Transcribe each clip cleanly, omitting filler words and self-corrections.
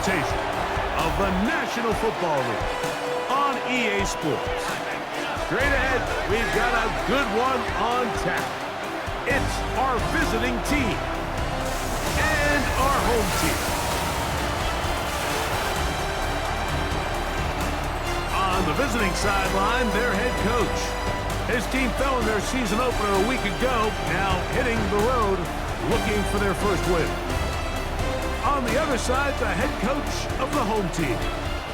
presentation of the National Football League on EA Sports. Straight ahead, we've got a good one on tap. It's our visiting team and our home team. On the visiting sideline, their head coach. His team fell in their season opener a week ago, now hitting the road, looking for their first win. On the other side, the head coach of the home team.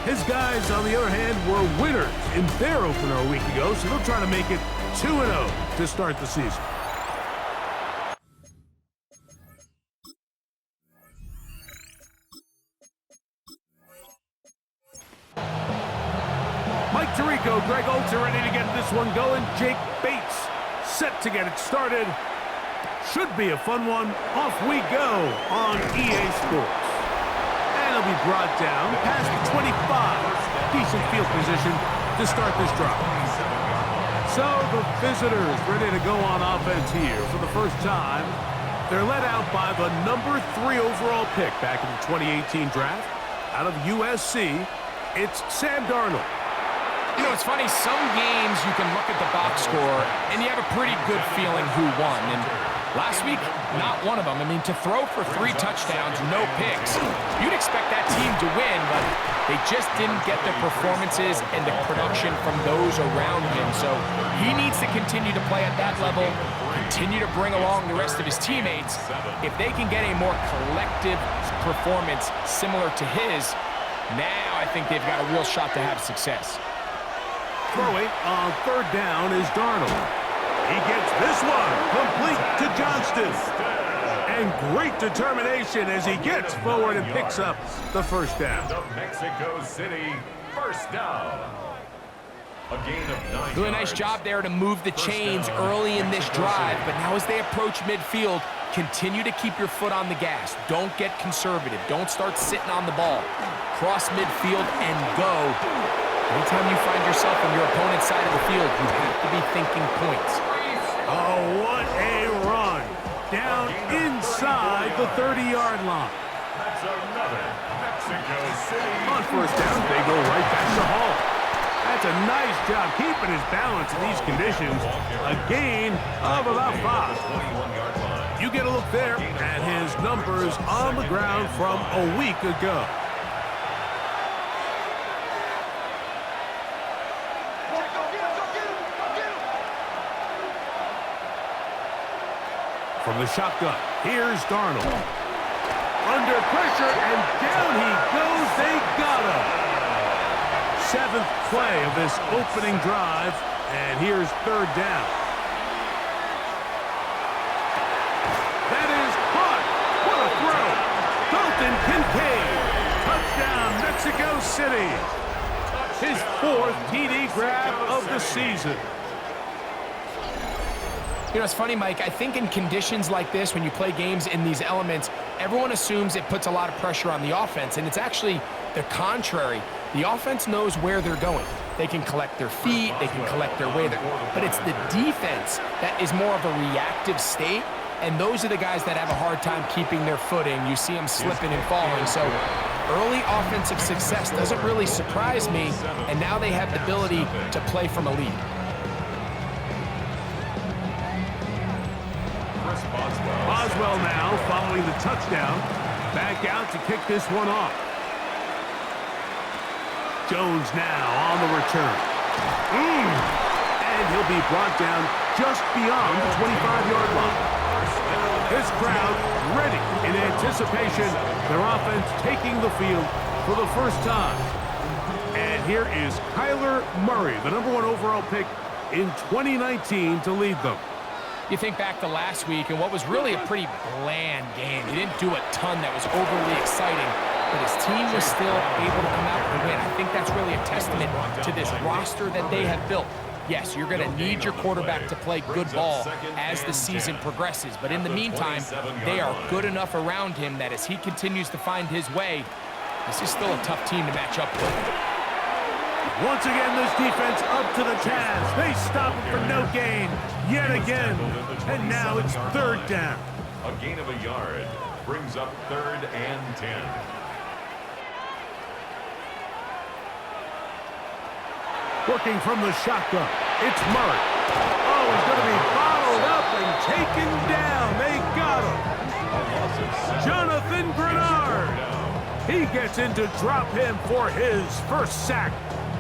His guys, on the other hand, were winners in their opener a week ago, so they'll try to make it 2-0 to start the season. Mike Tirico, Greg Olds are ready to get this one going. Jake Bates set to get it started. Should be a fun one. Off we go on EA Sports. And it'll be brought down past the 25. Decent field position to start this drive. So the visitors ready to go on offense here for the first time. They're led out by the number 3 overall pick back in the 2018 draft. Out of USC, it's Sam Darnold. You know, it's funny, some games you can look at the box score and you have a pretty good feeling who won. And last week, not one of them. I mean, to throw for 3 touchdowns, no picks, you'd expect that team to win, but they just didn't get the performances and the production from those around him. So he needs to continue to play at that level, continue to bring along the rest of his teammates. If they can get a more collective performance similar to his, now I think they've got a real shot to have success. Throwing on third down is Darnold. He gets this one complete to Johnston. And great determination as he gets forward and picks up the first down. Mexico City, first down. A gain of 9 Doing a nice job there to move the chains early in this drive, but now as they approach midfield, continue to keep your foot on the gas. Don't get conservative. Don't start sitting on the ball. Cross midfield and go. Anytime you find yourself on your opponent's side of the field, you have to be thinking points. Oh, what a run. Down inside the 30-yard line. That's another Mexico City. On first down, they go right back to Hall. That's a nice job keeping his balance in these conditions. A gain of about 5. You get a look there at his numbers on the ground from a week ago. From the shotgun, here's Darnold. Under pressure, and down he goes. They got him. 7th play of this opening drive, and here's third down. That is caught. What a throw. Dalton Kincaid. Touchdown, Mexico City. His 4th TD grab of the season. You know, it's funny, Mike, I think in conditions like this, when you play games in these elements, everyone assumes it puts a lot of pressure on the offense, and it's actually the contrary. The offense knows where they're going. They can collect their feet, they can collect their way, but it's the defense that is more of a reactive state, and those are the guys that have a hard time keeping their footing. You see them slipping and falling, so early offensive success doesn't really surprise me, and now they have the ability to play from a lead. Boswell now following the touchdown. Back out to kick this one off. Jones now on the return. And he'll be brought down just beyond the 25-yard line. This crowd ready in anticipation. Their offense taking the field for the first time. And here is Kyler Murray, the number 1 overall pick in 2019 to lead them. You think back to last week and what was really a pretty bland game. He didn't do a ton that was overly exciting, but his team was still able to come out and win. I think that's really a testament to this roster that they have built. Yes, you're going to need your quarterback to play good ball as the season progresses, but in the meantime, they are good enough around him that as he continues to find his way, this is still a tough team to match up with. Once again, this defense up to the task. They stop it for no gain yet again. And now it's third down. A gain of a yard brings up 3rd and 10. Working from the shotgun, it's Murray. Oh, he's going to be bottled up and taken down. They got him. Jonathan Grenard. He gets in to drop him for his first sack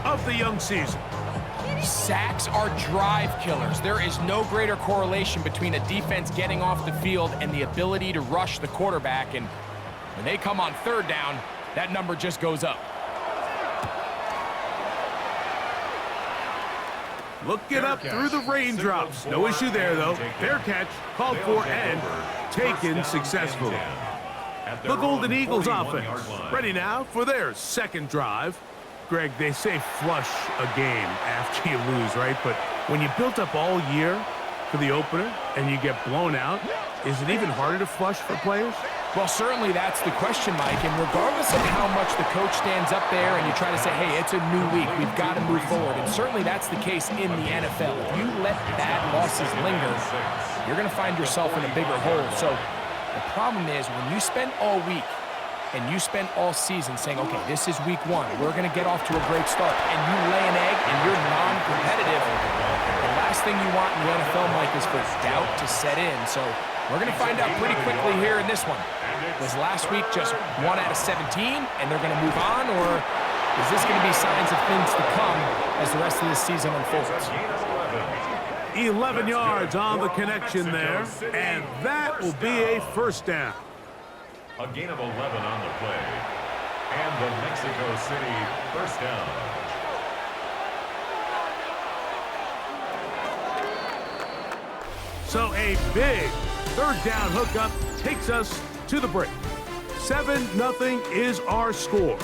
of the young season. Sacks are drive killers. There is no greater correlation between a defense getting off the field and the ability to rush the quarterback. And when they come on third down, that number just goes up. Looking up through the raindrops. No issue there, though. Fair catch, called for, and taken successfully. The Golden Eagles offense ready now for their second drive. Greg, they say flush a game after you lose, right? But when you built up all year for the opener and you get blown out, is it even harder to flush for players? Well, certainly that's the question, Mike. And regardless of how much the coach stands up there and you try to say, hey, it's a new week, we've got to move forward. And certainly that's the case in the NFL. If you let bad losses linger, you're going to find yourself in a bigger hole. So the problem is when you spend all week and you spend all season saying, okay, this is week one, we're going to get off to a great start, and you lay an egg and you're non-competitive, the last thing you want in the NFL, Mike, is for doubt to set in. So we're going to find out pretty quickly here in this one. Was last week just 1 out of 17 and they're going to move on, or is this going to be signs of things to come as the rest of this season unfolds? 11 yards on the connection there, and that will be a first down. A gain of 11 on the play. And the Mexico City first down. So a big third down hookup takes us to the break. 7-0 is our score.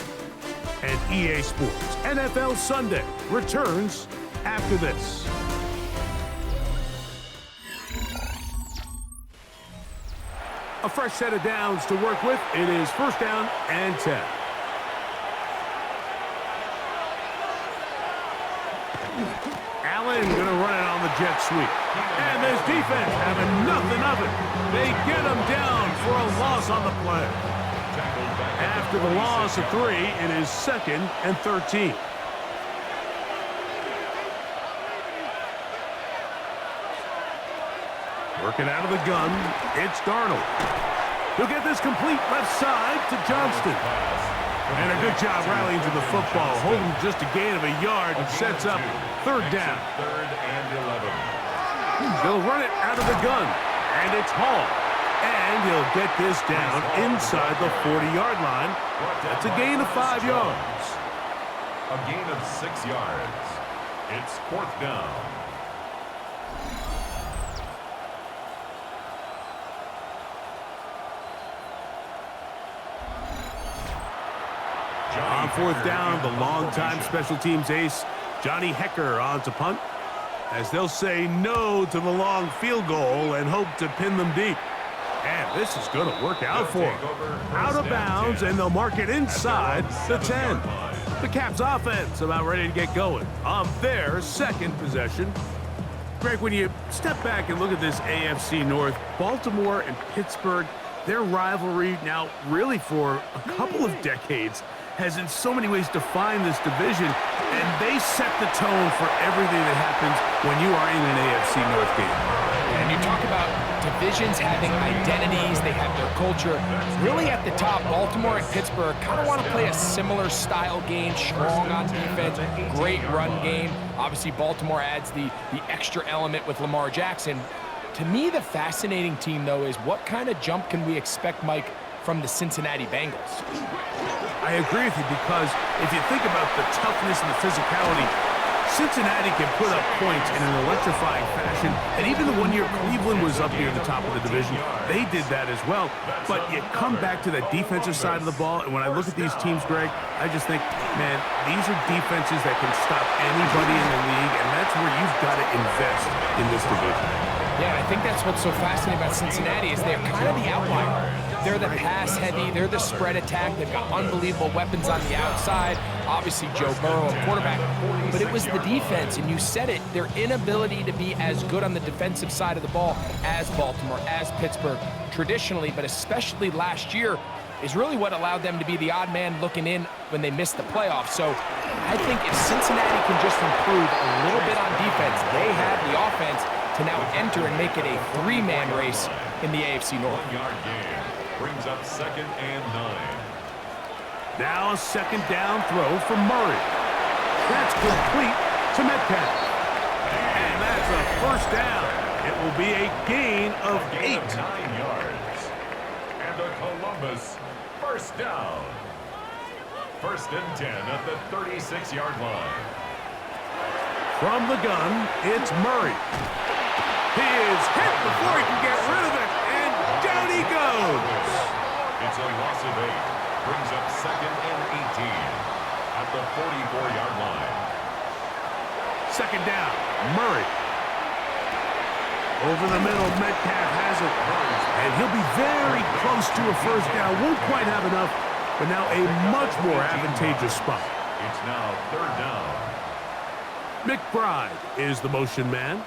And EA Sports NFL Sunday returns after this. A fresh set of downs to work with. It is first down and 10. Allen going to run it on the jet sweep. And this defense having nothing of it. They get him down for a loss on the play. After the loss of 3, it is 2nd and 13. Working out of the gun, it's Darnold. He'll get this complete left side to Johnston. And a good job rallying to the football, holding just a gain of a yard and sets up third down. Third and 11. They'll run it out of the gun, and it's Hall. And he'll get this down inside the 40-yard line. That's a gain of 5 yards. A gain of 6 yards. It's fourth down. On fourth down, the longtime special teams ace, Johnny Hecker, on to punt, as they'll say no to the long field goal and hope to pin them deep. And this is going to work out for them. Out of bounds, and they'll mark it inside the 10. The Caps offense about ready to get going on their second possession. Greg, when you step back and look at this AFC North, Baltimore and Pittsburgh, their rivalry now really for a couple of decades has in so many ways defined this division, and they set the tone for everything that happens when you are in an AFC North game. And you talk about divisions having identities, they have their culture. Really at the top, Baltimore and Pittsburgh kind of want to play a similar style game, strong on defense, great run game. Obviously, Baltimore adds the extra element with Lamar Jackson. To me, the fascinating team, though, is what kind of jump can we expect, Mike, from the Cincinnati Bengals? I agree with you, because if you think about the toughness and the physicality, Cincinnati can put up points in an electrifying fashion, and even the 1 year Cleveland was up near the top of the division, they did that as well. But you come back to that defensive side of the ball, and when I look at these teams, Greg, I just think, man, these are defenses that can stop anybody in the league, and that's where you've got to invest in this division. Yeah, I think that's what's so fascinating about Cincinnati is they're kind of the outlier. They're the pass heavy, they're the spread attack, they've got unbelievable weapons on the outside, obviously Joe Burrow, quarterback, but it was the defense, and you said it, their inability to be as good on the defensive side of the ball as Baltimore, as Pittsburgh, traditionally, but especially last year, is really what allowed them to be the odd man looking in when they missed the playoffs. So I think if Cincinnati can just improve a little bit on defense, they have the offense to now enter and make it a three-man race in the AFC North. 1-yard gain brings up 2nd and 9. Now a second down throw for Murray. That's complete to Metcalf. And that's a first down. It will be a gain of 8. 9 yards. And a Columbus first down. 1st and 10 at the 36-yard line. From the gun, it's Murray. He is hit before he can get rid of it, and down he goes. It's a loss of 8. Brings up 2nd and 18 at the 44-yard line. Second down, Murray. Over the middle, Metcalf has it. And he'll be very close to a first down. Won't quite have enough, but now a much more advantageous spot. It's now 3rd down. McBride is the motion man.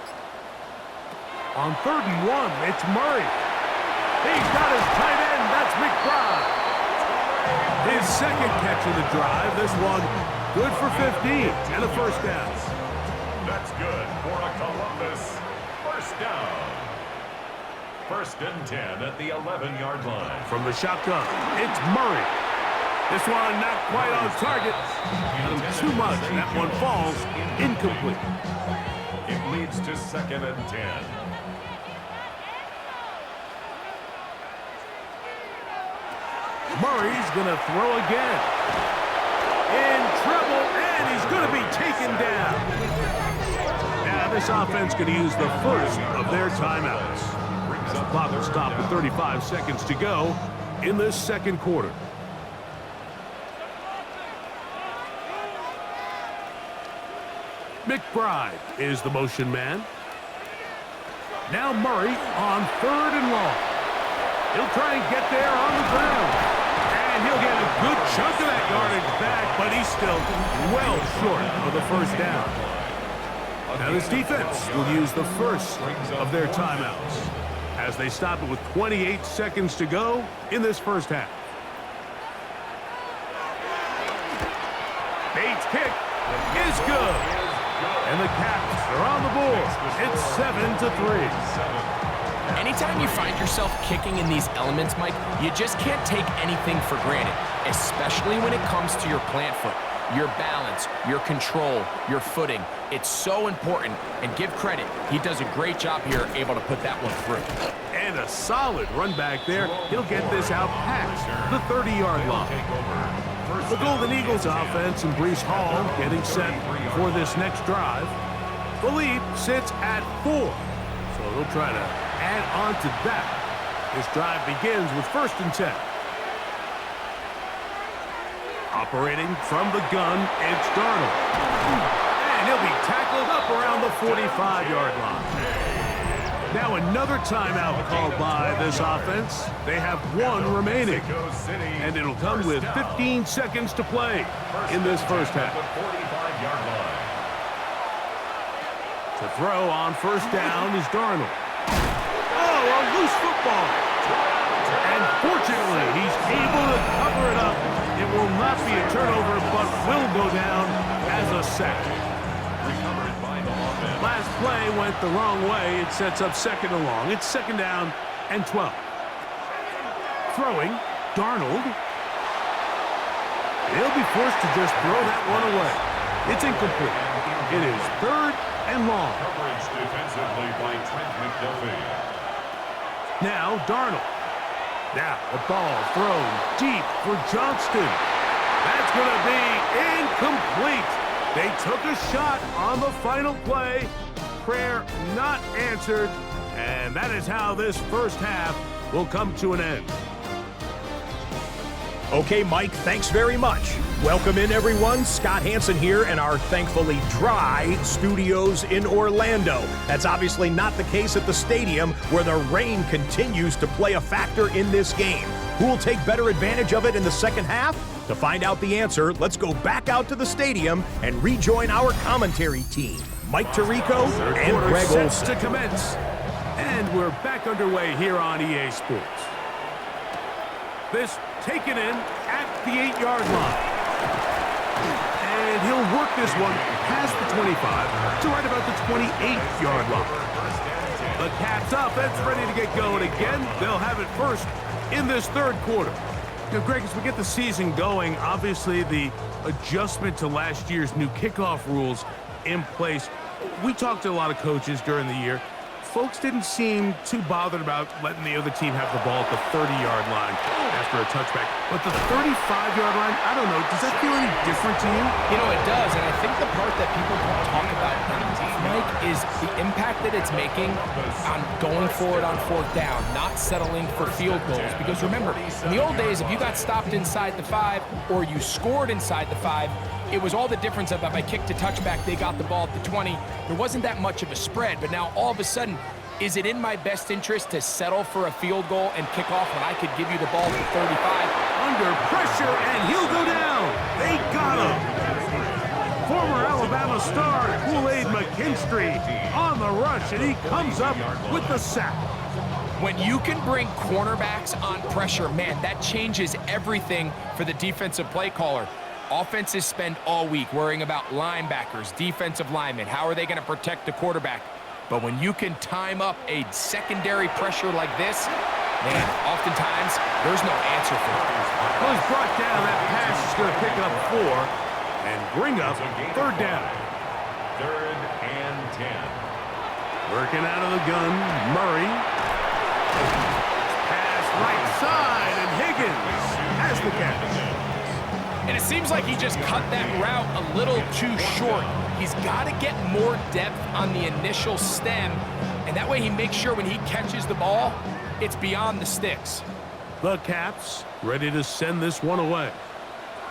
On 3rd and 1, it's Murray. He's got his tight end. That's McBride. His second catch of the drive. This one good for 15 and a first down. That's good for a Columbus first down. 1st and 10 at the 11-yard line. From the shotgun, it's Murray. This one not quite on target. Too much. That one falls incomplete. It leads to 2nd and 10. Murray's going to throw again. In trouble, and he's going to be taken down. Now this offense going to use the first of their timeouts. The clock will stop with 35 seconds to go in this second quarter. McBride is the motion man. Now Murray on 3rd and long. He'll try and get there on the ground. And he'll get a good chunk of that yardage back, but he's still well short of the first down. Now this defense will use the first of their timeouts as they stop it with 28 seconds to go in this first half. Bates' kick is good. And the Caps are on the board. It's 7-3. Anytime you find yourself kicking in these elements, Mike, you just can't take anything for granted, especially when it comes to your plant foot, your balance, your control, your footing. It's so important, and give credit. He does a great job here, able to put that one through. And a solid run back there. He'll get this out past the 30-yard line. The Golden Eagles offense and Breece Hall getting set for this next drive. The lead sits at 4, so they'll try to add on to that. This drive begins with 1st and 10. Operating from the gun, it's Darnold. And he'll be tackled up around the 45-yard line. Now another timeout called by this offense. They have 1 remaining. And it'll come with 15 seconds to play in this first half. To throw on 1st down is Darnold. Oh, a loose football. And fortunately, he's able to cover it up. It will not be a turnover, but will go down as a sack. Last play went the wrong way. It sets up 2nd and long. It's 2nd down and 12. Throwing, Darnold. He'll be forced to just throw that one away. It's incomplete. It is 3rd and long. Coverage defensively by Trent McDuffie. Now Darnold. Now the ball thrown deep for Johnston. That's going to be incomplete. They took a shot on the final play. Prayer not answered. And that is how this first half will come to an end. Okay, Mike, thanks very much. Welcome in, everyone. Scott Hansen here in our thankfully dry studios in Orlando. That's obviously not the case at the stadium, where the rain continues to play a factor in this game. Who will take better advantage of it in the second half? To find out the answer, let's go back out to the stadium and rejoin our commentary team. Mike Tirico and Greg sets Olson. to commence. And we're back underway here on EA Sports. This taken in at the 8-yard line. And he'll this one past the 25 to right about the 28-yard line. The Cats offense ready to get going again. They'll have it first in this third quarter. Now, Greg, as we get the season going, obviously the adjustment to last year's new kickoff rules in place. We talked to a lot of coaches during the year. Folks didn't seem too bothered about letting the other team have the ball at the 30-yard line after a touchback. But the 35-yard line, I don't know, does that feel any different to you? You know, it does, and I think the part that people don't talk about enough, Mike, is the impact that it's making on going for it on fourth down, not settling for field goals. Because remember, in the old days, if you got stopped inside the 5 or you scored inside the 5, it was all the difference of if I kicked a touchback, they got the ball at the 20. There wasn't that much of a spread, but now all of a sudden, is it in my best interest to settle for a field goal and kick off when I could give you the ball at 35? Under pressure, and he'll go down. They got him. Former Alabama star Kool-Aid McKinstry on the rush, and he comes up with the sack. When you can bring cornerbacks on pressure, man, that changes everything for the defensive play caller. Offenses spend all week worrying about linebackers, defensive linemen. How are they going to protect the quarterback? But when you can time up a secondary pressure like this, man, oftentimes there's no answer for it. Well, he's brought down. That pass is going to pick up 4 and bring up third down. 3rd and 10. Working out of the gun, Murray. Pass right side, and Higgins has the catch. And it seems like he just cut that route a little too short. He's got to get more depth on the initial stem, and that way he makes sure when he catches the ball, it's beyond the sticks. The Cats ready to send this one away.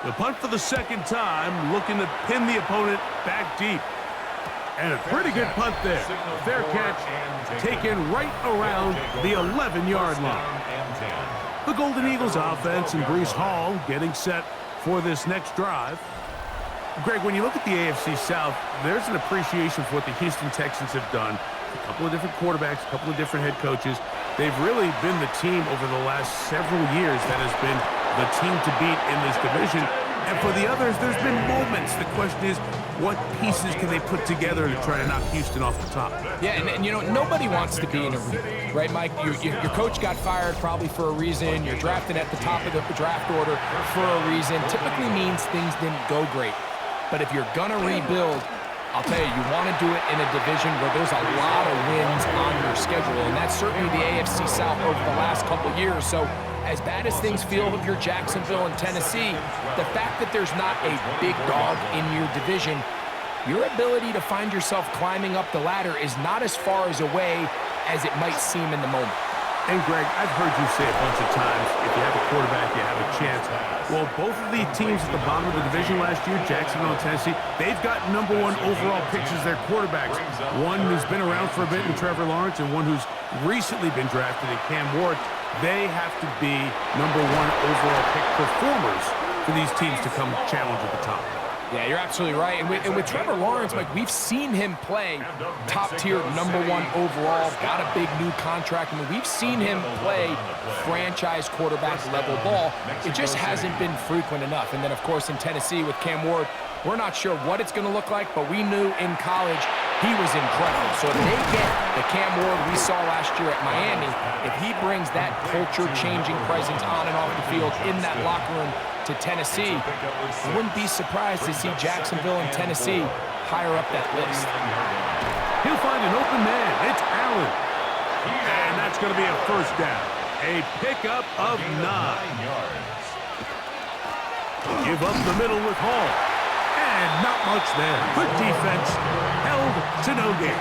The punt for the second time, looking to pin the opponent back deep. And a pretty good punt there. Fair catch, taken right around the 11-yard line. The Golden Eagles offense and Breece Hall getting set for this next drive. Greg, when you look at the AFC South, there's an appreciation for what the Houston Texans have done. A couple of different quarterbacks, a couple of different head coaches. They've really been the team over the last several years that has been the team to beat in this division. And for the others, there's been moments. The question is, what pieces can they put together to try to knock Houston off the top? Yeah, and you know, nobody wants to be in a rebuild, right, Mike? Your coach got fired probably for a reason. You're drafted at the top of the draft order for a reason. Typically means things didn't go great. But if you're going to rebuild, I'll tell you, you want to do it in a division where there's a lot of wins on your schedule. And that's certainly the AFC South over the last couple of years. So as bad as things feel if you're Jacksonville and Tennessee, the fact that there's not a big dog in your division, your ability to find yourself climbing up the ladder is not as far as away as it might seem in the moment. And Greg, I've heard you say a bunch of times, if you have a quarterback, you have a chance. Well, both of the teams at the bottom of the division last year, Jacksonville and Tennessee, they've got #1 overall picks as their quarterbacks. One who's been around for a bit in Trevor Lawrence, and one who's recently been drafted in Cam Ward. They have to be #1 overall pick performers for these teams to come challenge at the top. Yeah, you're absolutely right. And with Trevor Lawrence, Mike, we've seen him play top-tier #1 overall, got a big new contract. I mean, we've seen him play franchise quarterback-level ball. It just hasn't been frequent enough. And then, of course, in Tennessee with Cam Ward, we're not sure what it's going to look like, but we knew in college he was incredible. So if they get the Cam Ward we saw last year at Miami, if he brings that culture-changing presence on and off the field in that locker room to Tennessee, I wouldn't be surprised to see Jacksonville and Tennessee higher up that list. He'll find an open man. It's Allen. And that's going to be a first down. A pickup of 9. Give up the middle with Hall. And not much there. Good defense. Held to no gain.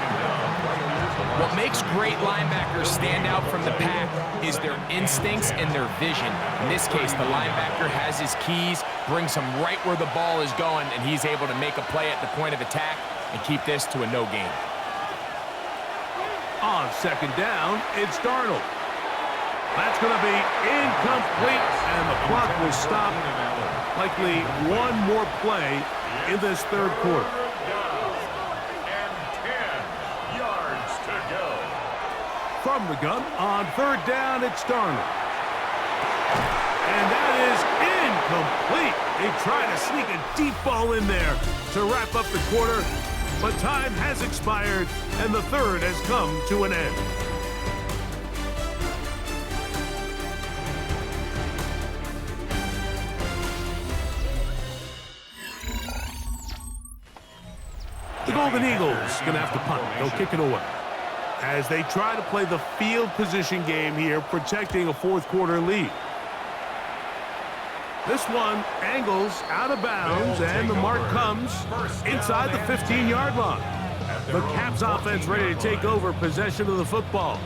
What makes great linebackers stand out from the pack is their instincts and their vision. In this case, the linebacker has his keys, brings him right where the ball is going, and he's able to make a play at the point of attack and keep this to a no gain. On second down, it's Darnold. That's going to be incomplete, and the clock will stop. Likely one more play in this third quarter. From the gun, on third down, it's Darnold. And that is incomplete. They try to sneak a deep ball in there to wrap up the quarter, but time has expired, and the third has come to an end. The Golden Eagles gonna have to punt. They'll kick it away as they try to play the field position game here, protecting a fourth quarter lead. This one angles out of bounds, and the mark comes inside the 15-yard line. The Caps offense ready to take over possession of the football.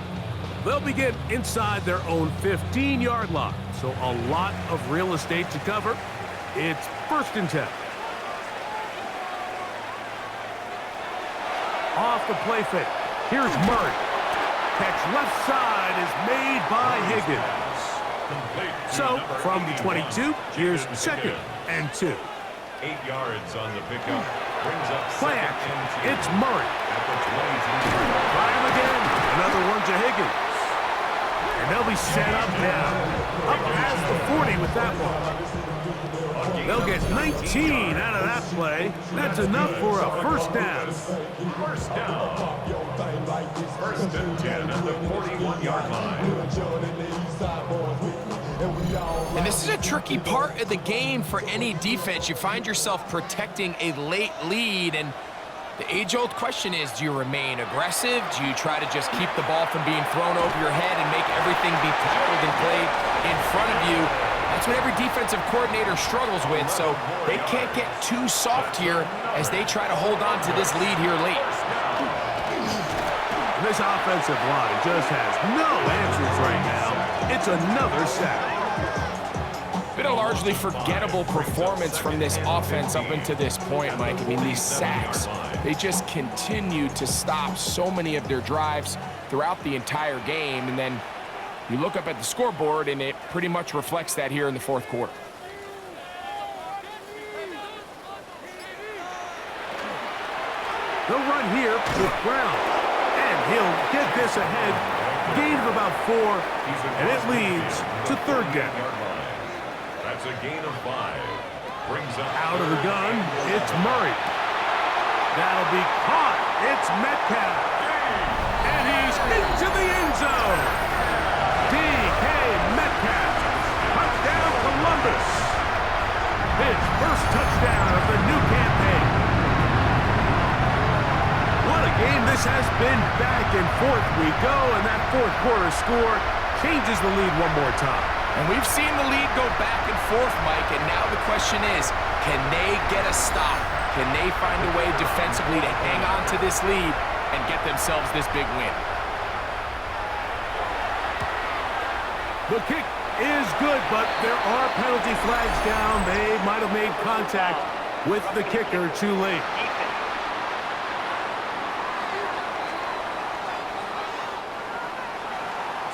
They'll begin inside their own 15-yard line, so a lot of real estate to cover. It's 1st and 10. Off the play fake. Here's Murray. Catch left side is made by Higgins. So, from the 22, here's 2nd and 2. 8 yards on the pickup. Brings up Play action. It's Murray. Try him again. Another one to Higgins. And they'll be set up now. Up past the 40 with that one. They'll get 19 out of that play. That's enough for a 1st down. 1st down. 1st and 10 at the 41-yard line. And this is a tricky part of the game for any defense. You find yourself protecting a late lead, and the age-old question is, do you remain aggressive? Do you try to just keep the ball from being thrown over your head and make everything be tackled and played in front of you? That's what every defensive coordinator struggles with, so they can't get too soft here as they try to hold on to this lead here late. This offensive line just has no answers right now. It's another sack. Been a largely forgettable performance from this offense up until this point, Mike. I mean, these sacks, they just continue to stop so many of their drives throughout the entire game, and then you look up at the scoreboard, and it pretty much reflects that here in the 4th quarter. They'll run here with Brown, and he'll get this ahead. Gain of about 4, and it leads to 3rd down. That's a gain of 5. Brings up out of the gun. It's Murray. That'll be caught. It's Metcalf. And he's into the end zone. DK Metcalf. Touchdown Columbus. His 1st touchdown of the new campaign. What a game this has been. Back and forth we go, and that 4th quarter score changes the lead one more time. And we've seen the lead go back and forth, Mike, and now the question is, can they get a stop? Can they find a way defensively to hang on to this lead and get themselves this big win? The kick is good, but there are penalty flags down. They might have made contact with the kicker too late.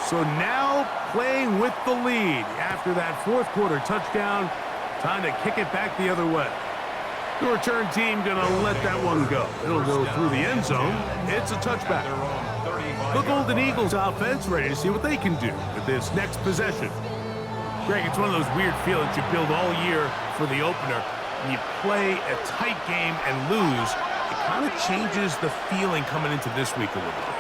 So now playing with the lead after that 4th quarter touchdown. Time to kick it back the other way. The return team gonna let that one go. It'll go through the end zone. It's a touchback. The Golden Eagles offense ready to see what they can do with this next possession. Greg, it's one of those weird feelings you build all year for the opener. When you play a tight game and lose, it kind of changes the feeling coming into this week a little bit.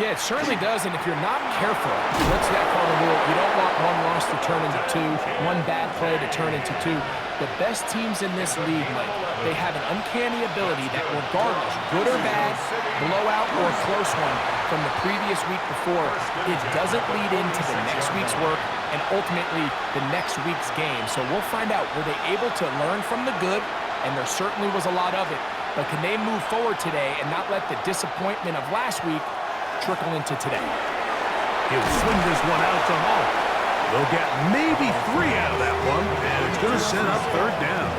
Yeah, it certainly does, and if you're not careful, what's that called a rule? You don't want one loss to turn into 2, one bad play to turn into 2. The best teams in this league, Mike, they have an uncanny ability that regardless, good or bad, blowout or close one from the previous week before, it doesn't lead into the next week's work and ultimately the next week's game. So we'll find out, were they able to learn from the good? And there certainly was a lot of it. But can they move forward today and not let the disappointment of last week trickle into today? He'll swing this one out to Hall. They'll get maybe 3 out of that one, and it's going to set up 3rd down.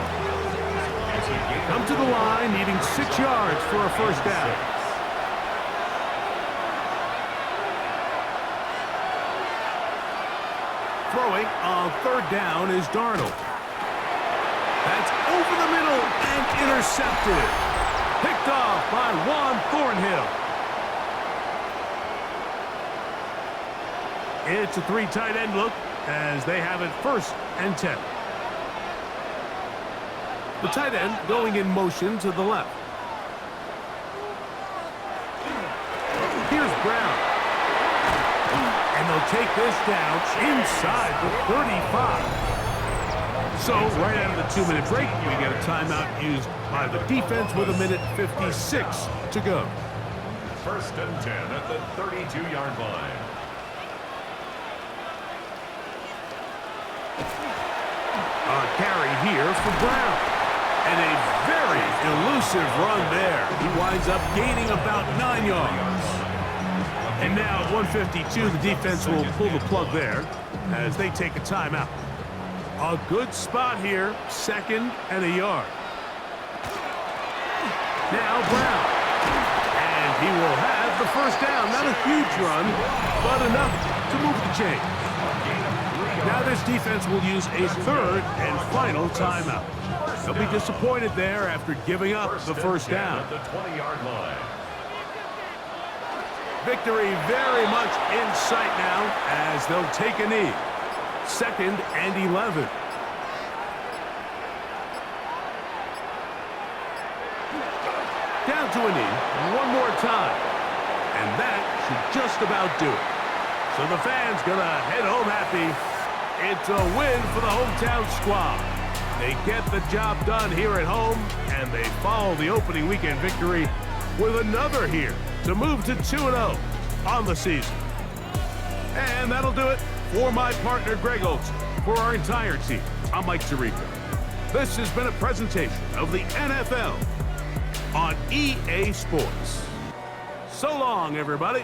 Come to the line, needing 6 yards for a 1st down. Throwing on 3rd down is Darnold. That's over the middle and intercepted. Picked off by Juan Thornhill. It's a 3 tight end look. as they have it 1st and 10. The tight end going in motion to the left. Here's Brown. And they'll take this down inside the 35. So right out of the 2-minute break, we get a timeout used by the defense with 1:56 to go. 1st and 10 at the 32-yard line. A carry here for Brown. And a very elusive run there. He winds up gaining about 9 yards. And now at 1:52, the defense will pull the plug there as they take a timeout. A good spot here, 2nd and a yard. Now Brown. And he will have the 1st down. Not a huge run, but enough to move the chains. Now this defense will use a 3rd and final timeout. They'll be disappointed there after giving up the 1st down. At the 20-yard line. Victory very much in sight now as they'll take a knee. 2nd and 11. Down to a knee one more time. And that should just about do it. So the fans gonna head home happy. It's a win for the hometown squad. They get the job done here at home, and they follow the opening weekend victory with another here to move to 2-0 on the season. And that'll do it for my partner, Greg Olson. For our entire team, I'm Mike Tirico. This has been a presentation of the NFL on EA Sports. So long, everybody.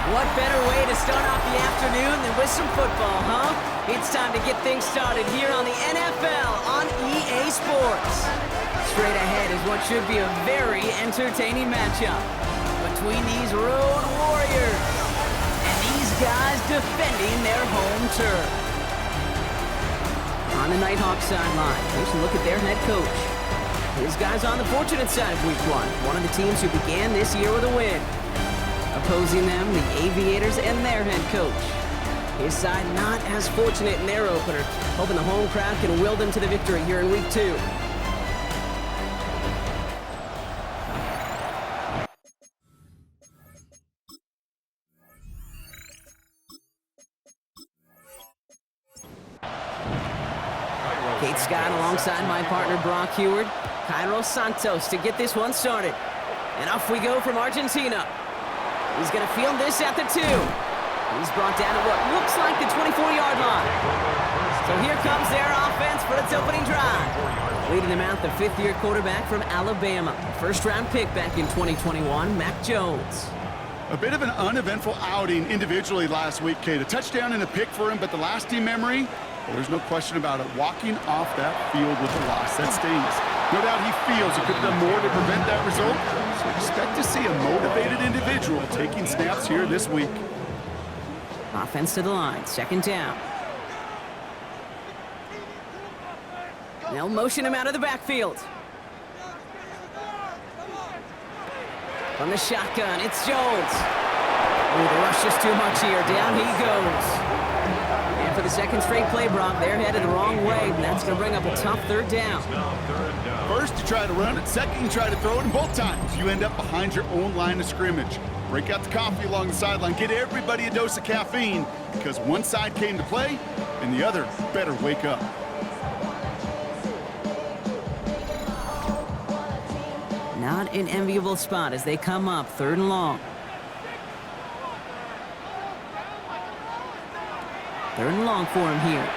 What better way to start off the afternoon than with some football, huh? It's time to get things started here on the NFL on EA Sports. Straight ahead is what should be a very entertaining matchup between these road warriors and these guys defending their home turf. On the Nighthawks sideline, here's a look at their head coach. His guy's on the fortunate side of week one of the teams who began this year with a win. Opposing them, the Aviators and their head coach. His side not as fortunate in their opener, hoping the home crowd can will them to the victory here in week 2. Kate Scott alongside my partner Brock Heward. Cairo Santos to get this one started. And off we go from Argentina. He's going to field this at the 2. He's brought down at what looks like the 24-yard line. So here comes their offense for its opening drive. Leading them out, the 5th-year quarterback from Alabama. First-round pick back in 2021, Mac Jones. A bit of an uneventful outing individually last week, Kate. A touchdown and a pick for him, but the lasting memory, well, there's no question about it. Walking off that field with a loss, that stings. No doubt he feels he could have done more to prevent that result. So expect to see a motivated individual taking snaps here this week. Offense to the line, 2nd down. They'll motion him out of the backfield. From the shotgun, it's Jones. Oh, the rush just too much here. Down he goes. And for the 2nd straight play, Brock, they're headed the wrong way, and that's going to bring up a tough 3rd down. First, you try to run it. Second, you try to throw it, and both times you end up behind your own line of scrimmage. Break out the coffee along the sideline. Get everybody a dose of caffeine, because one side came to play, and the other better wake up. Not an enviable spot as they come up 3rd and long. 3rd and long for him here.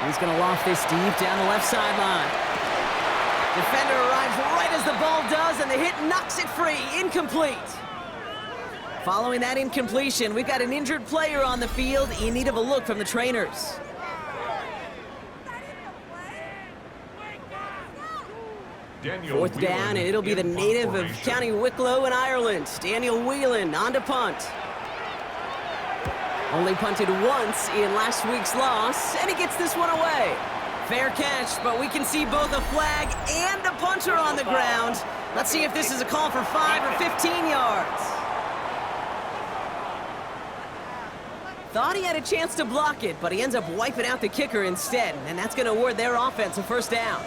He's going to loft this deep down the left sideline. Defender arrives right as the ball does, and the hit knocks it free. Incomplete. Following that incompletion, we've got an injured player on the field in need of a look from the trainers. Fourth down, and it'll be the native of County Wicklow in Ireland, Daniel Whelan, on to punt. Only punted once in last week's loss, and he gets this one away. Fair catch, but we can see both a flag and a punter on the ground. Let's see if this is a call for 5 or 15 yards. Thought he had a chance to block it, but he ends up wiping out the kicker instead, and that's going to award their offense a 1st down.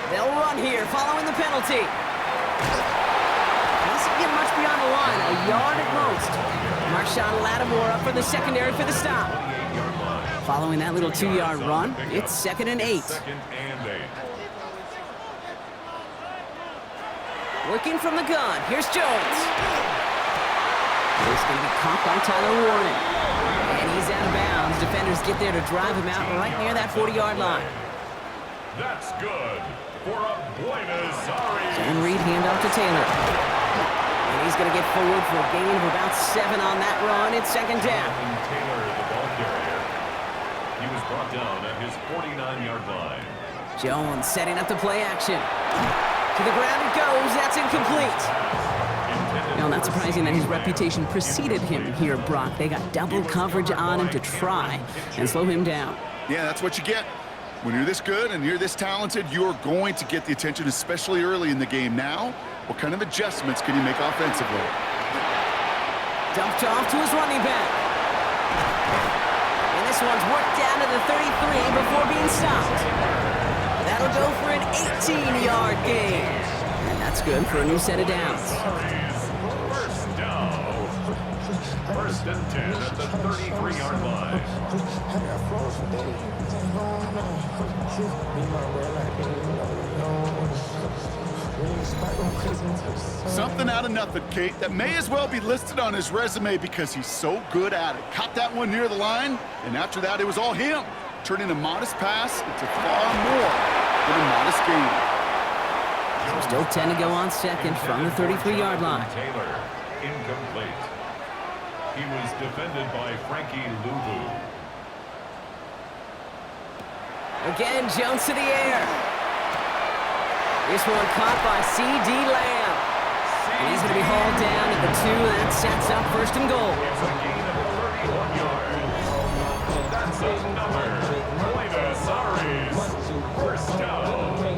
They'll run here, following the penalty. Doesn't get much beyond the line, a yard at most. Marshawn Lattimore up for the secondary for the stop. Following that little 2-yard run, it's 2nd and 8. Working from the gun, here's Jones. He's going to be caught by Tyler Warren. And he's out of bounds. Defenders get there to drive him out right near that 40-yard line. That's good. For a Buenos Aires. And Reed handoff to Taylor. And he's going to get forward for a gain of about 7 on that run. It's 2nd down. Taylor, the ball carrier. He was brought down at his 49-yard line. Jones setting up the play action. To the ground it goes. That's incomplete. Now, not surprising that his reputation preceded him here, Brock. They got double coverage on him to try and slow him down. Yeah, that's what you get. When you're this good and you're this talented, you're going to get the attention, especially early in the game. Now, what kind of adjustments can you make offensively? Dumped off to his running back. And this one's worked down to the 33 before being stopped. That'll go for an 18-yard gain. And that's good for a new set of downs. First down. 1st and 10 at the 33-yard line. Something out of nothing, Kate, that may as well be listed on his resume because he's so good at it. Caught that one near the line, and after that, it was all him, turning a modest pass into far more than a modest gain. So still 10 to go on 2nd from the 33-yard line. Taylor, incomplete. He was defended by Frankie Luvu. Again, Jones to the air. This one caught by C.D. Lamb. And he's going to be hauled down at the 2, and that sets up 1st and goal. It's a gain of 31 yards. That's another Buenos Aires. 1st down.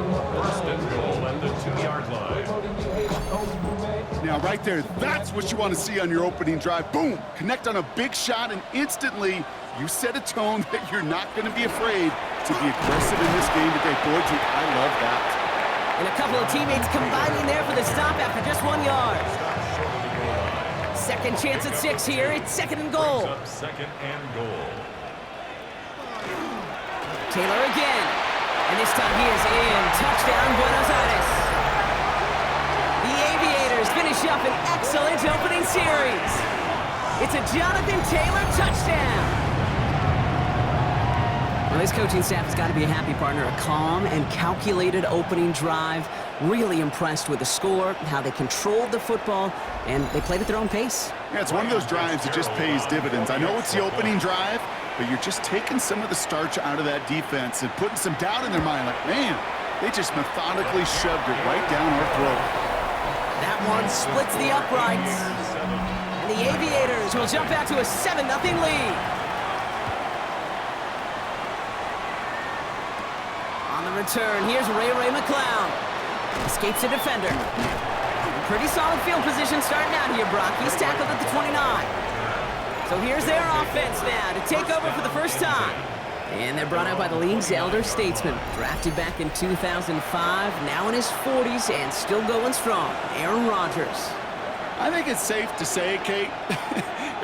Now, right there, that's what you want to see on your opening drive. Boom! Connect on a big shot, and instantly you set a tone that you're not going to be afraid to be aggressive in this game today. Boy, dude, I love that. And a couple of teammates combining there for the stop after just 1 yard. Second chance at 6 here. It's second and goal. Second and goal. Taylor again. And this time he is in. Touchdown, Buenos Aires. The Aviators finish up an excellent opening series. It's a Jonathan Taylor touchdown. Well, this coaching staff has got to be a happy partner. A calm and calculated opening drive. Really impressed with the score, how they controlled the football, and they played at their own pace. Yeah, it's one of those drives that just pays dividends. I know it's the opening drive, but you're just taking some of the starch out of that defense and putting some doubt in their mind. Like, man, they just methodically shoved it right down our throat. That one splits the uprights. And the Aviators will jump out to a 7-0 lead. On the return, here's Ray McLeod. Escapes a defender. Pretty solid field position starting out here, Brock. He's tackled at the 29. So here's their offense now to take over for the first time. And they're brought out by the league's elder statesman. Drafted back in 2005, now in his 40s and still going strong. Aaron Rodgers. I think it's safe to say, Kate,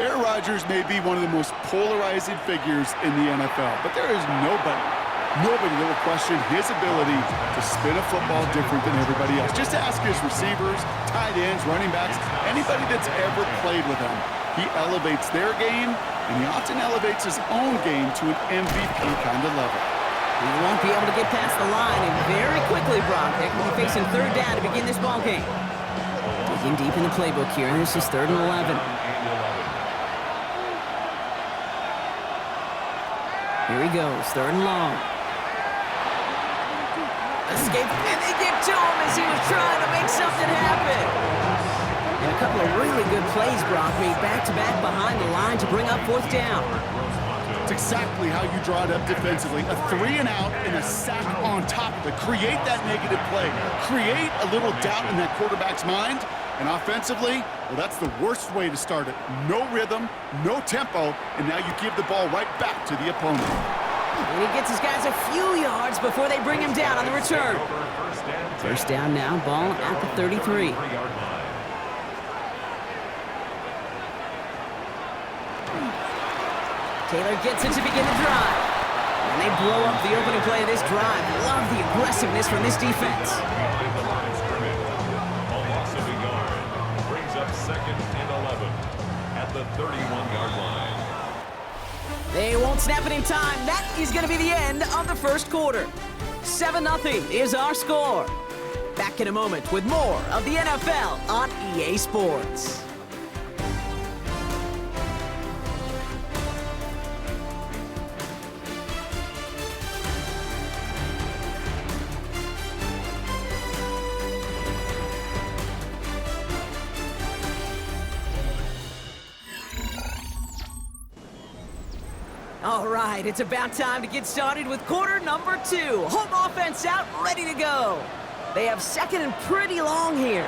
Aaron Rodgers may be one of the most polarizing figures in the NFL, but there is nobody that will question his ability to spin a football different than everybody else. Just ask his receivers, tight ends, running backs, anybody that's ever played with him. He elevates their game, and he often elevates his own game to an MVP kind of level. He won't be able to get past the line, and very quickly, Brock, they're going to be facing third down to begin this ball game. Digging deep in the playbook here, and this is 3rd and 11. Here he goes, 3rd and long. Escape, and they get to him as he was trying to make something happen. And a couple of really good plays, Brock, made back-to-back behind the line to bring up 4th down. It's exactly how you draw it up defensively. A 3 and out and a sack on top of it. Create that negative play. Create a little doubt in that quarterback's mind. And offensively, well, that's the worst way to start it. No rhythm, no tempo, and now you give the ball right back to the opponent. And he gets his guys a few yards before they bring him down on the return. First down now, ball at the 33. Taylor gets it to begin the drive. And they blow up the opening play of this drive. Love the aggressiveness from this defense. A loss of a yard brings up 2nd and 11 at the 31-yard line. They won't snap it in time. That is going to be the end of the first quarter. 7-0 is our score. Back in a moment with more of the NFL on EA Sports. All right, it's about time to get started with quarter number 2. Home offense out, ready to go. They have 2nd and pretty long here.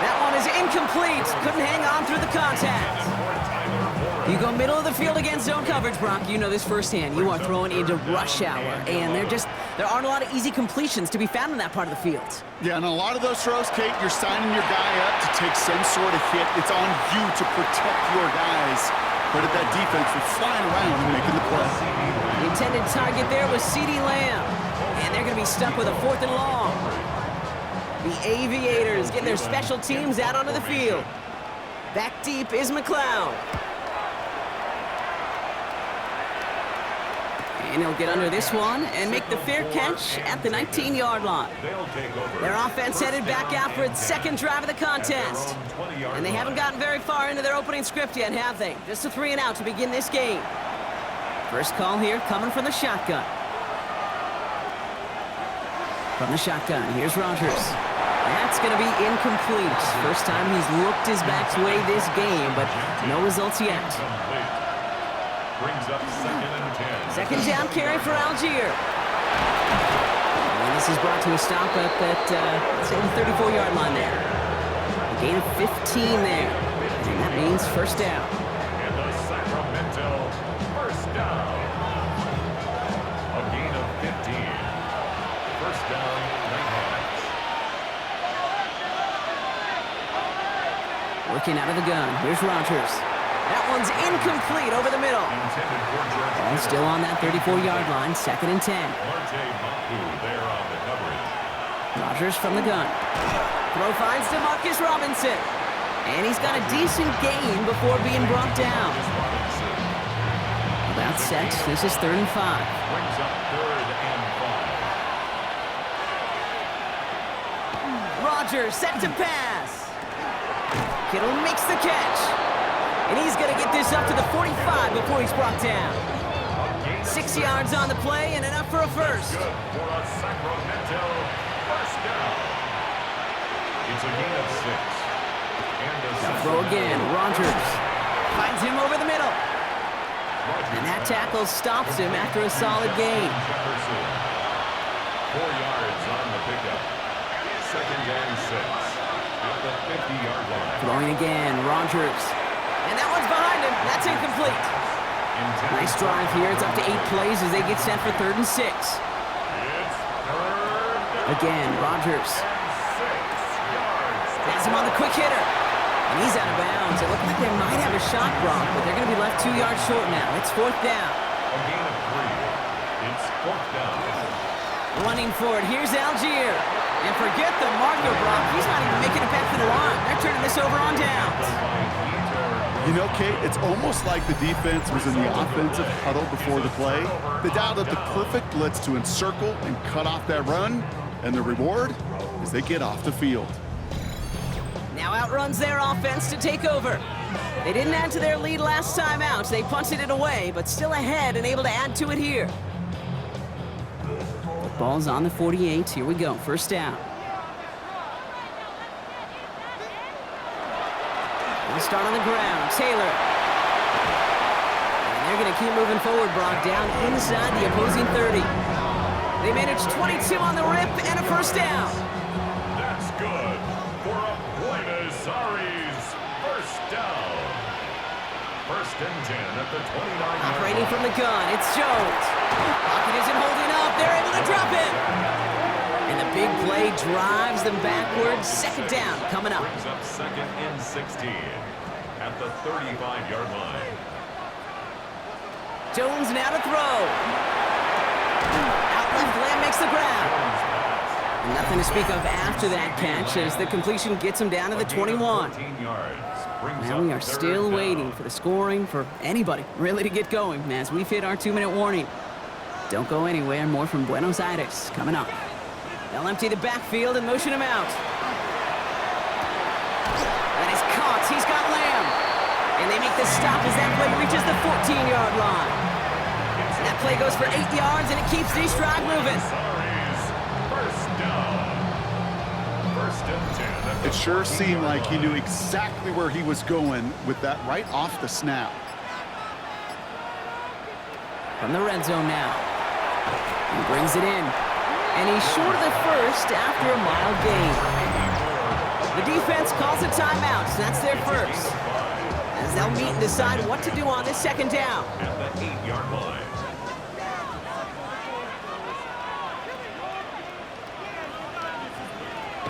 That one is incomplete. Couldn't hang on through the contact. You go middle of the field against zone coverage, Brock. You know this firsthand. You are throwing into rush hour, and there aren't a lot of easy completions to be found in that part of the field. Yeah, and a lot of those throws, Kate, you're signing your guy up to take some sort of hit. It's on you to protect your guys. But at that defense, they're flying around and making the play. The intended target there was CeeDee Lamb. And they're going to be stuck with a 4th and long. The Aviators getting their special teams out onto the field. Back deep is McLeod. And he'll get under this one and make the fair catch at the 19-yard line. Their offense headed back out for its 2nd drive of the contest. And they haven't gotten very far into their opening script yet, have they? Just a 3 and out to begin this game. First call here coming from the shotgun. From the shotgun, here's Rodgers. That's going to be incomplete. First time he's looked his back's way this game, but no results yet. Brings up 2nd and 10. 2nd down carry for Algier. And this is brought to a stop up at, let's say, the 34-yard line there. A gain of 15 there. And that means first down. And the Sacramento first down. A gain of 15. First down, Nighthawks. Working out of the gun. Here's Rogers. That one's incomplete over the middle. Intended for George. Ball still on that 34-yard line, 2nd and 10. There on the coverage. Rogers from the gun. Throw finds DeMarcus Robinson. And he's got a decent gain before being brought down. About set. This is 3rd and 5. Brings up 3rd and 5. Rogers set to pass. Kittle makes the catch. And he's going to get this up to the 45 before he's brought down. 6 yards on the play and enough for a first. Good for a Sacramento first down. It's a gain of 6. And a Throw again. Rogers finds him over the middle. And that tackle stops him after a solid gain. 4 yards on the pickup. 2nd and 6 at the 50-yard line. Throwing again. Rogers. And that one's behind him. That's incomplete. Nice drive here. It's up to 8 plays as they get set for 3rd and 6. Again, Rogers. Has him on the quick hitter. And he's out of bounds. It looked like they might have a shot, Brock, but they're going to be left 2 yards short now. It's 4th down. A gain of 3. It's 4th down. Running for it. Here's Algier. And forget the marker, Brock. He's not even making it back to the line. They're turning this over on downs. You know, Kate, it's almost like the defense was in the offensive huddle before the play. They dialed up the perfect blitz to encircle and cut off that run. And the reward is they get off the field. Now outruns their offense to take over. They didn't add to their lead last time out. They punted it away, but still ahead and able to add to it here. The ball's on the 48. Here we go. First down. They'll start on the ground. Taylor. And they're going to keep moving forward, Brock, down inside the opposing 30. They managed 22 on the rip and a first down. That's good for a Buenos Aires first down. 1st and 10 at the 29-yard line. Operating from the gun, it's Jones. Pocket isn't holding up. They're able to drop it. And the big play drives them backwards. 2nd down coming up. Brings up 2nd and 16 at the 35-yard line. Jones now to throw. Out left, Lamb makes the grab. And nothing to speak of after that catch as the completion gets him down to the 21. Now we are still waiting for the scoring for anybody really to get going as we've hit our 2-minute warning. Don't go anywhere. More from Buenos Aires coming up. They'll empty the backfield and motion him out. That is caught. He's got Lamb. And they make the stop as that play reaches the 14-yard line. That play goes for 8 yards, and it keeps the stride moving. First down. 1st and 10. It sure seemed like he knew exactly where he was going with that right off the snap. From the red zone now. He brings it in. And he's short of the first after a mild gain. The defense calls a timeout, so that's their first. As they'll meet and decide what to do on this 2nd down. At the 8-yard line.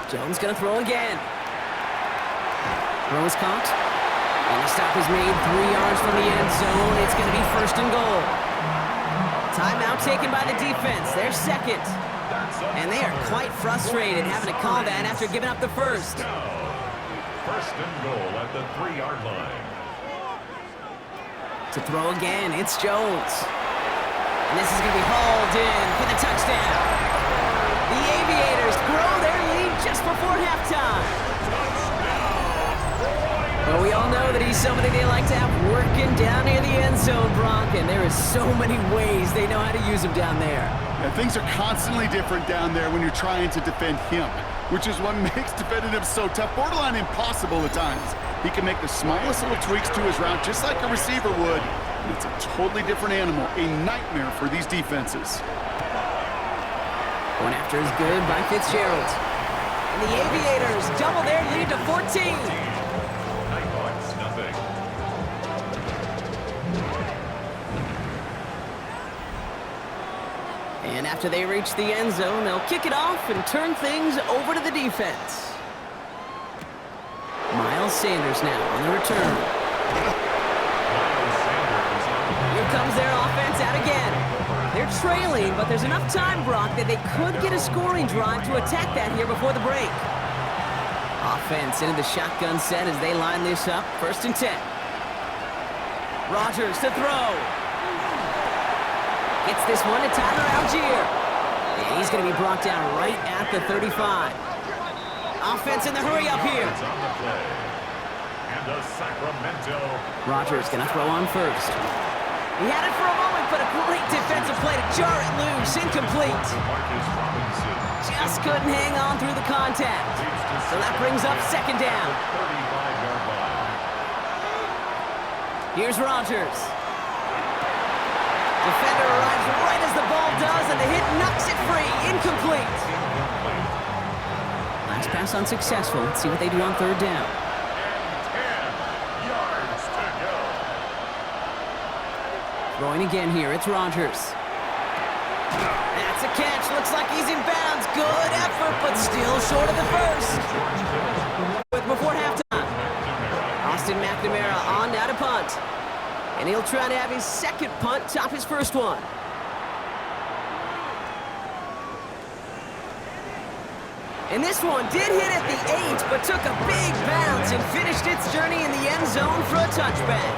Jones gonna throw again. Throw is caught. And the stop is made 3 yards from the end zone. It's gonna be 1st and goal. Timeout taken by the defense. They're 2nd. And they are quite frustrated having to call that after giving up the first. 1st and goal at the 3-yard line. To throw again, it's Jones. And this is going to be hauled in for the touchdown. The Aviators grow their lead just before halftime. Well, we all know that he's somebody they like to have working down near the end zone, Brock, and there is so many ways they know how to use him down there. Yeah, things are constantly different down there when you're trying to defend him, which is what makes defending him so tough, borderline impossible at times. He can make the smallest little tweaks to his route just like a receiver would. And it's a totally different animal, a nightmare for these defenses. Going after is good by Fitzgerald. And the Aviators double their lead to 14. Nighthawks, nothing. And after they reach the end zone, they'll kick it off and turn things over to the defense. Miles Sanders now on the return. Here comes their offense out again. They're trailing, but there's enough time, Brock, that they could get a scoring drive to attack that here before the break. Offense into the shotgun set as they line this up. 1st and 10. Rodgers to throw. Gets this one to Tyler Algier. And he's going to be brought down right at the 35. Offense in the hurry up here. It's on the play. And the Sacramento. Rodgers going to throw on first. He had it for a moment, but a great defensive play to jar it loose. Incomplete. Marcus Robinson. Just couldn't hang on through the contact. So that brings up 2nd down. 35-yard line. Here's Rodgers. Defender arrives right as the ball does, and the hit knocks it free. Incomplete. Last pass unsuccessful. Let's see what they do on 3rd down. 10 yards to go. Throwing again here. It's Rodgers. That's a catch. Looks like he's in bounds. Good effort, but still short of the first. Before halftime. Austin McNamara on now to punt. And he'll try to have his 2nd punt top his 1st one. And this one did hit at the 8, but took a big bounce and finished its journey in the end zone for a touchback.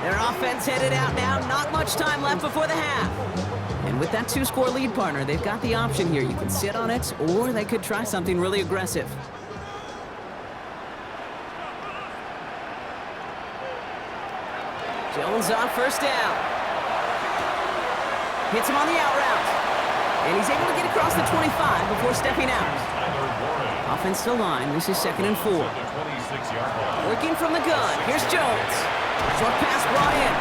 Their offense headed out now. Not much time left before the half. And with that 2-score lead, partner, they've got the option here. You can sit on it, or they could try something really aggressive. Jones on 1st down. Hits him on the out route. And he's able to get across the 25 before stepping out. Offense still line. This is 2nd and 4. Working from the gun. Here's Jones. Short pass brought in.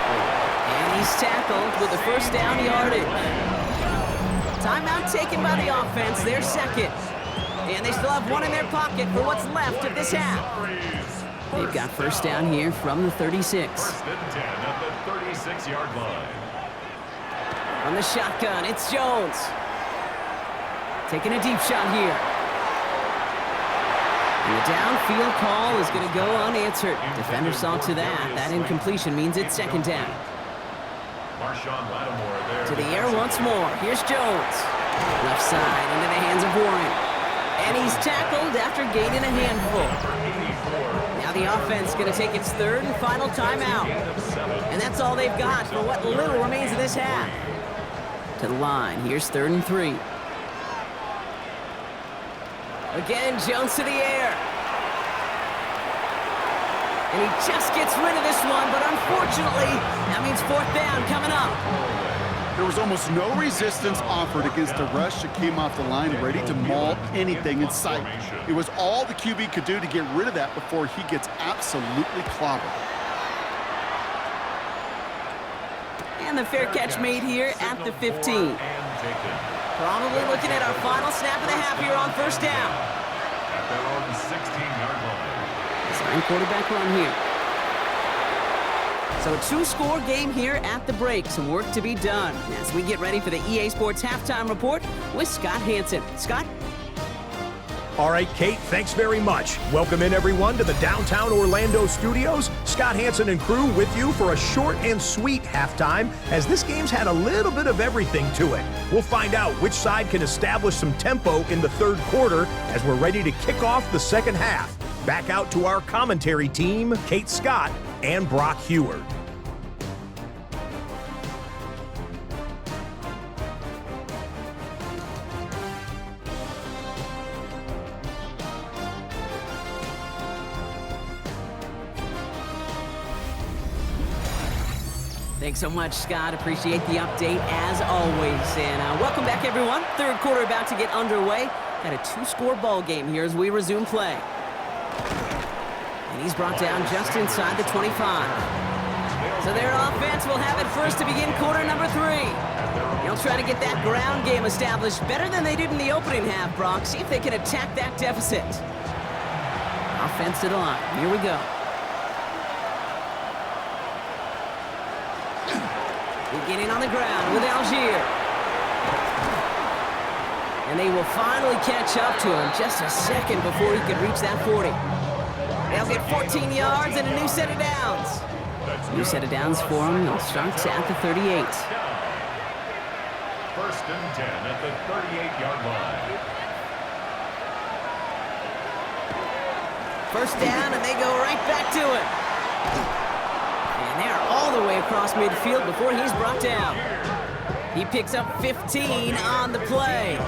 And he's tackled with the 1st down yardage. Timeout taken by the offense. They're 2nd. And they still have one in their pocket for what's left of this half. They've got 1st down here from the 36. 1st and 10 at the 36-yard line. On the shotgun, it's Jones. Taking a deep shot here. And the downfield call is going to go unanswered. Defender saw to that. That incompletion means it's 2nd down. Marshawn Lattimore there. To the air once more. Here's Jones. Left side into the hands of Warren. And he's tackled after gaining a handful. Now the offense going to take its 3rd and final timeout. And that's all they've got for what little remains of this half. To the line. Here's 3rd and 3. Again, Jones to the air. And he just gets rid of this one, but unfortunately, that means 4th down coming up. There was almost no resistance offered against the rush that came off the line, ready to maul anything in sight. It was all the QB could do to get rid of that before he gets absolutely clobbered. And the fair catch made here at the 15. Probably looking at our final snap of the half here on 1st down. At their own 16-yard line. Sign quarterback run here. So a 2-score game here at the break. Some work to be done as we get ready for the EA Sports Halftime Report with Scott Hansen. Scott? All right, Kate, thanks very much. Welcome in, everyone, to the downtown Orlando studios. Scott Hansen and crew with you for a short and sweet halftime, as this game's had a little bit of everything to it. We'll find out which side can establish some tempo in the 3rd quarter as we're ready to kick off the 2nd half. Back out to our commentary team, Kate Scott and Brock Heward. Thanks so much, Scott. Appreciate the update as always. And welcome back, everyone. 3rd quarter about to get underway. Got a 2-score ball game here as we resume play. And he's brought down just inside the 25. So their offense will have it first to begin quarter number 3. He'll They'll try to get that ground game established better than they did in the opening half, Brock. See if they can attack that deficit. Offensive line. Here we go. Beginning on the ground with Algier. And they will finally catch up to him just a second before he could reach that 40. They'll get 14 yards and a new set of downs. New set of downs for them. They'll start at the 38. First and 10 at the 38-yard line. First down, and they go right back to it. And they're all the way across midfield before he's brought down. He picks up 15 on the play.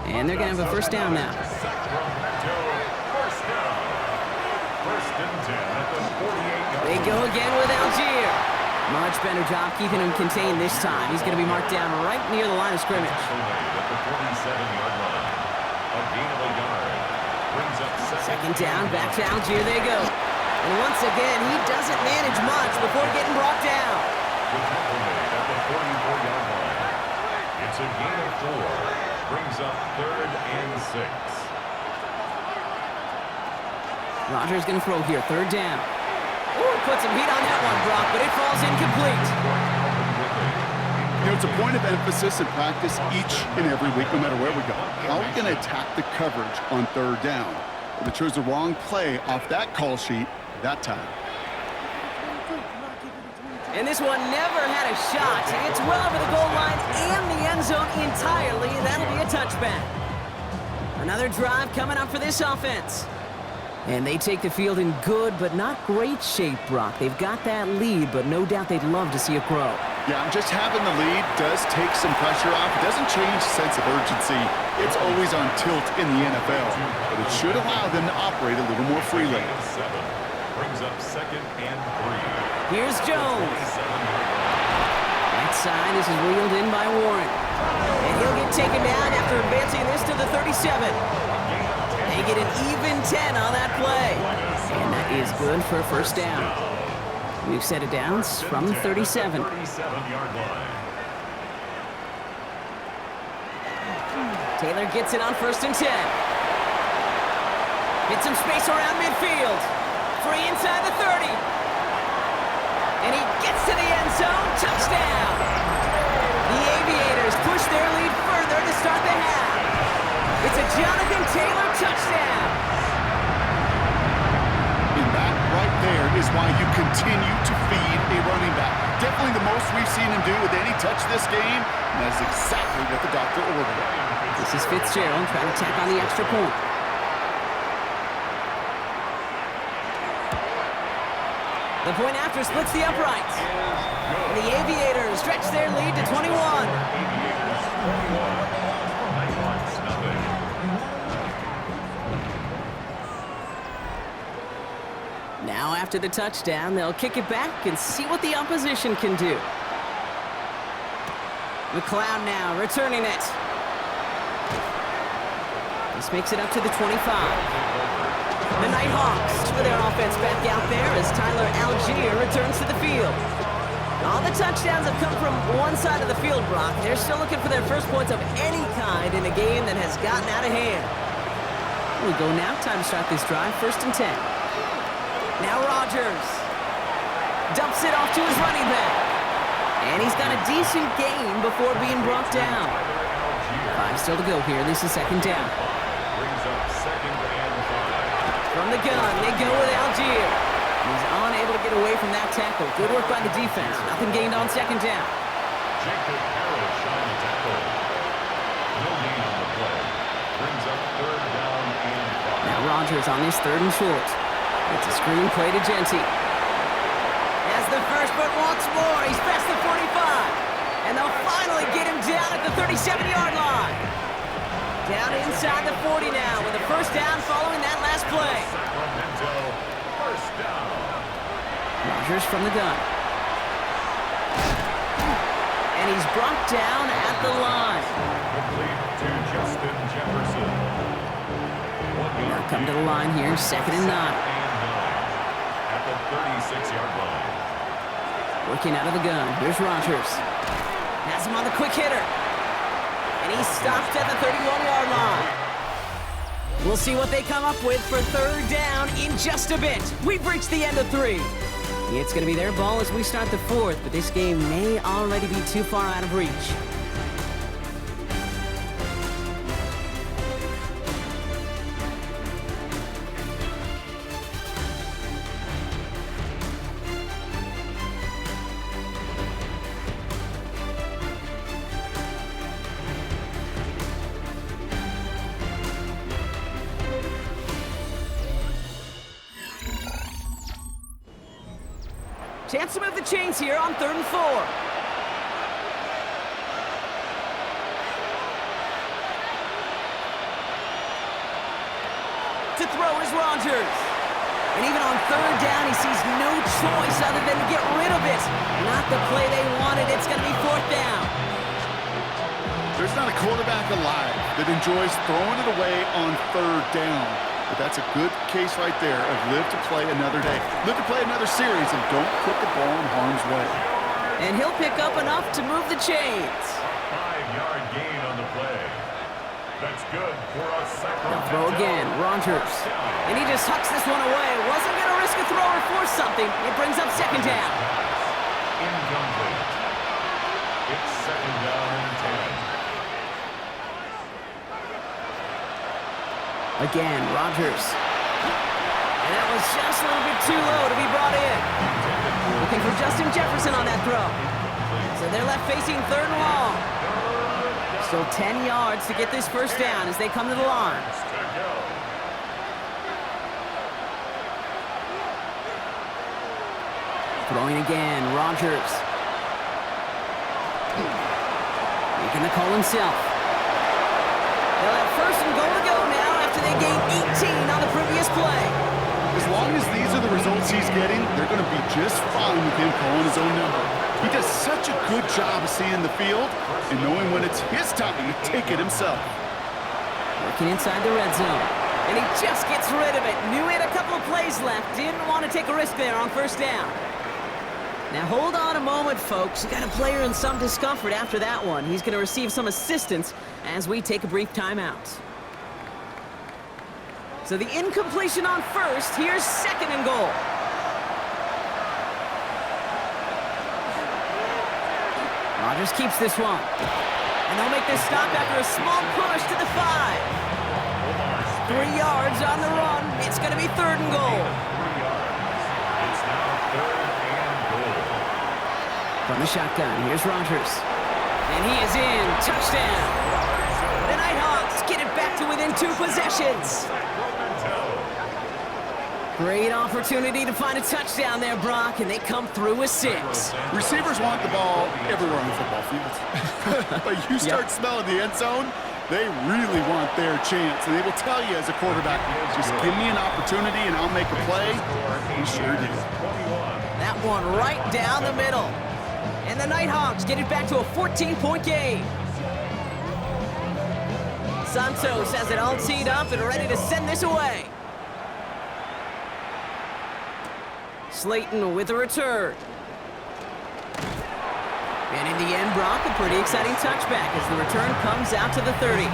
And they're going to have a first down now. First and 10 at the 48-yard line. They go again with Algier. Much better job keeping him contained this time. He's going to be marked down right near the line of scrimmage. At the 47-yard line. A gain of a yard. Brings up Second down, back to Algier they go. And once again, he doesn't manage much before getting brought down. The tackle made at the 44-yard line. It's a gain of 4. Brings up 3rd and 6. Rogers going to throw here, third down. Ooh, put some heat on that one, Brock, but it falls incomplete. You know, it's a point of emphasis in practice each and every week, no matter where we go. How are we going to attack the coverage on third down? Well, they chose the wrong play off that call sheet that time. And this one never had a shot. It's well over the goal line and the end zone entirely. That'll be a touchback. Another drive coming up for this offense. And they take the field in good but not great shape, Brock. They've got that lead, but no doubt they'd love to see it grow. Yeah, just having the lead does take some pressure off. It doesn't change the sense of urgency. It's always on tilt in the NFL, but it should allow them to operate a little more freely. 7. Brings up 2nd and 3. Here's Jones. Right side, this is reeled in by Warren. And he'll get taken down after advancing this to the 37. They get an even 10 on that play. And that is good for a first down. New set of downs from the 37. 37-yard line. Taylor gets it on 1st and 10. Get some space around midfield. Free inside the 30. And he gets to the end zone. Touchdown. The Aviators push their lead further to start the half. It's a Jonathan Taylor touchdown. And that right there is why you continue to feed a running back. Definitely the most we've seen him do with any touch this game, and that's exactly what the doctor ordered. This is Fitzgerald trying to tack on the extra point. The point after splits the uprights. And the Aviators stretch their lead to 21. Now after the touchdown, they'll kick it back and see what the opposition can do. McLeod now returning it. This makes it up to the 25. The Nighthawks with their offense back out there as Tyler Algier returns to the field. All the touchdowns have come from one side of the field, Brock. They're still looking for their first points of any kind in a game that has gotten out of hand. We go now. Time to start this drive. 1st and 10. Now Rogers dumps it off to his running back. And he's got a decent gain before being brought down. 5 still to go here. This is 2nd down. Brings up 2nd and 5. From the gun, they go with Algier. He's unable to get away from that tackle. Good work by the defense. Nothing gained on 2nd down. Jacob Parrish on the tackle. No gain on the play. Brings up 3rd down and 5. Now Rogers on this 3rd and short. It's a screen play to Genty. As the first, but once more, he's past the 45. And they'll finally get him down at the 37-yard line. Down inside the 40 now with a first down following that last play. Sacramento, first down. Rogers from the gun. And he's brought down at the line. Complete to Justin Jefferson. Now come to the line here, 2nd and 9. At the 36-yard line. Working out of the gun. Here's Rogers. Now Has him on the quick hitter. And he's stopped at the 31-yard line. We'll see what they come up with for third down in just a bit. We've reached the end of 3. It's going to be their ball as we start the 4th, but this game may already be too far out of reach. Chance to move the chains here on 3rd and 4. To throw is Rogers. And even on 3rd down, he sees no choice other than to get rid of it. Not the play they wanted. It's going to be 4th down. There's not a quarterback alive that enjoys throwing it away on 3rd down. But that's a good case right there of live to play another day. Live to play another series and don't put the ball in harm's way. And he'll pick up enough to move the chains. 5-yard gain on the play. That's good for a second. They'll throw again, Rogers. And he just hucks this one away. Wasn't going to risk a throw or force something. It brings up 2nd down. Incomplete. It's 2nd down and 10. Again, Rogers. And that was just a little bit too low to be brought in. Looking for Justin Jefferson on that throw. So they're left facing 3rd and long. Still 10 yards to get this 1st down as they come to the line. Throwing again, Rogers. Making the call himself. They'll have 1st and goal to go now after they gained 18 on the previous play. As long as these are the results he's getting, they're going to be just fine with him calling his own number. He does such a good job of seeing the field and knowing when it's his time to take it himself. Working inside the red zone. And he just gets rid of it. Knew he had a couple of plays left. Didn't want to take a risk there on 1st down. Now hold on a moment, folks. We got a player in some discomfort after that one. He's going to receive some assistance as we take a brief timeout. So the incompletion on 1st. Here's 2nd and goal. Rogers keeps this one. And they'll make this stop after a small push to the 5. 3 yards on the run. It's going to be 3rd and goal. It's now 3rd and goal. From the shotgun, here's Rogers. And he is in. Touchdown. The Nighthawks get it back to within 2 possessions. Great opportunity to find a touchdown there, Brock, and they come through with 6. Receivers want the ball everywhere on the football field. But you start smelling the end zone, they really want their chance. And they will tell you as a quarterback, just give me an opportunity and I'll make a play. He sure did. That one right down the middle. And the Nighthawks get it back to a 14-point game. Santos has it all teed up and ready to send this away. Slayton with a return. And in the end, Brock, a pretty exciting touchback as the return comes out to the 30.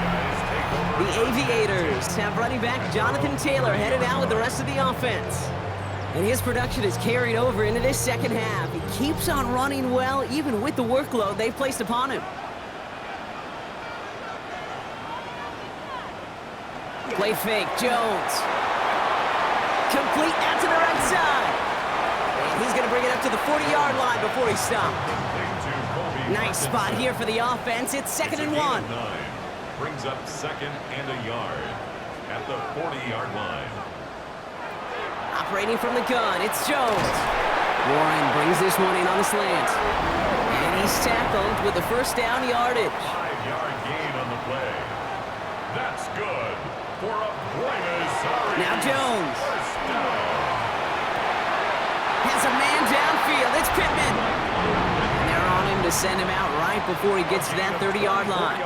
The Aviators have running back Jonathan Taylor headed out with the rest of the offense. And his production is carried over into this 2nd half. He keeps on running well, even with the workload they've placed upon him. Play fake, Jones. Complete out to the right side. And he's going to bring it up to the 40-yard line before he stopped. Nice spot here for the offense. It's 2nd and 1. Brings up 2nd and a yard at the 40-yard line. Operating from the gun, it's Jones. Warren brings this one in on the slant. And he's tackled with the 1st down yardage. 5-yard gain on the play. That's good for a Buenos Aires. Now Jones. 1st down. Has a man downfield. It's Pittman. And they're on him to send him out right before he gets to that 30-yard line.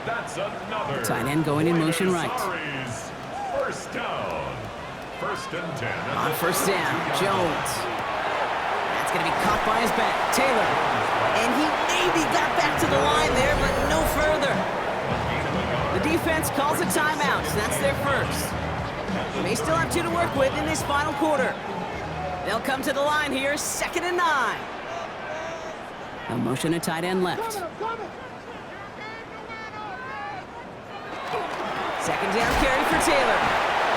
That's another. Tight end going in motion right. 1st down. 1st and 10. On 1st down, Jones. That's going to be caught by his back. Taylor. And he may defense calls a timeout, so that's their first. They may still have 2 to work with in this final quarter. They'll come to the line here, 2nd and 9. They'll motion a tight end left. 2nd down carry for Taylor.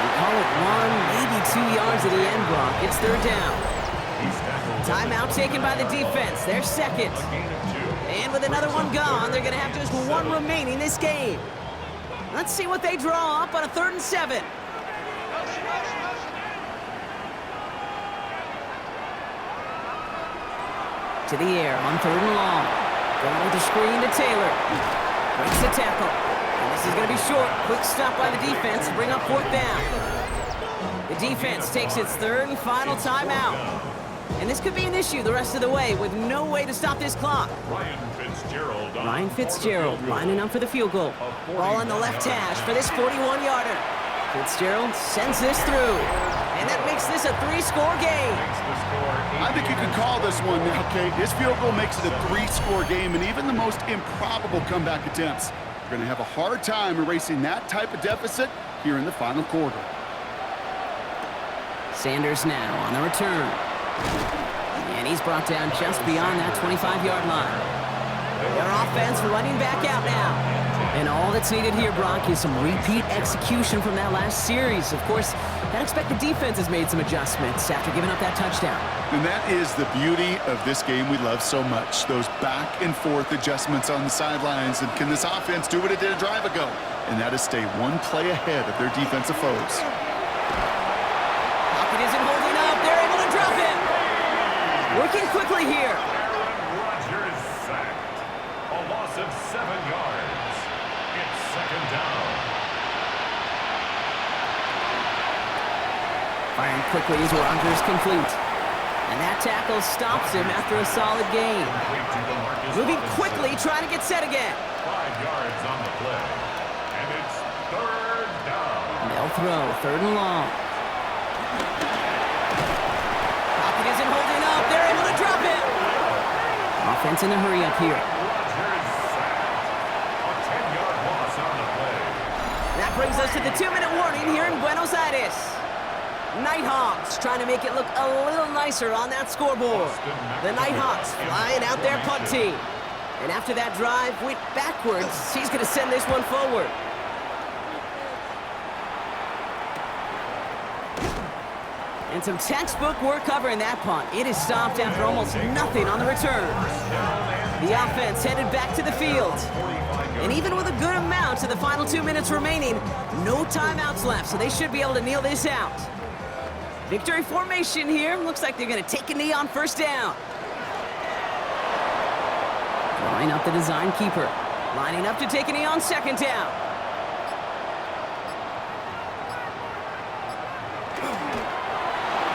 We call it 1, maybe 2 yards at the end block. It's 3rd down. Timeout taken by the defense. They're 2nd. And with another one gone, they're going to have just 1 remaining this game. Let's see what they draw up on a 3rd and 7. To the air on 3rd and long. Going with the screen to Taylor. Breaks the tackle. And this is going to be short. Quick stop by the defense to bring up 4th down. The defense takes its 3rd and final timeout. And this could be an issue the rest of the way with no way to stop this clock. Ryan Fitzgerald lining up for the field goal. Ball on the left hash for this 41-yarder. Fitzgerald sends this through. And that makes this a 3-score game. I think you can call this one now, Kate. His field goal makes it a 3-score game, and even the most improbable comeback attempts are going to have a hard time erasing that type of deficit here in the final quarter. Sanders now on the return. And he's brought down just beyond that 25-yard line. Their offense running back out now. And all that's needed here, Brock, is some repeat execution from that last series. Of course, I expect the defense has made some adjustments after giving up that touchdown. And that is the beauty of this game we love so much, those back-and-forth adjustments on the sidelines. And can this offense do what it did a drive ago? And that is stay 1 play ahead of their defensive foes. Pocket isn't holding up. They're able to drop him. Working quickly here. Rodgers sacked. A loss of 7 yards. It's 2nd down. Firing quickly as Rodgers complete. And that tackle stops him after a solid gain. Moving quickly, trying to get set again. 5 yards on the play. And it's 3rd down. They'll throw, 3rd and long. Pocket isn't holding up. They're able to drop it. Offense in a hurry up here. Rodgers sacked. A 10-yard loss on the play. That brings us to the 2-minute warning here in Buenos Aires. Nighthawks trying to make it look a little nicer on that scoreboard. The Nighthawks flying out their punt team. And after that drive went backwards, he's going to send this one forward. And some textbook work covering that punt. It is stopped after almost nothing on the return. The offense headed back to the field. And even with a good amount to the final 2 minutes remaining, no timeouts left, so they should be able to kneel this out. Victory formation here. Looks like they're going to take a knee on 1st down. Line up the design keeper. Lining up to take a knee on 2nd down.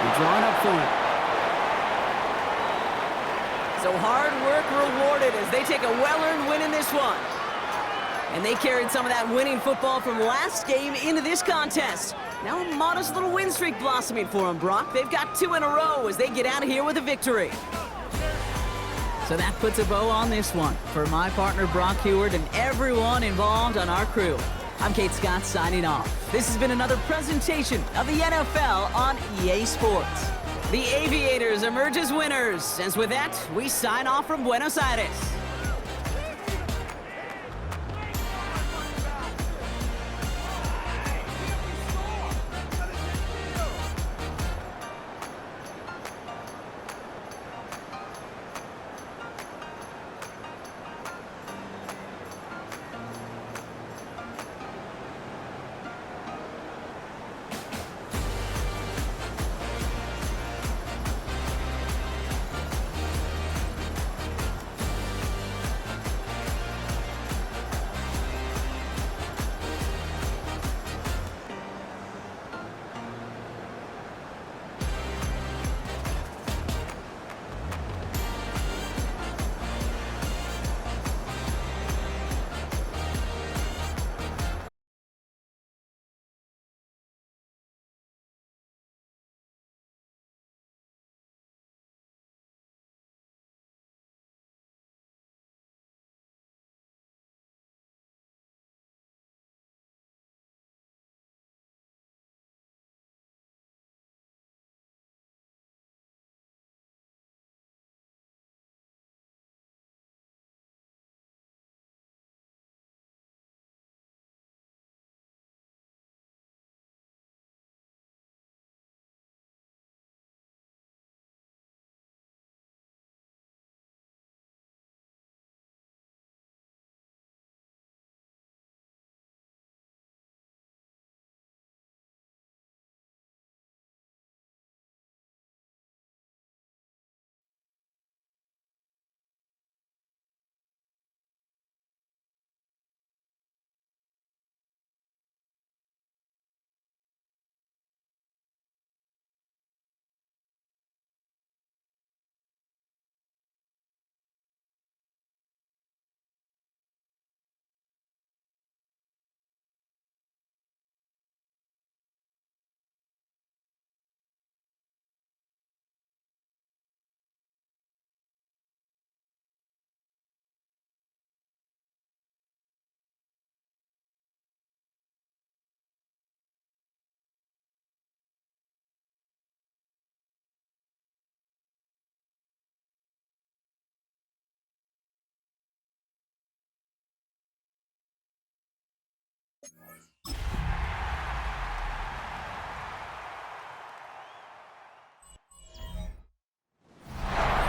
They're drawing up for it. So hard work rewarded as they take a well-earned win in this one. And they carried some of that winning football from last game into this contest. Now a modest little win streak blossoming for them, Brock. They've got 2 in a row as they get out of here with a victory. So that puts a bow on this one. For my partner, Brock Heward, and everyone involved on our crew, I'm Kate Scott signing off. This has been another presentation of the NFL on EA Sports. The Aviators emerge as winners. And with that, we sign off from Buenos Aires.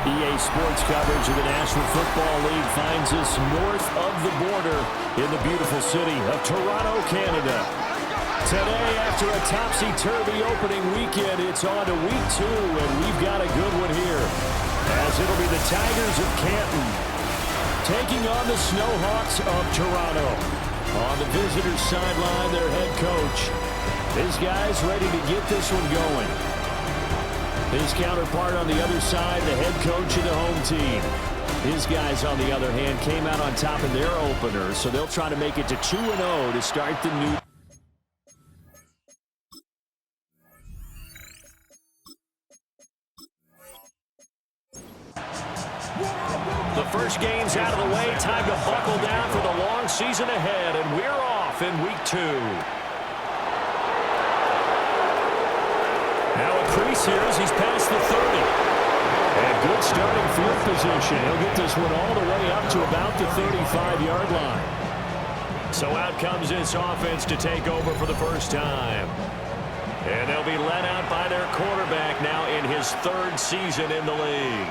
EA Sports coverage of the National Football League finds us north of the border in the beautiful city of Toronto, Canada. Today, after a topsy-turvy opening weekend, it's on to week 2, and we've got a good one here, as it'll be the Tigers of Canton taking on the Snowhawks of Toronto. On the visitors' sideline, their head coach. This guy's ready to get this one going. His counterpart on the other side, the head coach of the home team. His guys, on the other hand, came out on top in their opener, so they'll try to make it to 2-0 to start the new. The first game's out of the way. Time to buckle down for the long season ahead, and we're off in week 2. Now a crease here as he's past the 30. And good starting field position. He'll get this one all the way up to about the 35-yard line. So out comes this offense to take over for the first time. And they'll be led out by their quarterback now in his 3rd season in the league.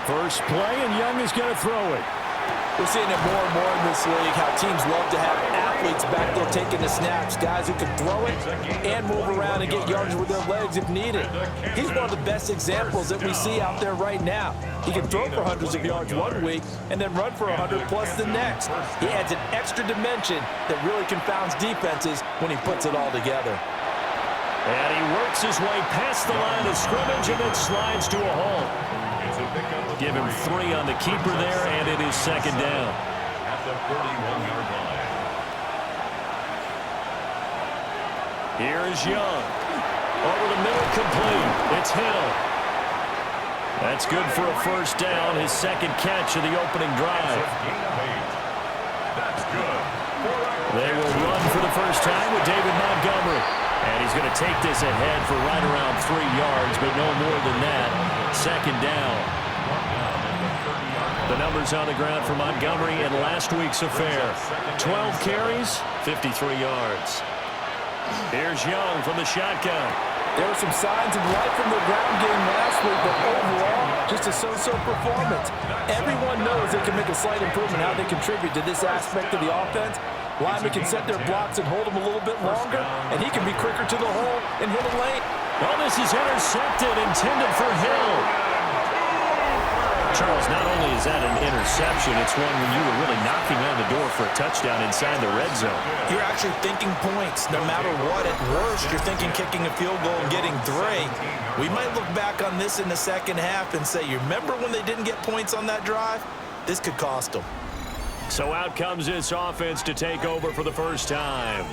First play, and Young is going to throw it. We're seeing it more and more in this league, how teams love to have athletes back there taking the snaps, guys who can throw it and move around and get yards with their legs if needed. He's one of the best examples that we see out there right now. He can throw for hundreds of yards one week and then run for 100 plus the next. He adds an extra dimension that really confounds defenses when he puts it all together. And he works his way past the line of scrimmage and then slides to a halt. Give him 3 on the keeper there, and it is 2nd down. At the 31-yard line. Here is Young. Over the middle, complete. It's Hill. That's good for a first down, his 2nd catch of the opening drive. That's good. They will run for the first time with David Montgomery. And he's going to take this ahead for right around 3 yards, but no more than that. 2nd down. The numbers on the ground for Montgomery in last week's affair. 12 carries, 53 yards. Here's Young from the shotgun. There were some signs of life from the ground game last week, but overall, just a so-so performance. Everyone knows they can make a slight improvement how they contribute to this aspect of the offense. Linemen can set their blocks and hold them a little bit longer, and he can be quicker to the hole and hit a lane. Well, this is intercepted, intended for Hill. Charles, not only is that an interception, it's one when you were really knocking on the door for a touchdown inside the red zone. You're actually thinking points. No matter what, at worst, you're thinking kicking a field goal and getting 3. We might look back on this in the second half and say, you remember when they didn't get points on that drive? This could cost them. So out comes this offense to take over for the first time.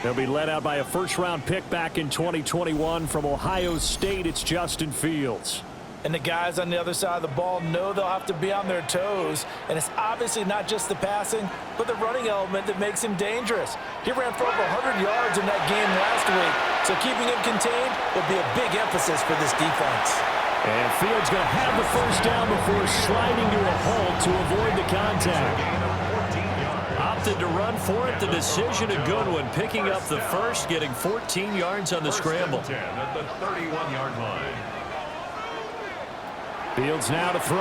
They'll be led out by a first-round pick back in 2021 from Ohio State. It's Justin Fields. And the guys on the other side of the ball know they'll have to be on their toes. And it's obviously not just the passing, but the running element that makes him dangerous. He ran for over 100 yards in that game last week, so keeping him contained will be a big emphasis for this defense. And Fields going to have the first down before sliding to a halt to avoid the contact. Opted to run for it. The decision a good one, picking up the first, getting 14 yards on the scramble. 10 at the 31-yard line. Fields now to throw.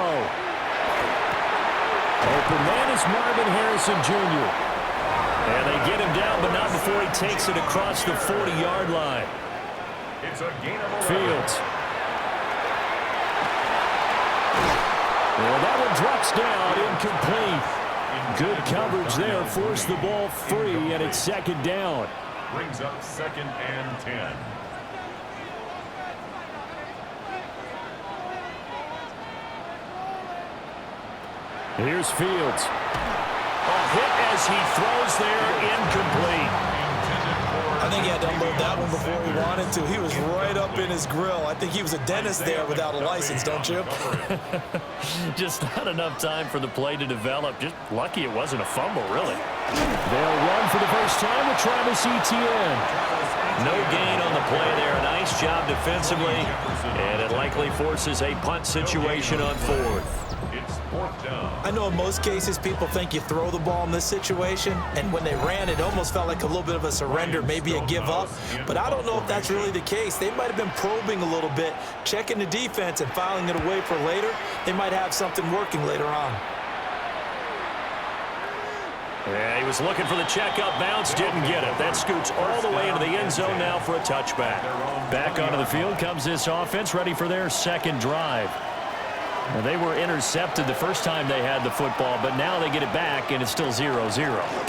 Open man is Marvin Harrison Jr. And they get him down, but not before he takes it across the 40-yard line. It's a gain of 11. Fields. Well, that one drops down, incomplete. Good coverage there, forced the ball free, and it's 2nd down. Brings up 2nd and 10. Here's Fields. A hit as he throws there, incomplete. I think he had to unload that one before he wanted to. He was right up in his grill. I think he was a dentist there without a license, don't you? Just not enough time for the play to develop. Just lucky it wasn't a fumble, really. They'll run for the first time with Travis Etienne. No gain on the play there. A nice job defensively. And it likely forces a punt situation on 4th. It's 4th down. I I know in most cases people think you throw the ball in this situation, and when they ran, it almost felt like a little bit of a surrender, maybe a give up. But I don't know if that's really the case. They might have been probing a little bit, checking the defense and filing it away for later. They might have something working later on. Yeah, he was looking for the check-up bounce, didn't get it. That scoots all the way into the end zone now for a touchback. Back onto the field comes this offense, ready for their second drive. Now, they were intercepted the first time they had the football, but now they get it back, and it's still 0-0.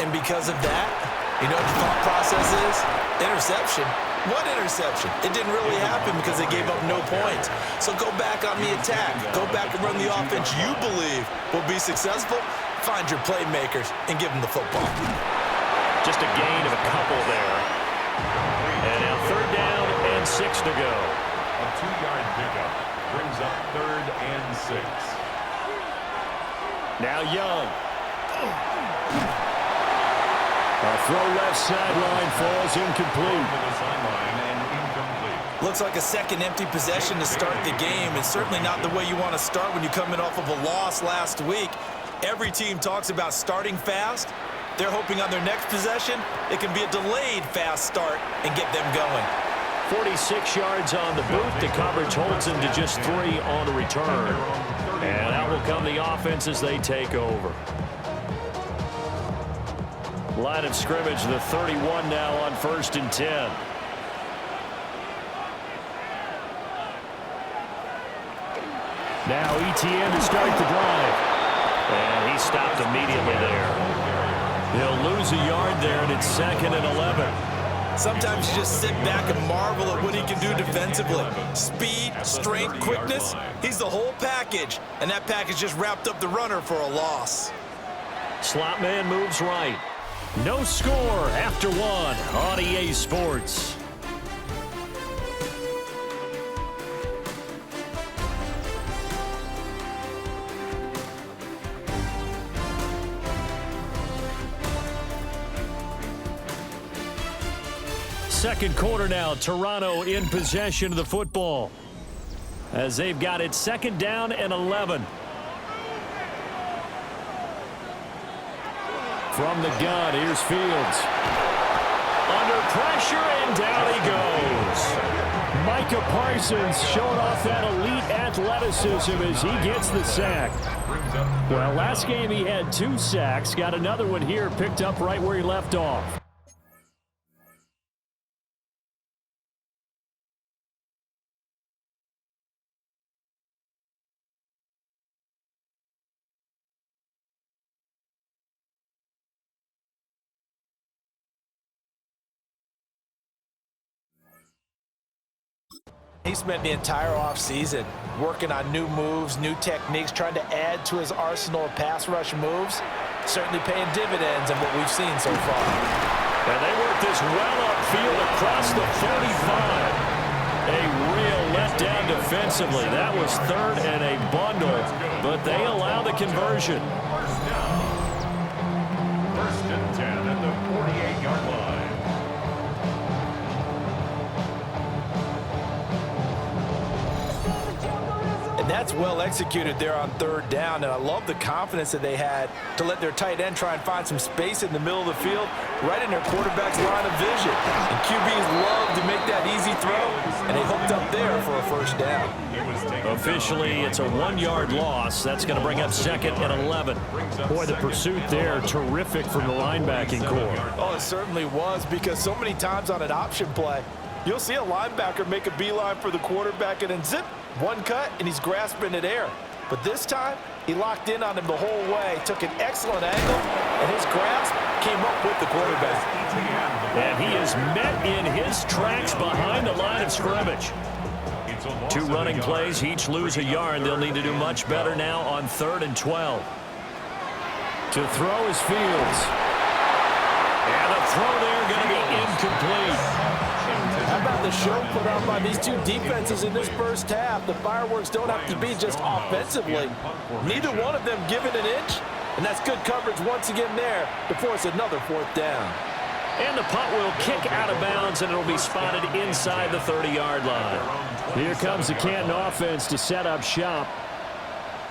And because of that, you know what the thought process is? Interception. What interception? It didn't really happen because they gave up no points. So go back on the attack. Go back and run the offense you believe will be successful. Find your playmakers and give them the football. Just a gain of a couple there. And now 3rd down and 6 to go. A 2-yard pickup brings up 3rd and 6. Now Young. A throw left sideline falls incomplete. Looks like a second empty possession to start the game, and certainly not the way you want to start when you're coming off of a loss last week. Every team talks about starting fast. They're hoping on their next possession, it can be a delayed fast start and get them going. 46 yards on the boot. The coverage holds him to just 3 on the return. And out will come the offense as they take over. Line of scrimmage, the 31 now on 1st and 10. Now ETN to start the drive. And he stopped immediately there. He'll lose a yard there, and it's 2nd and 11. Sometimes you just sit back and marvel at what he can do defensively. Speed, strength, quickness, he's the whole package. And that package just wrapped up the runner for a loss. Slot man moves right. No score after 1 on EA Sports. Second quarter now, Toronto in possession of the football as they've got it 2nd down and 11. From the gun, here's Fields. Under pressure, and down he goes. Micah Parsons showing off that elite athleticism as he gets the sack. Well, last game he had 2 sacks, got another one here, picked up right where he left off. He spent the entire offseason working on new moves, new techniques, trying to add to his arsenal of pass rush moves. Certainly paying dividends in what we've seen so far. And they work this well upfield across the 35. A real letdown defensively. That was 3rd and a bundle, but they allow the conversion. 1st and 10 at the 48-yard line. And that's well executed there on 3rd down, and I love the confidence that they had to let their tight end try and find some space in the middle of the field, right in their quarterback's line of vision. And QBs love to make that easy throw, and they hooked up there for a 1st down. Officially, it's a 1-yard loss. That's going to bring up 2nd and 11. Boy, the pursuit there, terrific from the linebacking core. Oh, it certainly was, because so many times on an option play, you'll see a linebacker make a beeline for the quarterback and then zip, one cut, and he's grasping at air. But this time, he locked in on him the whole way, took an excellent angle, and his grasp came up with the quarterback. And he is met in his tracks behind the line of scrimmage. 2 running plays, each lose a yard. They'll need to do much better now on 3rd and 12. To throw is Fields. And the throw there going to be incomplete. How about the show put on by these 2 defenses in this first half? The fireworks don't have to be just offensively. Neither one of them given an inch, and that's good coverage once again there to force another 4th down. And the punt will kick out of bounds, and it'll be spotted inside the 30-yard line. Here comes the Canton offense to set up shop.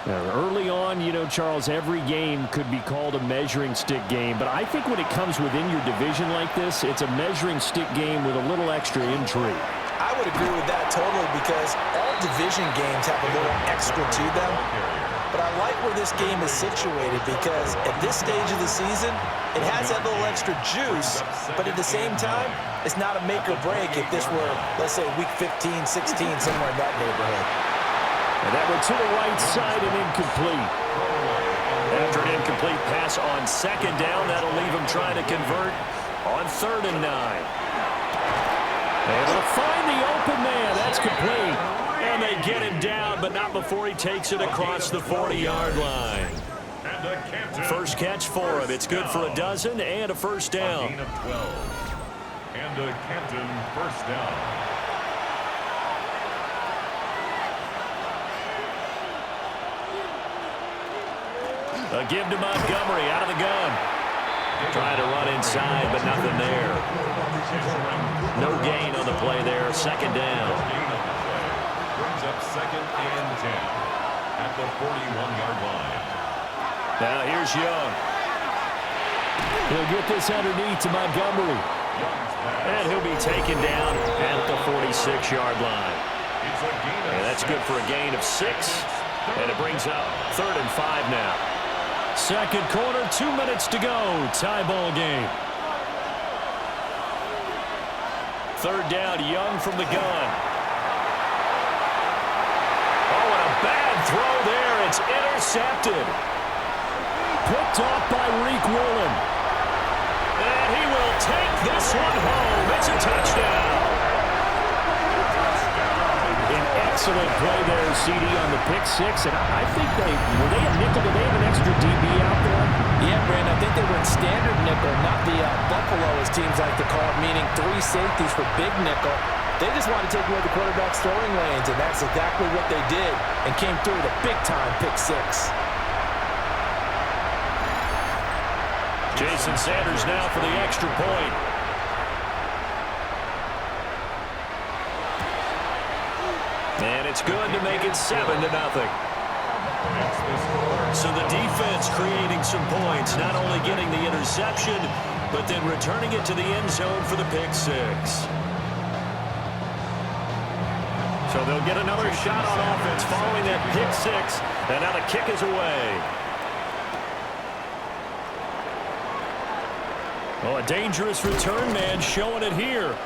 Early on, you know, Charles, every game could be called a measuring stick game, but I think when it comes within your division like this, it's a measuring stick game with a little extra intrigue. I would agree with that totally because all division games have a little extra to them. But I like where this game is situated because at this stage of the season, it has that little extra juice, but at the same time, it's not a make or break if this were, let's say, week 15, 16, somewhere in that neighborhood. And that went to the right side and incomplete. After an incomplete pass on second down, that'll leave him trying to convert on 3rd and 9. Able to find the open man. That's complete. And they get him down, but not before he takes it across the 40-yard line. First catch for him. It's good for a dozen and a first down. A gain of 12. And a Canton first down. A give to Montgomery out of the gun. Trying to run inside, but nothing there. No gain on the play there. Second down. Brings up 2nd and 10 at the 41-yard line. Now here's Young. He'll get this underneath to Montgomery. And he'll be taken down at the 46-yard line. And that's good for a gain of 6. And it brings up 3rd and 5 now. Second quarter, 2 minutes to go. Tie ball game. 3rd down, Young from the gun. Oh, and a bad throw there. It's intercepted. Picked off by Reek Woolen. And he will take this one home. It's a touchdown. An excellent play there, CD, on the pick 6. And I think were they a nickel? Did they have an extra DB out there? Yeah, Brandon, I think they were in standard nickel, not the Buffalo, as teams like to call it, meaning 3 safeties for big nickel. They just wanted to take away the quarterback's throwing lanes, and that's exactly what they did and came through with a big-time pick 6. Jason Sanders now for the extra point. And it's good to make it 7-0. So the defense creating some points, not only getting the interception, but then returning it to the end zone for the pick 6. So they'll get another shot on offense following that pick 6, and now the kick is away. Oh, a dangerous return man showing it here.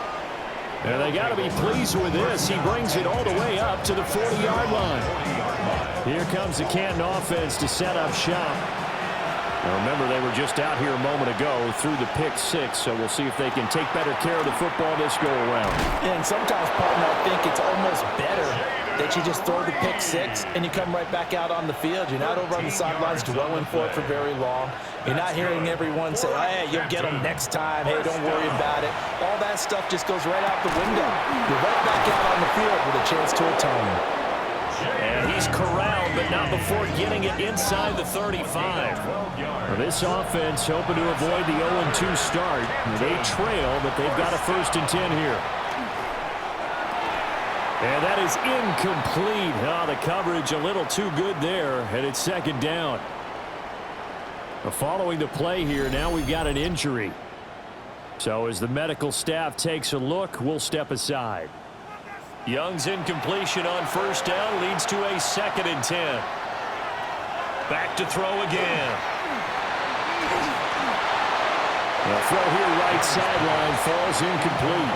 And they got to be pleased with this. He brings it all the way up to the 40-yard line. Here comes the Canton offense to set up shop. Now remember, they were just out here a moment ago through the pick 6, so we'll see if they can take better care of the football this go-around. And sometimes, partner, I think it's almost better that you just throw the pick 6 and you come right back out on the field. You're not over on the sidelines dwelling for it for very long. You're not hearing everyone say, hey, you'll get them next time. Hey, don't worry about it. All that stuff just goes right out the window. You're right back out on the field with a chance to atone. And he's corralled, but not before getting it inside the 35. Well, this offense hoping to avoid the 0-2 start. They trail, but they've got a 1st and 10 here. And that is incomplete. Oh, the coverage a little too good there, and it's 2nd down. Following the play here, now we've got an injury. So as the medical staff takes a look, we'll step aside. Young's incompletion on 1st down leads to a 2nd and 10. Back to throw again. The throw here right sideline falls incomplete.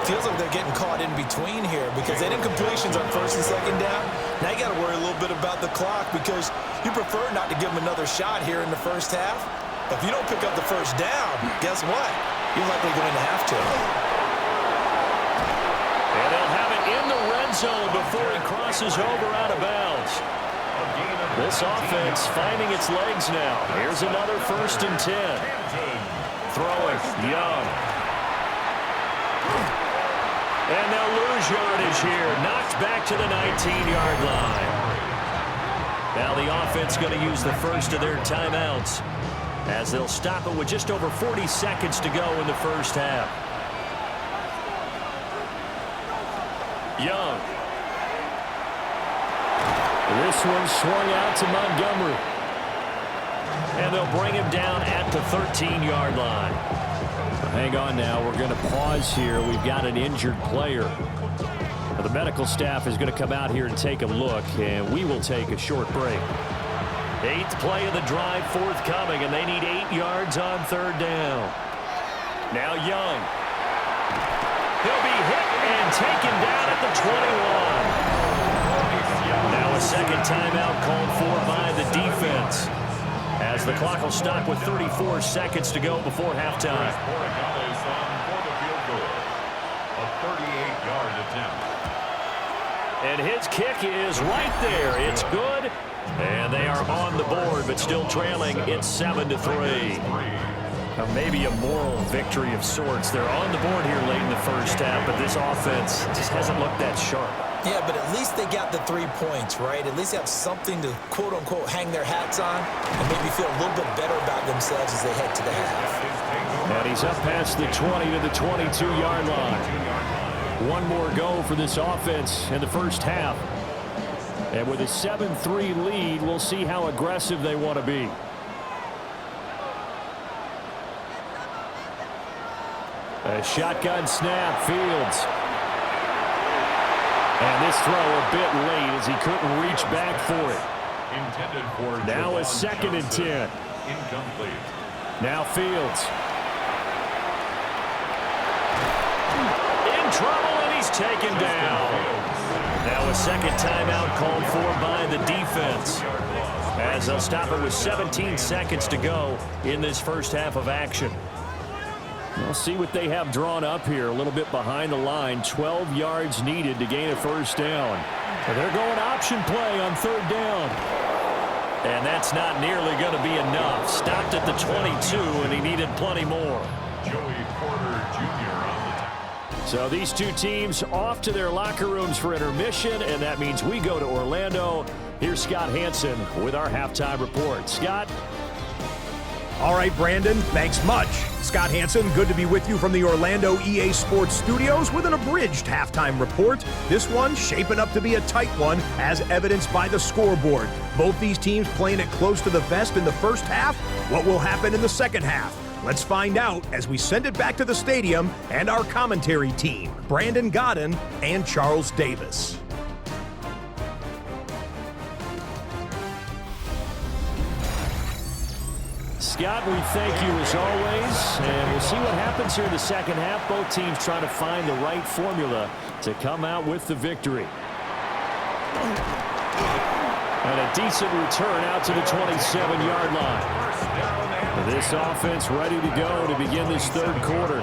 Feels like they're getting caught in between here because that incompletion's on 1st and 2nd down. Now you got to worry a little bit about the clock because you prefer not to give them another shot here in the 1st half. If you don't pick up the 1st down, guess what? You're likely going to have to. And they'll have it in the red zone before he crosses over out of bounds. This offense finding its legs now. Here's another 1st and 10. Throwing, Young. And they'll lose yardage here. Knocked back to the 19-yard line. Now the offense going to use the first of their timeouts as they'll stop it with just over 40 seconds to go in the 1st half. Young. This one swung out to Montgomery. And they'll bring him down at the 13-yard line. Hang on now. We're going to pause here. We've got an injured player. The medical staff is going to come out here and take a look, and we will take a short break. 8th play of the drive forthcoming, and they need 8 yards on 3rd down. Now Young. He'll be hit and taken down at the 21. Now a second timeout called for by the defense, as the clock will stop with 34 seconds to go before halftime. A 38-yard attempt. And his kick is right there. It's good. And they are on the board, but still trailing. It's 7-3. Now maybe a moral victory of sorts. They're on the board here late in the first half, but this offense just hasn't looked that sharp. Yeah, but at least they got the 3 points, right? At least they have something to, quote-unquote, hang their hats on and maybe feel a little bit better about themselves as they head to the half. And he's up past the 20 to the 22-yard line. One more go for this offense in the first half. And with a 7-3 lead, we'll see how aggressive they want to be. A shotgun snap, Fields. And this throw a bit late as he couldn't reach back for it. Intended for now a 2nd and 10. Incomplete. Now Fields. In trouble, and he's taken down. Now a second timeout called for by the defense, as they'll stop it with 17 seconds to go in this first half of action. We'll see what they have drawn up here. A little bit behind the line. 12 yards needed to gain a first down. And they're going option play on 3rd down. And that's not nearly going to be enough. Stopped at the 22, and he needed plenty more. Joey Porter Jr. on the top. So these two teams off to their locker rooms for intermission, and that means we go to Orlando. Here's Scott Hansen with our halftime report. Scott? All right, Brandon, thanks much. Scott Hansen, good to be with you from the Orlando EA Sports Studios with an abridged halftime report. This one shaping up to be a tight one, as evidenced by the scoreboard. Both these teams playing it close to the vest in the first half. What will happen in the second half? Let's find out as we send it back to the stadium and our commentary team, Brandon Godden and Charles Davis. Scott, we thank you as always, and we'll see what happens here in the second half. Both teams trying to find the right formula to come out with the victory. And a decent return out to the 27-yard line. This offense ready to go to begin this 3rd quarter.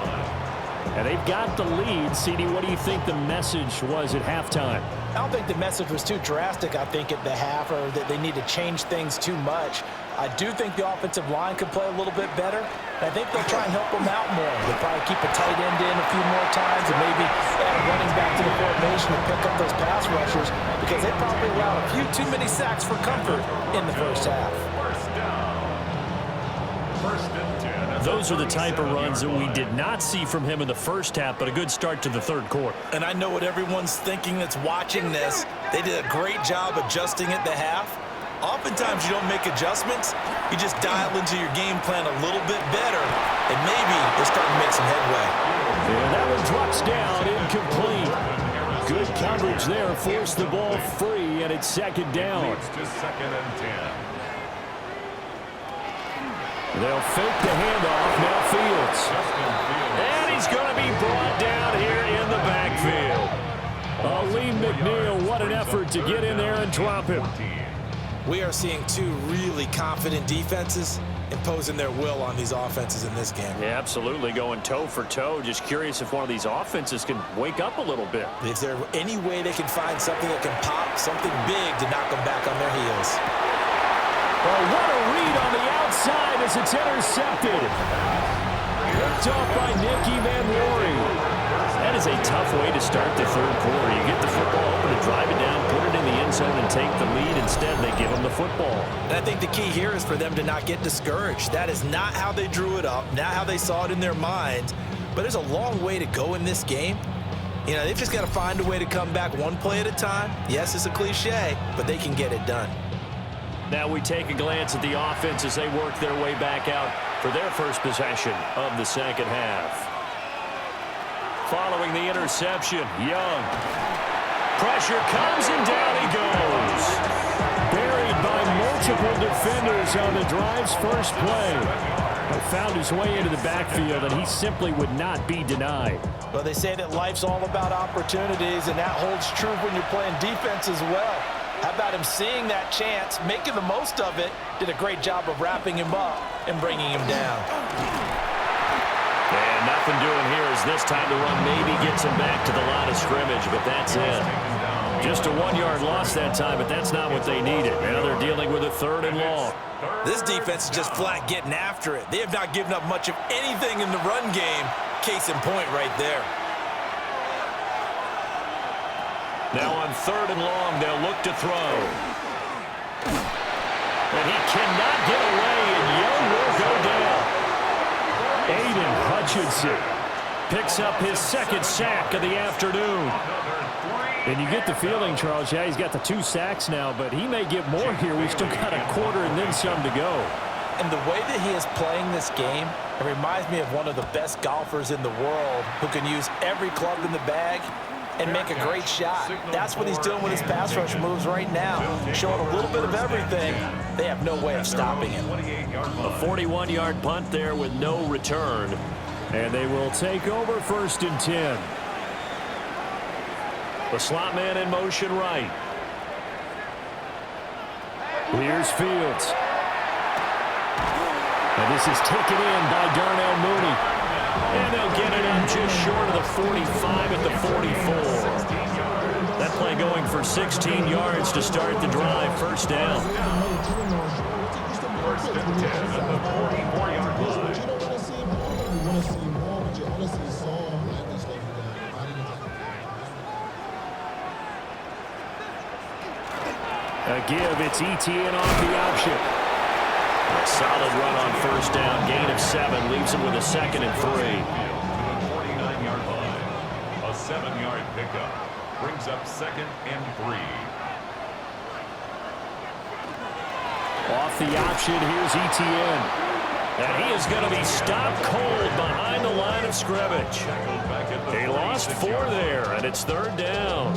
And they've got the lead. CD, what do you think the message was at halftime? I don't think the message was too drastic, I think, at the half, or that they need to change things too much. I do think the offensive line could play a little bit better. I think they'll try and help them out more. They'll probably keep a tight end in a few more times and maybe add a running back to the formation and pick up those pass rushers, because they probably allowed a few too many sacks for comfort in the first half. First down. 1st and 10. Those are the type of runs that we did not see from him in the first half, but a good start to the 3rd quarter. And I know what everyone's thinking that's watching this. They did a great job adjusting at the half. Oftentimes you don't make adjustments. You just dial into your game plan a little bit better, and maybe they're starting to make some headway. And that one drops down, incomplete. Good coverage there, forced the ball free, and it's 2nd down. Leads to 2nd and 10. They'll fake the handoff, now Fields. And he's going to be brought down here in the backfield. Lee McNeil, what an effort to get in there and drop him. We are seeing two really confident defenses imposing their will on these offenses in this game. Yeah, absolutely, going toe for toe. Just curious if one of these offenses can wake up a little bit. Is there any way they can find something that can pop, something big to knock them back on their heels? Well, what a read on the outside as it's intercepted. Picked off by Nicky Van Rory. That is a tough way to start the 3rd quarter. You get the football open to drive it down, put it in the end zone, and take the lead. Instead, they give them the football. And I think the key here is for them to not get discouraged. That is not how they drew it up, not how they saw it in their minds. But there's a long way to go in this game. You know, they've just got to find a way to come back one play at a time. Yes, it's a cliche, but they can get it done. Now we take a glance at the offense as they work their way back out for their first possession of the second half. Following the interception, Young. Pressure comes and down he goes. Buried by multiple defenders on the drive's first play. But found his way into the backfield, and he simply would not be denied. Well, they say that life's all about opportunities, and that holds true when you're playing defense as well. How about him seeing that chance, making the most of it, did a great job of wrapping him up and bringing him down. And nothing doing here as this time the run maybe gets him back to the line of scrimmage, but that's it. Just a 1-yard loss that time, but that's not what they needed. Now they're dealing with a 3rd and long. This defense is just flat getting after it. They have not given up much of anything in the run game. Case in point right there. Now on 3rd and long, they'll look to throw. And he cannot get away, and Young will go down. Aiden Hutchinson picks up his 2nd sack of the afternoon. And you get the feeling, Charles, yeah, he's got the 2 sacks now, but he may get more here. We've still got a quarter and then some to go. And the way that he is playing this game, it reminds me of one of the best golfers in the world who can use every club in the bag and make a great shot. That's what he's doing with his pass rush moves right now. Showing a little bit of everything. They have no way of stopping him. A 41-yard punt there with no return. And they will take over 1st and 10. The slot man in motion right. Here's Fields. And this is taken in by Darnell Mooney. And they'll get it in just short of the 45 at the 44. That play going for 16 yards to start the drive. 1st down. 1st and 10 at the 44-yard line. A give, it's ETN off the option. A solid run on 1st down, gain of 7, leaves him with a 2nd and 3. 49-yard line. A 7-yard pickup brings up 2nd and 3. Off the option, here's ETN. And he is going to be stopped cold behind the line of scrimmage. They lost 4 there, and it's 3rd down.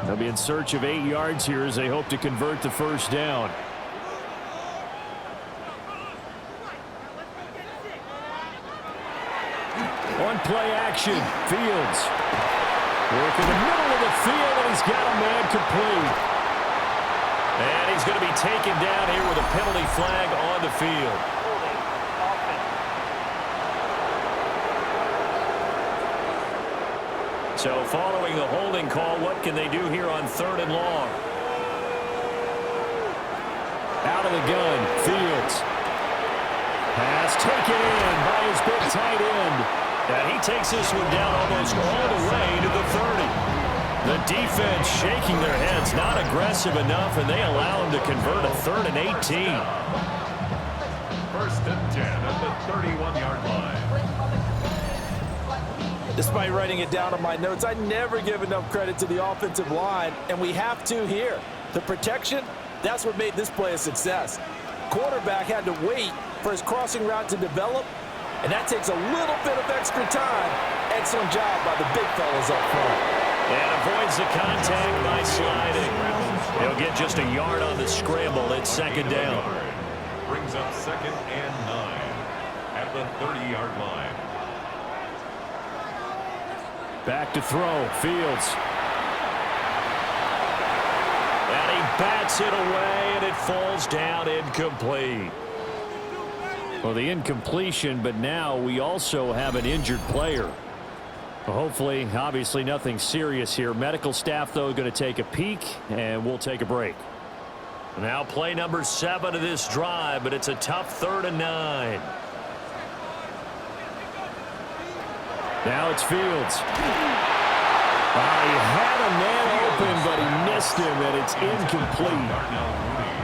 They'll be in search of 8 yards here as they hope to convert the 1st down. On play action, Fields. Work in the middle of the field, and he's got a man complete. And he's going to be taken down here with a penalty flag on the field. So following the holding call, what can they do here on 3rd and long? Out of the gun, Fields. Pass taken in by his big tight end. And he takes this one down almost all the way to the 30. The defense shaking their heads, not aggressive enough, and they allow him to convert a 3rd and 18. 1st and 10 at the 31-yard line. Despite writing it down on my notes, I never give enough credit to the offensive line, and we have to here. The protection, that's what made this play a success. Quarterback had to wait for his crossing route to develop, and that takes a little bit of extra time. Excellent job by the big fellas up front. And avoids the contact by sliding. He'll get just a yard on the scramble. It's 2nd down. Brings up 2nd and 9 at the 30-yard line. Back to throw, Fields. And he bats it away, and it falls down incomplete. Well, the incompletion, but now we also have an injured player. Well, hopefully, obviously nothing serious here. Medical staff, though, going to take a peek, and we'll take a break. Now play number 7 of this drive, but it's a tough 3rd and 9. Now it's Fields. He had a man open, but he missed him, and it's incomplete.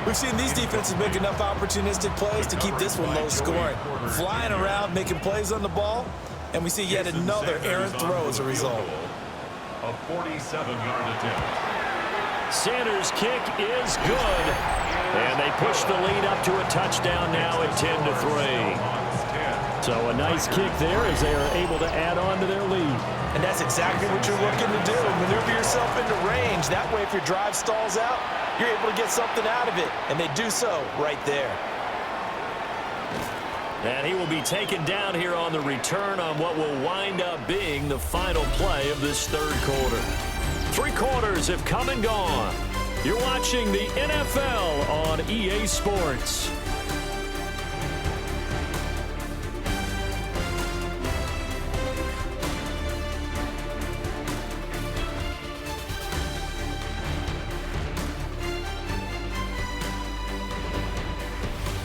We've seen these defenses make enough opportunistic plays to keep this one low scoring. Flying around, making plays on the ball, and we see yet another errant throw as a result. A 47-yard attempt. Sanders' kick is good. And they push the lead up to a touchdown now at 10-3. So a nice kick there as they are able to add on to their lead. And that's exactly what you're looking to do. Maneuver yourself into range. That way, if your drive stalls out, you're able to get something out of it. And they do so right there. And he will be taken down here on the return on what will wind up being the final play of this third quarter. 3 quarters have come and gone. You're watching the NFL on EA Sports.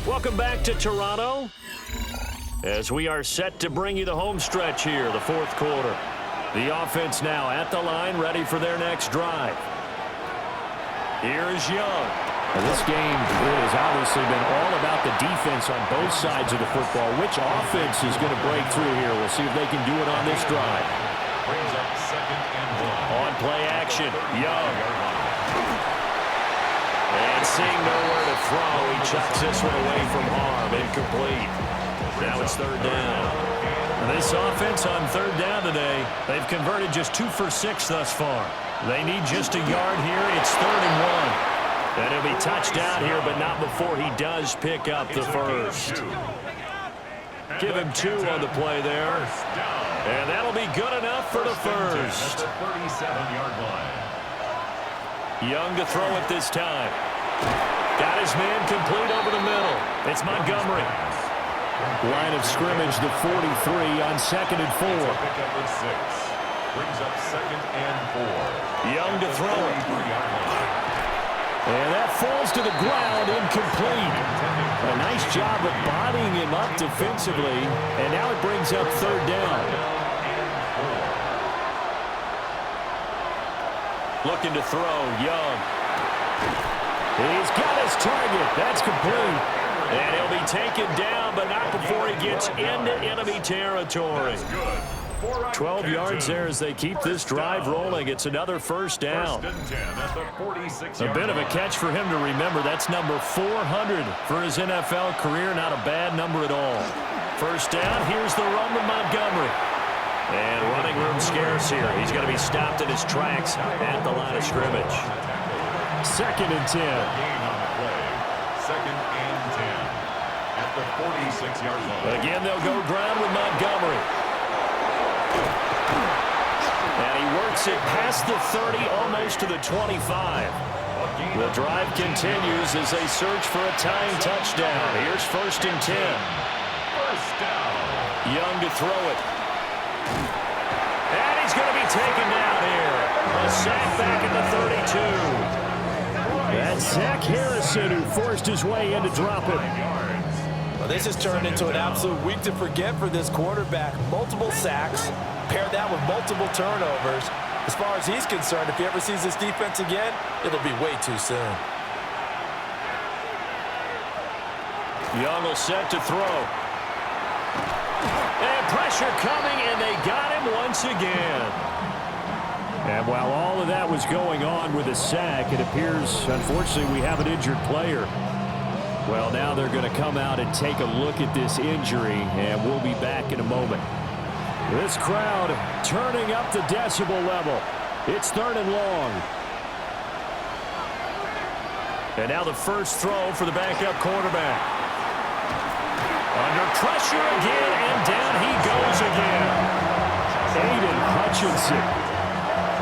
Welcome back to Toronto as we are set to bring you the home stretch here, the fourth quarter. The offense now at the line, ready for their next drive. Here is Young. This game has obviously been all about the defense on both sides of the football. Which offense is going to break through here? We'll see if they can do it on this drive. Brings up 2nd and 1. On play action, Young. And seeing nowhere to throw, he chucks this one away from harm. Incomplete. Now it's 3rd down. This offense on 3rd down today, they've converted just 2 for 6 thus far. They need just a yard here. It's 3rd and 1. And he'll be touched down here, but not before he does pick up the first. Give him 2 on the play there. And that'll be good enough for the first. 37-yard line. Young to throw it this time. Got his man complete over the middle. It's Montgomery. Line of scrimmage, the 43 on 2nd and 4. Pick up with 6. Brings up 2nd and 4. Young to throw it. And that falls to the ground, incomplete. A nice job of bodying him up defensively. And now it brings up 3rd down. Looking to throw, Young. He's got his target. That's complete. And he'll be taken down, but not before he gets into enemy territory. 12 yards there as they keep this drive rolling. It's another first down. A bit of a catch for him to remember. That's number 400 for his NFL career. Not a bad number at all. First down. Here's the run with Montgomery. And running room scarce here. He's going to be stopped in his tracks at the line of scrimmage. 2nd and 10. 2nd and 10 at the 46-yard line. Again, they'll go ground with Montgomery. And he works it past the 30, almost to the 25. The drive continues as they search for a tying touchdown. Here's 1st and 10. First down. Young to throw it. And he's going to be taken down here. A sack back at the 32. That's Zach Harrison who forced his way in to drop it. Well, this has turned into an absolute week to forget for this quarterback. Multiple sacks, pair that with multiple turnovers. As far as he's concerned, if he ever sees this defense again, it'll be way too soon. Young will set to throw. And pressure coming, and they got him once again. And while all of that was going on with a sack, it appears, unfortunately, we have an injured player. Well, now they're going to come out and take a look at this injury, and we'll be back in a moment. This crowd turning up the decibel level. It's 3rd and long. And now the first throw for the backup quarterback. Under pressure again, and down he goes again. Aiden Hutchinson.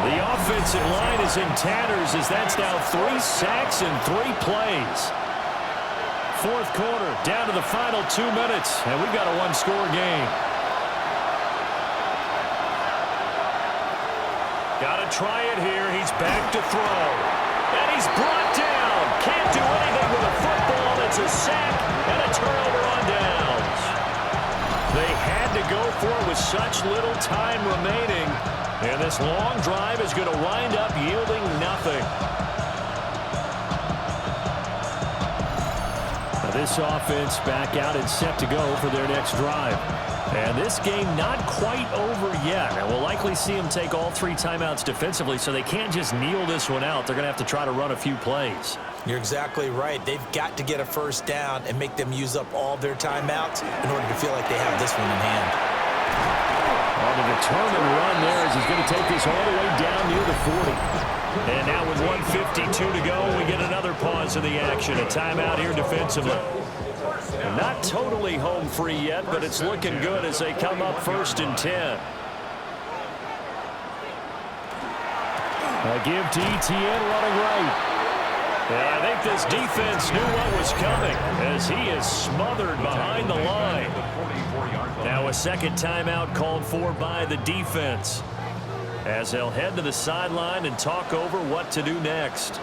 The offensive line is in tatters as that's now 3 sacks in 3 plays. Fourth quarter, down to the final 2 minutes, and we've got a 1-score game. Got to try it here. He's back to throw. And he's brought down. Can't do anything with a football. It's a sack and a turnover on downs. They had to go for it with such little time remaining. And this long drive is going to wind up yielding nothing. This offense back out and set to go for their next drive. And this game not quite over yet. And we'll likely see them take all 3 timeouts defensively, so they can't just kneel this one out. They're going to have to try to run a few plays. You're exactly right. They've got to get a first down and make them use up all their timeouts in order to feel like they have this one in hand. On the determined run there as he's going to take this all the way down near the 40. And now with 1:52 to go, we get another pause in the action. A timeout here defensively. Not totally home free yet, but it's looking good as they come up 1st and 10. A give to ETN running right. And I think this defense knew what was coming as he is smothered behind the line. Now a second timeout called for by the defense as they'll head to the sideline and talk over what to do next.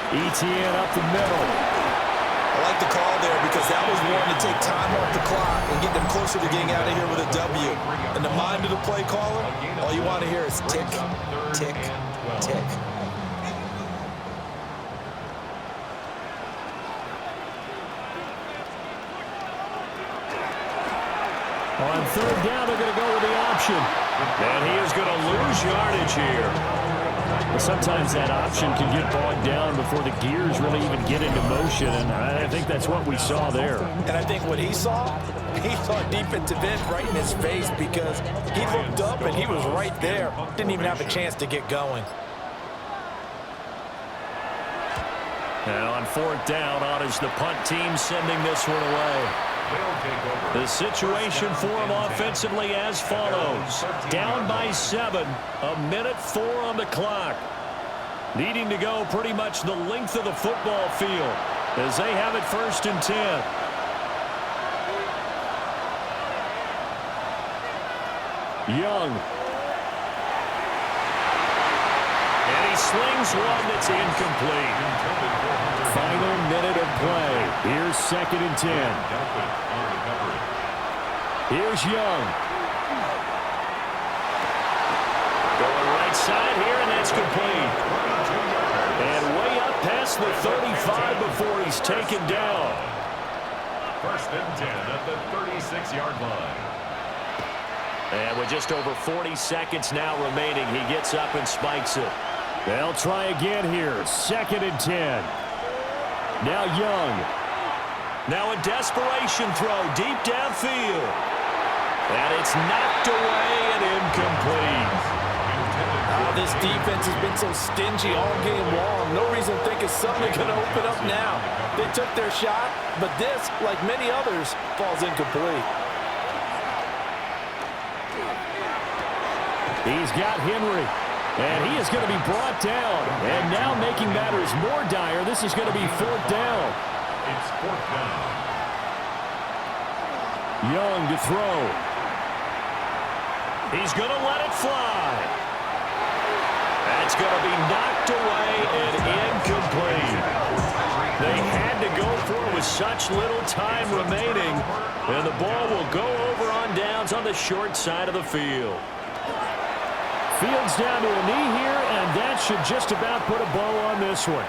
ETN up the middle. I like the call there because that was one to take time off the clock and get them closer to getting out of here with a W. In the mind of the play caller, all you want to hear is tick, tick, tick. On 3rd down, they're going to go with the option. And he is going to lose yardage here. But sometimes that option can get bogged down before the gears really even get into motion, and I think that's what we saw there. And I think what he saw defensive end right in his face because he looked up and he was right there. Didn't even have a chance to get going. Now on 4th down, on is the punt team sending this one away. The situation for them offensively as follows. Down by 7, 1:04 on the clock. Needing to go pretty much the length of the football field as they have it 1st and 10. Young. And he slings one that's incomplete. Final minute of play. Here's 2nd and 10. Here's Young. Going right side here, and that's complete. And way up past the 35 before he's taken down. 1st and 10 at the 36-yard line. And with just over 40 seconds now remaining, he gets up and spikes it. They'll try again here. 2nd and 10. Now Young. Now a desperation throw deep downfield. And it's knocked away and incomplete. This defense has been so stingy all game long. No reason to think it's suddenly going to open up now. They took their shot, but this, like many others, falls incomplete. He's got Henry. And he is going to be brought down. And now making matters more dire, this is going to be 4th down. It's 4th down. Young to throw. He's going to let it fly. That's going to be knocked away and incomplete. They had to go for it with such little time remaining. And the ball will go over on downs on the short side of the field. Fields down to a knee here, and that should just about put a bow on this one.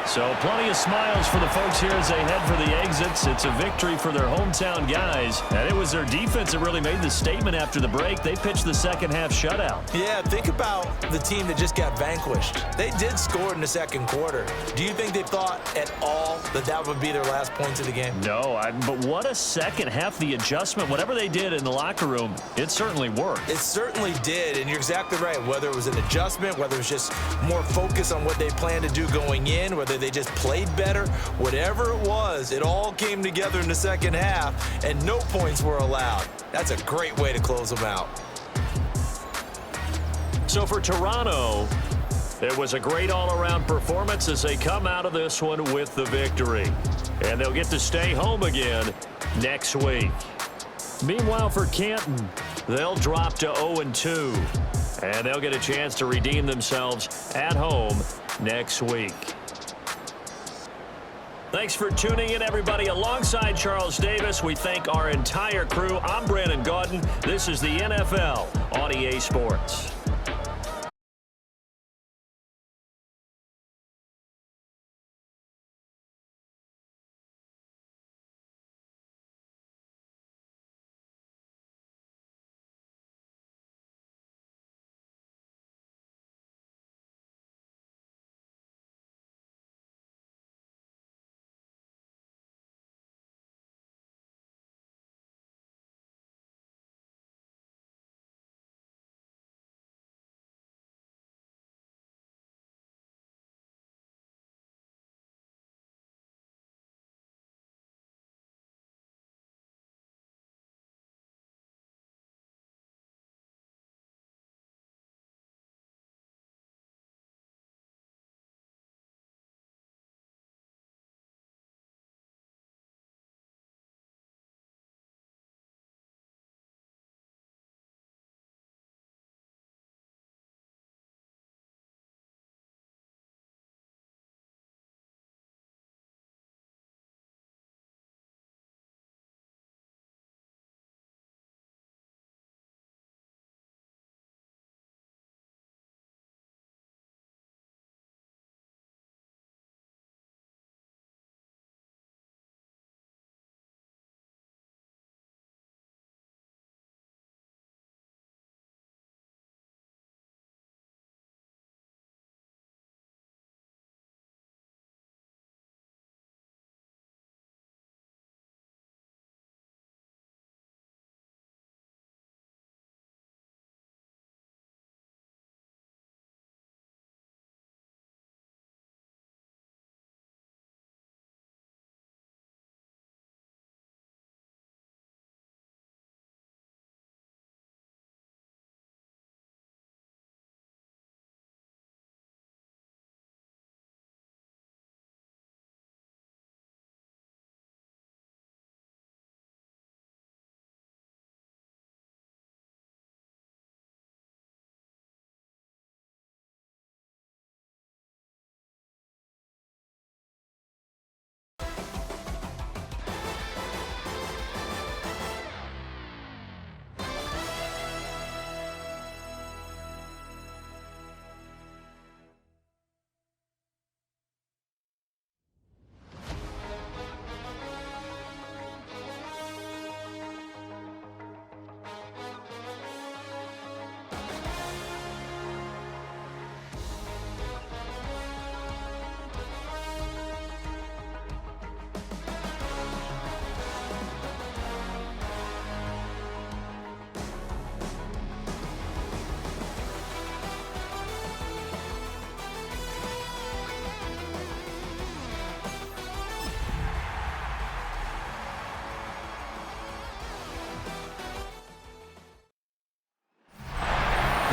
So plenty of smiles for the folks here as they head for the exits. It's a victory for their hometown guys. And it was their defense that really made the statement after the break. They pitched the second half shutout. Yeah, think about the team that just got vanquished. They did score in the 2nd quarter. Do you think they thought at all that that would be their last points of the game? No, but what a second half. The adjustment, whatever they did in the locker room, it certainly worked. It certainly did, and you're exactly right. Whether it was an adjustment, whether it was just more focus on what they planned to do going in, whether they just played better, whatever it was, it all came together in the 2nd half, and no points were allowed. That's a great way to close them out. So for Toronto, it was a great all-around performance as they come out of this one with the victory. And they'll get to stay home again next week. Meanwhile, for Canton, they'll drop to 0-2. And they'll get a chance to redeem themselves at home next week. Thanks for tuning in, everybody. Alongside Charles Davis, we thank our entire crew. I'm Brandon Gaudin. This is the NFL on EA Sports.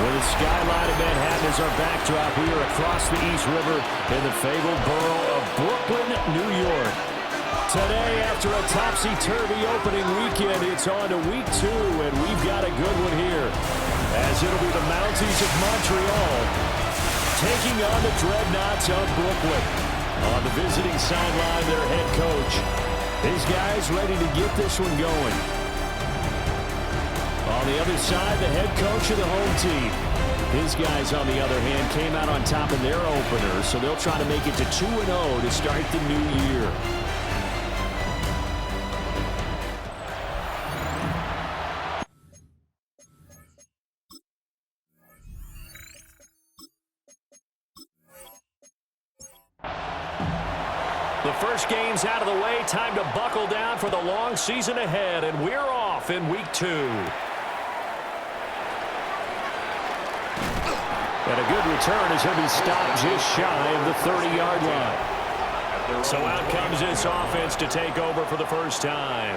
With the skyline of Manhattan as our backdrop, we are across the East River in the fabled borough of Brooklyn, New York. Today, after a topsy-turvy opening weekend, it's on to week 2, and we've got a good one here, as it'll be the Mounties of Montreal taking on the Dreadnoughts of Brooklyn. On the visiting sideline, their head coach. His guys ready to get this one going. On the other side, the head coach of the home team. His guys, on the other hand, came out on top in their opener, so they'll try to make it to 2-0 to start the new year. The first game's out of the way. Time to buckle down for the long season ahead, and we're off in week 2. And a good return as he'll be stopped just shy of the 30-yard line. So out comes this offense to take over for the first time.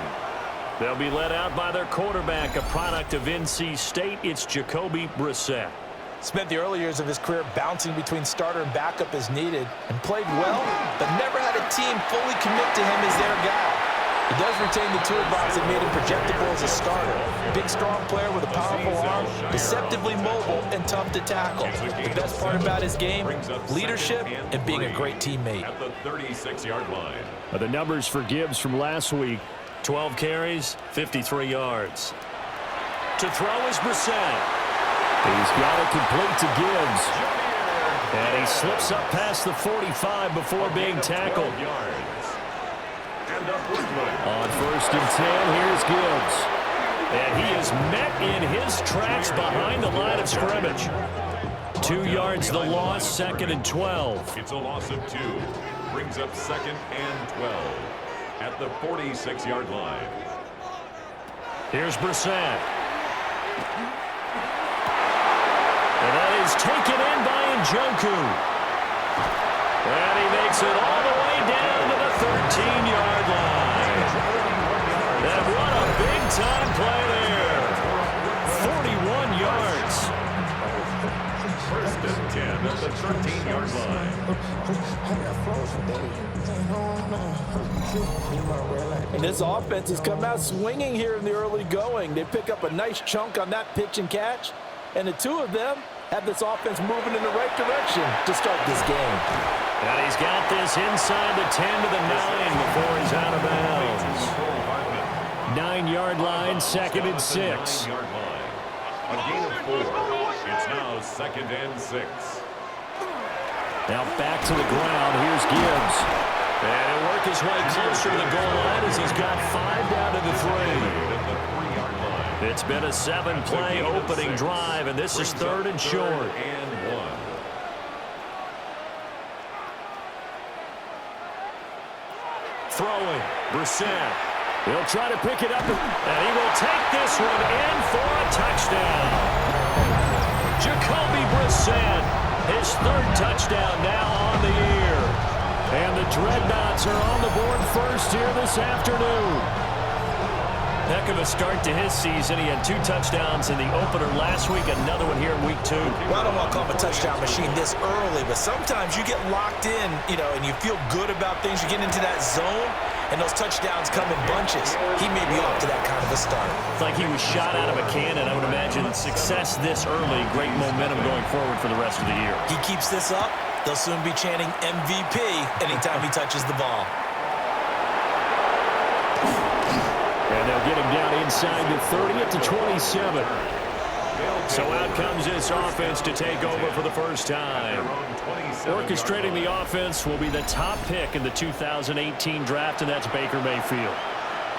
They'll be led out by their quarterback, a product of NC State. It's Jacoby Brissett. Spent the early years of his career bouncing between starter and backup as needed, and played well, but never had a team fully commit to him as their guy. He does retain the toolbox that made him projectable as a starter. Big, strong player with a powerful arm, deceptively mobile, and tough to tackle. The best part about his game, leadership and being a great teammate. At the 36-yard line. The numbers for Gibbs from last week, 12 carries, 53 yards. To throw is Brissett. He's got it complete to Gibbs. And he slips up past the 45 before being tackled. On 1st and 10, here's Gibbs. And he is met in his tracks behind the line of scrimmage. 2 yards the loss, 2nd and 12. It's a loss of 2. Brings up 2nd and 12 at the 46-yard line. Here's Brissett. And that is taken in by Njoku. And he makes it all the way down to the 13-yard line. And what a big-time play there. 41 yards. 1st and 10 at the 13-yard line. And this offense has come out swinging here in the early going. They pick up a nice chunk on that pitch and catch. And the two of them have this offense moving in the right direction to start this game. And he's got this inside the 10 to the 9 before he's out of bounds. 9-yard line, 2nd and 6. A gain of 4. It's now 2nd and 6. Now back to the ground. Here's Gibbs. And he'll work his way closer to the goal line as he's got 5 down to the 3. It's been a 7-play opening drive, and this is 3rd and short. And 1. Throwing, Brissett. He'll try to pick it up, and he will take this one in for a touchdown. Jacoby Brissett, his 3rd touchdown now on the year. And the Dreadnoughts are on the board first here this afternoon. Heck of a start to his season. He had 2 touchdowns in the opener last week, another one here in week 2. Well, I don't want to call him a touchdown machine this early, but sometimes you get locked in, and you feel good about things. You get into that zone, and those touchdowns come in bunches. He may be off to that kind of a start. It's like he was shot out of a cannon. I would imagine success this early, great momentum going forward for the rest of the year. He keeps this up, they'll soon be chanting MVP anytime he touches the ball. And they'll get him down inside the 30 at the 27. So out comes this offense to take over for the first time. Orchestrating the offense will be the top pick in the 2018 draft, and that's Baker Mayfield.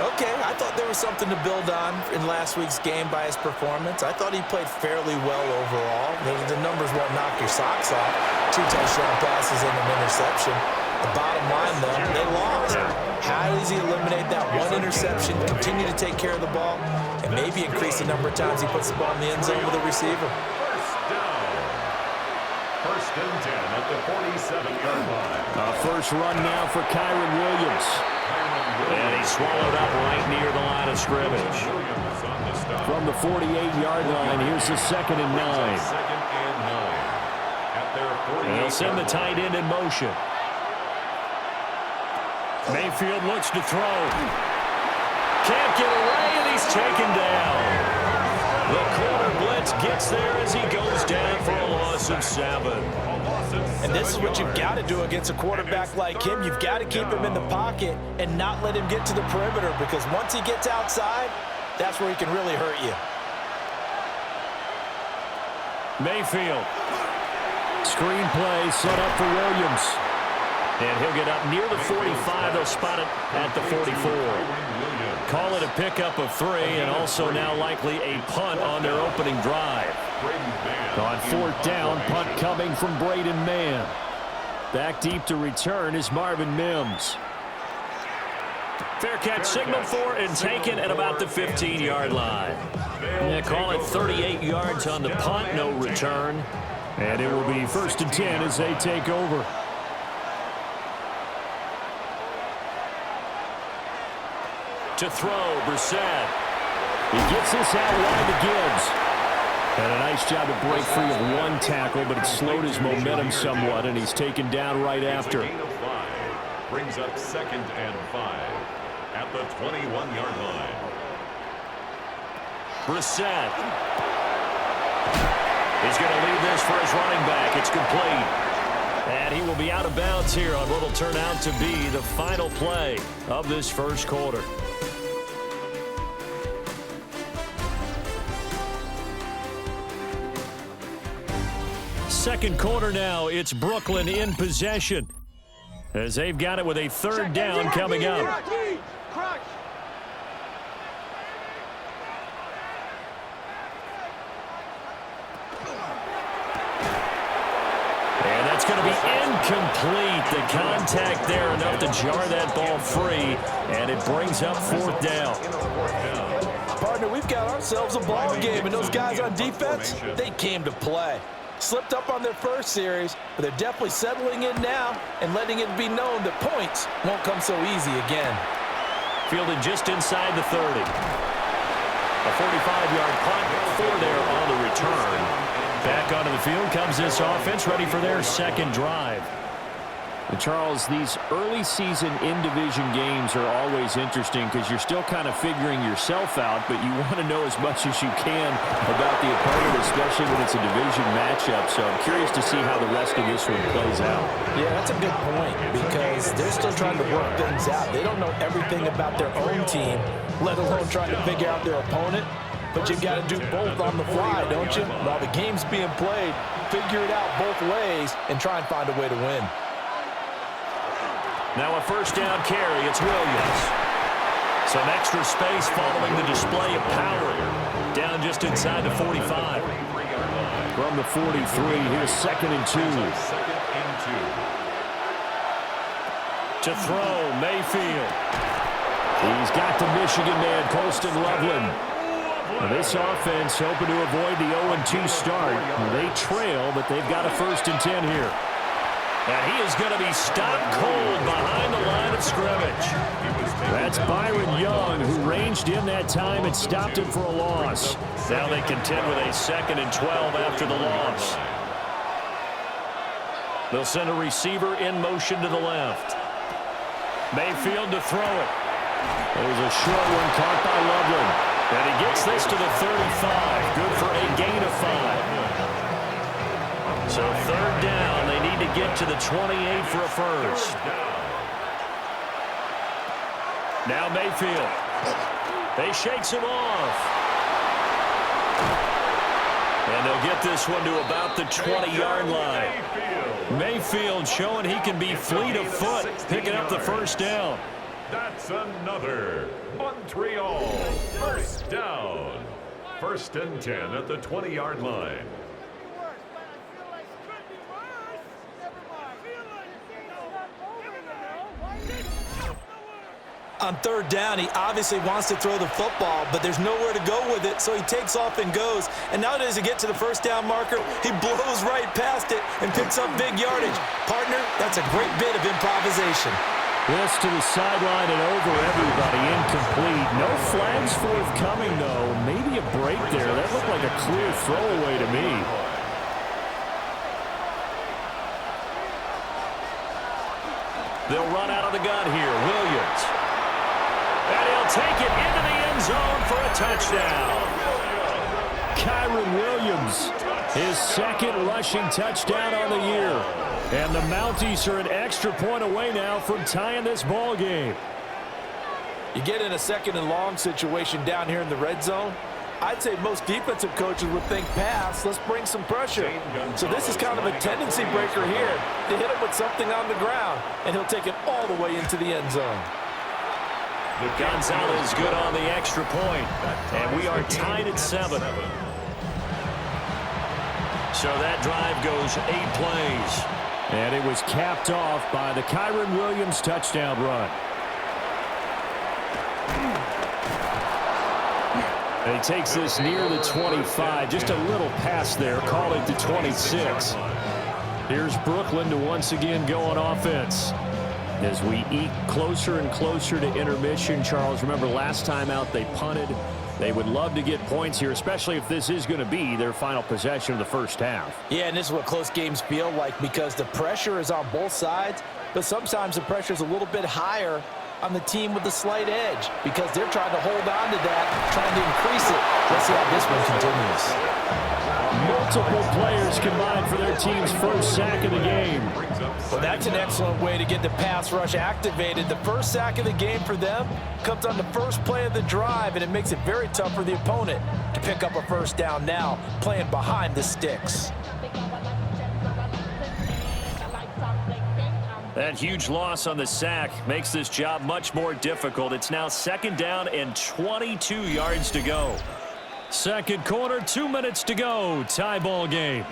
Okay, I thought there was something to build on in last week's game by his performance. I thought he played fairly well overall. The numbers won't knock your socks off. 2 touchdown passes and an interception. The bottom line, though, they lost. How does he eliminate that one interception, continue to take care of the ball, and maybe increase the number of times he puts the ball in the end zone with a receiver? First down. 1st and 10 at the 47-yard line. First run now for Kyron Williams. And he's swallowed up right near the line of scrimmage. from the 48-yard line. Here's the 2nd and 9. Second and 9. At their 48. They'll send the tight end in motion. Mayfield looks to throw. Can't get away, and he's taken down. The corner blitz gets there as he goes down for a loss of 7. And this is what you've got to do against a quarterback like him. You've got to keep him in the pocket and not let him get to the perimeter, because once he gets outside, that's where he can really hurt you. Mayfield. Screen play set up for Williams. And he'll get up near the 45. They'll spot it at the 44. Call it a pickup of 3, and also now likely a punt on their opening drive. On 4th down, punt coming from Braden Mann. Back deep to return is Marvin Mims. Fair catch signaled for and taken at about the 15-yard line. They call it 38 yards on the punt, no return. And it will be 1st and 10 as they take over. To throw, Brissett. He gets this out wide to Gibbs. And a nice job to break free of 1 tackle, but it slowed his momentum somewhat, and he's taken down right after. Brings up 2nd and 5 at the 21-yard line. Brissett. He's going to leave this for his running back. It's complete. And he will be out of bounds here on what will turn out to be the final play of this first quarter. Second quarter now, it's Brooklyn in possession as they've got it with a 3rd down coming up. And that's going to be incomplete. The contact there enough to jar that ball free, and it brings up 4th down. Partner, we've got ourselves a ball game, and those guys on defense, they came to play. Slipped up on their first series, but they're definitely settling in now and letting it be known that points won't come so easy again. Fielded just inside the 30. A 45-yard punt, 4 there on the return. Back onto the field comes this offense, ready for their 2nd drive. And Charles, these early season in-division games are always interesting because you're still kind of figuring yourself out, but you want to know as much as you can about the opponent, especially when it's a division matchup. So I'm curious to see how the rest of this one plays out. Yeah, that's a good point because they're still trying to work things out. They don't know everything about their own team, let alone trying to figure out their opponent. But you've got to do both on the fly, don't you? While the game's being played, figure it out both ways and try and find a way to win. Now a 1st down carry, it's Williams. Some extra space following the display of power. Down just inside the 45. From the 43, here's 2nd and 2. To throw, Mayfield. He's got the Michigan man, Colston Loveland. This offense hoping to avoid the 0-2 start. They trail, but they've got a 1st and 10 here. And he is going to be stopped cold behind the line of scrimmage. That's Byron Young, who ranged in that time and stopped him for a loss. Now they contend with a 2nd and 12 after the loss. They'll send a receiver in motion to the left. Mayfield to throw it. There's a short one caught by Loveland. And he gets this to the 35. Good for a gain of 5. So 3rd down, they need to get to the 28 for a first. Now Mayfield. They shakes him off. And they'll get this one to about the 20-yard line. Mayfield showing he can be fleet of foot, picking up the 1st down. That's another Montreal 1st down. 1st and 10 at the 20-yard line. On 3rd down, he obviously wants to throw the football, but there's nowhere to go with it, so he takes off and goes. And now as he gets to the 1st down marker, he blows right past it and picks up big yardage. Partner, that's a great bit of improvisation. This to the sideline and over everybody, incomplete. No flags forthcoming, though. Maybe a break there. That looked like a clear throwaway to me. They'll run out of the gun here. Williams. And he'll take it into the end zone for a touchdown. Kyron Williams, his second rushing touchdown on the year. And the Mounties are an extra point away now from tying this ball game. You get in a second and long situation down here in the red zone, I'd say most defensive coaches would think pass, let's bring some pressure. So this is kind of a tendency breaker here to hit him with something on the ground, and he'll take it all the way into the end zone. Gonzalez good on the extra point, and we are tied at 7. So that drive goes 8 plays. And it was capped off by the Kyron Williams touchdown run. And he takes this near the 25. Just a little pass there. Call it the 26. Here's Brooklyn to once again go on offense. As we eat closer and closer to intermission, Charles, remember last time out they punted. They would love to get points here, especially if this is going to be their final possession of the first half. Yeah, and this is what close games feel like because the pressure is on both sides, but sometimes the pressure is a little bit higher on the team with the slight edge because they're trying to hold on to that, trying to increase it. Let's see how this one continues. Multiple players combined for their team's first sack of the game. Well, that's an excellent way to get the pass rush activated. The first sack of the game for them comes on the first play of the drive, and it makes it very tough for the opponent to pick up a first down now, playing behind the sticks. That huge loss on the sack makes this job much more difficult. It's now 2nd down and 22 yards to go. Second quarter, 2 minutes to go. Tie ball game.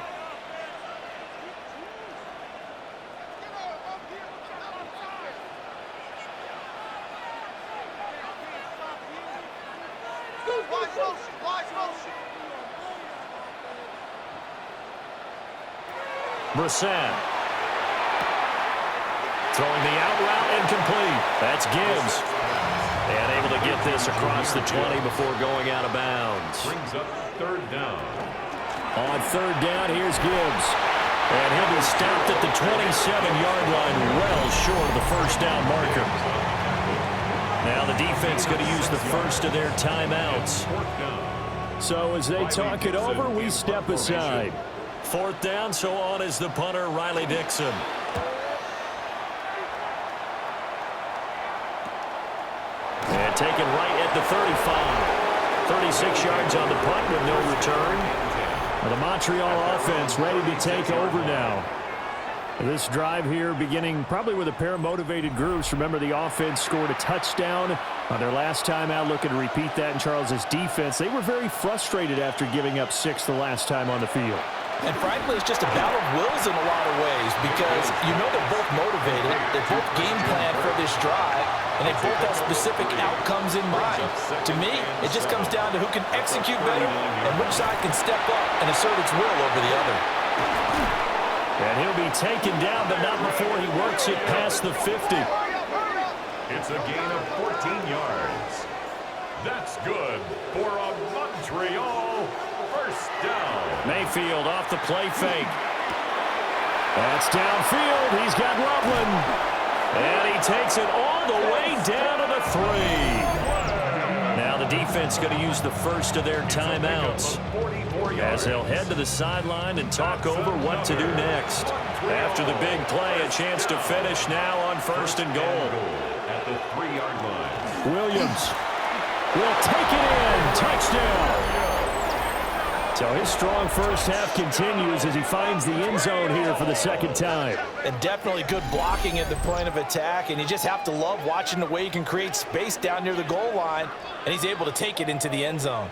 Brisson. Throwing the out route incomplete. That's Gibbs. And able to get this across the 20 before going out of bounds. Brings up 3rd down. On 3rd down, here's Gibbs. And he'll be stopped at the 27-yard line, well short of the first down marker. Now the defense going to use the first of their timeouts. So as they talk it over, we step aside. 4th down, so on is the punter, Riley Dixon. And taken right at the 35. 36 yards on the punt with no return. Well, the Montreal offense ready to take over now. This drive here beginning probably with a pair of motivated groups. Remember, the offense scored a touchdown on their last time out. Looking to repeat that in Charles's defense. They were very frustrated after giving up 6 the last time on the field. And frankly, it's just a battle of wills in a lot of ways because you know they're both motivated. They both game plan for this drive, and they both have specific outcomes in mind. To me, it just comes down to who can execute better and which side can step up and assert its will over the other. And he'll be taken down, but not before he works it past the 50. It's a gain of 14 yards. That's good for a Montreal first down. Mayfield off the play fake. That's downfield. He's got Loveland. And he takes it all the way down to the 3. Now the defense going to use the first of their timeouts as they'll head to the sideline and talk over what to do next. After the big play, a chance to finish now on 1st and goal. At the 3-yard line. Williams will take it in. Touchdown. So his strong first half continues as he finds the end zone here for the 2nd time. And definitely good blocking at the point of attack, and you just have to love watching the way he can create space down near the goal line, and he's able to take it into the end zone.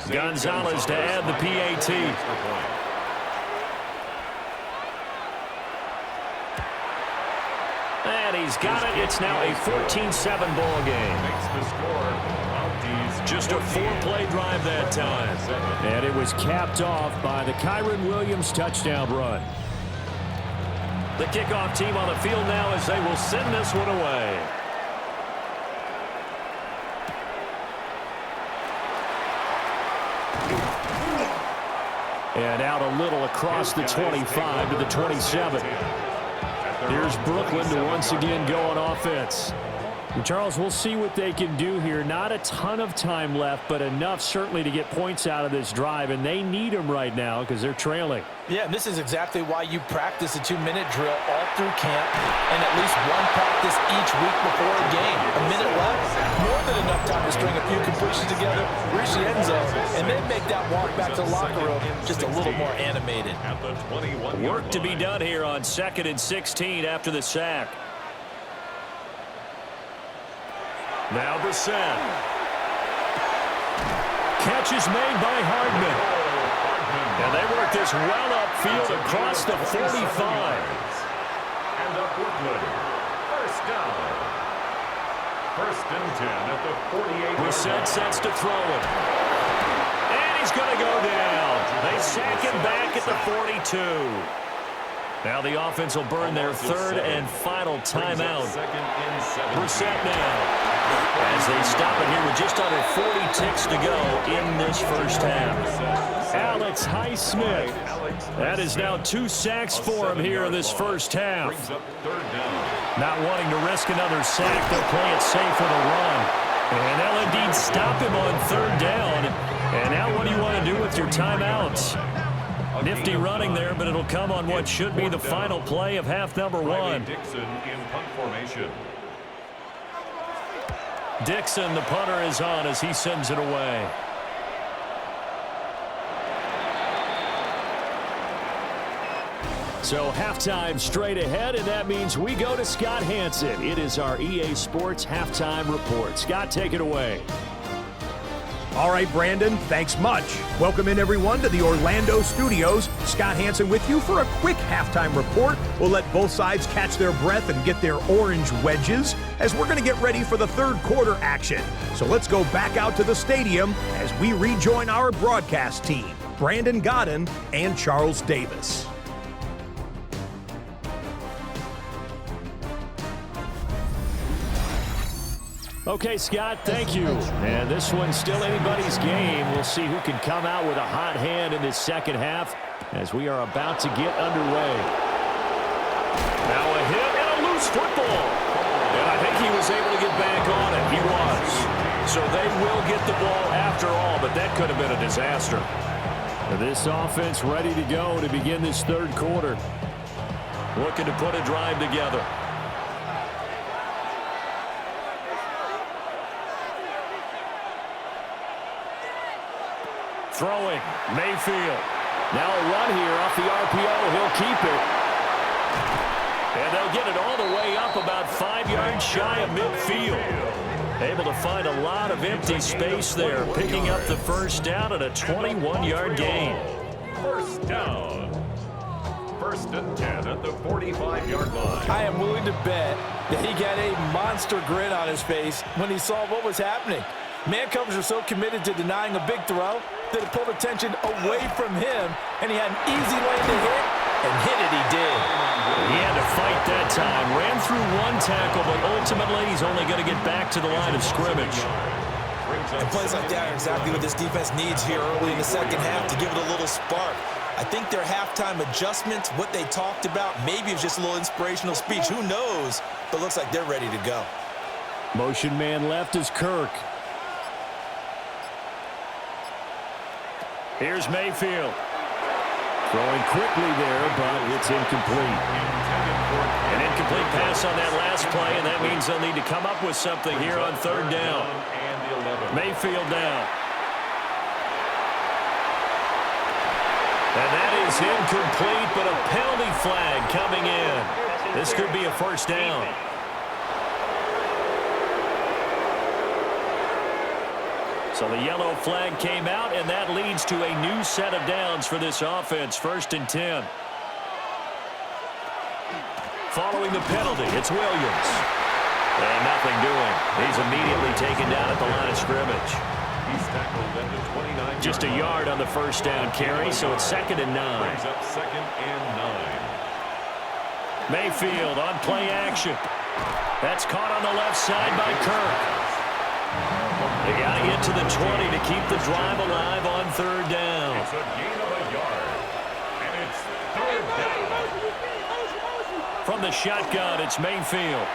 Gonzalez to add the PAT. And he's got it. It's now a 14-7 ball game. Makes the score. Just a 4-play drive that time. And it was capped off by the Kyron Williams touchdown run. The kickoff team on the field now as they will send this one away. And out a little across the 25 to the 27. Here's Brooklyn to once again go on offense. And Charles, we'll see what they can do here. Not a ton of time left, but enough certainly to get points out of this drive, and they need them right now because they're trailing. Yeah, and this is exactly why you practice a 2-minute drill all through camp and at least one practice each week before a game. A minute left, more than enough time to string a few completions together, reach the end zone, and then make that walk back to the locker room just a little more animated. Work to be done here on 2nd and 16 after the sack. Now the send. Catch is made by Hardman. And they work this well upfield across the 45. And up Brooklyn. First down. 1st and 10 at the 48. Brissett sets to throw it. And he's going to go down. They sack him back at the 42. Now the offense will burn their 3rd and final timeout. Brissett now. As they stop it here with just under 40 ticks to go in this first half. Alex Highsmith. That is now 2 sacks for him here in this first half. Not wanting to risk another sack, they'll play it safe with a run. And they'll indeed stop him on 3rd down. And now what do you want to do with your timeouts? Nifty running there, but it'll come on what should be the final play of half number 1. Dixon in punt formation. Dixon, the punter, is on as he sends it away. So halftime straight ahead, and that means we go to Scott Hanson. It is our EA Sports halftime report. Scott, take it away. All right, Brandon, thanks much. Welcome in, everyone, to the Orlando studios. Scott Hanson with you for a quick halftime report. We'll let both sides catch their breath and get their orange wedges as we're going to get ready for the 3rd quarter action. So let's go back out to the stadium as we rejoin our broadcast team, Brandon Godden and Charles Davis. Okay, Scott, thank you. And this one's still anybody's game. We'll see who can come out with a hot hand in this second half as we are about to get underway. Now a hit and a loose football. And I think he was able to get back on it. He was. So they will get the ball after all, but that could have been a disaster. This offense ready to go to begin this 3rd quarter. Looking to put a drive together. Throwing, Mayfield. Now a run here off the RPO. He'll keep it. And they'll get it all the way up about 5 yards shy of midfield. Able to find a lot of empty space there, picking up the first down at a 21-yard gain. First down. 1st and 10 at the 45-yard line. I am willing to bet that he got a monster grin on his face when he saw what was happening. Man covers are so committed to denying a big throw that it pulled attention away from him, and he had an easy lane to hit, and hit it he did. He had to fight that time. Ran through 1 tackle, but ultimately he's only going to get back to the line of scrimmage. And plays like that are exactly what this defense needs here early in the second half to give it a little spark. I think their halftime adjustments, what they talked about, maybe it was just a little inspirational speech. Who knows? But looks like they're ready to go. Motion man left is Kirk. Here's Mayfield. Throwing quickly there, but it's incomplete. An incomplete pass on that last play, and that means they'll need to come up with something here on 3rd down. Mayfield now. And that is incomplete, but a penalty flag coming in. This could be a first down. So the yellow flag came out, and that leads to a new set of downs for this offense. 1st and 10. Following the penalty, it's Williams. And nothing doing. He's immediately taken down at the line of scrimmage. He's tackled at the 29. Just a yard on the first down carry, so it's 2nd and 9. Brings up 2nd and 9. Mayfield on play action. That's caught on the left side by Kirk. They got to get to the 20 to keep the drive alive on 3rd down. It's a gain of a yard. And it's 3rd down. From the shotgun, it's Mayfield.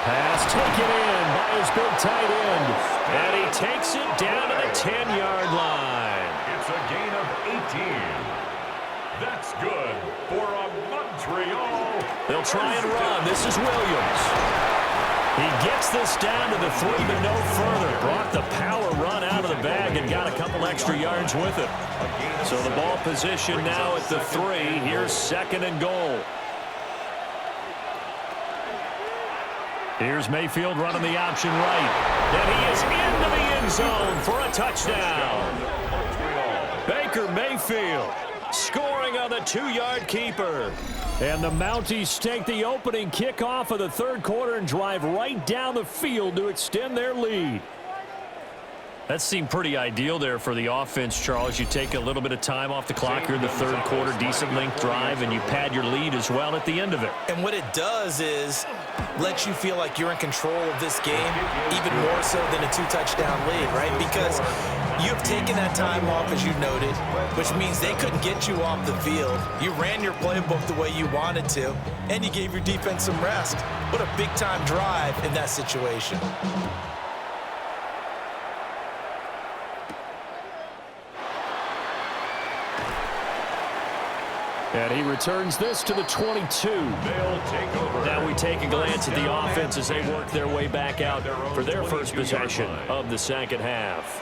Pass taken in by his big tight end. And he takes it down to the 10-yard line. It's a gain of 18. That's good for a Montreal. They'll try and run. This is Williams. He gets this down to the 3, but no further. Brought the power run out of the bag and got a couple extra yards with it. So the ball position now at the 3. Here's 2nd and goal. Here's Mayfield running the option right. And he is into the end zone for a touchdown. Baker Mayfield scoring on the 2-yard keeper. And the Mounties take the opening kickoff of the 3rd quarter and drive right down the field to extend their lead. That seemed pretty ideal there for the offense, Charles. You take a little bit of time off the clock here in the 3rd quarter, decent length drive, and you pad your lead as well at the end of it. And what it does is let you feel like you're in control of this game, even more so than a 2-touchdown lead, right? Because you've taken that time off, as you noted, which means they couldn't get you off the field. You ran your playbook the way you wanted to, and you gave your defense some rest. What a big-time drive in that situation. And he returns this to the 22. They'll take over. Now we take a glance at the offense as they work their way back out for their first possession of the 2nd half.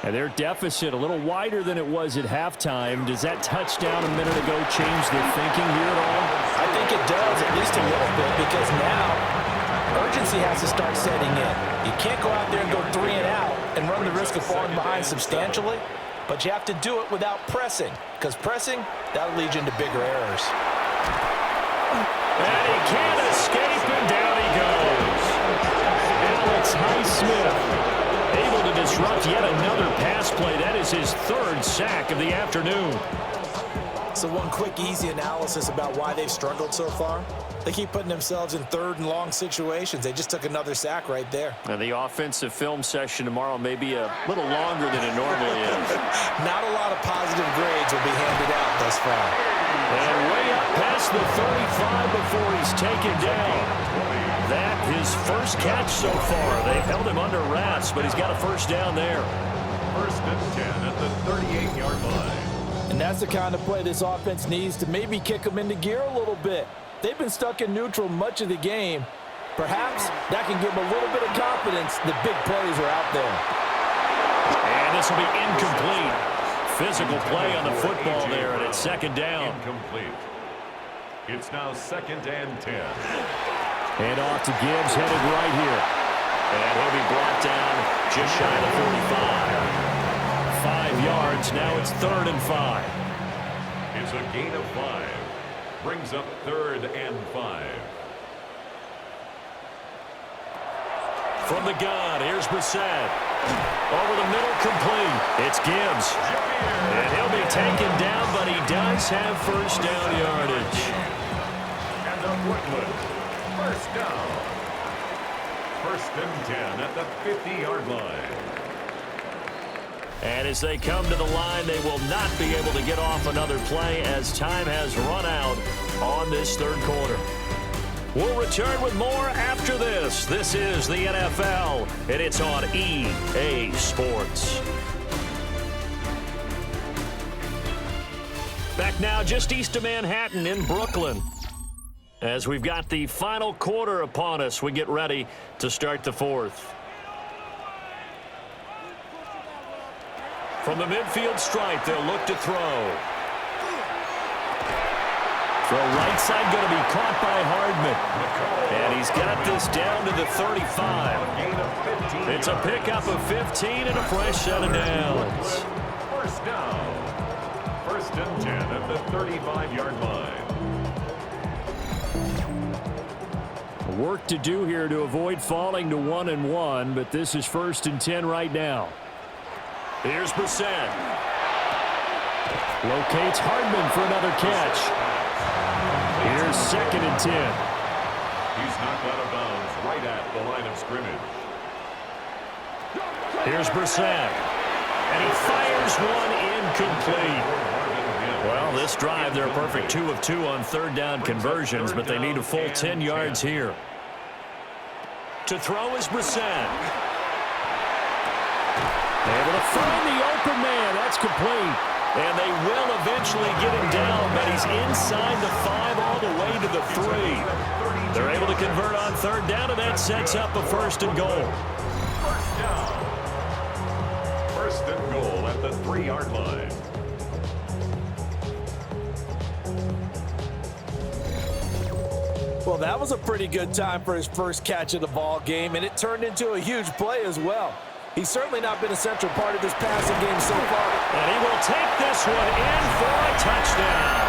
And their deficit a little wider than it was at halftime. Does that touchdown a minute ago change their thinking here at all? I think it does, at least a little bit, because now urgency has to start setting in. You can't go out there and go 3 and out and run the risk of falling behind substantially. But you have to do it without pressing, because pressing, that'll lead you into bigger errors. And he can't escape, and down he goes. Alex Highsmith able to disrupt yet another pass play. That is his 3rd sack of the afternoon. So one quick, easy analysis about why they've struggled so far. They keep putting themselves in 3rd and long situations. They just took another sack right there. And the offensive film session tomorrow may be a little longer than it normally is. Not a lot of positive grades will be handed out thus far. And way up past the 35 before he's taken down. That his first catch so far. They've held him under wraps, but he's got a first down there. 1st and 10 at the 38-yard line. And that's the kind of play this offense needs to maybe kick them into gear a little bit. They've been stuck in neutral much of the game. Perhaps that can give them a little bit of confidence that big plays are out there. And this will be incomplete. Physical play on the football there, and it's 2nd down. Incomplete. It's now 2nd and 10. And off to Gibbs, headed right here. And he'll be brought down just shy of the 45. 5 yards, now it's 3rd and 5. It's a gain of 5. Brings up 3rd and 5. From the gun, here's Brissett. Over the middle, complete. It's Gibbs. And he'll be taken down, but he does have first down yardage. And the Redwoods, first down. 1st and 10 at the 50-yard line. And as they come to the line, they will not be able to get off another play as time has run out on this 3rd quarter. We'll return with more after this. This is the NFL, and it's on EA Sports. Back now just east of Manhattan in Brooklyn. As we've got the final quarter upon us, we get ready to start the 4th. From the midfield stripe, they'll look to throw. Throw right side going to be caught by Hardman. And he's got this down to the 35. It's a pickup of 15 and a fresh set of downs. First down. 1st and 10 at the 35-yard line. Work to do here to avoid falling to 1-1, but this is 1st and 10 right now. Here's Brissett. Locates Hardman for another catch. Here's 2nd and 10. He's knocked out of bounds right at the line of scrimmage. Here's Brissett. And he fires one incomplete. Well, this drive, they're a perfect 2 of 2 on 3rd down conversions, but they need a full 10 yards here. To throw is Brissett. Able to find the open man. That's complete. And they will eventually get him down, but he's inside the 5 all the way to the 3. They're able to convert on 3rd down, and that sets up a 1st and goal. 1st and goal at the 3-yard line. Well, that was a pretty good time for his first catch of the ball game, and it turned into a huge play as well. He's certainly not been a central part of this passing game so far. And he will take this one in for a touchdown.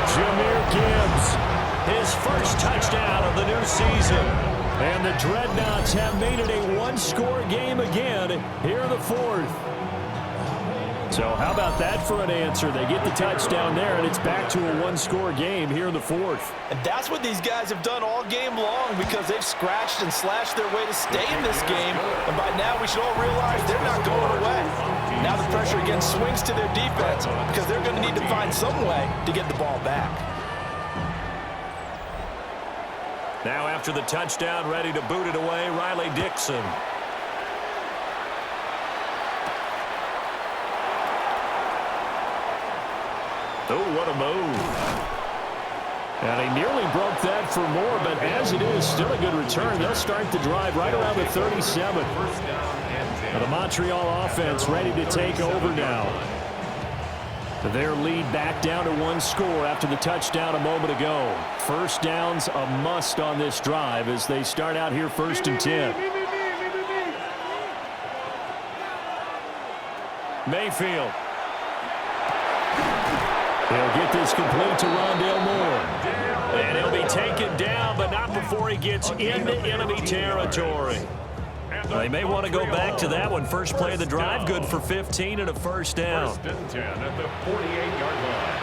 Jahmyr Gibbs, his first touchdown of the new season. And the Dreadnoughts have made it a one-score game again here in the 4th. So how about that for an answer? They get the touchdown there, and it's back to a one-score game here in the 4th. And that's what these guys have done all game long, because they've scratched and slashed their way to stay in this game. And by now, we should all realize they're not going away. Now the pressure again swings to their defense, because they're going to need to find some way to get the ball back. Now after the touchdown, ready to boot it away, Riley Dixon. Oh, what a move. And he nearly broke that for more, but as it is, still a good return. They'll start the drive right around the 37. And the Montreal offense ready to take over now. Their lead back down to 1 score after the touchdown a moment ago. 1st down's a must on this drive as they start out here 1st and 10. Mayfield. He'll get this complete to Rondale Moore. And he'll be taken down, but not before he gets into enemy territory. They may want to go back to that one. First play of the drive, good for 15 and a 1st down. 1st and 10 at the 48-yard line.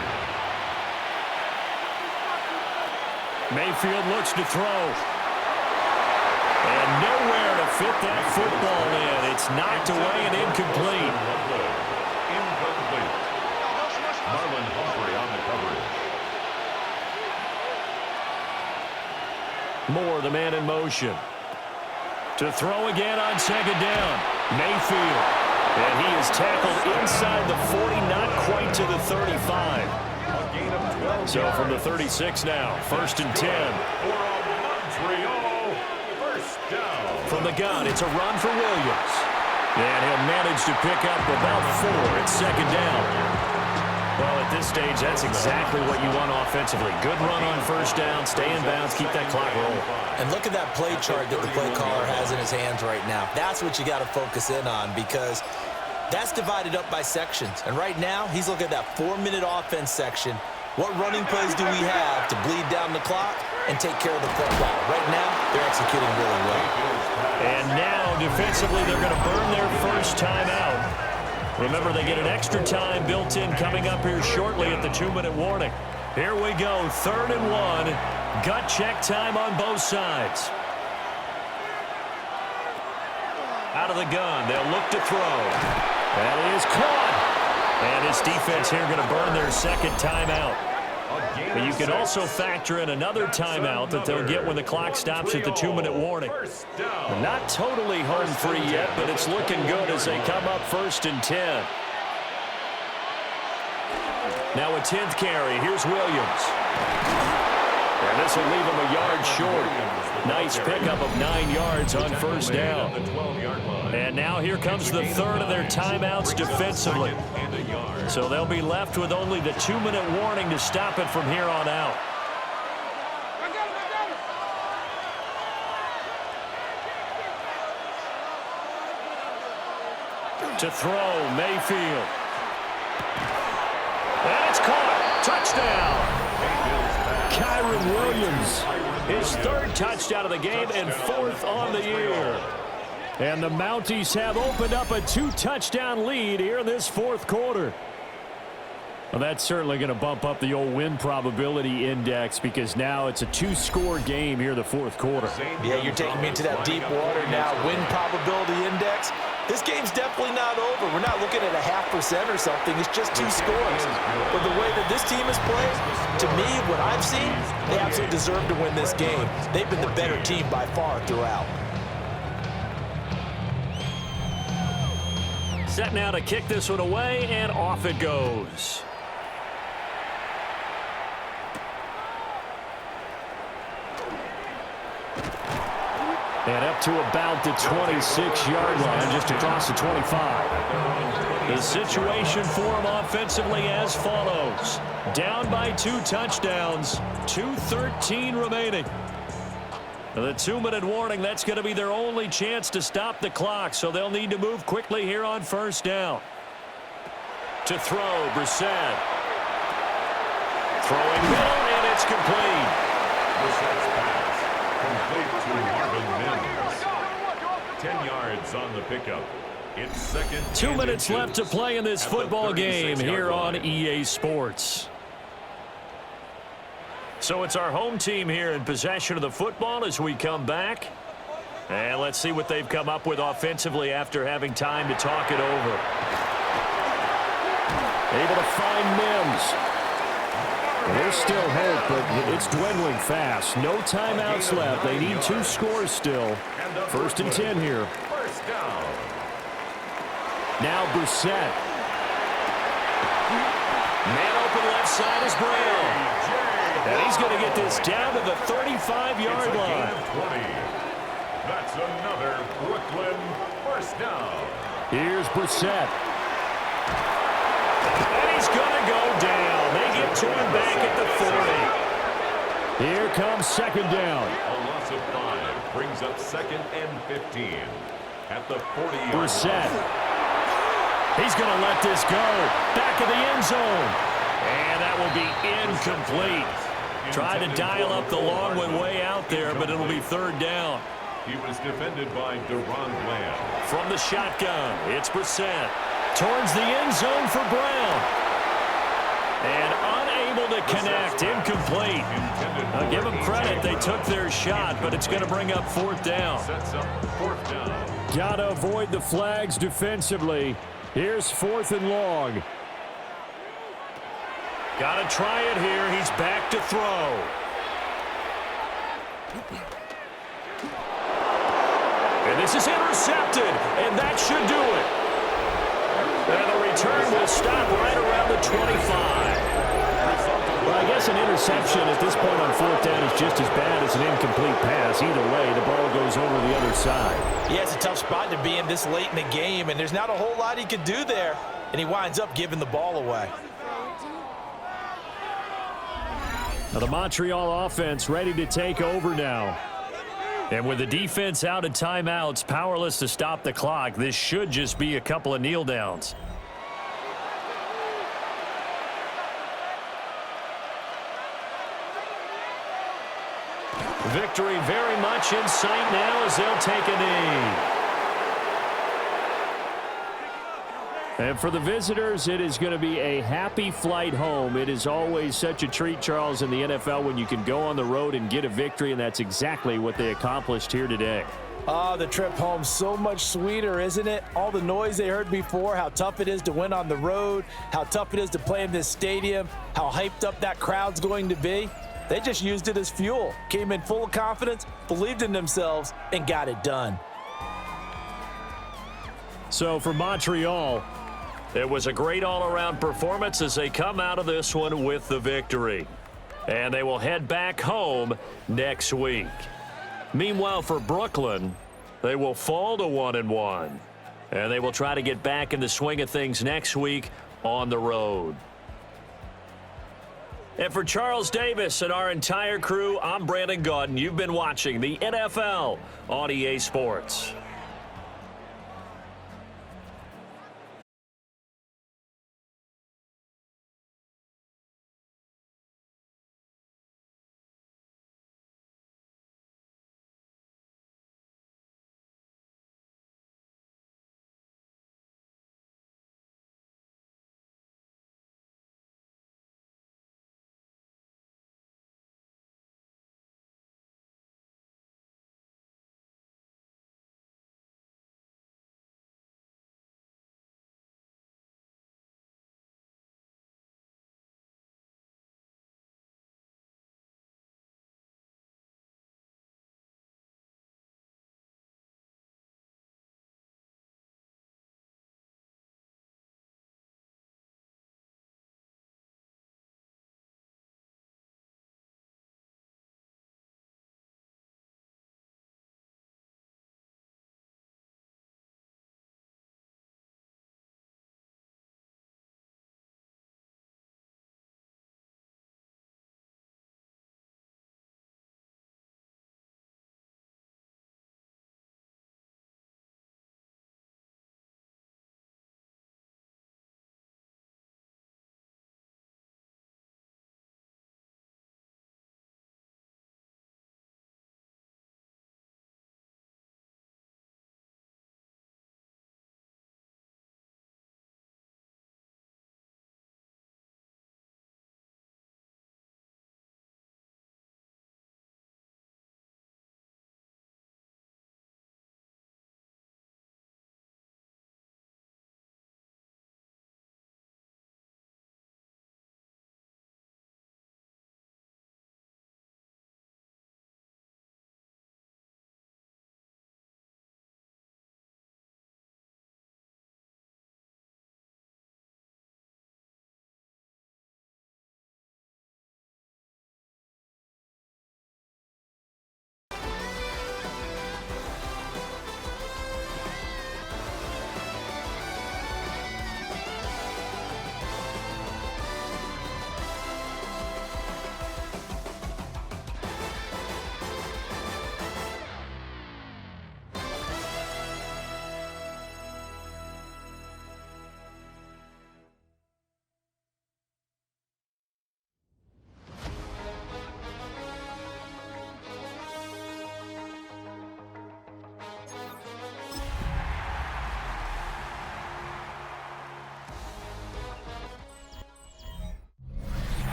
Mayfield looks to throw. And nowhere to fit that football in. It's knocked away and incomplete. Incomplete. Marlon Humphrey on the coverage. Moore, the man in motion. To throw again on 2nd down. Mayfield. And he is tackled inside the 40, not quite to the 35. A gain of 12 So from the 36 now, 1st and 10. For a Montreal 1st down. From the gun, it's a run for Williams. And he'll manage to pick up about 4 at 2nd down. Well, at this stage, that's exactly what you want offensively. Good run on 1st down, stay in bounds, keep that clock rolling. And look at that play chart that the play caller has in his hands right now. That's what you got to focus in on, because that's divided up by sections. And right now, he's looking at that 4-minute offense section. What running plays do we have to bleed down the clock and take care of the football? Right now, they're executing really well. And now, defensively, they're going to burn their first time out. Remember, they get an extra time built in coming up here shortly at the 2-minute warning. Here we go, 3rd and 1. Gut check time on both sides. Out of the gun, they'll look to throw. That is caught. And his defense here going to burn their 2nd timeout. But you can also factor in another timeout that they'll get when the clock stops at the 2-minute warning. Not totally home free yet, but it's looking good as they come up 1st and 10. Now a 10th carry. Here's Williams. And this will leave him a yard short. Nice pickup of 9 yards on 1st down. And now here comes the 3rd of their timeouts defensively. So they'll be left with only the 2-minute warning to stop it from here on out. To throw, Mayfield. And it's caught. Touchdown. Kyron Williams. his third touchdown of the game and fourth on the year. And the Mounties have opened up a 2-touchdown lead here in this fourth quarter. Well, that's certainly going to bump up the old win probability index because now it's a 2-score game here in the fourth quarter. Yeah, you're taking me into that deep water now. Win probability index. This game's definitely not over. We're not looking at a 0.5% or something. It's just 2 scores. But the way that this team has played, to me, what I've seen, they absolutely deserve to win this game. They've been the better team by far throughout. Set now to kick this one away, and off it goes. And up to about the 26-yard line, just across the 25. The situation for him offensively as follows. Down by 2 touchdowns, 2:13 remaining. The 2-minute warning, that's going to be their only chance to stop the clock, so they'll need to move quickly here on first down. To throw, Brissett. Throwing middle, and it's complete. Brissett's pass, complete to Marvin Mims. 10 yards on the pickup. It's second. 2 minutes left to play in this football game here on EA Sports. So it's our home team here in possession of the football as we come back. And let's see what they've come up with offensively after having time to talk it over. Able to find Mims. There's still hope, but it's dwindling fast. No timeouts left. They need 2 scores still. First and 10 here. First down. Now Brissett. Man open left side is Brown. And he's going to get this down to the 35-yard line. 20. That's another Brooklyn first down. Here's Brissett. And he's going to go down. They get to him back at the 40. Here comes second down. A loss of 5 brings up second and 15 at the 40-yard line. Brissett. He's going to let this go. Back of the end zone. And that will be incomplete. Tried to dial up the long one way out there, but it'll be third down. He was defended by Deron Bland. From the shotgun, it's Brissett. Towards the end zone for Brown. And unable to connect, incomplete. I'll give them credit, they took their shot, but it's going to bring up fourth down. Sets up fourth down. Got to avoid the flags defensively. Here's fourth and long. Got to try it here. He's back to throw. And this is intercepted, and that should do it. And the return will stop right around the 25. Well, I guess an interception at this point on fourth down is just as bad as an incomplete pass. Either way, the ball goes over the other side. Yeah, it's a tough spot to be in this late in the game, and there's not a whole lot he could do there. And he winds up giving the ball away. Now the Montreal offense ready to take over now. And with the defense out of timeouts, powerless to stop the clock, this should just be a couple of kneel downs. Victory very much in sight now as they'll take a knee. And for the visitors, it is going to be a happy flight home. It is always such a treat, Charles, in the NFL when you can go on the road and get a victory, and that's exactly what they accomplished here today. Oh, the trip home so much sweeter, isn't it? All the noise they heard before, how tough it is to win on the road, how tough it is to play in this stadium, how hyped up that crowd's going to be. They just used it as fuel, came in full of confidence, believed in themselves, and got it done. So for Montreal, it was a great all-around performance as they come out of this one with the victory. And they will head back home next week. Meanwhile, for Brooklyn, they will fall to 1-1. And they will try to get back in the swing of things next week on the road. And for Charles Davis and our entire crew, I'm Brandon Gaudin. You've been watching the NFL on EA Sports.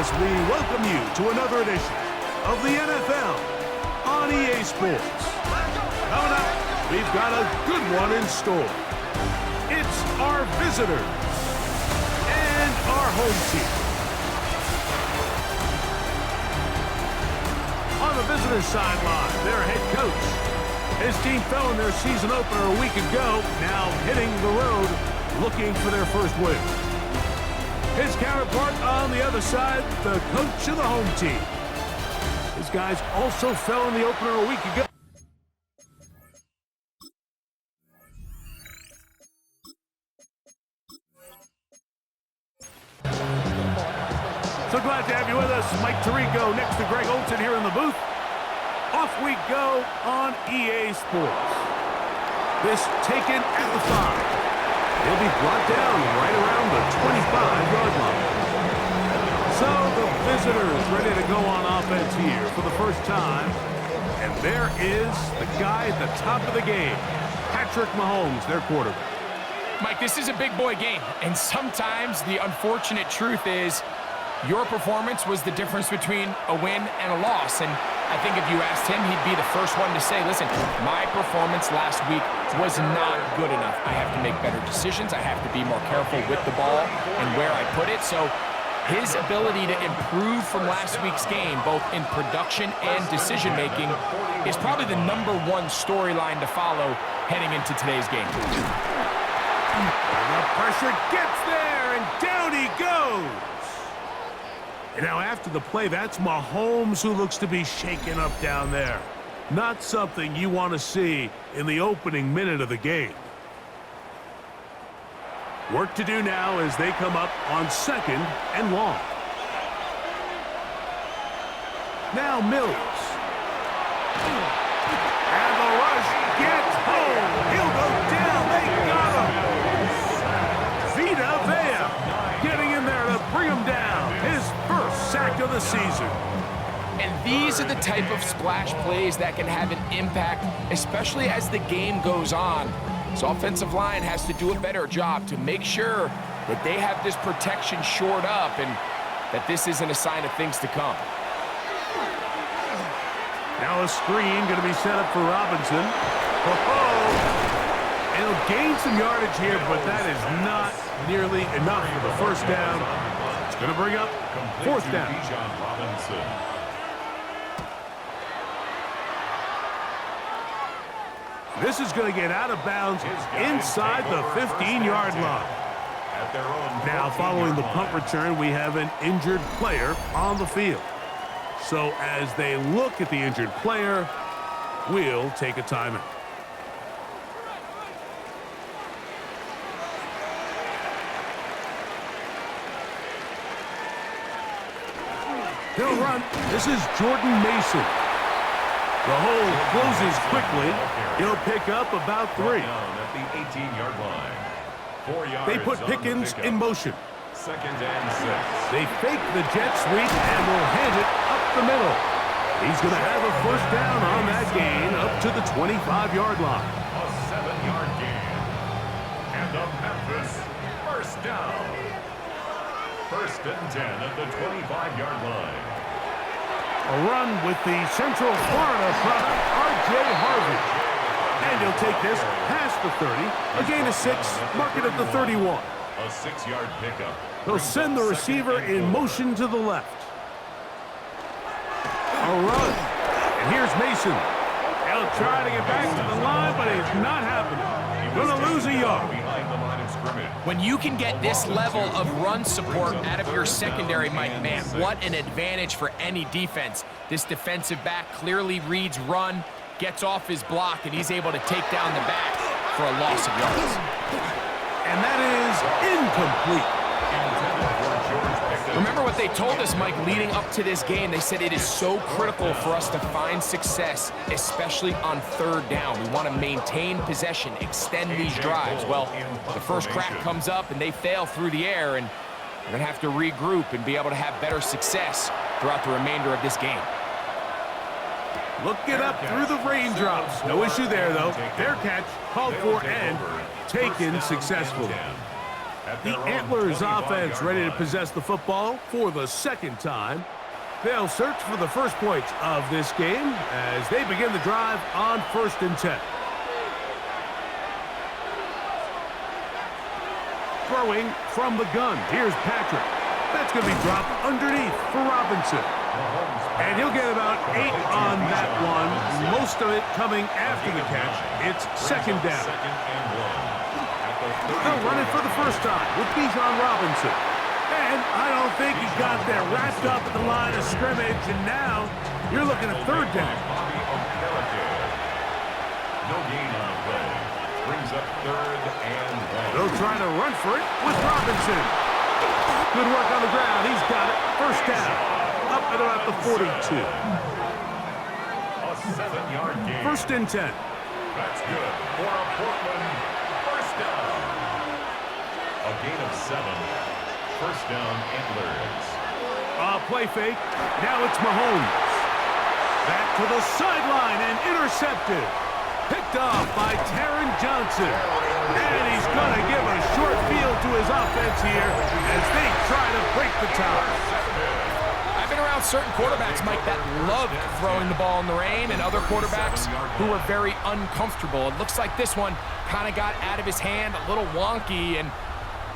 as we welcome you to another edition of the NFL on EA Sports. Coming up, we've got a good one in store. It's our visitors and our home team. On the visitors' sideline, their head coach. His team fell in their season opener a week ago, now hitting the road looking for their first win. His counterpart on the other side, the coach of the home team. His guys also fell in the opener a week ago. So glad to have you with us. Mike Tirico next to Greg Olson here in the booth. Off we go on EA Sports. This taken at the 5. He'll be brought down right around the 25-yard line. So the visitors ready to go on offense here for the first time. And there is the guy at the top of the game, Patrick Mahomes, their quarterback. Mike, this is a big boy game, and sometimes the unfortunate truth is your performance was the difference between a win and a loss. And I think if you asked him, he'd be the first one to say, listen, my performance last week was not good enough. I have to make better decisions. I have to be more careful with the ball and where I put it. So his ability to improve from last week's game, both in production and decision-making, is probably the #1 storyline to follow heading into today's game. The pressure gets there, and down he goes. And now after the play, that's Mahomes who looks to be shaken up down there. Not something you want to see in the opening minute of the game. Work to do now as they come up on 2nd and long. Now Mills. And the rush gets home. He'll go down. They got him. Vita Vea getting in there to bring him down. His first sack of the season. And these are the type of splash plays that can have an impact, especially as the game goes on. So offensive line has to do a better job to make sure that they have this protection shored up and that this isn't a sign of things to come. Now a screen going to be set up for Robinson. And he'll gain some yardage here, but that is not nearly enough for the first down. It's going to bring up 4th down. This is going to get out of bounds inside the 15-yard line. Now, following the punt return, we have an injured player on the field. So as they look at the injured player, we'll take a timeout. He'll run. This is Jordan Mason. The hole closes quickly. He'll pick up about 3. At the 18-yard line. 4 yards. They put Pickens in motion. 2nd and 6. They fake the jet sweep and will hand it up the middle. He's going to have a first down on that gain up to the 25-yard line. A 7-yard gain. And a Memphis first down. 1st and 10 at the 25-yard line. A run with the Central Florida product, R.J. Harvey. And he'll take this past the 30, a gain of 6, mark it at the 31. A 6-yard pickup. He'll send the receiver in motion to the left. A run. And here's Mason. He'll try to get back to the line, but it's not happening. Going to lose a yard. Behind the line of scrimmage. When you can get this level of run support out of your secondary, Mike, man, what an advantage for any defense. This defensive back clearly reads run, gets off his block, and he's able to take down the back for a loss of yards. And that is incomplete. Remember what they told us, Mike, leading up to this game. They said it is so critical for us to find success, especially on 3rd down. We want to maintain possession, extend these drives. Well, the first crack comes up and they fail through the air, and we're going to have to regroup and be able to have better success throughout the remainder of this game. Looking up through the raindrops. No issue there, though. Fair catch, called for, and taken successfully. The Antlers offense ready to possess the football for the second time. They'll search for the first points of this game as they begin the drive on 1st and 10. Throwing from the gun. Here's Patrick. That's going to be dropped underneath for Robinson. And he'll get about 8 on that one, most of it coming after the catch. It's 2nd down. They'll run it for the first time with Bijan Robinson. And I don't think he got there wrapped up at the line of scrimmage, and now you're looking at 3rd down. No gain on the play. Brings up 3rd and 1. They'll try to run for it with Robinson. Good work on the ground. He's got it. 1st down. Up at about the 42. A 7-yard gain. 1st and 10. That's good for a Portland 1st down. A gain of 7. 1st down, Antlers. Play fake. Now it's Mahomes. Back to the sideline and intercepted. Picked off by Taron Johnson. And he's going to give a short field to his offense here as they try to break the tie. I've been around certain quarterbacks, Mike, that love throwing the ball in the rain, and other quarterbacks who are very uncomfortable. It looks like this one kind of got out of his hand, a little wonky, and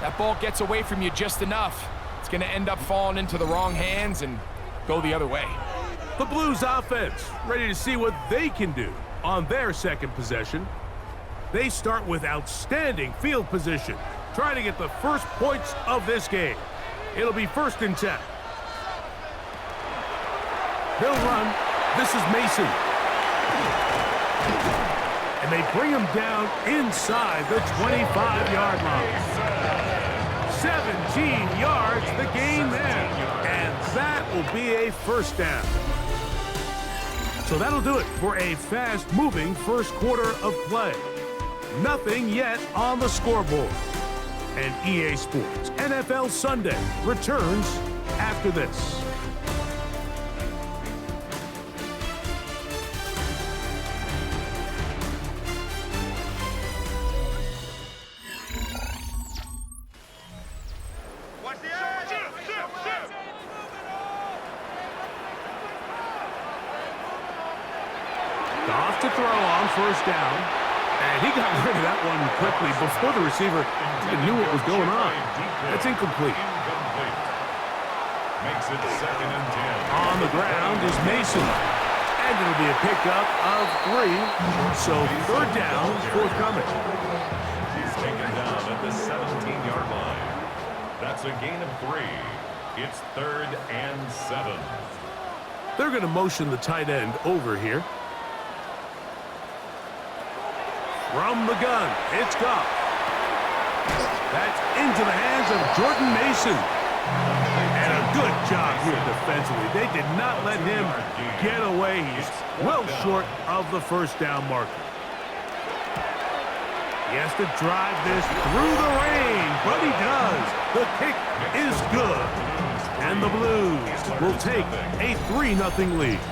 that ball gets away from you just enough. It's going to end up falling into the wrong hands and go the other way. The Blues offense ready to see what they can do on their second possession. They start with outstanding field position, trying to get the first points of this game. It'll be 1st and 10. They'll run. This is Mason. And they bring him down inside the 25-yard line. 17 yards, the gain there. And that will be a 1st down. So that'll do it for a fast-moving first quarter of play. Nothing yet on the scoreboard. And EA Sports NFL Sunday returns after this. Off to throw on 1st down. And he got rid of that one quickly before the receiver even knew what was going on. That's incomplete. Makes it 2nd and 10. On the ground is Mason. And it'll be a pickup of 3. So 3rd down, forthcoming. He's taken down at the 17-yard line. That's a gain of 3. It's 3rd and 7. They're going to motion the tight end over here. From the gun, it's Goff. That's into the hands of Jordan Mason. And a good job here defensively. They did not let him get away. He's well short of the 1st down marker. He has to drive this through the rain, but he does. The kick is good. And the Blues will take a 3-0 lead.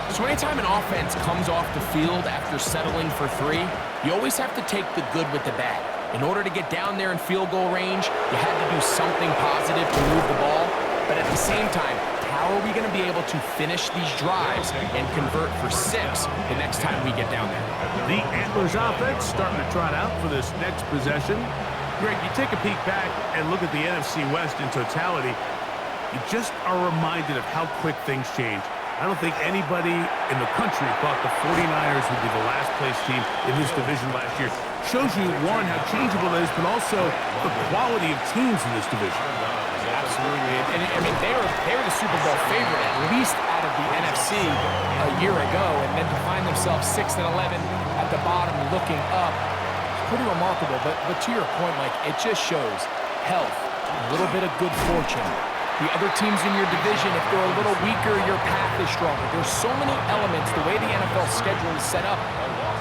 So anytime an offense comes off the field after settling for 3, you always have to take the good with the bad. In order to get down there in field goal range, you had to do something positive to move the ball. But at the same time, how are we going to be able to finish these drives and convert for 6 the next time we get down there? The Antlers offense starting to trot out for this next possession. Greg, you take a peek back and look at the NFC West in totality, you just are reminded of how quick things change. I don't think anybody in the country thought the 49ers would be the last place team in this division last year. Shows you, one, how changeable it is, but also the quality of teams in this division. Absolutely. And I mean, they were the Super Bowl favorite, at least out of the NFC a year ago, and then to find themselves 6-11 at the bottom looking up, it's pretty remarkable. But to your point, Mike, it just shows health, a little bit of good fortune. The other teams in your division, if they're a little weaker, your path is stronger. There's so many elements. The way the NFL schedule is set up,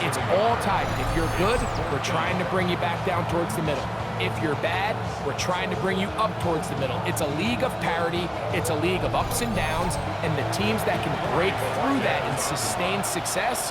it's all tied. If you're good, we're trying to bring you back down towards the middle. If you're bad, we're trying to bring you up towards the middle. It's a league of parity. It's a league of ups and downs. And the teams that can break through that and sustain success,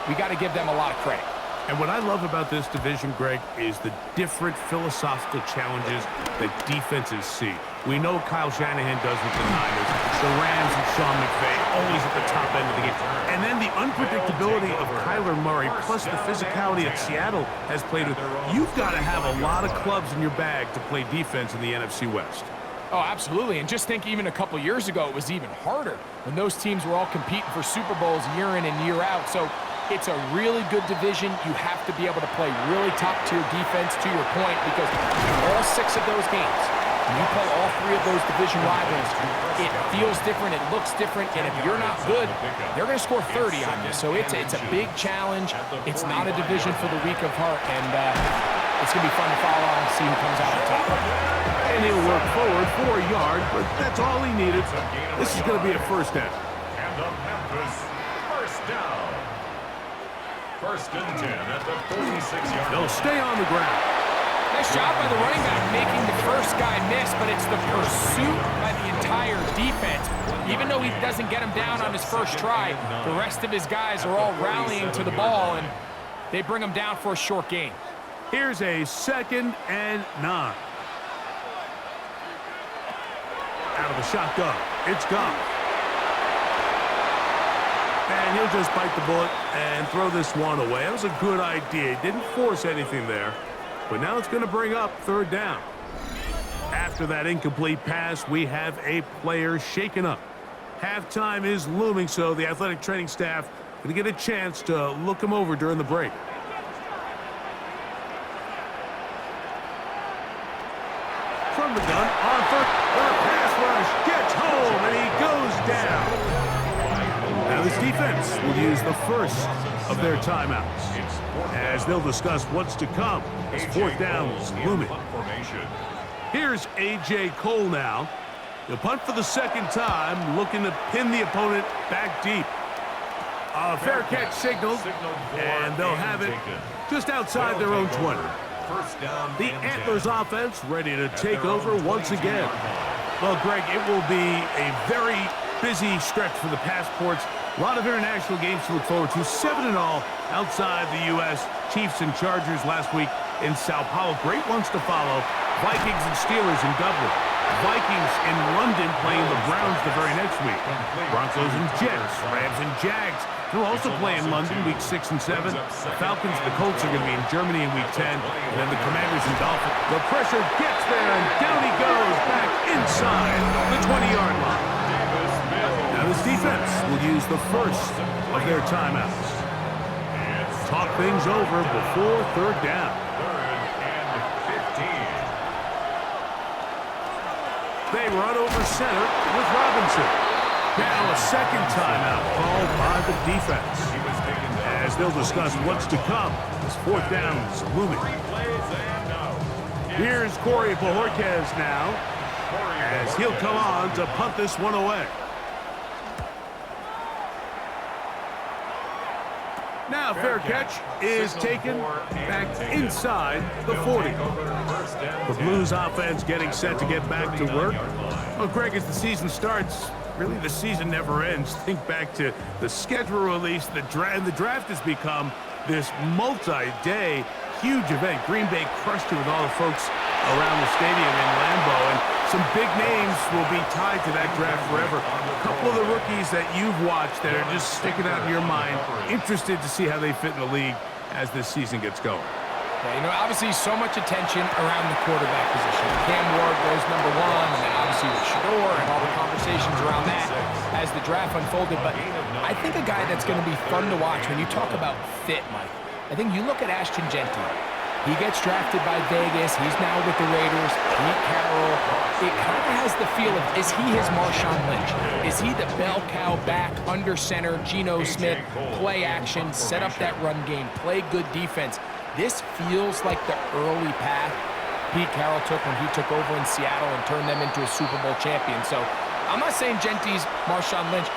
we got to give them a lot of credit. And what I love about this division, Greg, is the different philosophical challenges that defenses see. We know Kyle Shanahan does with the Niners, the Rams and Sean McVay always at the top end of the game. And then the unpredictability of Kyler Murray, plus the physicality that Seattle has played with. You've got to have a lot of clubs in your bag to play defense in the NFC West. Oh, absolutely. And just think even a couple years ago, it was even harder when those teams were all competing for Super Bowls year in and year out. So it's a really good division. You have to be able to play really top-tier defense, to your point, because all 6 of those games, when you play all 3 of those division rivals, it feels different, it looks different, and if you're not good, they're going to score 30 on you. So it's a big challenge. It's not a division for the weak of heart, and it's going to be fun to follow and see who comes out on top. And he'll work forward for a yard, but that's all he needed. This is going to be a first down. And the Memphis first down. First and 10 at the 46-yard line. They'll stay on the ground. Nice job by the running back making the first guy miss, but it's the pursuit by the entire defense. Even though he doesn't get him down on his first try, the rest of his guys are all rallying to the ball, and they bring him down for a short gain. Here's a 2nd and 9. Out of the shotgun. It's gone. And he'll just bite the bullet and throw this one away. That was a good idea. He didn't force anything there. But now it's going to bring up 3rd down. After that incomplete pass, we have a player shaken up. Halftime is looming, so the athletic training staff going to get a chance to look him over during the break. From the gun, on 3rd, the pass rush gets home, and he goes down. Now this defense will use the first of their timeouts, as they'll discuss what's to come as 4th down is looming. Here's A.J. Cole now. The punt for the 2nd time, looking to pin the opponent back deep. A fair catch signaled, and they'll have it just outside their own 20. The Antlers offense ready to take over once again. Well, Greg, it will be a very busy stretch for the Passports. A lot of international games to look forward to. 7-0 outside the U.S. Chiefs and Chargers last week in Sao Paulo. Great ones to follow. Vikings and Steelers in Dublin. Vikings in London playing the Browns the very next week. Broncos and Jets. Rams and Jags. They'll also play in London week 6 and 7. The Falcons and the Colts are going to be in Germany in week 10. And then the Commanders and Dolphins. The pressure gets there, and down he goes back inside the 20-yard line. Now this defense will use the first of their timeouts. Talk things over before 3rd down. 3rd and 15. They run over center with Robinson. Now a 2nd timeout called by the defense, as they'll discuss what's to come as 4th down is looming. Here's Corey Bojorquez now, as he'll come on to punt this one away. Now fair catch is taken back inside the 40. The Blues offense getting set to get back to work. Well, Greg, as the season starts, really the season never ends. Think back to the schedule release, the draft has become this multi-day huge event. Green Bay crushed it with all the folks around the stadium in Lambeau, and some big names will be tied to that draft forever. A couple of the rookies that you've watched that are just sticking out in your mind, interested to see how they fit in the league as this season gets going. Yeah, you know, obviously so much attention around the quarterback position. Cam Ward goes #1, and then obviously with Shador and all the conversations around that as the draft unfolded. But I think a guy that's going to be fun to watch when you talk about fit, Mike, I think you look at Ashton Genty. He gets drafted by Vegas. He's now with the Raiders. Pete Carroll. It kind of has the feel of, is he his Marshawn Lynch? Is he the bell cow back, under center, Geno Smith, play action, set up that run game, play good defense? This feels like the early path Pete Carroll took when he took over in Seattle and turned them into a Super Bowl champion. So I'm not saying Genty's Marshawn Lynch,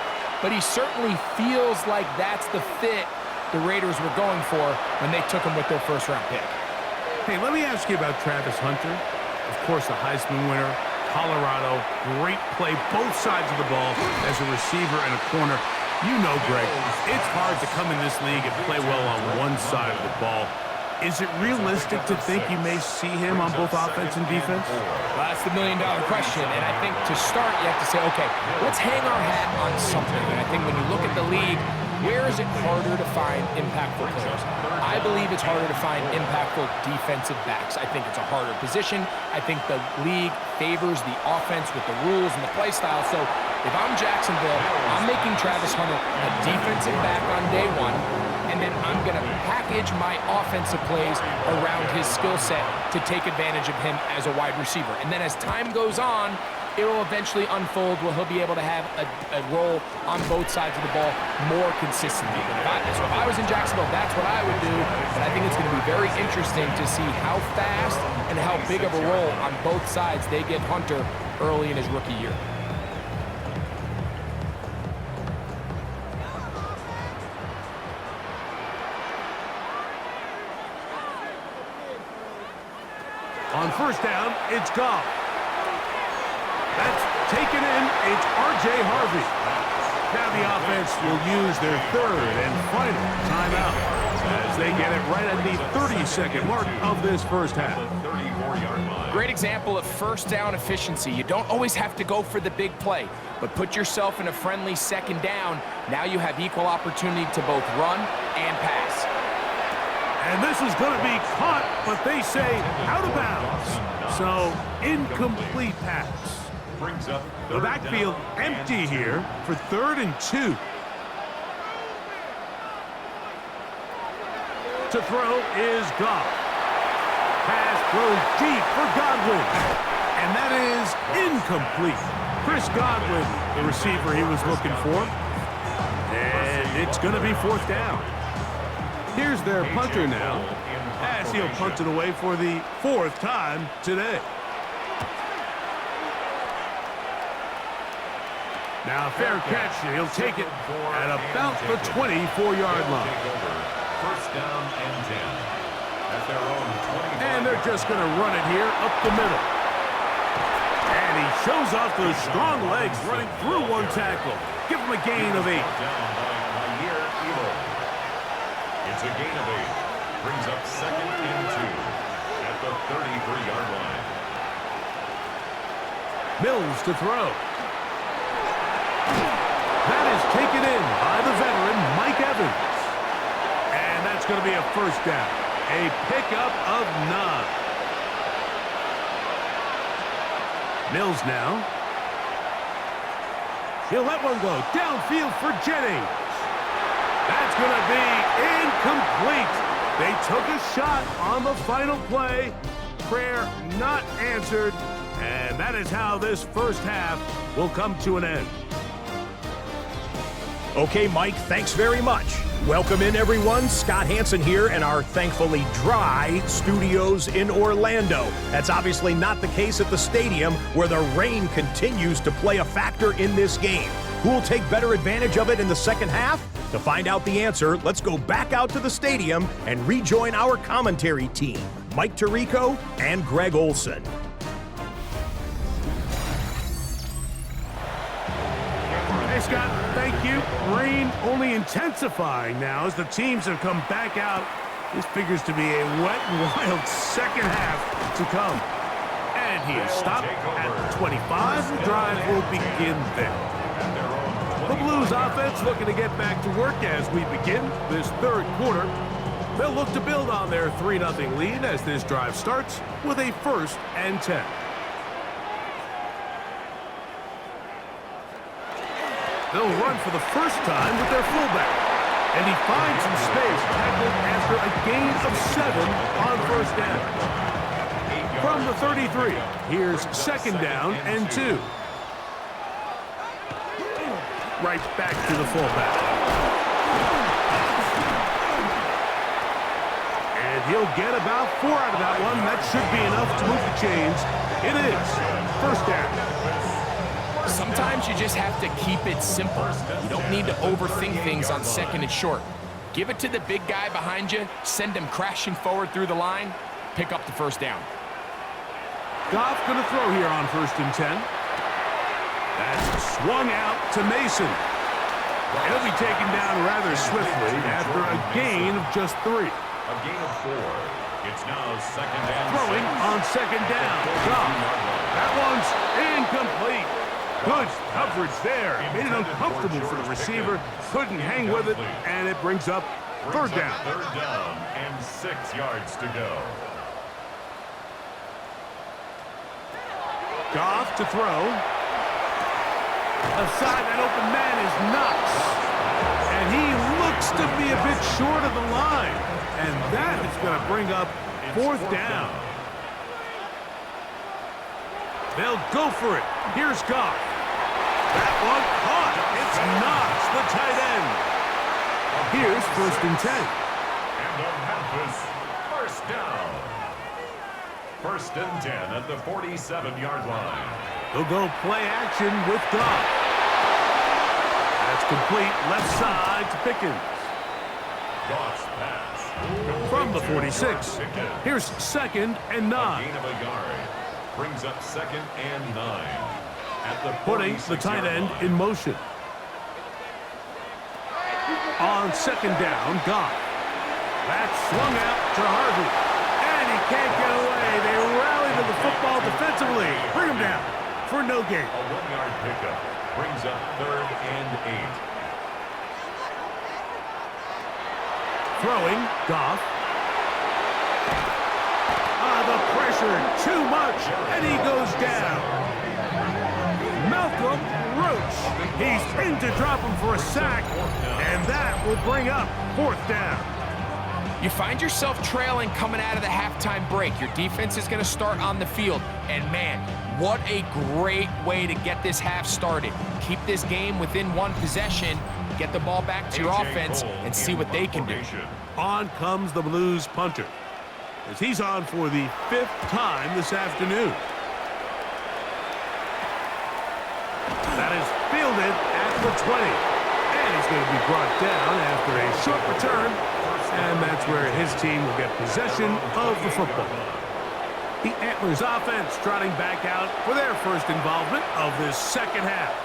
but he certainly feels like that's the fit the Raiders were going for when they took him with their first-round pick. Hey, let me ask you about Travis Hunter. Of course, the Heisman winner, Colorado, great play, both sides of the ball as a receiver and a corner. You know, Greg, it's hard to come in this league and play well on one side of the ball. Is it realistic to think you may see him on both offense and defense? Well, that's the million-dollar question, and I think to start, you have to say, okay, let's hang our hat on something. And I think when you look at the league, where is it harder to find impactful players? I believe it's harder to find impactful defensive backs. I think it's a harder position. I think the league favors the offense with the rules and the play style. So if I'm Jacksonville, I'm making Travis Hunter a defensive back on day one, and then I'm going to package my offensive plays around his skill set to take advantage of him as a wide receiver. And then as time goes on, it will eventually unfold where he'll be able to have a role on both sides of the ball more consistently. So if I was in Jacksonville, that's what I would do. But I think it's going to be very interesting to see how fast and how big of a role on both sides they give Hunter early in his rookie year. On first down, it's Goff. That's taken in. It's R.J. Harvey. Now the offense will use their third and final timeout as they get it right at the 30-second mark of this first half. Great example of first down efficiency. You don't always have to go for the big play, but put yourself in a friendly second down. Now you have equal opportunity to both run and pass. And this is going to be caught, but they say out of bounds. So, incomplete pass. The backfield empty here for 3rd and 2. To throw is Goff. Pass thrown deep for Godwin. And that is incomplete. Chris Godwin, the receiver he was looking for. And it's going to be 4th down. Here's their punter now, as he'll punt it away for the 4th time today. Now, fair catch. He'll take it at about the 24-yard line. First down and 10. At their own 20. And they're just going to run it here up the middle. And he shows off those strong legs running through one tackle. Give him a gain of 8. It's a gain of 8. Brings up 2nd and 2 at the 33-yard line. Mills to throw. That is taken in by the veteran, Mike Evans. And that's going to be a first down. A pickup of 9. Mills now. He'll let one go. Downfield for Jennings. That's going to be incomplete. They took a shot on the final play. Prayer not answered. And that is how this first half will come to an end. Okay, Mike, thanks very much. Welcome in, everyone. Scott Hansen here in our thankfully dry studios in Orlando. That's obviously not the case at the stadium, where the rain continues to play a factor in this game. Who will take better advantage of it in the second half? To find out the answer, let's go back out to the stadium and rejoin our commentary team, Mike Tirico and Greg Olson. Hey, Scott, thank you. Rain only intensifying now as the teams have come back out. This figures to be a wet and wild second half to come. And he is stopped at the 25. The drive will begin there. The Blues offense looking to get back to work as we begin this third quarter. They'll look to build on their 3-0 lead as this drive starts with a 1st and 10. They'll run for the first time with their fullback. And he finds some space tackled after a gain of 7 on first down. From the 33, here's 2nd down and 2. Right back to the fullback. And he'll get about 4 out of that one. That should be enough to move the chains. It is 1st down. Sometimes you just have to keep it simple. You don't need to overthink things on 2nd and short. Give it to the big guy behind you, send him crashing forward through the line, pick up the 1st down. Goff going to throw here on 1st and 10. That's swung out to Mason. He'll be taken down rather swiftly after a gain of just 3. A gain of 4. It's now second and Throwing 6. on second down. Goff. That one's incomplete. Good coverage there. Made it uncomfortable for the receiver. Couldn't hang with it, and it brings up third down. Third down and 6 yards to go. Goff to throw. Aside that open man is Knox. And he looks to be a bit short of the line. And that is going to bring up fourth down. They'll go for it. Here's Goff. That one caught. It's Knox, the tight end. Here's first and 10. And the Memphis first down. First and 10 at the 47-yard line. They'll go play action with Goff. That's complete left side to Pickens. Goff's pass. From the 46. Here's second and 9. Gain of a yard. Brings up second and 9. At the Putting the tight end in motion. On second down, Goff. That's swung out to Harvey. And he can't get away. They rally to the football defensively. Bring him down for no gain. A 1-yard pickup. Brings up third and 8. Throwing, Goff. The pressure, too much, and he goes down. Malcolm Roach. He's in to drop him for a sack, and that will bring up fourth down. You find yourself trailing coming out of the halftime break. Your defense is going to start on the field. And, man, what a great way to get this half started. Keep this game within one possession, get the ball back to your offense, and see what they can do. On comes the Blues punter, as he's on for the 5th time this afternoon. That is fielded at the 20. And he's going to be brought down after a short return. And that's where his team will get possession of the football. The Antlers offense trotting back out for their first involvement of this second half.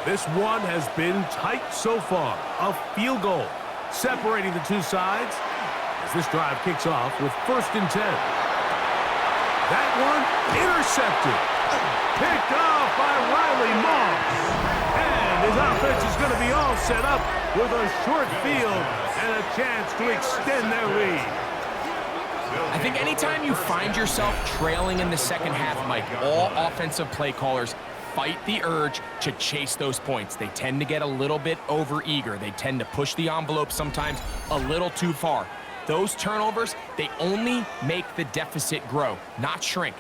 This one has been tight so far. A field goal separating the two sides as this drive kicks off with first and 10. That one intercepted. Picked off by Riley Moss. And his offense is going to be all set up with a short field and a chance to extend their lead. I think anytime you find yourself trailing in the second half, Mike, all offensive play callers fight the urge to chase those points. They tend to get a little bit overeager. They tend to push the envelope sometimes a little too far. Those turnovers, they only make the deficit grow, not shrink.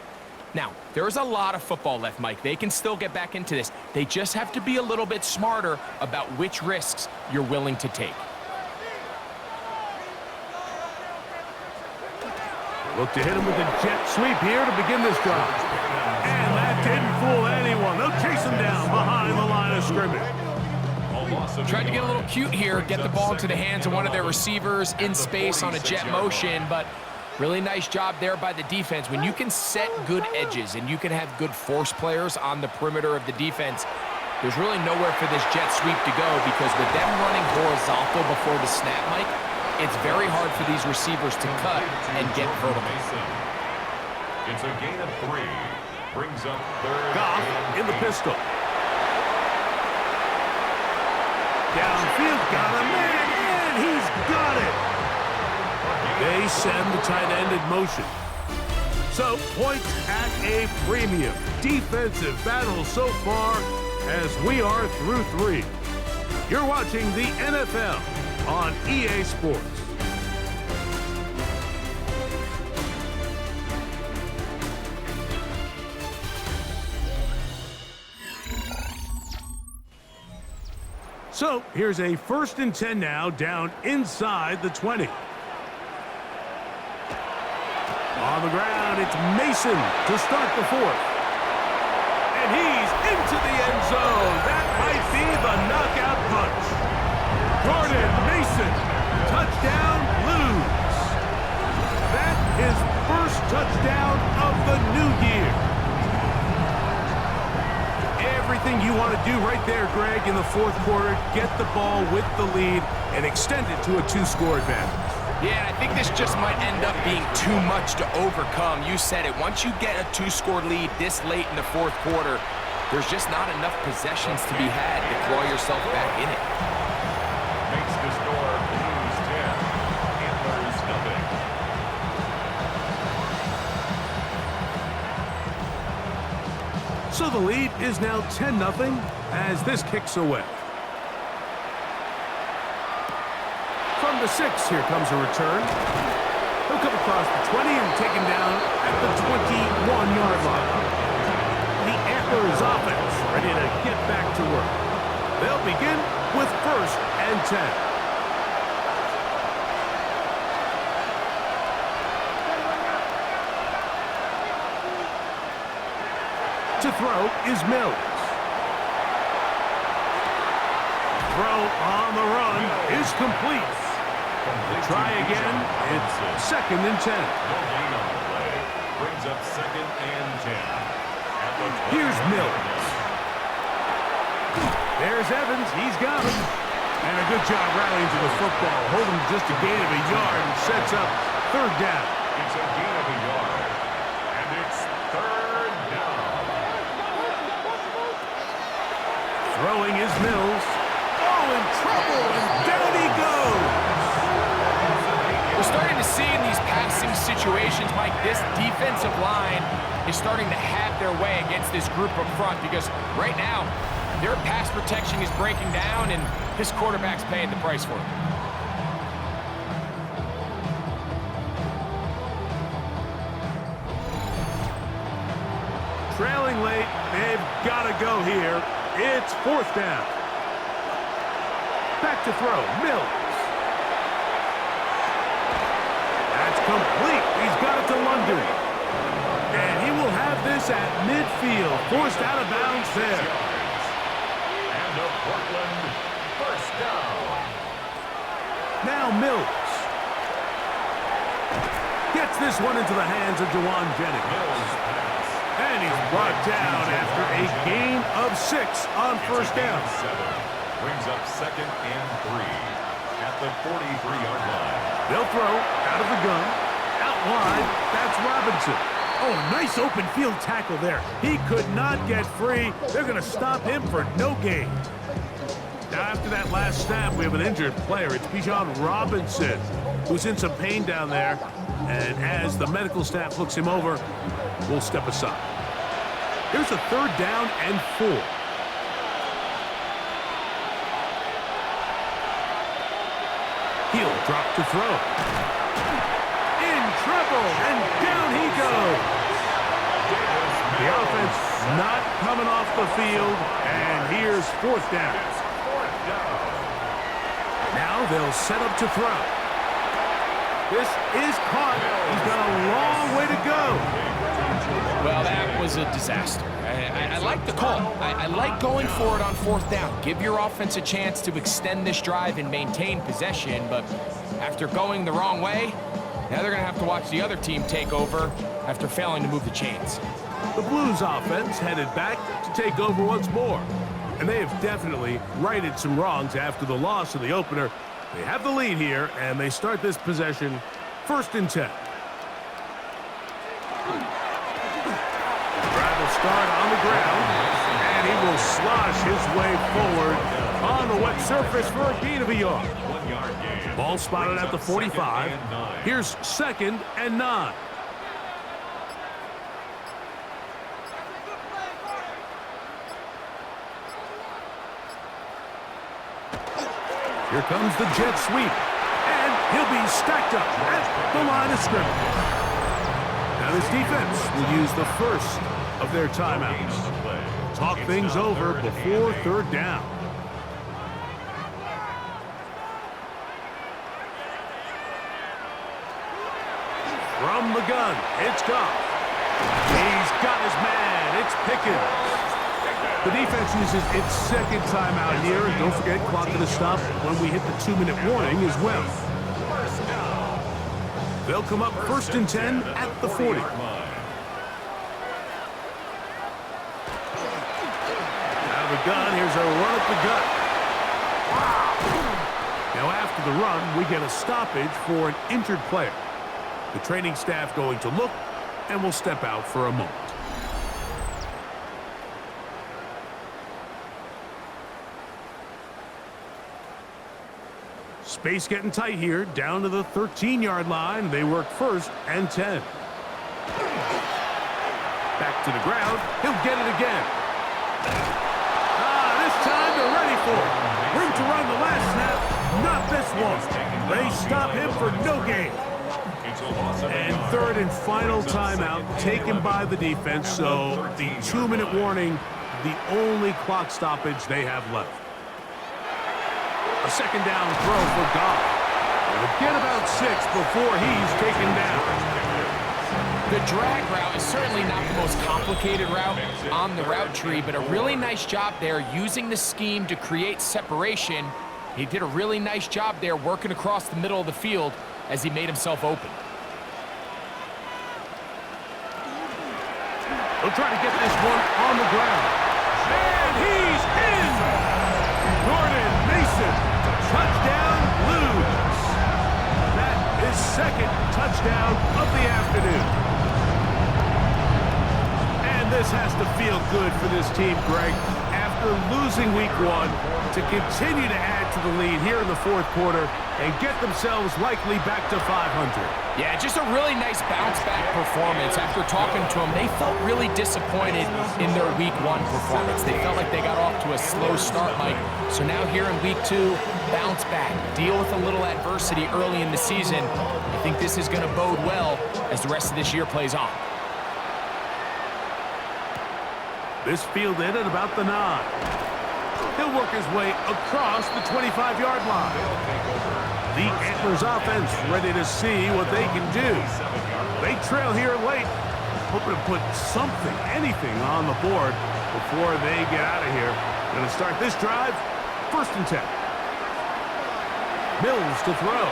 Now, there's a lot of football left, Mike. They can still get back into this. They just have to be a little bit smarter about which risks you're willing to take. Look to hit him with a jet sweep here to begin this drive. And that didn't fool anyone. They'll chase him down behind the line of scrimmage. Tried to get a little cute here, get the ball into the hands of one of their receivers in space on a jet motion, but really nice job there by the defense. When you can set good edges and you can have good force players on the perimeter of the defense, there's really nowhere for this jet sweep to go, because with them running horizontal before the snap, Mike, it's very hard for these receivers to cut and get vertical. It's a gain of 3. Brings up third. Goff in the pistol. Downfield, got a man, and he's got it. They send the tight end in motion. So, points at a premium. Defensive battle so far as we are through 3. You're watching the NFL on EA Sports. So, here's a first and 10 now, down inside the 20. On the ground, it's Mason to start the 4th. And he's into the end zone. That might be the knockout punch. Jordan Mason, touchdown Blues. That is first touchdown of the new year. Every everything you want to do right there, Greg, in the fourth quarter. Get the ball with the lead and extend it to a 2-score advantage. Yeah, I think this just might end up being too much to overcome. You said it. Once you get a 2-score lead this late in the fourth quarter, there's just not enough possessions to be had to claw yourself back in it. Makes the score Blues 10, Antlers nothing. So the lead is now 10-0 as this kicks away. From the 6, here comes a return. He'll come across the 20 and taken down at the 21-yard line. The Antlers offense ready to get back to work. They'll begin with 1st and 10. To throw is Mills. Throw on the run is complete. Try again. It's 2nd and 10. No gain on the play. Brings up 2nd and 10. Here's Mills. There's Evans. He's got him. And a good job rallying to the football. Holding just a gain of a yard and sets up 3rd down. It's a gain of a yard. And it's 3rd down. Throwing is Mills. Oh, in trouble. And down he goes. We're starting to see in these passing situations, Mike, this defensive line is starting to have their way against this group up front because right now, their pass protection is breaking down and this quarterback's paying the price for it. Trailing late, they've got to go here. It's 4th down. Back to throw, Mills. That's complete. He's got it to London. And he will have this at midfield. Forced out of bounds there. And a Portland 1st down. Now Mills. Gets this one into the hands of Jawan Jennings. Mills pass. And he's brought down after a gain of 6 on 1st down. 7. Brings up 2nd and 3 at the 43-yard line. They'll throw out of the gun. Out wide, that's Robinson. Oh, nice open field tackle there. He could not get free. They're going to stop him for no gain. Now, after that last snap, we have an injured player. It's Bijan Robinson, who's in some pain down there. And as the medical staff looks him over, we'll step aside. Here's a 3rd down and 4. He'll drop to throw. In trouble, and down he goes. The offense not coming off the field, and here's 4th down. Now they'll set up to throw. This is caught. He's got a long way to go. Well, that was a disaster. I like the call. I like going for it on 4th down. Give your offense a chance to extend this drive and maintain possession, but after going the wrong way, now they're going to have to watch the other team take over after failing to move the chains. The Blues offense headed back to take over once more, and they have definitely righted some wrongs after the loss in the opener. They have the lead here, and they start this possession 1st and 10. Drive will start on the ground, and he will slosh his way forward on the wet surface for a gain of a yard. 1 yard gain. Ball spotted at the 45. Here's 2nd and 9. Here comes the jet sweep, and he'll be stacked up at the line of scrimmage. Now this defense will use the first of their timeouts. Talk things over before 3rd down. From the gun, it's Goff. He's got his man, it's Pickens. The defense uses its 2nd timeout here. And don't forget, clock to stop when we hit the 2-minute warning as well. They'll come up 1st and 10 at the 40. the gun. Here's a run up the gut. Now after the run, we get a stoppage for an injured player. The training staff going to look and will step out for a moment. Space getting tight here, down to the 13-yard line. They work 1st and 10. Back to the ground. He'll get it again. This time they're ready for it. Room to run the last snap. Not this one. They stop him for no gain. And 3rd and final timeout taken by the defense, so the 2-minute warning, the only clock stoppage they have left. A 2nd down throw for Goff. They'll get about 6 before he's taken down. The drag route is certainly not the most complicated route on the route tree, but a really nice job there using the scheme to create separation. He did a really nice job there working across the middle of the field as he made himself open. He'll try to get this one on the ground. And he's in! Jordan Mason, touchdown Blues. That is 2nd touchdown of the afternoon. And this has to feel good for this team, Greg. After losing week 1, to continue to add to the lead here in the 4th quarter and get themselves likely back to 500. Yeah, just a really nice bounce-back performance. After talking to them, they felt really disappointed in their week 1 performance. They felt like they got off to a slow start, Mike. So now here in week 2, bounce back, deal with a little adversity early in the season. I think this is going to bode well as the rest of this year plays on. This fielded at about the 9. He'll work his way across the 25-yard line. The Antlers offense ready to see what they can do. They trail here late, hoping to put something, anything on the board before they get out of here. Going to start this drive, 1st and 10. Mills to throw.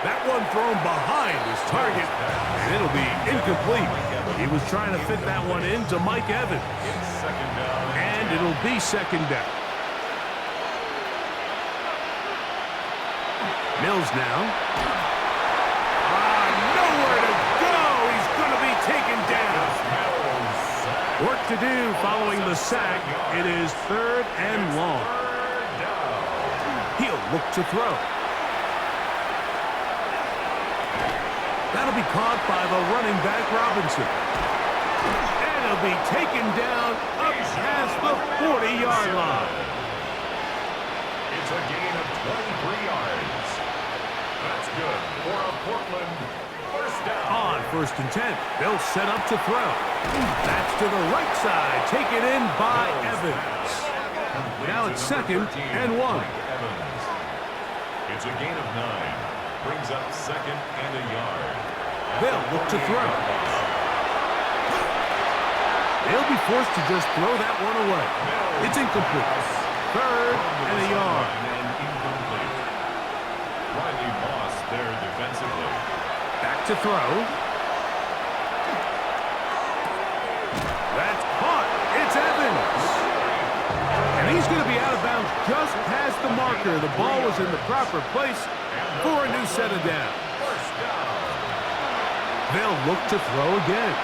That one thrown behind his target, and it'll be incomplete. He was trying to fit that one into Mike Evans. And it'll be 2nd down. Mills now. Nowhere to go. He's going to be taken down. Work to do following the sack. It is 3rd and long. He'll look to throw. That'll be caught by the running back, Robinson. And it'll be taken down up past the 40-yard line. It's a gain of 23 yards. That's good for a Portland 1st down. On 1st and 10, they'll set up to throw. That's to the right side, taken in by Evans. Now it's 2nd and 1. It's a gain of 9. Brings up 2nd and a yard. They'll look to throw. They'll be forced to just throw that one away. It's incomplete. 3rd and a yard. Riley Moss there defensively. Back to throw. That's caught. It's Evans. And he's going to be out of bounds just past the marker. The ball was in the proper place for a new set of downs. They'll look to throw again.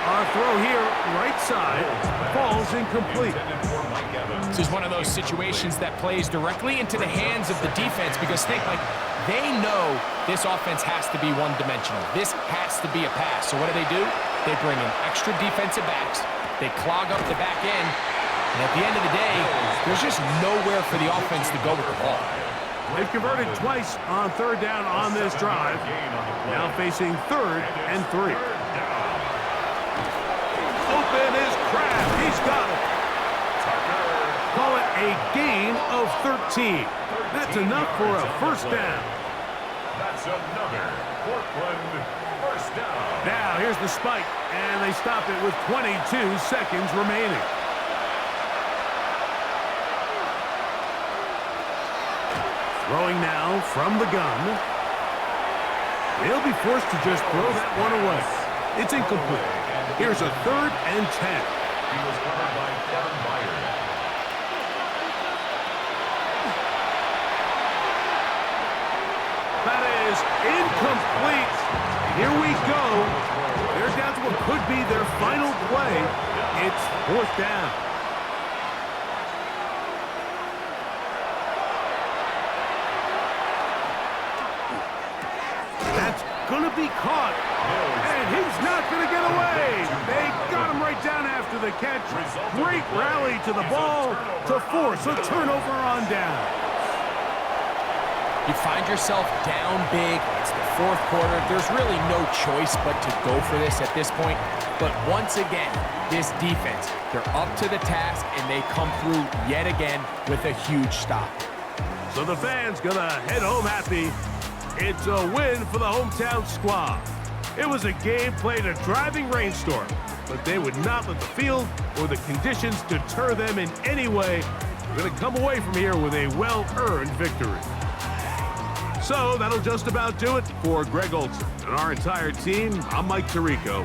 Our throw here, right side, falls incomplete. This is one of those situations that plays directly into the hands of the defense because think, like, they know this offense has to be one-dimensional. This has to be a pass. So what do? They bring in extra defensive backs. They clog up the back end. And at the end of the day, there's just nowhere for the offense to go with the ball. They've converted twice on 3rd down on this drive. Now facing 3rd and 3. Open is Kraft. He's got it. Call it a gain of 13. That's enough for a 1st down. That's another Portland 1st down. Now here's the spike, and they stop it with 22 seconds remaining. Throwing now from the gun. They'll be forced to just throw that one away. It's incomplete. Here's a 3rd and 10. He was covered by Kevin Byard. That is incomplete. Here we go. They're down to what could be their final play. It's 4th down. That's going to be caught. And he's not going to get away. They got him right down after the catch. Great rally to the ball to force a turnover on down. You find yourself down big. It's the 4th quarter. There's really no choice but to go for this at this point. But once again, this defense, they're up to the task, and they come through yet again with a huge stop. So the fans gonna head home happy. It's a win for the hometown squad. It was a game played in a driving rainstorm, but they would not let the field or the conditions deter them in any way. They're gonna come away from here with a well-earned victory. So that'll just about do it for Greg Olson and our entire team. I'm Mike Tirico.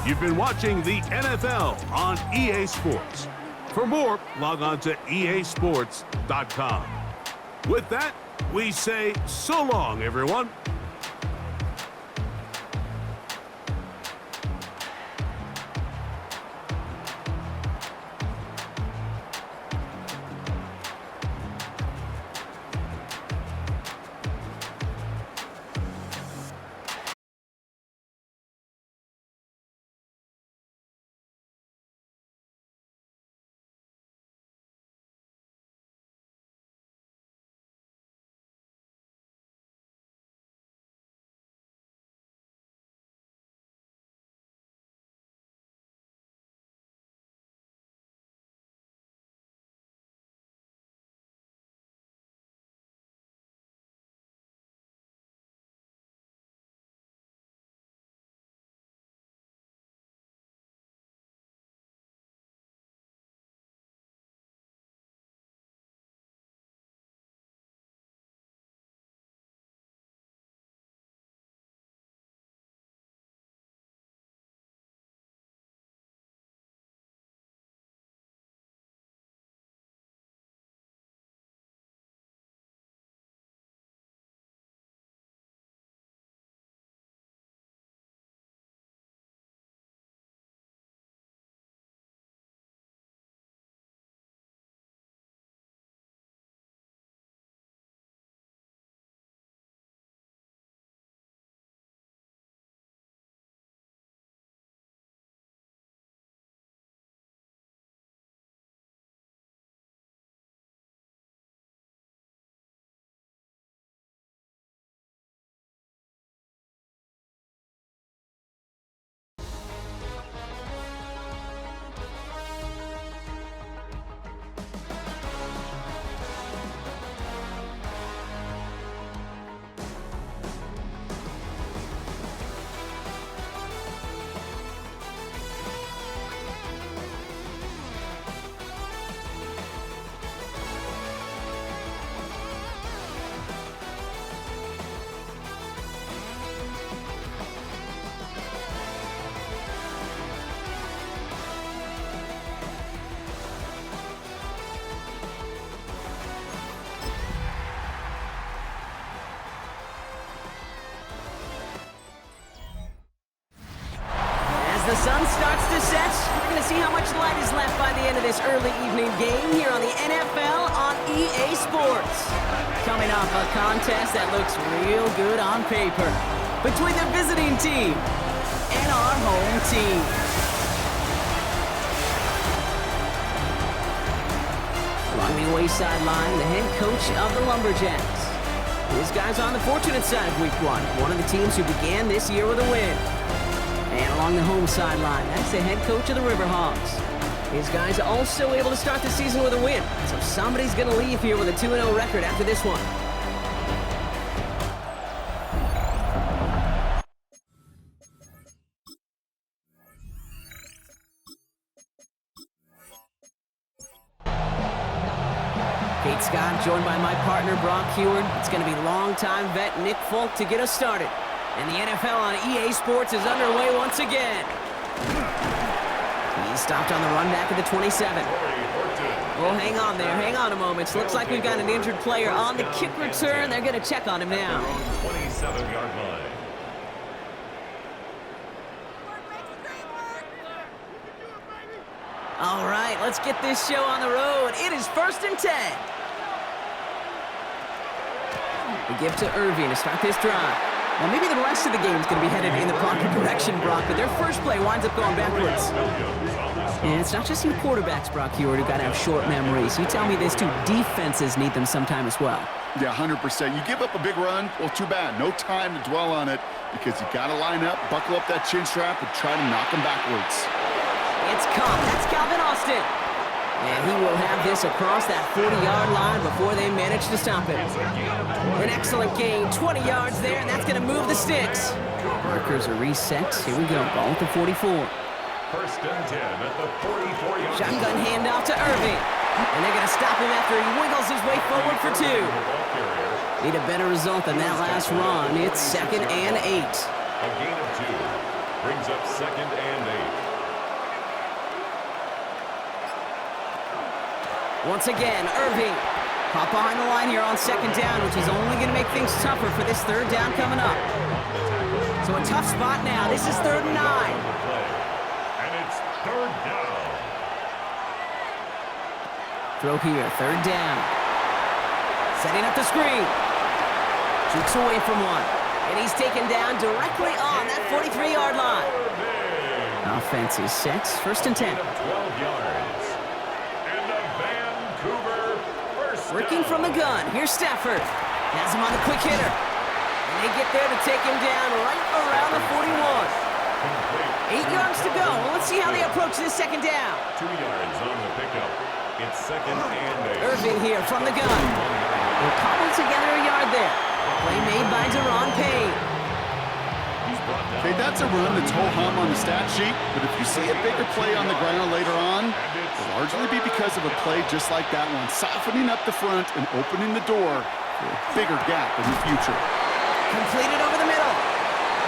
You've been watching the NFL on EA Sports. For more, log on to easports.com. With that, we say so long, everyone. The sun starts to set. We're going to see how much light is left by the end of this early evening game here on the NFL on EA Sports. Coming off a contest that looks real good on paper between the visiting team and our home team. Along the away sideline, the head coach of the Lumberjacks. These guys on the fortunate side of week one of the teams who began this year with a win. And along the home sideline, that's the head coach of the River Hogs. These guys also able to start the season with a win. So somebody's going to leave here with a 2-0 record after this one. Kate Scott, joined by my partner, Brock Heward. It's going to be longtime vet Nick Folk to get us started. And the NFL on EA Sports is underway once again. He's stopped on the run back at the 27. Well, hang on there. Hang on a moment. Looks like we've got an injured player on the kick return. They're going to check on him now. 27-yard line. All right, let's get this show on the road. It is 1st and 10. We give to Irving to start this drive. Well, maybe the rest of the game is going to be headed in the proper direction, Brock, but their first play winds up going backwards. And it's not just you quarterbacks, Brock Hewitt, who got to have short memories. You tell me this too, defenses need them sometime as well. Yeah, 100%. You give up a big run, well, too bad. No time to dwell on it because you got to line up, buckle up that chin strap, and try to knock them backwards. It's caught. That's Calvin Austin. And he will have this across that 40-yard line before they manage to stop it. An excellent gain, 20 yards there, and that's going to move the sticks. Markers are reset. Here we go, ball at the 44. 1st and 10 at the 44-yard line. Shotgun handoff to Irving. And they're going to stop him after he wiggles his way forward for 2. Need a better result than that last run. It's 2nd and 8. A gain of 2 brings up 2nd and 8. Once again, Irving. Pop behind the line here on 2nd down, which is only going to make things tougher for this 3rd down coming up. So a tough spot now. This is 3rd and 9. And it's 3rd down. Throw here, 3rd down. Setting up the screen. Jukes away from one. And he's taken down directly on that 43-yard line. Offense is set. 1st and 10. 12 yards. Working from the gun. Here's Stafford. Has him on the quick hitter. And they get there to take him down right around the 41. 8 yards to go. Well, let's see how they approach this 2nd down. 2 yards on the pickup. It's 2nd and 8. Irving here from the gun. We'll cobble together a yard there. Play made by Deron Payne. Okay, that's a run that's ho-hum on the stat sheet, but if you see a bigger play on the ground later on, it'll largely be because of a play just like that one, softening up the front and opening the door for a bigger gap in the future. Completed over the middle.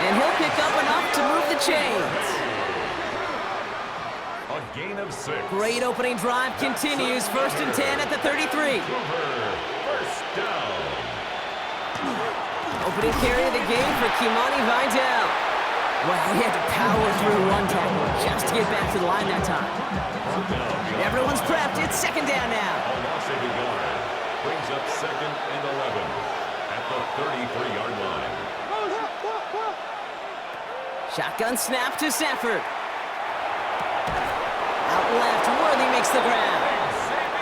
And he'll pick up enough to move the chains. A gain of 6. Great opening drive continues. 1st and 10 at the 33. 1st down. Opening carry of the game for Kimani Vidal. Well, he had to power through one tackle just to get back to the line that time. Everyone's prepped. It's 2nd down now. A loss of a yard brings up 2nd and 11 at the 33-yard line. Shotgun snap to Stafford. Out left, Worthy makes the grab.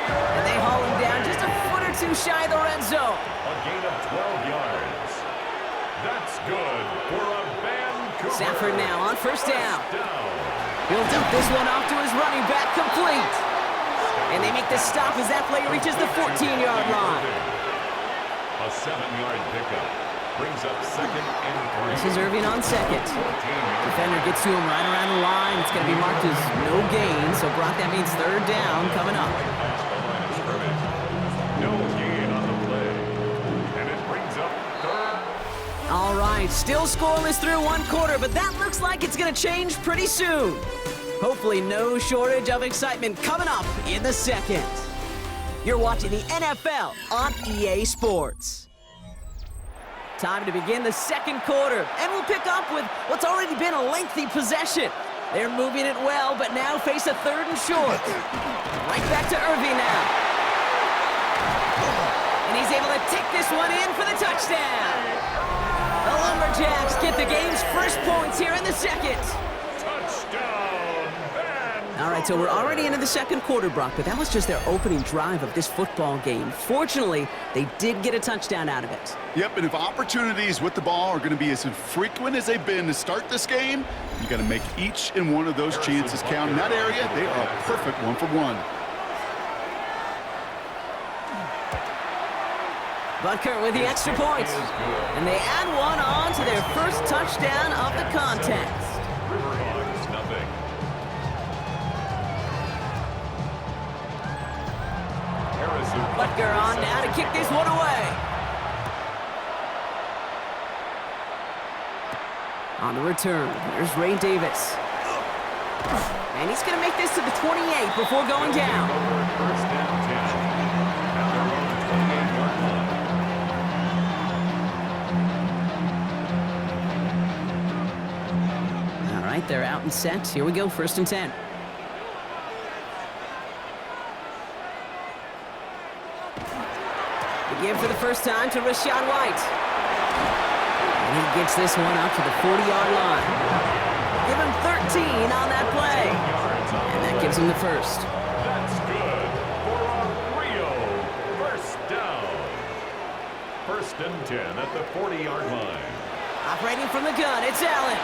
And they haul him down just a foot or 2 shy of the red zone. A gain of 12 yards. That's good for a Vancouver. Stafford now on 1st down. He'll dump this one off to his running back, complete. And they make the stop as that play reaches the 14-yard line. A 7-yard pickup brings up 2nd and 3. This is Irving on 2nd. Defender gets to him right around the line. It's going to be marked as no gain. So, Brock, that means 3rd down coming up. No gain on the play. And it brings up 3rd. All right, still scoreless through 1 quarter, but that looks like it's going to change pretty soon. Hopefully no shortage of excitement coming up in the 2nd. You're watching the NFL on EA Sports. Time to begin the 2nd quarter, and we'll pick up with what's already been a lengthy possession. They're moving it well, but now face a 3rd and short. Right back to Irving now. And he's able to take this one in for the touchdown. The Lumberjacks get the game's first points here in the 2nd. Touchdown, All right, so we're already into the 2nd quarter, Brock, but that was just their opening drive of this football game. Fortunately, they did get a touchdown out of it. Yep, and if opportunities with the ball are going to be as infrequent as they've been to start this game, you got to make each and one of those chances count. In that area, they are a perfect 1-for-1. Butker with the extra point. And they add one on to their first touchdown of the contest. Hogs, nothing. Butker on now to kick this one away. On the return, here's Ray Davis. And he's going to make this to the 28 before going down. First and 10 at their own 28-yard line. All right, they're out and set. Here we go, 1st and 10. Again for the first time to Rashawn White. And he gets this one out to the 40-yard line. Give him 13 on that play. And that gives him the first. That's good for a Rio first down. 1st and 10 at the 40-yard line. Operating from the gun, it's Allen.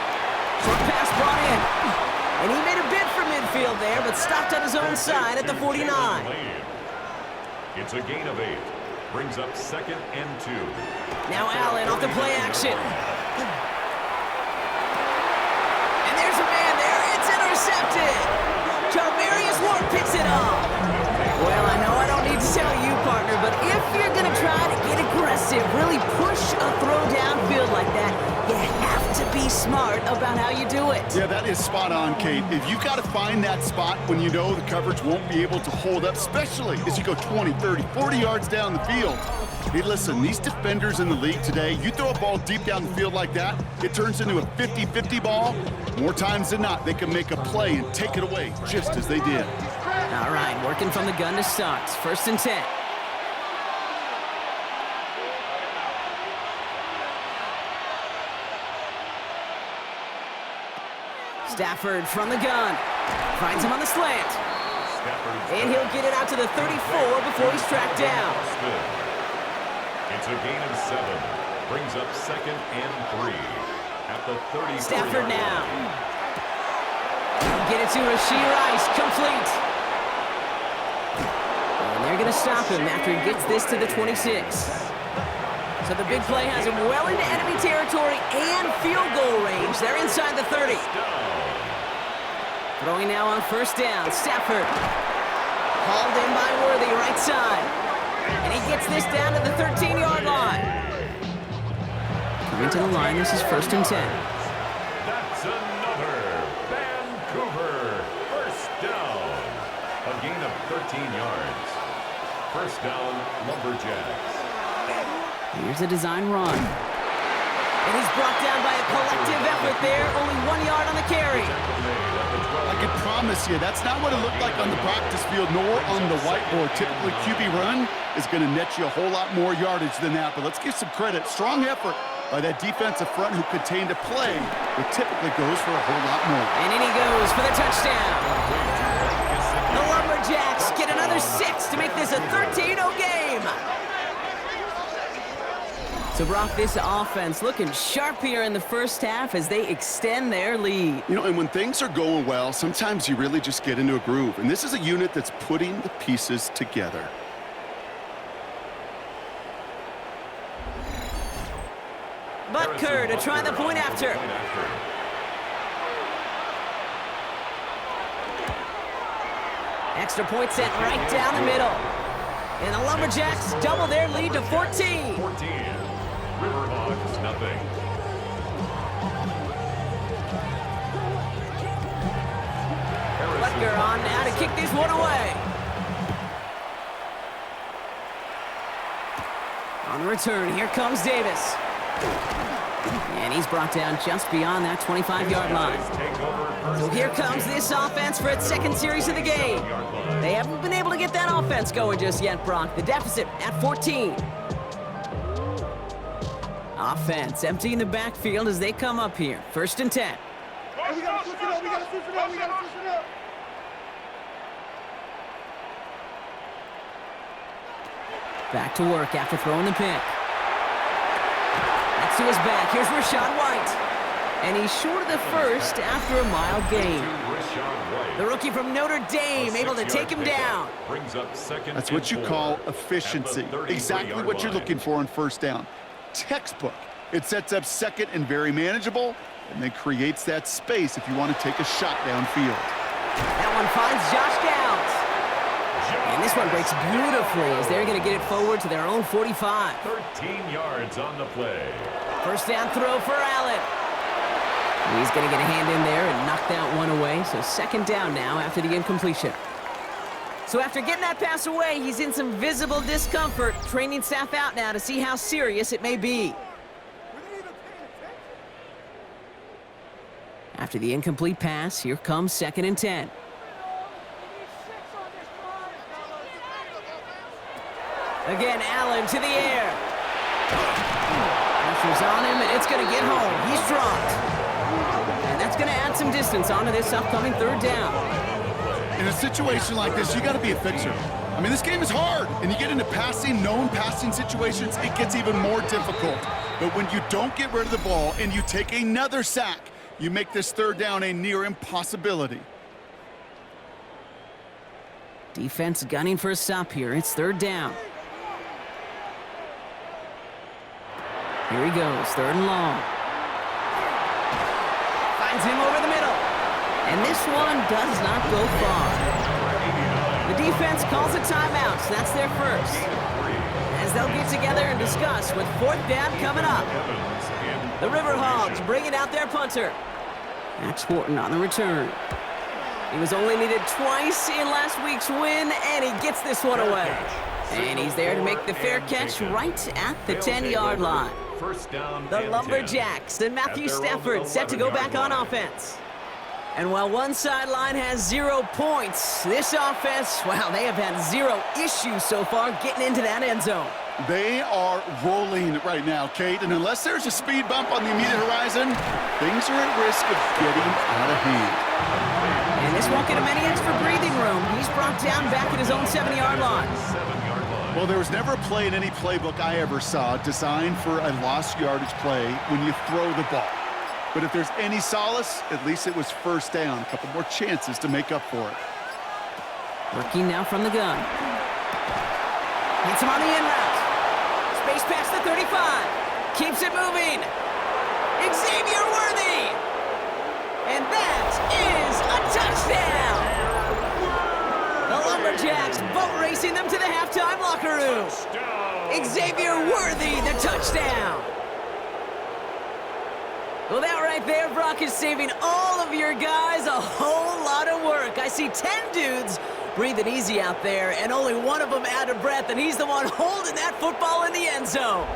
Short pass brought in. And he made a bid for midfield there, but stopped on his own side at the 49. It's a gain of 8. Brings up 2nd and 2. Now Allen off the play action. And there's a man there. It's intercepted. Charvarius Ward picks it up. Well, I know I don't need to tell you, partner, but if you're going to try to get aggressive, really push a throw downfield like that, you have to be smart about how you do it. Yeah, that is spot on, Kate. If you've got to find that spot when you know the coverage won't be able to hold up, especially as you go 20, 30, 40 yards down the field. Hey, listen, these defenders in the league today, you throw a ball deep down the field like that, it turns into a 50-50 ball. More times than not, they can make a play and take it away, just as they did. All right, working from the gun to start. 1st and 10. Stafford from the gun. Finds him on the slant. And he'll get it out to the 34 before he's tracked down. It's a gain of 7. Brings up 2nd and 3 at the 30. Stafford now. Get it to Rashee Rice. Complete. And they're going to stop him after he gets this to the 26. So the big play has him well into enemy territory and field goal range. They're inside the 30. Throwing now on 1st down. Stafford. Hauled in by Worthy, right side. And he gets this down to the 13-yard line. Coming to the line, this is 1st and 10. That's another Vancouver first down. A gain of 13 yards. First down, Lumberjacks. Here's a design run. And he's brought down by a collective effort there. Only 1 yard on the carry. I can promise you, that's not what it looked like on the practice field, nor on the whiteboard. Typically, QB run is going to net you a whole lot more yardage than that. But let's give some credit. Strong effort by that defensive front who contained a play that typically goes for a whole lot more. And in he goes for the touchdown. The Lumberjacks get another 6 to make this a 13-0 game. So, Brock, this offense looking sharp here in the first half as they extend their lead. You know, and when things are going well, sometimes you really just get into a groove. And this is a unit that's putting the pieces together. Butker to try the point after. Extra point sent right down the middle. And the Lumberjacks double their lead to 14. 14. River Hogs, nothing. Butker on now to kick this one away. On the return, here comes Davis. And he's brought down just beyond that 25-yard line. So here comes this offense for its 2nd series of the game. They haven't been able to get that offense going just yet, Brock. The deficit at 14. Offense emptying the backfield as they come up here. 1st and 10. Back to work after throwing the pick. That's to his back. Here's Rashawn White. And he's short of the first after a mile gain. The rookie from Notre Dame able to take him down. That's what you call efficiency. Exactly what you're looking for on 1st down. Textbook. It sets up 2nd and very manageable, and then creates that space if you want to take a shot downfield. That one finds Josh Downs. And this one breaks beautifully as they're going to get it forward to their own 45. 13 yards on the play. 1st down throw for Allen. He's going to get a hand in there and knock that one away. So second down now after the incompletion. So after getting that pass away, he's in some visible discomfort. Training staff out now to see how serious it may be. After the incomplete pass, here comes 2nd and 10. Again, Allen to the air. Pressure's on him, and it's going to get home. He's dropped. And that's going to add some distance onto this upcoming 3rd down. In a situation like this, you got to be a fixer. I mean, this game is hard, and you get into known passing situations, it gets even more difficult. But when you don't get rid of the ball and you take another sack, you make this 3rd down a near impossibility. Defense gunning for a stop here. It's 3rd down. Here he goes, 3rd and long. Finds him over the middle. And this one does not go far. The defense calls a timeout, so that's their first. As they'll get together and discuss with 4th down coming up. The River Hogs bringing out their punter. Max Horton on the return. He was only needed twice in last week's win, and he gets this one away. And he's there to make the fair catch right at the 10-yard line. The Lumberjacks and Matthew Stafford set to go back on offense. And while one sideline has 0 points, this offense, wow, they have had 0 issues so far getting into that end zone. They are rolling right now, Kate, and unless there's a speed bump on the immediate horizon, things are at risk of getting out of hand. And this won't get him any extra breathing room. He's brought down back at his own 7-yard line. Well, there was never a play in any playbook I ever saw designed for a lost yardage play when you throw the ball. But if there's any solace, at least it was 1st down. A couple more chances to make up for it. Working now from the gun. Hits him on the in route. Space past the 35. Keeps it moving. Xavier Worthy. And that is a touchdown. The Lumberjacks boat racing them to the halftime locker room. Xavier Worthy, the touchdown. Well, that right there, Brock, is saving all of your guys a whole lot of work. I see 10 dudes breathing easy out there, and only one of them out of breath, and he's the one holding that football in the end zone.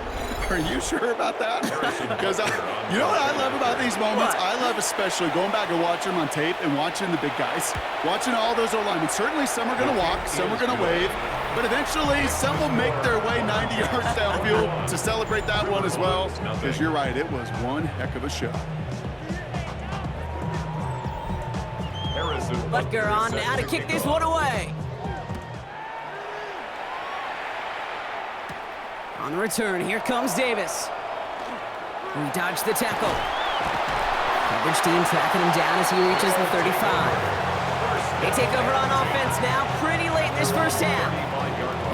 Are you sure about that? Because you know what I love about these moments? What? I love especially going back and watching them on tape and watching the big guys. Watching all those O-linemen. Certainly some are going to walk, some are going to wave, but eventually some will make their way 90 yards downfield to celebrate that one as well. Because you're right, it was one heck of a show. Butker on now to kick this one away. On the return, here comes Davis. He dodged the tackle. Coverage team tracking him down as he reaches the 35. They take over on offense now pretty late in this 1st half.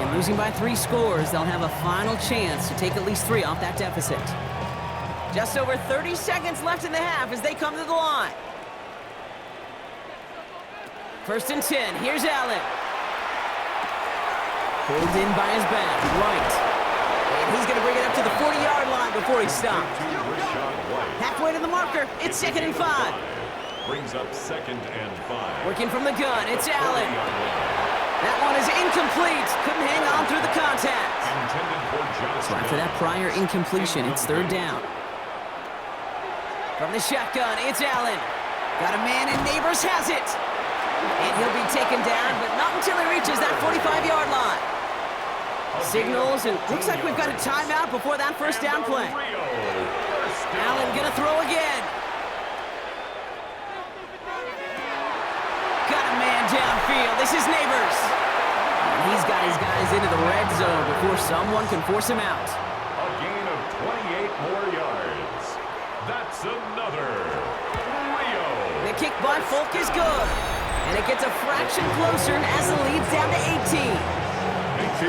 And losing by 3 scores, they'll have a final chance to take at least 3 off that deficit. Just over 30 seconds left in the half as they come to the line. 1st and 10, here's Allen. Pulled in by his back, right. And he's going to bring it up to the 40-yard line before he stopped. Halfway to the marker, it's 2nd and 5. Brings up 2nd and 5. Working from the gun, it's Allen. That one is incomplete. Couldn't hang on through the contact. So after that prior incompletion, it's 3rd down. From the shotgun, it's Allen. Got a man, and Neighbors has it. And he'll be taken down, but not until he reaches that 45-yard line. Signals, and looks like we've got a timeout before that 1st down play. Allen gonna throw again. Got a man downfield. This is Neighbors. And he's got his guys into the red zone before someone can force him out. A gain of 28 more yards. That's another Rio. The kick by Folk is good. And it gets a fraction closer as the lead's down to 18.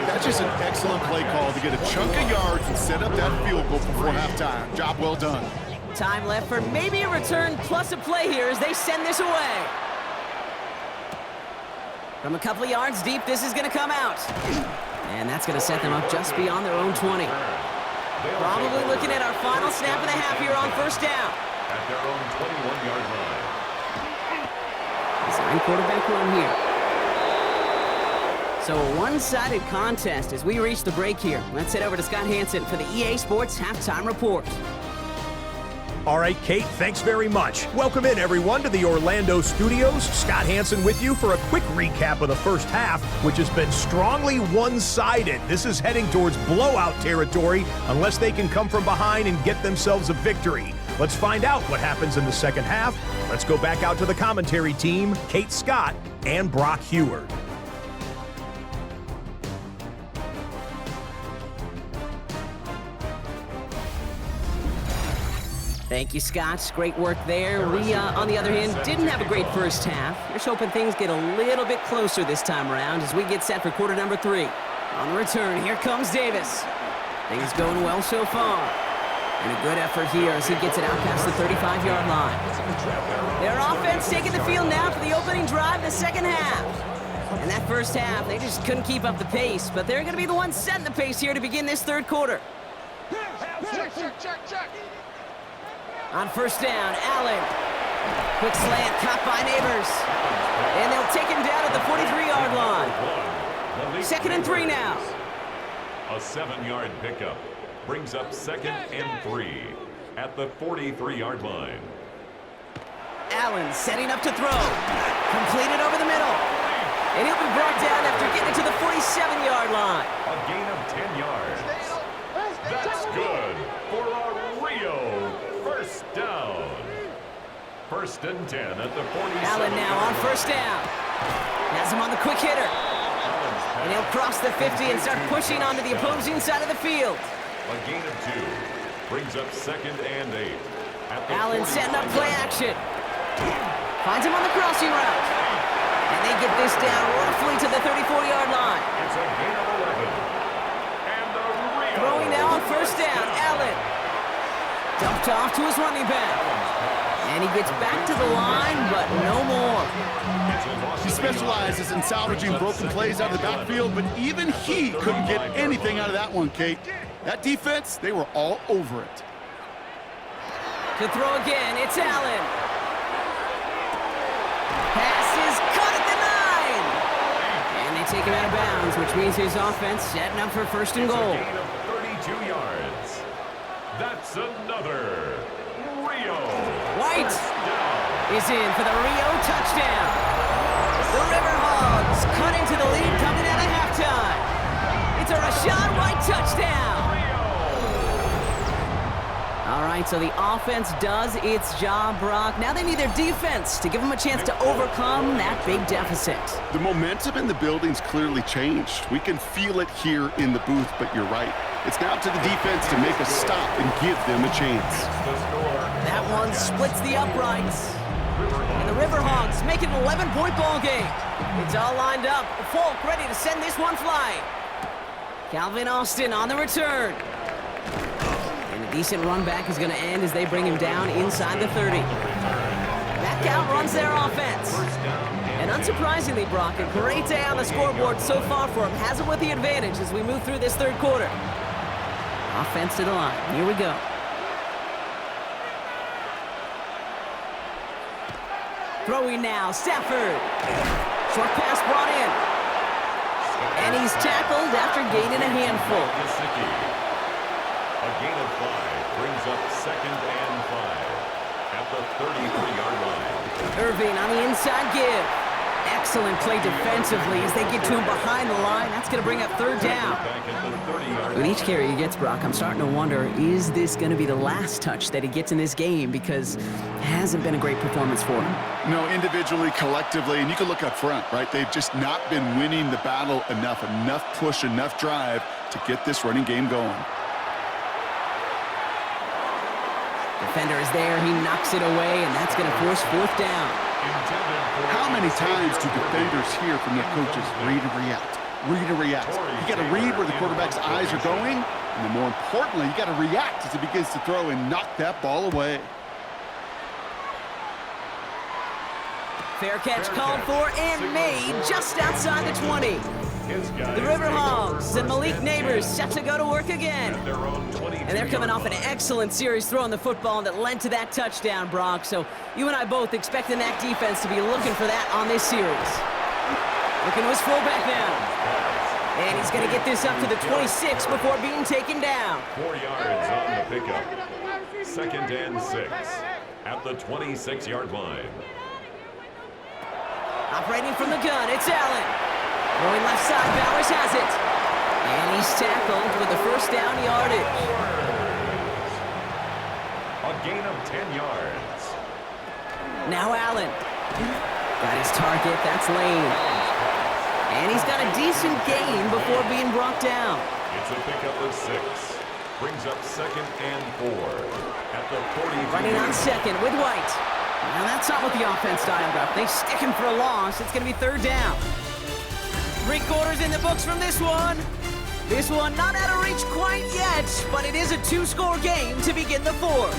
That's just an excellent play call to get a chunk of yards and set up that field goal before halftime. Job well done. Time left for maybe a return plus a play here as they send this away. From a couple of yards deep, this is going to come out. And that's going to set them up just beyond their own 20. Probably looking at our final snap of the half here on 1st down. at their own 21-yard line. Design quarterback run here. So a one-sided contest as we reach the break here. Let's head over to Scott Hansen for the EA Sports Halftime Report. All right, Kate, thanks very much. Welcome in, everyone, to the Orlando studios. Scott Hansen with you for a quick recap of the first half, which has been strongly one-sided. This is heading towards blowout territory unless they can come from behind and get themselves a victory. Let's find out what happens in the second half. Let's go back out to the commentary team, Kate Scott and Brock Heward. Thank you, Scott. Great work there. We, on the other hand, didn't have a great first half. Here's hoping things get a little bit closer this time around as we get set for quarter number 3. On the return, here comes Davis. Things going well so far. And a good effort here as he gets it out past the 35-yard line. Their offense taking the field now for the opening drive in the second half. In that first half, they just couldn't keep up the pace, but they're going to be the ones setting the pace here to begin this third quarter. Check. On first down, Allen. Quick slant, caught by Neighbors. And they'll take him down at the 43-yard line. 2nd and 3 now. A 7-yard pickup brings up 2nd and 3 at the 43-yard line. Allen setting up to throw. Completed over the middle. And he'll be brought down after getting to the 47-yard line. A gain of 10 yards. That's good for a Rio first down. 1st and 10 at the 47. Allen now on first down. Has him on the quick hitter. And he'll cross the 50 and start pushing onto the opposing side of the field. A gain of 2 brings up 2nd and 8. Allen setting up play action. Finds him on the crossing route. And they get this down roughly to the 34-yard line. It's a gain of 11. And the Rio. Throwing now on first down, Allen. Dumped off to his running back. And he gets back to the line, but no more. He specializes in salvaging broken plays out of the backfield, but even he couldn't get anything out of that one, Kate. That defense, they were all over it. To throw again, it's Allen. Pass is caught at the 9. And they take him out of bounds, which means his offense setting up for 1st and goal. Gain of 32 yards. That's another Rio. White is in for the Rio touchdown. The River Hogs cut into the lead coming out of halftime. It's a Rashad White touchdown. All right, so the offense does its job, Brock. Now they need their defense to give them a chance to overcome that big deficit. The momentum in the building's clearly changed. We can feel it here in the booth, but you're right. It's now to the defense to make a stop and give them a chance. That one splits the uprights. And the River Hogs make it an 11-point ball game. It's all lined up. Falk ready to send this one flying. Calvin Austin on the return. And a decent run back is going to end as they bring him down inside the 30. That outruns their offense. And unsurprisingly, Brock, a great day on the scoreboard so far for him. Has it with the advantage as we move through this third quarter. Offense to the line. Here we go. Throwing now, Stafford. Short pass brought in. And he's tackled after gaining a handful. A gain of 5 brings up 2nd and 5 at the 33-yard line. Irving on the inside give. Excellent play defensively as they get to him behind the line. That's going to bring up 3rd down. With each carry he gets, Brock, I'm starting to wonder, is this going to be the last touch that he gets in this game? Because it hasn't been a great performance for him. No, individually, collectively, and you can look up front, right? They've just not been winning the battle enough push, enough drive to get this running game going. Defender is there, he knocks it away, and that's going to force 4th down. How many times do defenders hear from their coaches, read and react, read and react? You got to read where the quarterback's eyes are going, and then more importantly, you got to react as he begins to throw and knock that ball away. Fair catch called for and made just outside the 20. The River Hogs and Malik Neighbors set to go to work again. And they're coming off an excellent series throwing the football that led to that touchdown, Brock. So you and I both expecting that defense to be looking for that on this series. Looking to his fullback now. And he's going to get this up to the 26 before being taken down. 4 yards on the pickup. 2nd and 6 at the 26-yard line. Operating from the gun, it's Allen. Going left side, Bowers has it. And he's tackled with the first down yardage. A gain of 10 yards. Now Allen. Got his target, that's Lane. And he's got a decent gain before being brought down. It's a pickup of 6. Brings up 2nd and 4 at the 42. Running on second with White. Now that's not what the offense dialed up. They stick him for a loss. It's going to be 3rd down. 3 quarters in the books from this one. This one not out of reach quite yet, but it is a 2-score game to begin the 4th.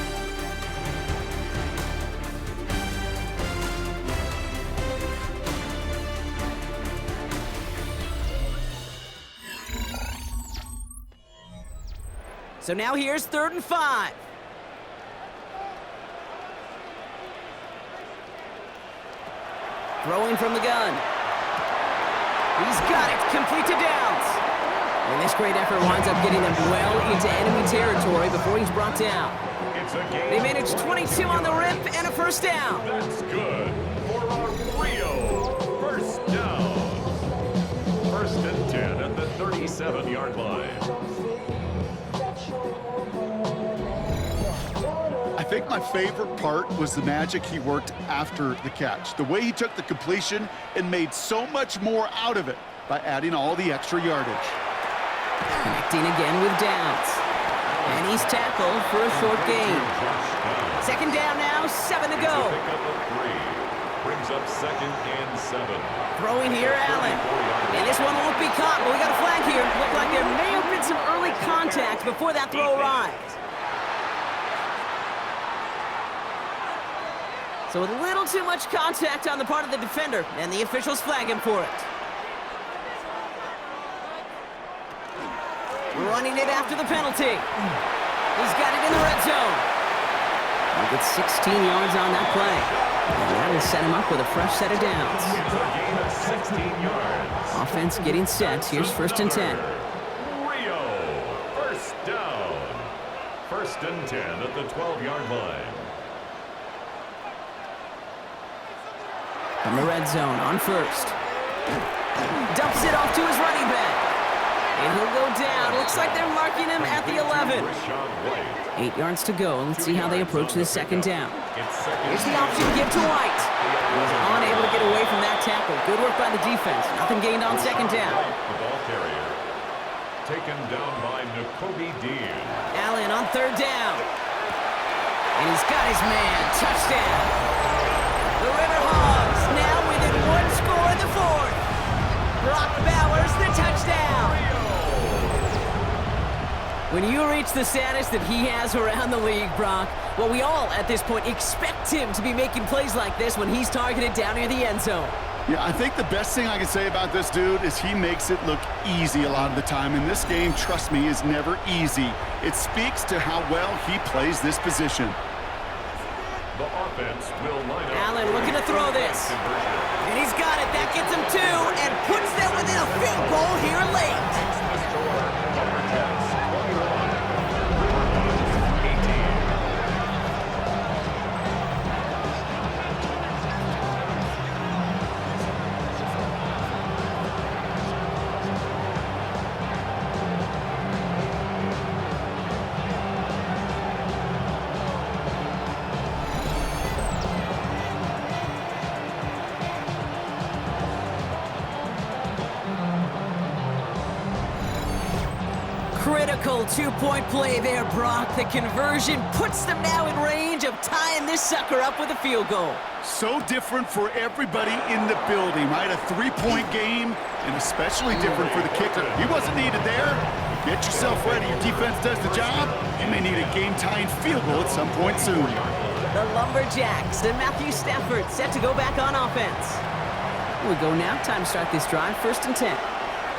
So now here's 3rd and 5. Throwing from the gun. He's got it, complete to Downs. And this great effort winds up getting them well into enemy territory before he's brought down. They managed 22 on the rip and a first down. That's good for a Rio first down. 1st and 10 at the 37-yard line. I think my favorite part was the magic he worked after the catch. The way he took the completion and made so much more out of it by adding all the extra yardage. Connecting again with Downs. And he's tackled for a short gain. 2nd down now, 7 to go. Brings up 2nd and 7. Throwing here, Allen. And this one won't be caught, but we got a flag here. Looked like there may have been some early contact before that throw arrived. So a little too much contact on the part of the defender, and the officials flag him for it. Running it after the penalty. He's got it in the red zone. He gets 16 yards on that play. And that'll set him up with a fresh set of downs. It's a gain of 16 yards. Offense getting set. Here's 1st and 10. Rio, first down. 1st and 10 at the 12-yard line. From the red zone on 1st. Dumps it off to his running back. And he'll go down. Looks like they're marking him at the 11. 8 yards to go. Let's see how they approach this 2nd down. Here's the option to give to White. He's unable to get away from that tackle. Good work by the defense. Nothing gained on 2nd down. The ball carrier taken down by Nakobe Dean. Allen on 3rd down. And he's got his man. Touchdown. The River Hogs now within 1 score in the 4th. Brock Bowers, the touchdown. When you reach the status that he has around the league, Brock, well, we all at this point expect him to be making plays like this when he's targeted down near the end zone. Yeah, I think the best thing I can say about this dude is he makes it look easy a lot of the time. And this game, trust me, is never easy. It speaks to how well he plays this position. The offense will line up. Allen looking to throw this. And he's got it. That gets him 2 and puts them within a field goal here late. The score, Lumberjacks 18. Critical 2-point play there, Brock. The conversion puts them now in range of tying this sucker up with a field goal. So different for everybody in the building, right? A 3-point game, and especially different for the kicker. He wasn't needed there. Get yourself ready. Your defense does the job. You may need a game-tying field goal at some point soon. The Lumberjacks and Matthew Stafford set to go back on offense. We go now. Time to start this drive. 1st and 10.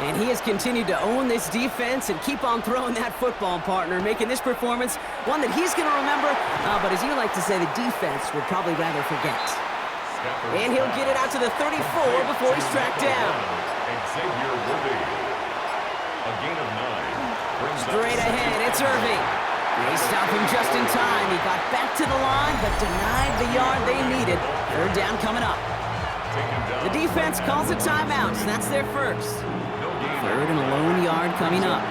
And he has continued to own this defense and keep on throwing that football, partner, making this performance one that he's going to remember, but as you like to say, the defense would probably rather forget. And he'll get it out to the 34 before he's tracked down. A gain of 9. Straight ahead, it's Irving. They stop him just in time. He got back to the line, but denied the yard they needed. 3rd down coming up. The defense calls a timeout, so that's their first. 3rd and a lone yard coming up.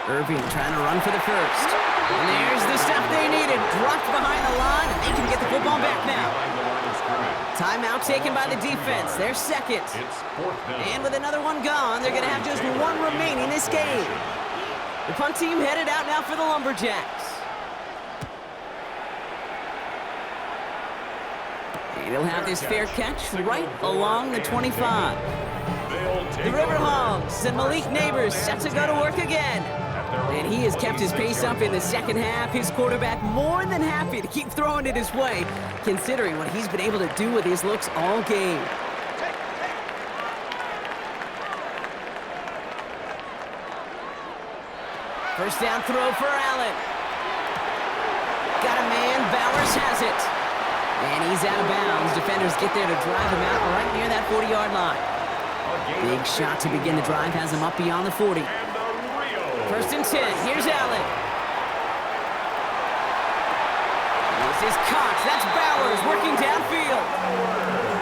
Irving trying to run for the first. And there's the stuff they needed. Dropped behind the line, and they can get the football back now. Timeout taken by the defense. Their second. And with another one gone, they're going to have just one remaining this game. The punt team headed out now for the Lumberjacks. And he'll have this fair catch right along the 25. The River Hogs and Malik Neighbors set to go to work again. And he has kept his pace up in the second half. His quarterback more than happy to keep throwing it his way, considering what he's been able to do with his looks all game. First down throw for Allen. Got a man, Bowers has it. And he's out of bounds. Defenders get there to drive him out right near that 40-yard line. Big shot to begin the drive, has him up beyond the 40. 1st and 10, here's Allen. This is Cox, that's Bowers working downfield.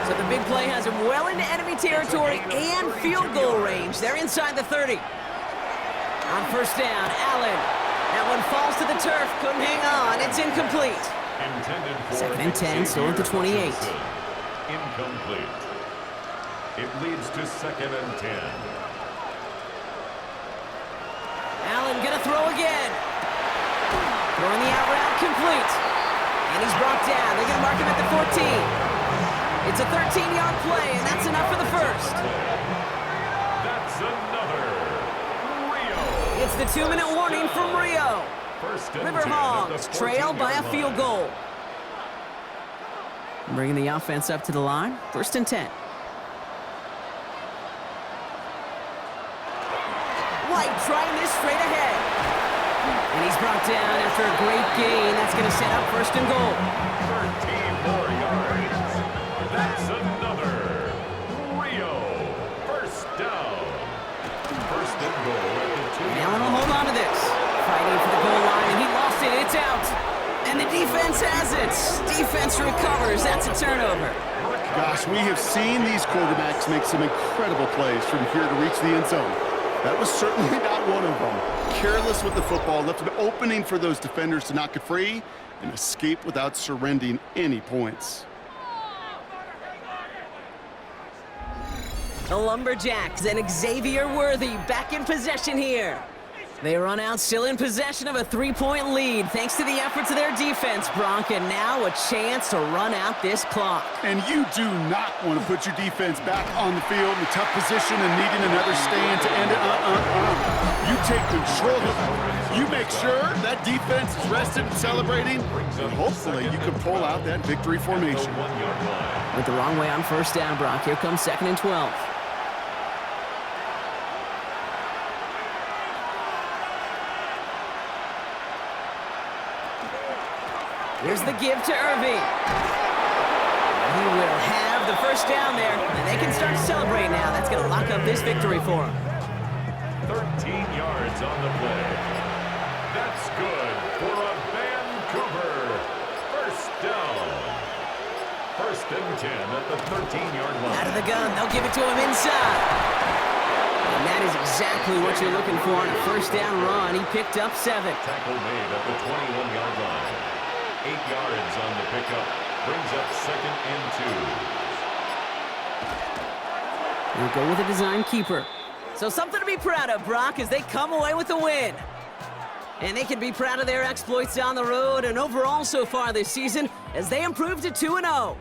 So the big play has him well into enemy territory and field goal range. They're inside the 30. On 1st down, Allen. That one falls to the turf, couldn't hang on, it's incomplete. 2nd and 10, still at the 28. Incomplete. It leads to 2nd and 10. Allen gonna throw again. Throwing the out route complete. And he's brought down. They're gonna mark him at the 14. It's a 13-yard play, and that's enough for the first. That's another. Rio. It's the 2-minute warning from Rio. River Hogs trail by a field goal. Bringing the offense up to the line. 1st and 10. White trying this straight ahead. And he's brought down after a great gain. That's going to set up 1st and goal. 13 more yards. That's another. Rio. 1st down. 1st and goal at the 2. And Allen will hold on to this. Fighting for the goal line, and he lost it. It's out. And the defense has it. Defense recovers. That's a turnover. Gosh, we have seen these quarterbacks make some incredible plays from here to reach the end zone. That was certainly not one of them. Careless with the football, left an opening for those defenders to knock it free and escape without surrendering any points. The Lumberjacks and Xavier Worthy back in possession here. They run out still in possession of a 3-point lead thanks to the efforts of their defense, Bronk, and now a chance to run out this clock. And you do not want to put your defense back on the field in a tough position and needing another stand to end it. You take control of it. You make sure that defense is rested and celebrating, and hopefully you can pull out that victory formation. Went the wrong way on 1st down, Bronk. Here comes 2nd and 12. Here's the give to Irving. He will have the 1st down there, and they can start to celebrate now. That's going to lock up this victory for them. 13 yards on the play. That's good for a Vancouver 1st down. 1st and 10 at the 13-yard line. Out of the gun, they'll give it to him inside. And that is exactly what you're looking for on a 1st down run. He picked up 7. Tackle made at the 21-yard line. 8 yards on the pickup. Brings up 2nd and 2. We'll go with a design keeper. So something to be proud of, Brock, as they come away with a win. And they can be proud of their exploits down the road and overall so far this season as they improve to 2-0.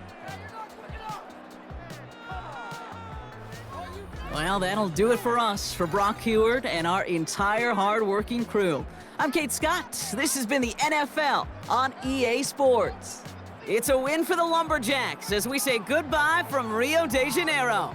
Well, that'll do it for us, for Brock Heward and our entire hard-working crew. I'm Kate Scott. This has been the NFL on EA Sports. It's a win for the Lumberjacks as we say goodbye from Rio de Janeiro.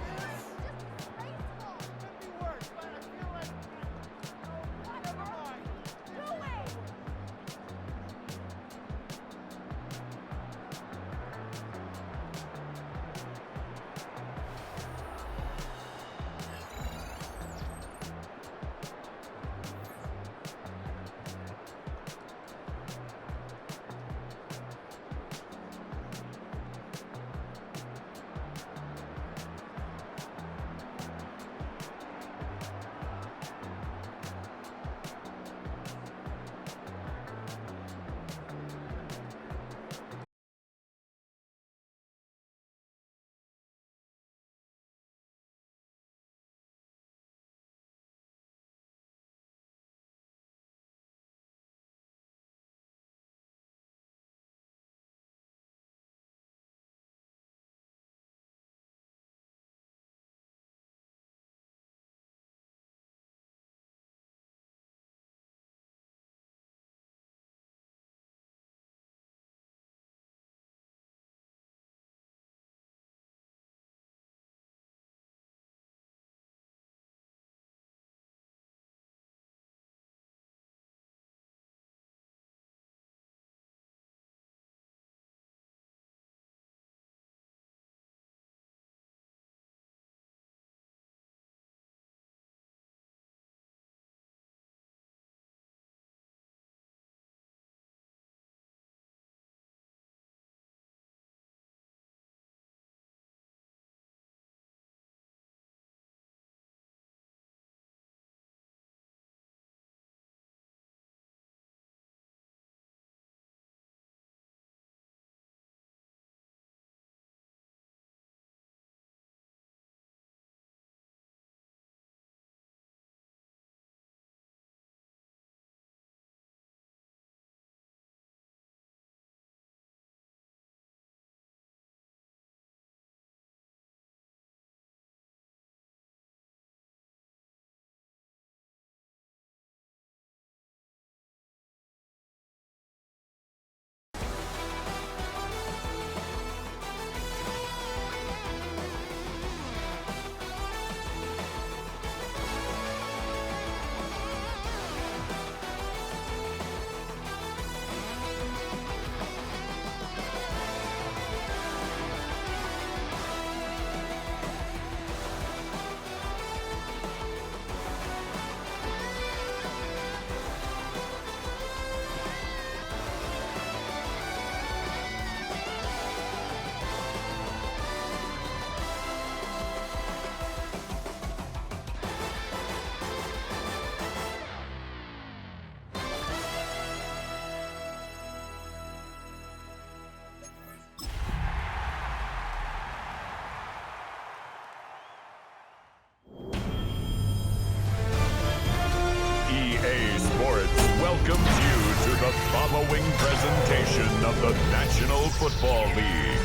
welcomes you to the following presentation of the National Football League.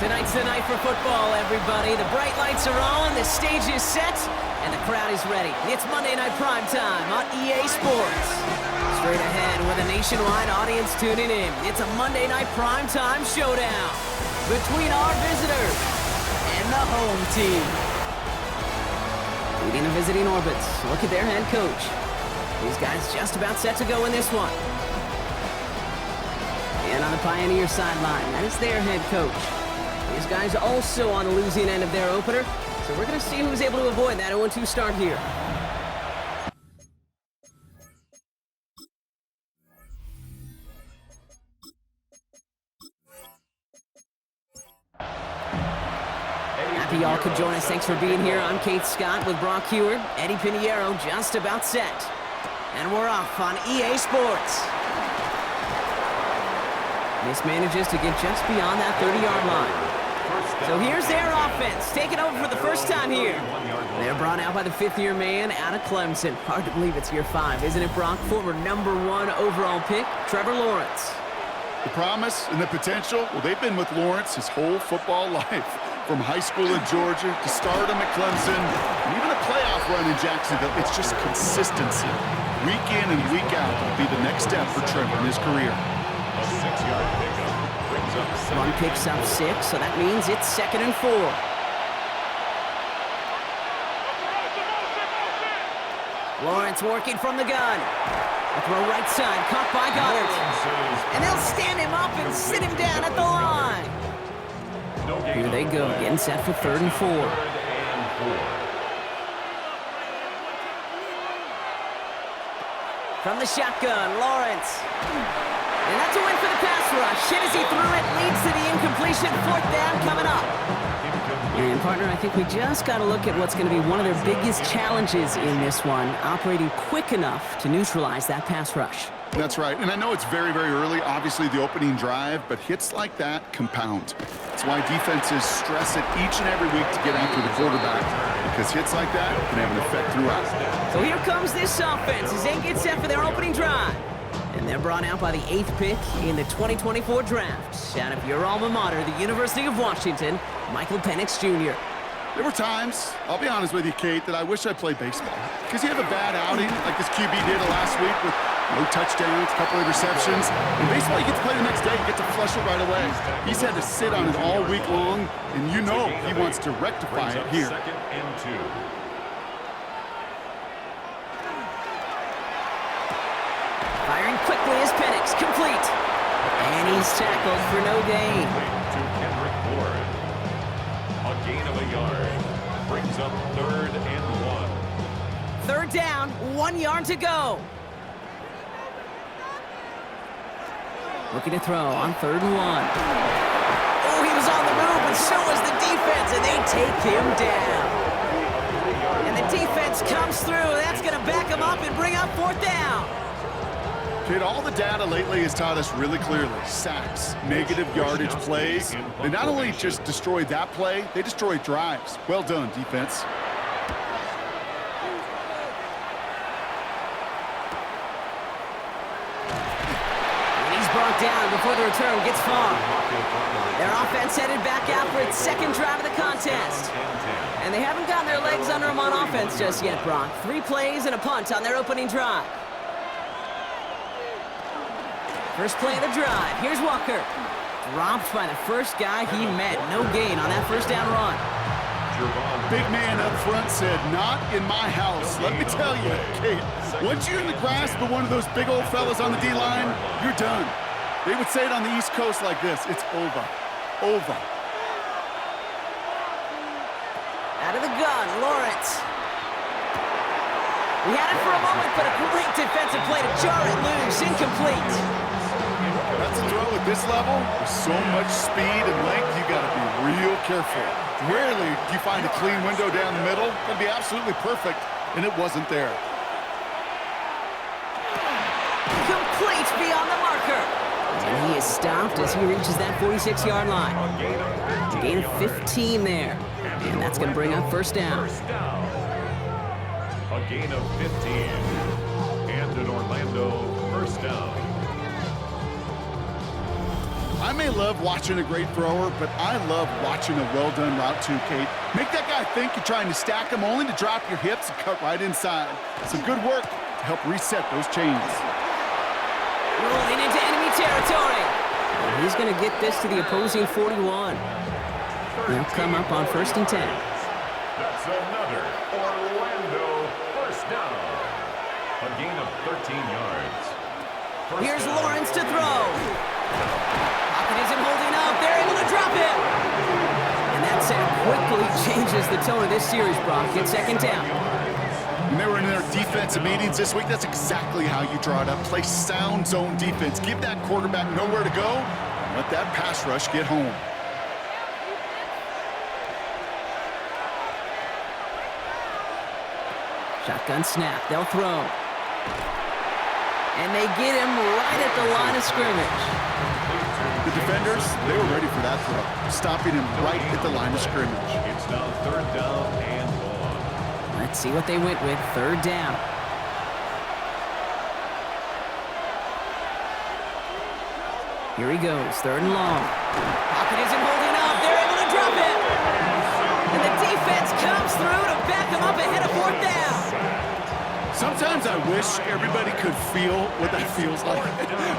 Tonight's the night for football, everybody. The bright lights are on, the stage is set, and the crowd is ready. It's Monday Night Primetime on EA Sports. Straight ahead with a nationwide audience tuning in, it's a Monday Night Primetime showdown between our visitors and the home team. Leading the visiting Orbits, look at their head coach. These guys just about set to go in this one. And on the Pioneer sideline, that is their head coach. These guys also on the losing end of their opener, so we're going to see who's able to avoid that 0-2 start here. Happy y'all could join us. Thanks for being here. I'm Kate Scott with Brock Heward. Eddie Pinheiro just about set. And we're off on EA Sports. This manages to get just beyond that 30-yard line. So here's their offense, taking over for the first time here. They're brought out by the fifth-year man out of Clemson. Hard to believe it's year 5, isn't it, Brock? Former #1 overall pick, Trevor Lawrence. The promise and the potential, well, they've been with Lawrence his whole football life. From high school in Georgia to stardom at Clemson, and even a playoff run in Jacksonville, it's just consistency. Week in and week out will be the next step for Trevor in his career. A 6-yard pickup brings up One picks up 6, so that means it's 2nd and 4. Lawrence working from the gun. A throw right side, caught by Goddard. And they'll stand him up and sit him down at the line. Here they go, getting set for 3rd and 4. From the shotgun, Lawrence. And that's a win for the pass rush. Hit as he threw it, leads to the incompletion. 4th down coming up. And partner, I think we just got to look at what's going to be one of their biggest challenges in this one, operating quick enough to neutralize that pass rush. That's right, and I know it's very, very early, obviously the opening drive, but hits like that compound. That's why defenses stress it each and every week to get after the quarterback, because hits like that can have an effect throughout. So here comes this offense as they get set for their opening drive. And they're brought out by the 8th pick in the 2024 draft. Out of your alma mater, the University of Washington, Michael Penix Jr. There were times, I'll be honest with you, Kate, that I wish I played baseball. Because you have a bad outing, like this QB did last week with no touchdowns, a couple interceptions. In baseball, you get to play the next day, you get to flush it right away. He's had to sit on it all week long, and you know he wants to rectify it here. 2nd and 2. Firing quickly is Penix, complete. And he's tackled for no gain. To Kendrick Ford. A gain of a yard. Brings up 3rd and 1. 3rd down, 1 yard to go. Looking to throw on 3rd and 1. Oh, he was on the move, but so was the defense, and they take him down. And the defense comes through. That's going to back him up and bring up 4th down. Kate, all the data lately has taught us really clearly, sacks, negative yardage plays. They not only just destroy that play, they destroy drives. Well done, defense. And he's brought down before the return gets far. Their offense headed back out for its 2nd drive of the contest. And they haven't gotten their legs under them on offense just yet, Brock. 3 plays and a punt on their opening drive. First play of the drive. Here's Walker. Dropped by the first guy he met. No gain on that 1st down run. Big man up front said, not in my house. Let me tell you, Kate, once you're in the grasp of one of those big old fellas on the D-line, you're done. They would say it on the East Coast like this. It's over. Over. Out of the gun, Lawrence. We had it for a moment, but a great defensive play to jar it loose. Incomplete. That's a throw at this level. With so much speed and length, you got to be real careful. Rarely do you find a clean window down the middle. That'd be absolutely perfect, and it wasn't there. Complete beyond the marker. And he is stopped as he reaches that 46-yard line. Gain of 15 there. And that's going to bring up 1st down. A gain of 15. And in Orlando, 1st down. I may love watching a great thrower, but I love watching a well-done route too, Kate. Make that guy think you're trying to stack him only to drop your hips and cut right inside. Some good work to help reset those chains. Rolling into enemy territory. And he's going to get this to the opposing 41. They'll come up on 1st and 10. That's another Orlando 1st down. A gain of 13 yards. Here's Lawrence to throw. Pocket isn't holding up. They're able to drop it. And that sack quickly changes the tone of this series, Brock. It's 2nd down. When they were in their defensive meetings this week, that's exactly how you draw it up. Play sound zone defense. Give that quarterback nowhere to go and let that pass rush get home. Shotgun snap. They'll throw. And they get him right at the line of scrimmage. The defenders, they were ready for that throw, stopping him right at the line of scrimmage. It's now 3rd down and 1. Let's see what they went with. 3rd down. Here he goes, 3rd and long. Pocket isn't holding up. They're able to drop it. And the defense comes through to back him up ahead of 4th down. Sometimes I wish everybody could feel what that feels like.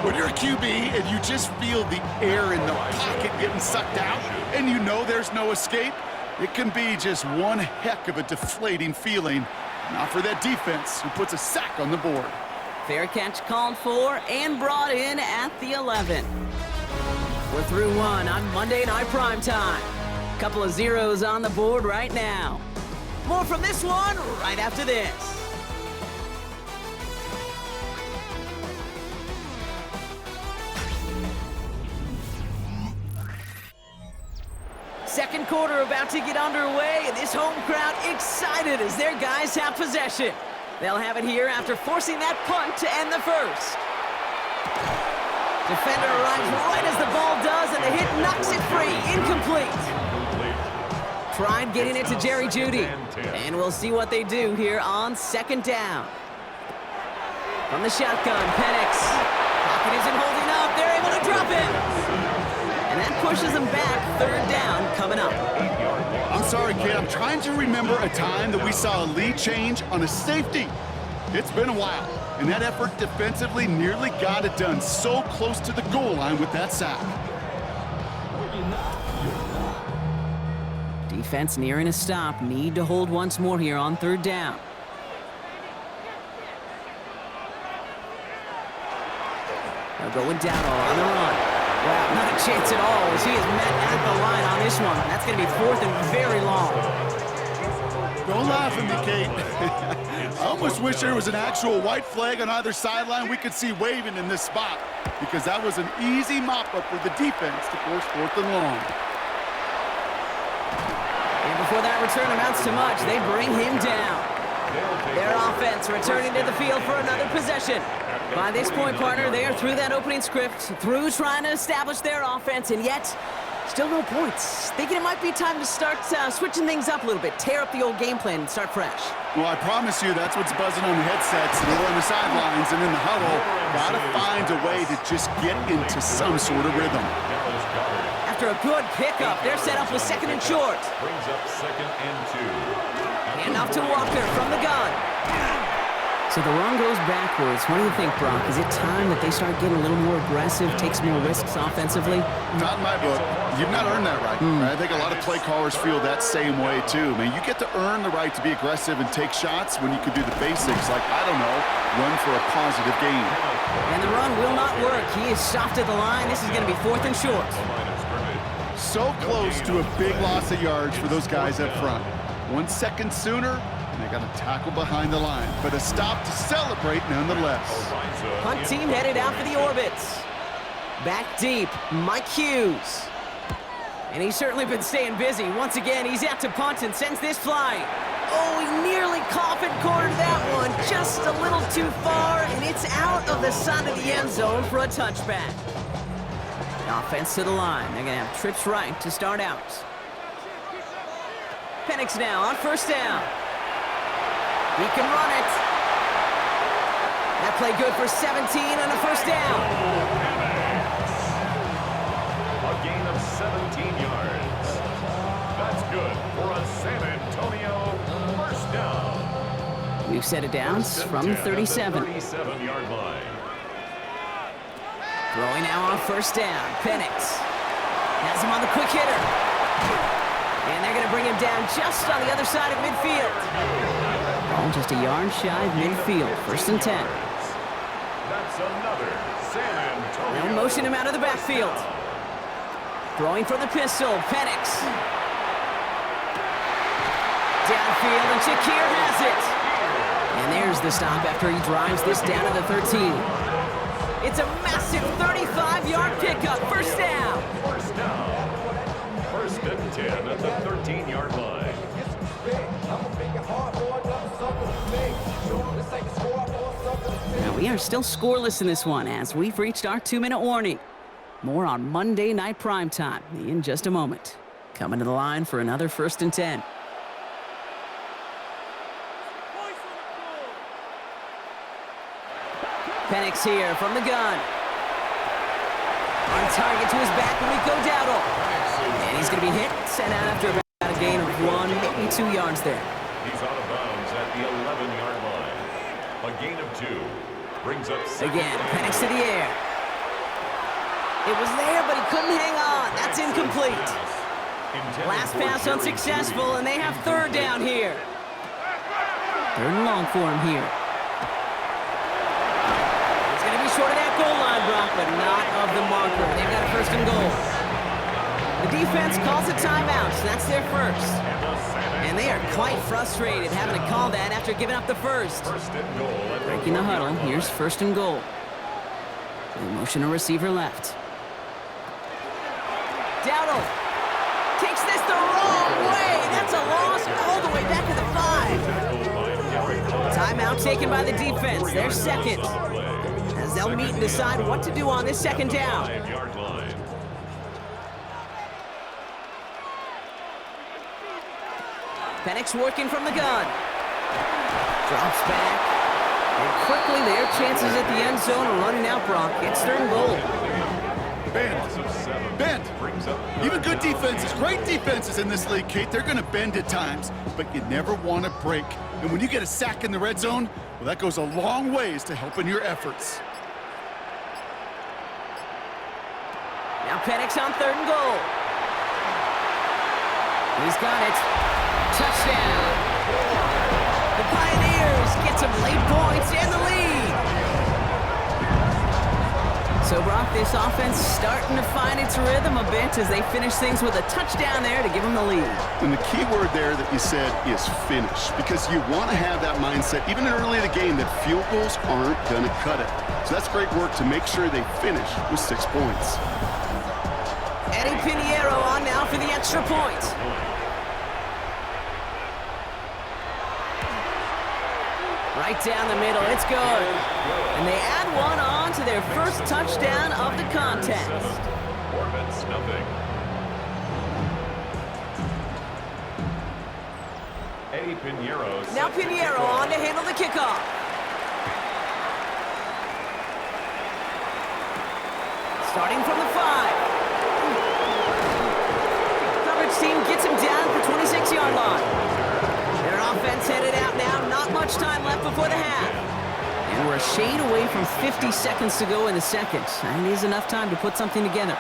When you're a QB and you just feel the air in the pocket getting sucked out and you know there's no escape, it can be just one heck of a deflating feeling. Not for that defense who puts a sack on the board. Fair catch called for and brought in at the 11. We're through 1 on Monday Night Primetime. Couple of zeros on the board right now. More from this one right after this. Second quarter about to get underway, and this home crowd excited as their guys have possession. They'll have it here after forcing that punt to end the first. Defender arrives right as the ball does, and the hit knocks it free. Incomplete. Tried getting it to Jerry Jeudy, and we'll see what they do here on 2nd down. From the shotgun, Penix. Pocket isn't holding up. They're able to drop it. And that pushes them back. 3rd down coming up. I'm sorry, kid. I'm trying to remember a time that we saw a lead change on a safety. It's been a while, and that effort defensively nearly got it done. So close to the goal line with that sack. Defense nearing a stop. Need to hold once more here on 3rd down. They're going down on the run. Wow, not a chance at all as he is met at the line on this one. That's going to be 4th and very long. Don't laugh at me, Kate. I almost wish there was an actual white flag on either sideline we could see waving in this spot, because that was an easy mop-up for the defense to force 4th and long. And before that return amounts to much, they bring him down. Their offense returning to the field for another possession. By this point, partner, they are through that opening script, through trying to establish their offense, and yet still no points. Thinking it might be time to start switching things up a little bit, tear up the old game plan and start fresh. Well, I promise you that's what's buzzing on the headsets and over on the sidelines and in the huddle. Gotta find a way to just get into some sort of rhythm. After a good pickup, they're set up with 2nd and short. Brings up 2nd and 2. And off to Walker from the gun. So the run goes backwards. What do you think, Brock? Is it time that they start getting a little more aggressive, take some more risks offensively? Not in my book. You've not earned that right. I think a lot of play callers feel that same way, too. Man, you get to earn the right to be aggressive and take shots when you can do the basics, like, I don't know, run for a positive gain. And the run will not work. He is stopped at the line. This is going to be 4th and short. So close to a big loss of yards for those guys up front. 1 second sooner, and they got a tackle behind the line, but a stop to celebrate nonetheless. Punt team headed out for the Orbits. Back deep, Mike Hughes. And he's certainly been staying busy. Once again, he's out to punt and sends this flying. Oh, he nearly coffin cornered that one. Just a little too far, and it's out of the side of the end zone for a touchback. Offense to the line. They're going to have trips right to start out. Penix now on 1st down. He can run it. That play good for 17 and a 1st down. A gain of 17 yards. That's good for a San Antonio 1st down. We've set it down from the 37. 37-yard line. Throwing now on 1st down. Penix has him on the quick hitter. And they're going to bring him down just on the other side of midfield. Ball just a yard shy of midfield. 1st and 10. That's another San Antonio. They'll motion him out of the backfield. Throwing from the pistol. Penix. Downfield, and Shakir has it. And there's the stop after he drives this down to the 13. It's a massive 35-yard pickup. 1st down. 1st down. 1st and 10 at the 13-yard line. Now we are still scoreless in this one as we've reached our 2-minute warning. More on Monday Night Primetime in just a moment. Coming to the line for another 1st and 10. Penix here from the gun. On target to his back, Rico Dowdle. And he's going to be hit, sent out after about a gain of 1, maybe 2 yards there. He's out of bounds at the 11-yard line. A gain of 2 brings up Again, Penix to the air. It was there, but he couldn't hang on. That's incomplete. Last pass unsuccessful, and they have 3rd down here. 3rd and long for him here. It's going to be short of that goal line, Brock, but not of the marker. They've got a 1st and goal. The defense calls a timeout, so that's their 1st. And they are quite frustrated having to call that after giving up the 1st. Breaking the huddle, here's 1st and goal. The motion a receiver left. Dowdle takes this the wrong way. That's a loss all the way back to the 5. Timeout taken by the defense. Their 2nd. As they'll meet and decide what to do on this 2nd down. Penix working from the gun. Drops back. And quickly their chances at the end zone are running out, Brock. It's 3rd and goal. Bend. Even good defenses, great defenses in this league, Kate, they're going to bend at times, but you never want to break. And when you get a sack in the red zone, well, that goes a long ways to helping your efforts. Now Penix on 3rd and goal. He's got it. Touchdown. The Pioneers get some late points and the lead. So, Brock, this offense starting to find its rhythm a bit as they finish things with a touchdown there to give them the lead. And the key word there that you said is finish, because you want to have that mindset, even early in the game, that field goals aren't going to cut it. So that's great work to make sure they finish with 6 points. Eddie Pinheiro on now for the extra point. Right down the middle, it's good. And they add 1 on to their 1st touchdown of the contest. Orbits, nothing. Eddie Pinheiro. Now Pinheiro on to handle the kickoff. Starting from the 5. Coverage team gets him down at the 26-yard line. Their offense headed out now. Not much time left before the half. And we're a shade away from 50 seconds to go in the 2nd. And it is enough time to put something together.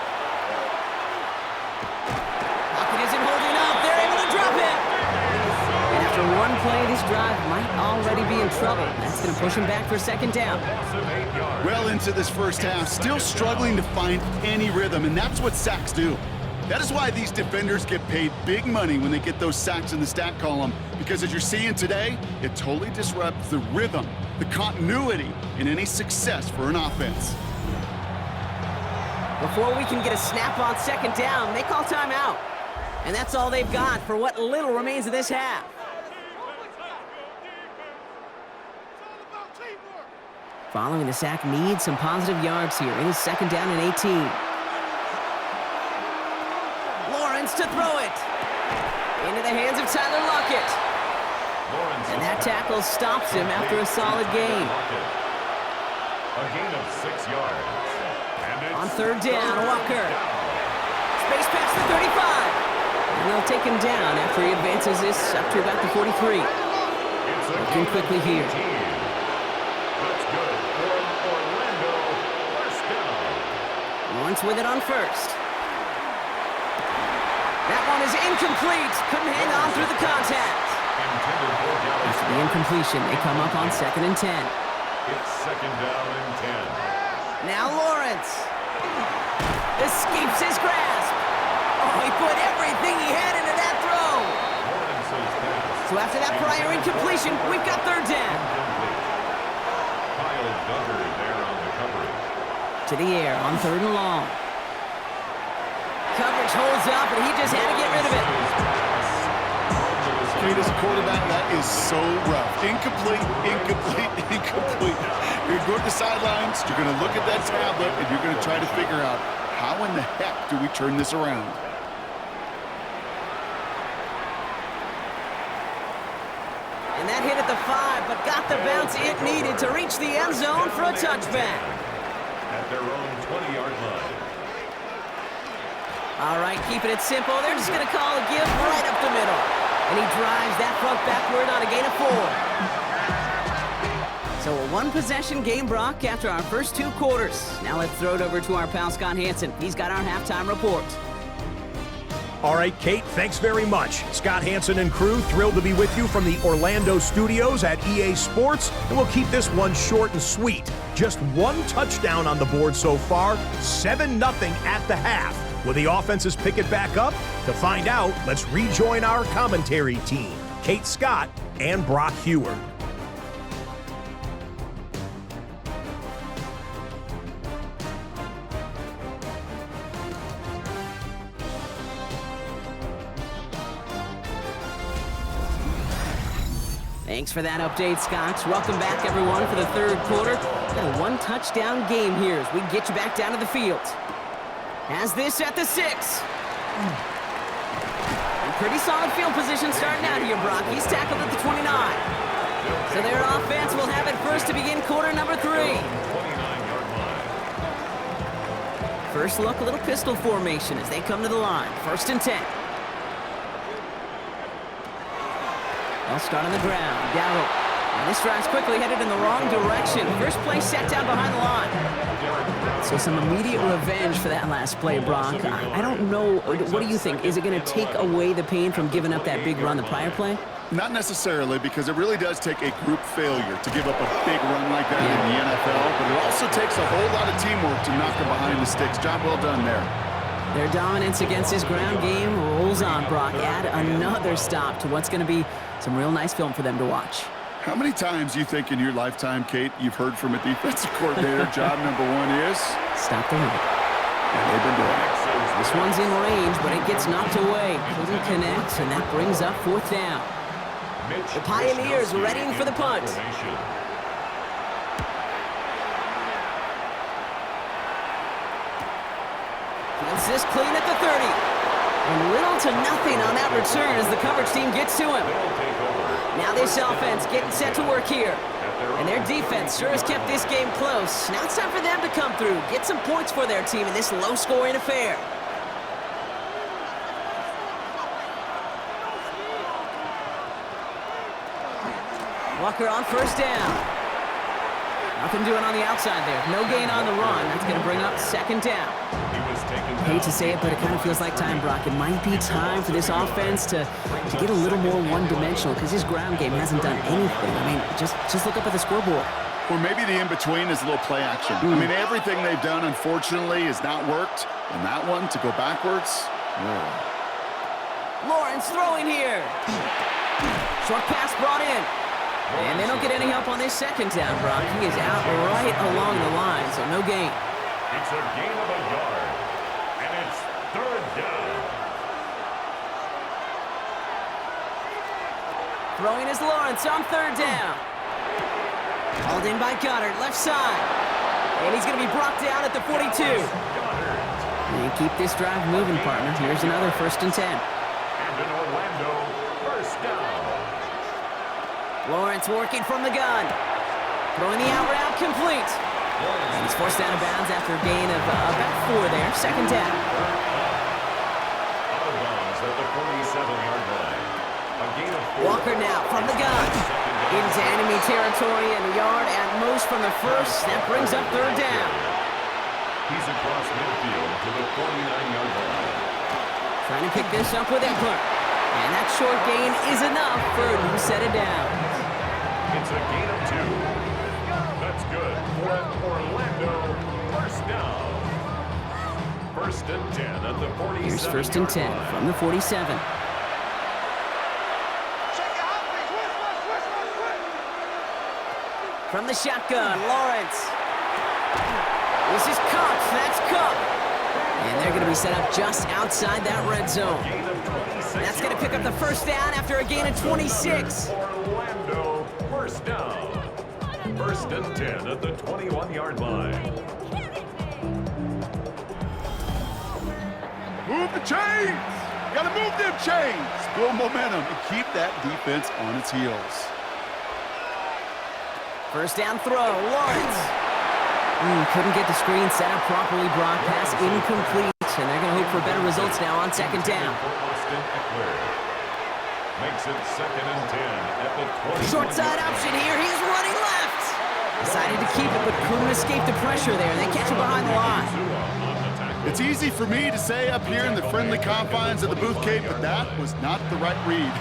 Lockett isn't holding up. They're able to drop it. And after 1 play, this drive might already be in trouble. That's going to push him back for 2nd down. Well into this 1st half, still struggling to find any rhythm, and that's what sacks do. That is why these defenders get paid big money when they get those sacks in the stat column, because as you're seeing today, it totally disrupts the rhythm, the continuity, and any success for an offense. Before we can get a snap on 2nd down, they call timeout. And that's all they've got for what little remains of this half. Following the sack needs some positive yards here. It is 2nd down and 18. To throw it into the hands of Tyler Lockett. And that tackle stops him after a solid gain. A gain of 6 yards. On 3rd down, Walker. Space past the 35. And they'll take him down after he advances this up to about the 43. Looking quickly here. That's good for Orlando. 1st down. Lawrence with it on 1st. That one is incomplete. Couldn't hang on through the contact. After the incompletion, they come up on 2nd and 10. It's 2nd down and 10. Now Lawrence escapes his grasp. Oh, he put everything he had into that throw. So after that prior incompletion, we've got 3rd down. Kyle Duggar there on the coverage. To the air on 3rd and long. Coverage holds up, but he just had to get rid of it. Kate, as a quarterback, that is so rough. Incomplete, incomplete, incomplete. You're going to go to the sidelines, you're going to look at that tablet, and you're going to try to figure out how in the heck do we turn this around. And that hit at the 5, but got the bounce it needed to reach the end zone for a touchback. At their own 20-yard line. All right, keeping it simple. They're just going to call a give right up the middle. And he drives that front backward on a gain of 4. So a one-possession game, Brock, after our first 2 quarters. Now let's throw it over to our pal Scott Hansen. He's got our halftime report. All right, Kate, thanks very much. Scott Hansen and crew, thrilled to be with you from the Orlando studios at EA Sports, and we'll keep this one short and sweet. Just 1 touchdown on the board so far, 7-0 at the half. Will the offenses pick it back up? To find out, let's rejoin our commentary team, Kate Scott and Brock Hewer. Thanks for that update, Scott. Welcome back, everyone, for the 3rd quarter. Got a 1-touchdown game here as we get you back down to the field. Has this at the 6. Pretty solid field position starting out here, Brock. He's tackled at the 29. So their offense will have it first to begin quarter number 3. First look, a little pistol formation as they come to the line. 1st and 10. They'll start on the ground. Darrell. And this drive's quickly headed in the wrong direction. First play set down behind the line. So some immediate revenge for that last play, Brock. I don't know. What do you think? Is it going to take away the pain from giving up that big run the prior play? Not necessarily, because it really does take a group failure to give up a big run like that in the NFL, but it also takes a whole lot of teamwork to knock him behind the sticks. Job well done there. Their dominance against his ground game rolls on, Brock. Add another stop to what's going to be some real nice film for them to watch. How many times you think in your lifetime, Kate, you've heard from a defensive coordinator, job number 1 is? Stop the run. And they've been doing it. This one's in range, but it gets knocked away. Couldn't connect, and that brings up 4th down. The Pioneers readying for the punt. Fields this clean at the 30. And little to nothing on that return as the coverage team gets to him. Now this offense getting set to work here. And their defense sure has kept this game close. Now it's time for them to come through, get some points for their team in this low-scoring affair. Walker on 1st down. Nothing doing on the outside there. No gain on the run. That's going to bring up 2nd down. Hate to say it, but it kind of feels like time, Brock. It might be time for this offense to get a little more one-dimensional because his ground game hasn't done anything. I mean, just look up at the scoreboard. Or maybe the in-between is a little play action. I mean, everything they've done, unfortunately, has not worked. And that one, to go backwards, Lawrence throwing here. Short pass brought in. And they don't get any help on this 2nd down, Brock. He is out right along the line, so no gain. It's a gain of a yard, and it's 3rd down. Throwing is Lawrence on 3rd down. Hauled in by Goddard, left side. And he's going to be brought down at the 42. And keep this drive moving, partner. Here's another 1st and 10. And in Orlando, 1st down. Lawrence working from the gun. Throwing the out route complete. And he's forced out of bounds after a gain of about 4 there. 2nd down. Out of bounds at the 47-yard line. A gain of 4. Walker now from the gun. Into enemy territory and a yard at most from the 1st. That brings up 3rd down. He's across midfield to the 49-yard line. Trying to pick this up with Eckler. And that short gain is enough for a new set of downs. It's a gain of 2. That's good for an Orlando 1st down. 1st and 10 at the 47. Here's 1st and 10 from the 47. From the shotgun, Lawrence. This is Cup. That's Cup. And they're going to be set up just outside that red zone. That's going to pick up the 1st down after a gain of 26. Orlando 1st down. 1st and 10 at the 21-yard line. move the chains. Got to move them chains. Build momentum and keep that defense on its heels. 1st down throw, Lawrence. Couldn't get the screen set up properly, Brock. Pass incomplete. and they're going to hope for better results now on second down. Makes it 2nd and 10 at the 20. Short side option here. He's running left. Decided to keep it, but couldn't escape the pressure there. They catch him behind the line. It's easy for me to say up here in the friendly confines of the booth, Kate, but that was not the right read.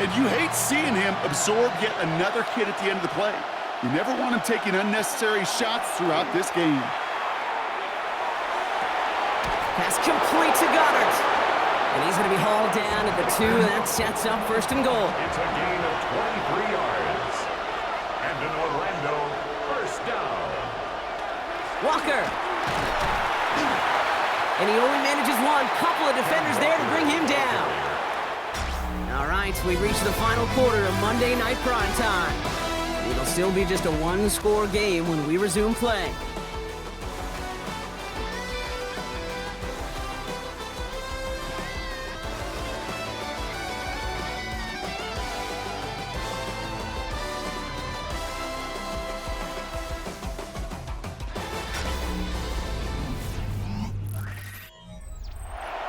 And you hate seeing him absorb yet another hit at the end of the play. You never want him taking unnecessary shots throughout this game. Pass complete to Goddard. And he's going to be hauled down at the 2, and that sets up 1st and goal. It's a gain of 23 yards. And in Orlando, 1st down. Walker. And he only manages one. Couple of defenders there to bring him down. All right, we reach the final quarter of Monday Night Prime Time. It'll still be just a one-score game when we resume play.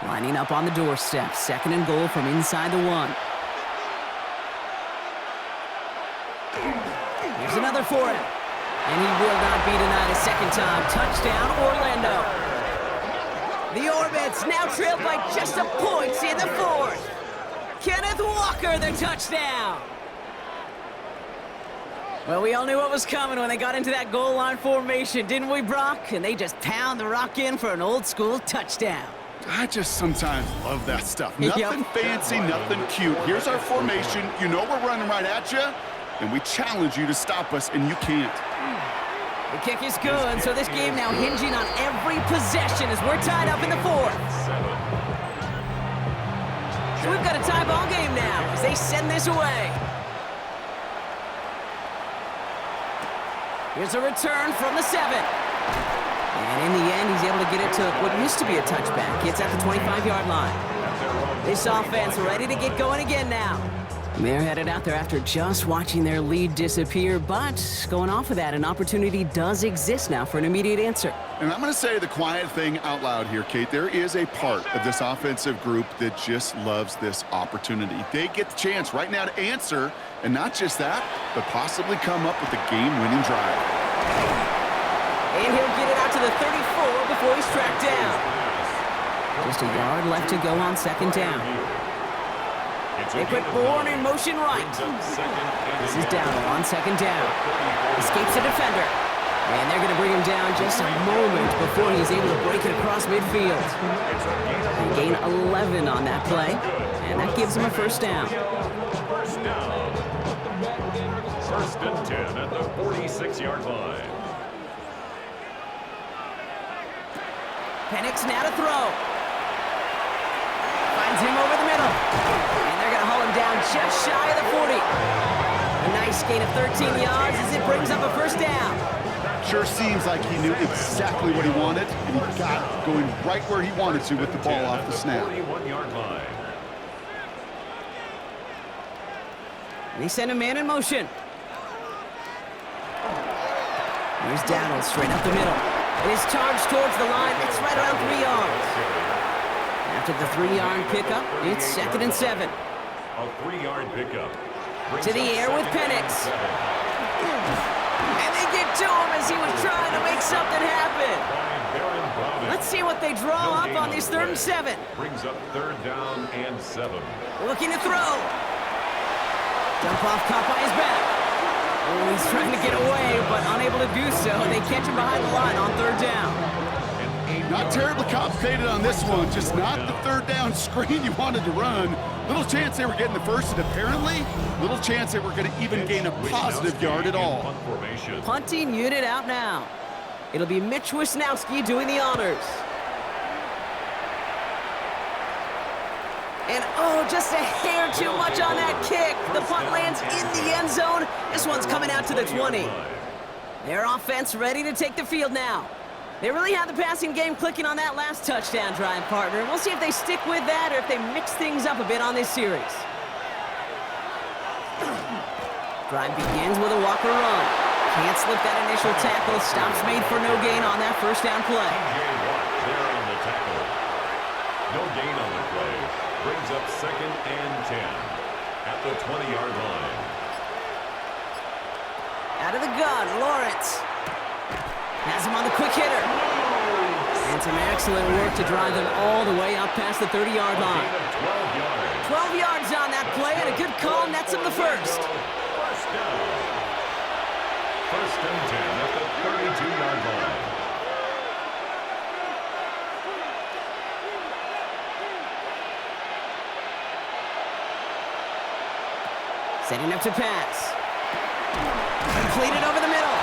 Lining up on the doorstep, 2nd and goal from inside the 1. Here's another for him. And he will not be denied a 2nd time. Touchdown, Orlando. The Orbits now trailed by just a point in the 4th. Kenneth Walker, the touchdown. Well, we all knew what was coming when they got into that goal line formation, didn't we, Brock? And they just pound the rock in for an old-school touchdown. I just sometimes love that stuff. Nothing fancy, nothing cute. Here's our formation. You know we're running right at you, and we challenge you to stop us, and you can't. The kick is good, so this game now hinging on every possession as we're tied up in the 4th. So we've got a tie ball game now as they send this away. Here's a return from the 7. And in the end, he's able to get it to what used to be a touchback. It's at the 25-yard line. This offense ready to get going again now. And they're headed out there after just watching their lead disappear, but going off of that, an opportunity does exist now for an immediate answer. And I'm going to say the quiet thing out loud here, Kate. There is a part of this offensive group that just loves this opportunity. They get the chance right now to answer, and not just that, but possibly come up with a game-winning drive. And he'll get it out to the 34 before he's tracked down. Just a yard left to go on 2nd down. They put Bourne in motion right. This is Dowdle on 2nd down. Escapes the defender. And they're going to bring him down just a moment before he's able to break it across midfield. They gain 11 on that play, and that gives him a 1st down. 1st down. 1st and 10 at the 46-yard line. Penix now to throw. Finds him over the middle. And they're going to haul him down just shy of the 40. A nice gain of 13 yards as it brings up a 1st down. Sure seems like he knew exactly what he wanted, and he got it going right where he wanted to with the ball off the snap. 41-yard line. And he sent a man in motion. Here's Dowdle straight up the middle. It is charged towards the line. It's right around 3 yards. After the 3-yard pickup, it's 2nd and 7. A 3-yard pickup. To the air with Penix. And they get to him as he was trying to make something happen. Let's see what they draw up on this 3rd and 7. Brings up 3rd down and 7. Looking to throw. Dump off caught by his back. Oh, he's trying to get away, but unable to do so. They catch him behind the line on 3rd down. Not terribly complicated on this one, just not the 3rd down screen you wanted to run. Little chance they were getting the 1st, and apparently, little chance they were going to even gain a positive yard at all. Punting unit out now. It'll be Mitch Wisnowski doing the honors. And oh, just a hair too much on that kick. The punt lands in the end zone. This one's coming out to the 20. Their offense ready to take the field now. They really have the passing game clicking on that last touchdown drive, partner. We'll see if they stick with that or if they mix things up a bit on this series. Drive begins with a Walker run. Can't slip that initial tackle. Stops made for no gain on that 1st down play. No gain on the play. Brings up 2nd and 10 at the 20-yard line. Out of the gun, Lawrence. Has him on the quick hitter. And some excellent work to drive them all the way up past the 30-yard line. 12 yards on that play, and a good call nets him the first. First down. 1st and 10 at the 32-yard line. Setting up to pass. Completed over the middle.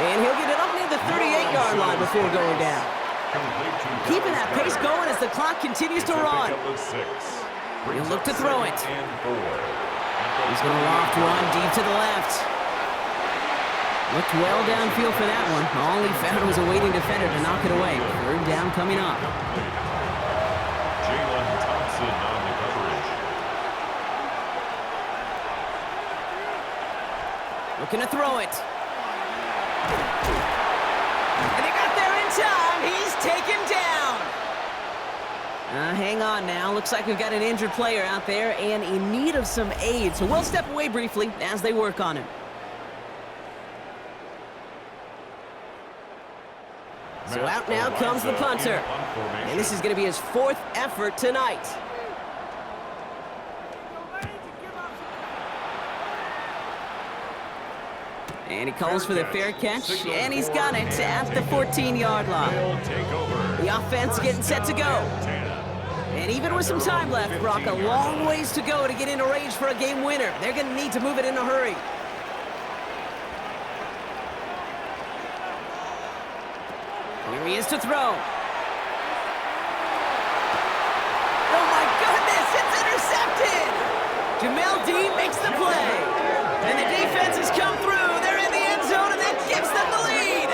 And he'll get it up near the 38-yard line before going down. Keeping that pace going as the clock continues to run. He'll look to throw it. He's going to loft one deep to the left. Looked well downfield for that one. All he found was a waiting defender to knock it away. 3rd down coming up. Jalen Thompson on the coverage. Looking to throw it. And they got there in time. He's taken down. Hang on now. Looks like we've got an injured player out there and in need of some aid. So we'll step away briefly as they work on him. So out now comes the punter. And this is going to be his 4th effort tonight. And he calls for the fair catch, and he's got it at the 14-yard line. The offense getting set to go. And even with some time left, Brock, a long ways to go to get into range for a game winner. They're going to need to move it in a hurry. Here he is to throw. Oh my goodness, it's intercepted! Jamel Dean makes the play. And the defense has come through. They're in the end zone, and that gives them the lead.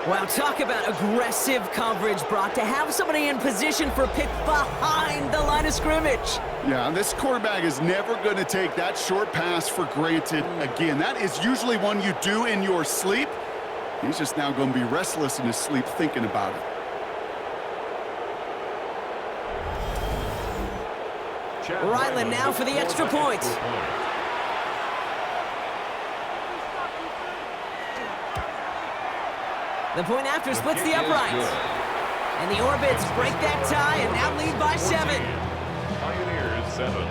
Wow, talk about aggressive coverage, Brock. To have somebody in position for pick behind the line of scrimmage. Yeah, this quarterback is never going to take that short pass for granted again. That is usually one you do in your sleep. He's just now going to be restless in his sleep thinking about it. Ryland now for the extra point. The point after splits the uprights. And the Orbits break that tie and now lead by 7. Pioneers 7.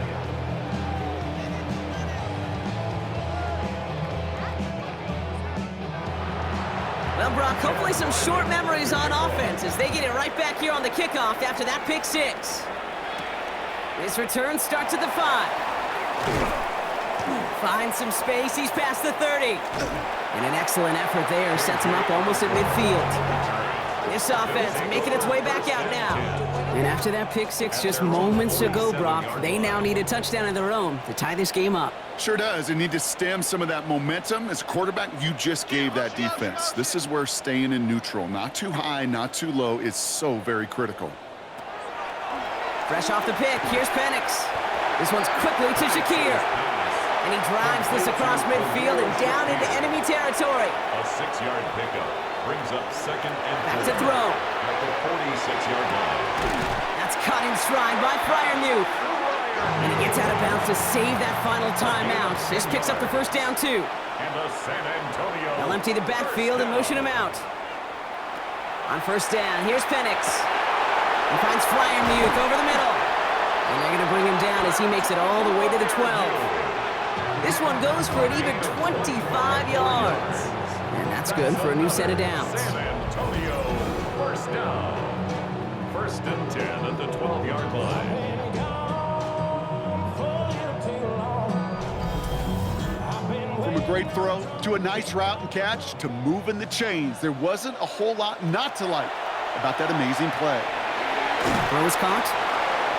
Well, Brock, hopefully some short memories on offense as they get it right back here on the kickoff after that pick 6. This return starts at the 5. Finds some space. He's past the 30. And an excellent effort there sets him up almost at midfield. This offense making its way back out now. And after that pick 6 just moments ago, Brock, they now need a touchdown of their own to tie this game up. Sure does. They need to stem some of that momentum. As a quarterback, you just gave that defense. This is where staying in neutral, not too high, not too low, is so very critical. Fresh off the pick, here's Penix. This one's quickly to Shakir. And he drives this across midfield and down into enemy territory. A 6-yard pickup brings up 2nd and 4. Back to throw. At the 46-yard line. That's caught in stride by Fryermuth. And he gets out of bounds to save that final timeout. This picks up the first down, too. And the San Antonio. They'll empty the backfield and motion him out. On first down, here's Penix. He finds Fryermuth over the middle. And they're going to bring him down as he makes it all the way to the 12. This one goes for an even 25 yards. And that's good for a new set of downs. San Antonio, first down. 1st and 10 at the 12-yard line. From a great throw to a nice route and catch to moving the chains, there wasn't a whole lot not to like about that amazing play. Throw is caught.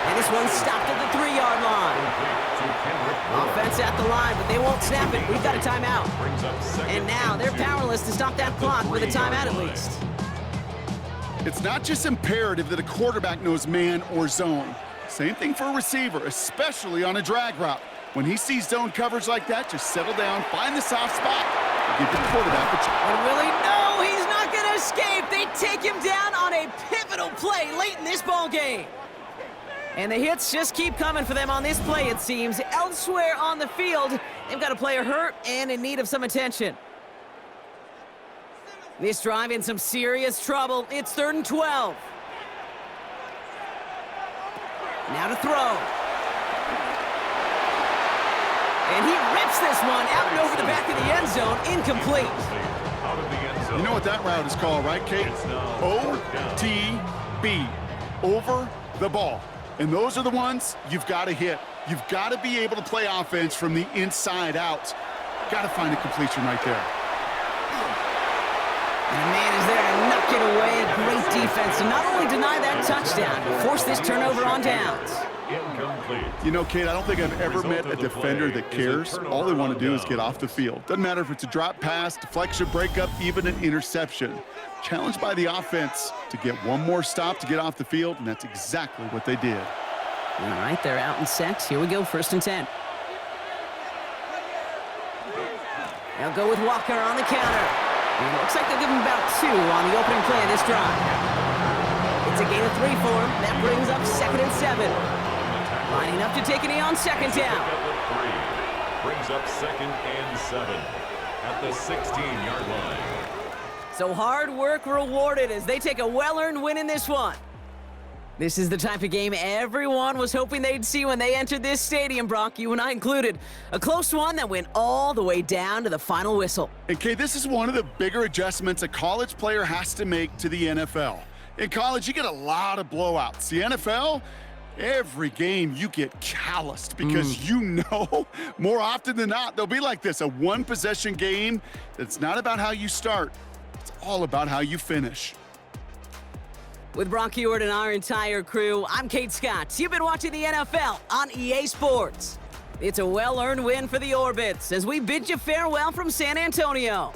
And this one's stopped at the 3-yard line. Offense at the line, but they won't snap it. We've got a timeout. And now they're powerless to stop that clock with a timeout at least. It's not just imperative that a quarterback knows man or zone. Same thing for a receiver, especially on a drag route. When he sees zone coverage like that, just settle down, find the soft spot, and give the quarterback a chance. And will he? No, he's not going to escape. They take him down on a pivotal play late in this ball game. And the hits just keep coming for them on this play, it seems. Elsewhere on the field, they've got a player hurt and in need of some attention. This drive in some serious trouble. It's 3rd and 12. Now to throw. And he rips this one out and over the back of the end zone. Incomplete. You know what that route is called, right, Kate? OTB. Over the ball. And those are the ones you've got to hit. You've got to be able to play offense from the inside out. Got to find a completion right there. And the man is there to knock it away. Great defense to not only deny that touchdown, but force this turnover on downs. Incomplete. You know, Kate, I don't think I've ever met a defender that cares. All they want to do is get off the field. Doesn't matter if it's a drop pass, deflection, breakup, even an interception. Challenged by the offense to get one more stop to get off the field, and that's exactly what they did. All right, they're out in sets. Here we go, 1st and 10. They'll go with Walker on the counter. It looks like they'll give him about 2 on the opening play of this drive. It's a gain of 3 for him. That brings up 2nd and 7. Lining up to take a knee on 2nd down. Brings up 2nd and 7 at the 16-yard line. So hard work rewarded as they take a well-earned win in this one. This is the type of game everyone was hoping they'd see when they entered this stadium, Brock, you and I included. A close one that went all the way down to the final whistle. And Kate, this is one of the bigger adjustments a college player has to make to the NFL. In college, you get a lot of blowouts. The NFL, every game you get calloused because you know more often than not they'll be like this, a one-possession game that's not about how you start. It's all about how you finish. With Brock Hewitt and our entire crew, I'm Kate Scott. You've been watching the NFL on EA Sports. It's a well-earned win for the Orbits as we bid you farewell from San Antonio.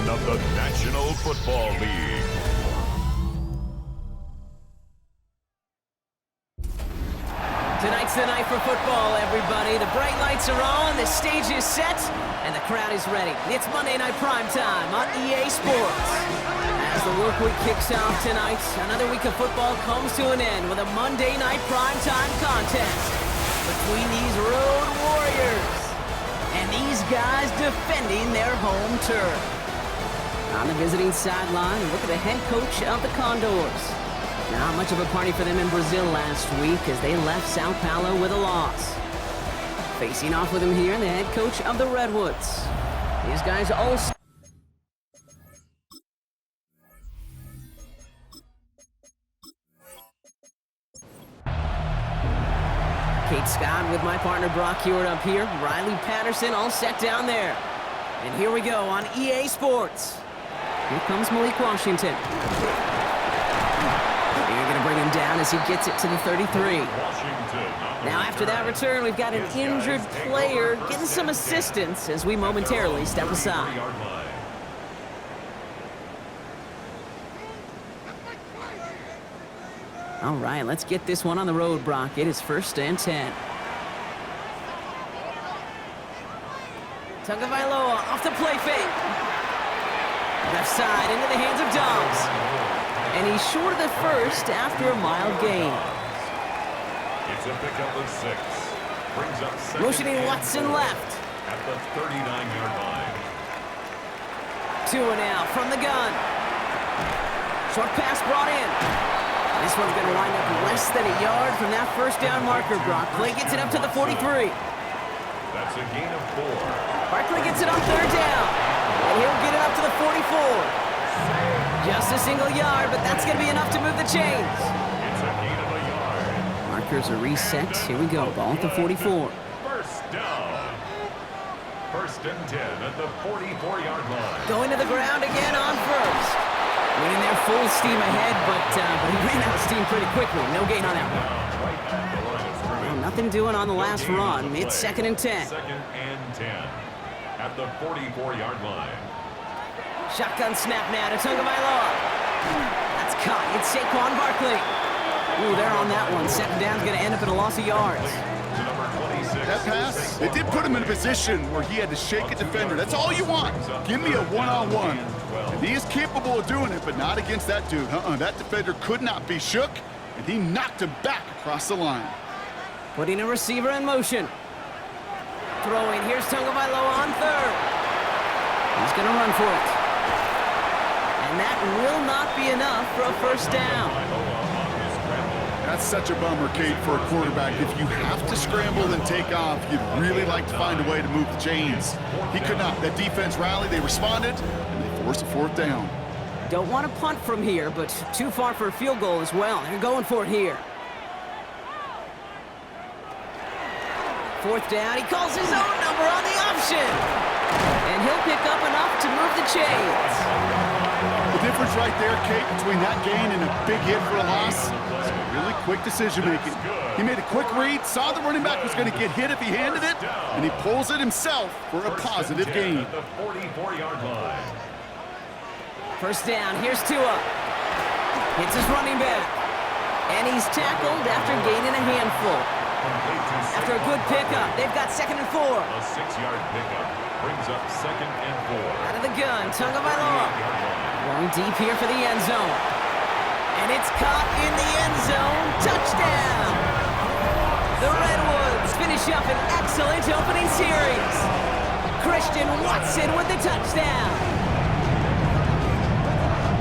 of the National Football League. Tonight's the night for football, everybody. The bright lights are on, the stage is set, and the crowd is ready. It's Monday Night Prime Time on EA Sports. As the work week kicks off tonight, another week of football comes to an end with a Monday Night Prime Time contest between these road warriors and these guys defending their home turf. On the visiting sideline, look at the head coach of the Condors. Not much of a party for them in Brazil last week as they left Sao Paulo with a loss. Facing off with him here, the head coach of the Redwoods. These guys all... Kate Scott with my partner Brock Hewitt up here. Riley Patterson all set down there. And here we go on EA Sports. Here comes Malik Washington. You're going to bring him down as he gets it to the 33. Now after that return, we've got an injured player getting some assistance as we momentarily step aside. All right, let's get this one on the road, Brock. It is 1st and 10. Tagovailoa off the play fake. Left side into the hands of Dogs. And he's short of the first after a mild gain. It's a pickup of 6. Brings up second. Motioning Watson left. At the 39-yard line. Tua now from the gun. Short pass brought in. This one's going to wind up less than a yard from that first down marker, Brock. Clay gets it up to the 43. That's a gain of 4. Barkley gets it on 3rd down. And he'll get it up to the 44. Just a single yard, but that's going to be enough to move the chains. It's a gain of a yard. Markers are reset. Here we go. Ball at the 44. First down. 1st and 10 at the 44-yard line. Going to the ground again on first. Winning there full steam ahead, but he ran out of steam pretty quickly. No gain on that one. Well, nothing doing on the last run. It's 2nd and 10. 2nd and 10 at the 44-yard line. Shotgun snap now to Tagovailoa. That's caught. It's Saquon Barkley. Ooh, they're on that one. 2nd down's going to end up in a loss of yards. That pass, it did put him in a position where he had to shake a defender. That's all you want. Give me a one-on-one. And he is capable of doing it, but not against that dude. That defender could not be shook, and he knocked him back across the line. Putting a receiver in motion. Throwing. Here's Tagovailoa on 3rd. He's going to run for it. And that will not be enough for a 1st down. That's such a bummer, Kate, for a quarterback. If you have to scramble and take off, you'd really like to find a way to move the chains. He could not. That defense rallied, they responded, and they forced a 4th down. Don't want to punt from here, but too far for a field goal as well. They're going for it here. 4th down, he calls his own number on the option. And he'll pick up enough to move the chains. The difference right there, Kate, between that gain and a big hit for a loss is really quick decision-making. He made a quick read, saw the running back was going to get hit if he handed it, and he pulls it himself for a positive gain. At the 44-yard line. 1st down, here's Tua. Hits his running back. And he's tackled after gaining a handful. After a good pickup, they've got 2nd and 4. A 6-yard pickup brings up 2nd and 4. Out of the gun, Tagovailoa. Going deep here for the end zone. And it's caught in the end zone. Touchdown! The Redwoods finish up an excellent opening series. Christian Watson with the touchdown.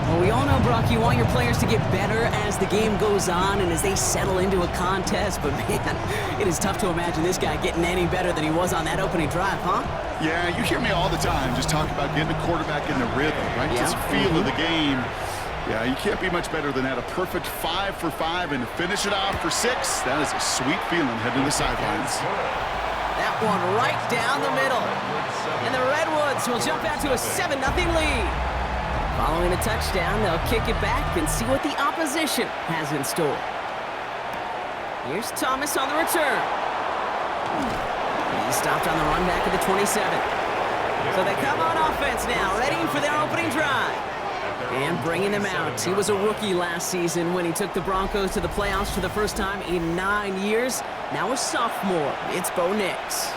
Well, we all know, Brock, you want your players to get better as the game goes on and as they settle into a contest, but man, it is tough to imagine this guy getting any better than he was on that opening drive, huh? Yeah, you hear me all the time just talk about getting the quarterback in the rhythm, right? Yeah. Just feel of the game. Yeah, you can't be much better than that. A perfect 5 for 5, and to finish it off for 6, that is a sweet feeling heading to the sidelines. That one right down the middle. And the Redwoods will jump out to a 7-0 lead. Following a touchdown, they'll kick it back and see what the opposition has in store. Here's Thomas on the return. He stopped on the run back at the 27. So they come on offense now, ready for their opening drive. And bringing them out. He was a rookie last season when he took the Broncos to the playoffs for the first time in 9 years. Now a sophomore. It's Bo Nix.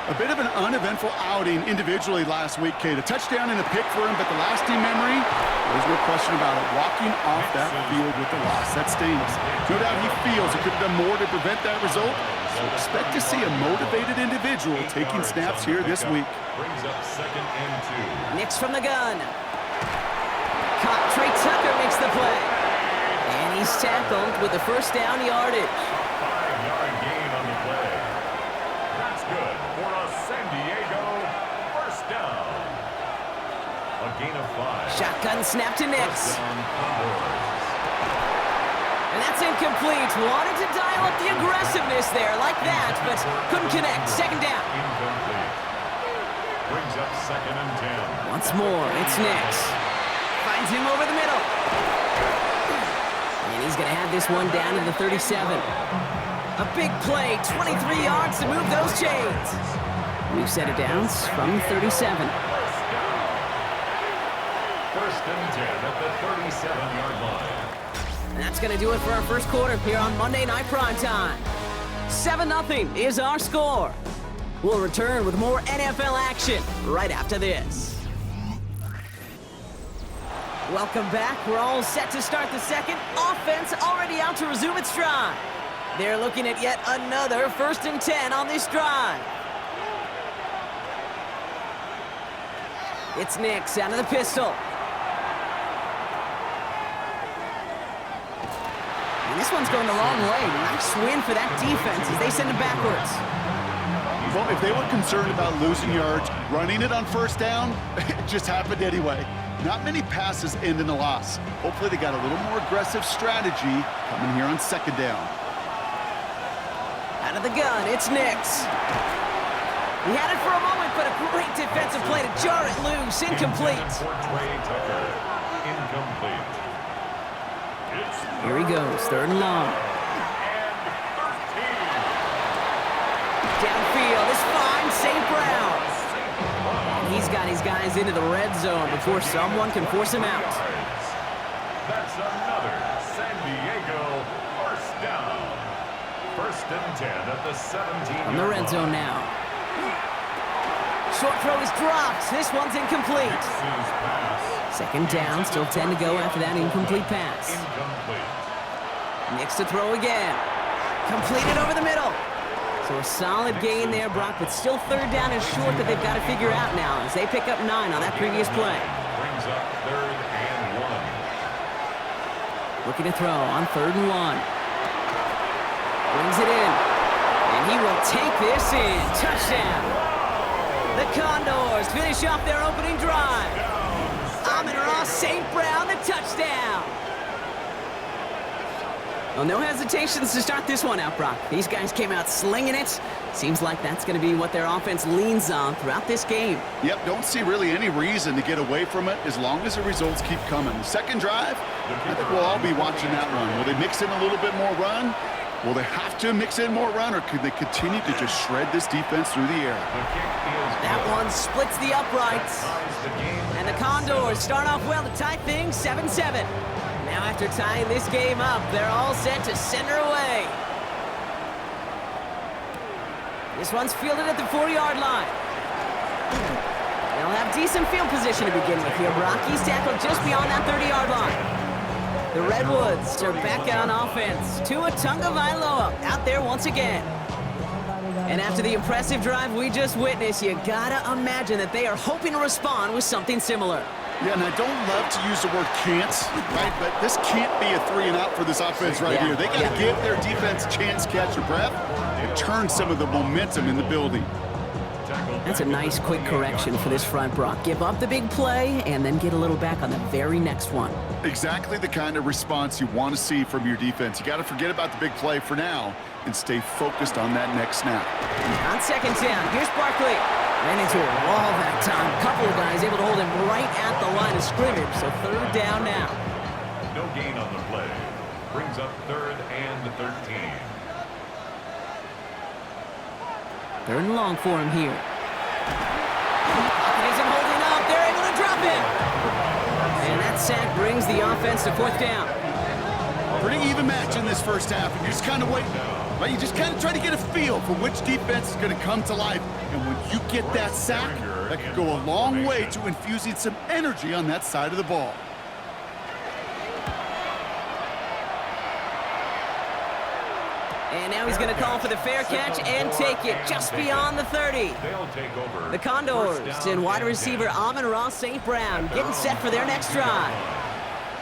A bit of an uneventful outing individually last week, Kate. A touchdown and a pick for him, but the lasting memory, there's no question about it. Walking off that field with the loss. That stings. No doubt he feels he could have done more to prevent that result. So expect to see a motivated individual taking snaps here this week. Brings up 2nd and 2. Nix from the gun. Caught. Trey Tucker makes the play. And he's tackled with the first down yardage. 5-yard gain on the play. That's good for a San Diego first down. A gain of 5. Shotgun snap to Nix. First down, Condors. And that's incomplete. Wanted to dial up the aggressiveness there like that, but couldn't connect. Second down. Incomplete. Brings up 2nd and 10. Once more, it's Nix. Finds him over the middle. And he's going to have this one down to the 37. A big play, 23 yards to move those chains. We've set it down from 37. First and 10 at the 37-yard line. And that's going to do it for our first quarter here on Monday Night Primetime. 7-0 is our score. We'll return with more NFL action right after this. Welcome back. We're all set to start the second. Offense already out to resume its stride. They're looking at yet another 1st and 10 on this drive. It's Nix out of the pistol. And this one's going the wrong way. Nice win for that defense as they send it backwards. Well, if they were concerned about losing yards, running it on first down, it just happened anyway. Not many passes end in a loss. Hopefully they got a little more aggressive strategy coming here on 2nd down. Out of the gun, it's Nix. He had it for a moment, but a great defensive play to jar it loose. Incomplete. For Trey Tucker. Incomplete. Here he goes, 3rd and long. Downfield is fine, St. Brown. And he's got his guys into the red zone before someone can force him out. That's another San Diego first down. 1st and 10 at the 17. From the red zone now. Short throw is dropped. This one's incomplete. 2nd down, still 10 to go after that incomplete pass. Nix to throw again. Completed over the middle. So a solid gain there, Brock, but still 3rd down and short that they've got to figure out now as they pick up 9 on that previous play. Brings up 3rd and 1. Looking to throw on 3rd and 1. Brings it in. And he will take this in. Touchdown. The Condors finish off their opening drive. Amon-Ra St. Brown, the touchdown. Well, no hesitations to start this one out, Brock. These guys came out slinging it. Seems like that's going to be what their offense leans on throughout this game. Yep, don't see really any reason to get away from it as long as the results keep coming. The second drive, I think we'll all be watching that one. Will they mix in a little bit more run? Will they have to mix in more run, or could they continue to just shred this defense through the air? That one splits the uprights. And the Condors start off well to tie things 7-7. Now after tying this game up, they're all set to send her away. This one's fielded at the 4-yard line. They'll have decent field position to begin with here. Rocky's tackled just beyond that 30-yard line. The Redwoods are back on offense. Tua Tagovailoa out there once again. And after the impressive drive we just witnessed, you gotta imagine that they are hoping to respond with something similar. Yeah, and I don't love to use the word can't, right? But this can't be a 3-and-out for this offense right here. They got to give their defense a chance to catch their breath and turn some of the momentum in the building. That's a nice quick correction for this front, Brock. Give up the big play and then get a little back on the very next one. Exactly the kind of response you want to see from your defense. You got to forget about the big play for now and stay focused on that next snap. On 2nd down, here's Barkley. Ran into a wall that time. A couple of guys able to hold him right at the line of scrimmage, so 3rd down now. No gain on the play. Brings up 3rd and 13. 3rd and long for him here. Pocket isn't holding up. They're able to drop him. And that sack brings the offense to 4th down. Pretty even match in this first half, and you're just kind of waiting. Right? You just kind of try to get a feel for which defense is going to come to life. And when you get that sack, that could go a long way to infusing some energy on that side of the ball. And now he's going to call for the fair catch and take it just beyond the 30. The Condors and wide receiver Amon-Ra St. Brown getting set for their next drive.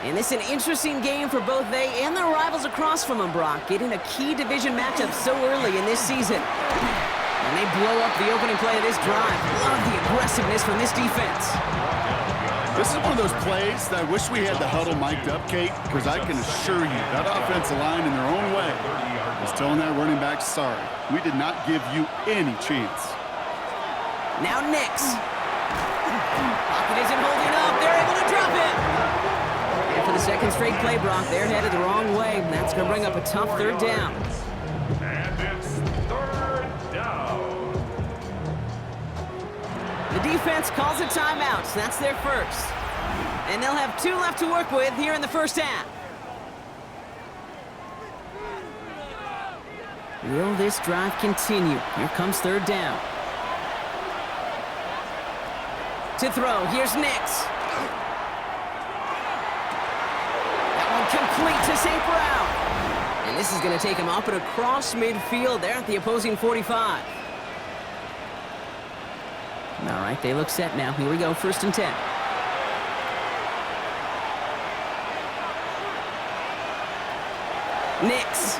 And this is an interesting game for both they and their rivals across from them, Brock, getting a key division matchup so early in this season. And they blow up the opening play of this drive. Love the aggressiveness from this defense. This is one of those plays that I wish we had the huddle mic'd up, Kate, because I can assure you that offensive line in their own way is telling that running back, sorry, we did not give you any chance. Now Nix. Pocket isn't holding up. They're able to drop it. And for the second straight play, Brock, they're headed the wrong way. And that's going to bring up a tough 3rd down. And it's 3rd down. The defense calls a timeout. So that's their first. And they'll have 2 left to work with here in the first half. Will this drive continue? Here comes 3rd down. To throw, here's Nix. That one complete to St. Brown. And this is going to take him up and across midfield there at the opposing 45. All right, they look set now. Here we go, 1st and 10. Nix.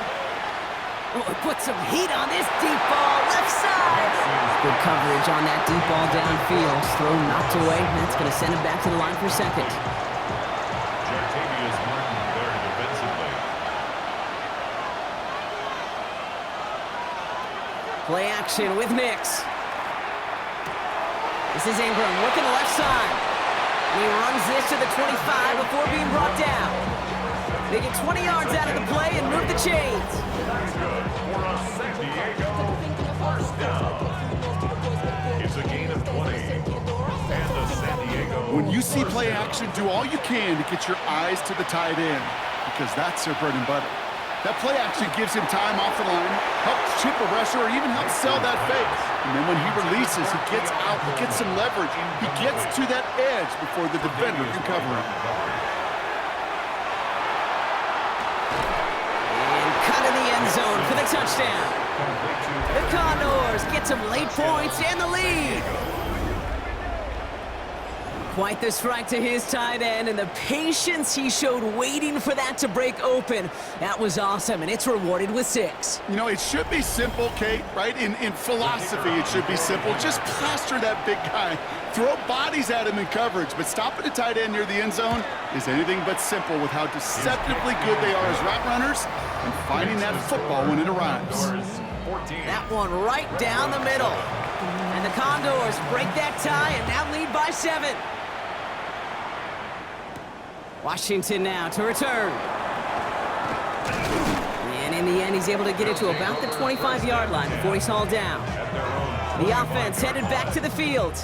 Oh, put some heat on this deep ball, left side. Good coverage on that deep ball downfield. Throw knocked away. That's going to send him back to the line for 2nd. Jartavius Martin there defensively. Play action with Nix. This is Ingram working the left side. And he runs this to the 25 before being brought down. They get 20 yards out of the play and move the chains. Good for a San Diego 1st down. It's a gain of 20. And the San Diego. When you see play action, do all you can to get your eyes to the tight end, because that's their bread and butter. That play action gives him time off the line, helps chip a rusher, or even helps sell that fake. And then when he releases, he gets out, he gets some leverage. He gets to that edge before the defender can cover him. And cut in the end zone for the touchdown. The Condors get some late points and the lead. Quite the strike to his tight end, and the patience he showed waiting for that to break open. That was awesome, and it's rewarded with 6. You know, it should be simple, Kate, right? In philosophy, it should be simple. Just plaster that big guy. Throw bodies at him in coverage, but stopping the tight end near the end zone is anything but simple with how deceptively good they are as route runners and finding that football when it arrives. That one right down the middle. And the Condors break that tie and now lead by 7. Washington now to return. And in the end, he's able to get it to about the 25-yard line before he's hauled down. The offense headed back to the field.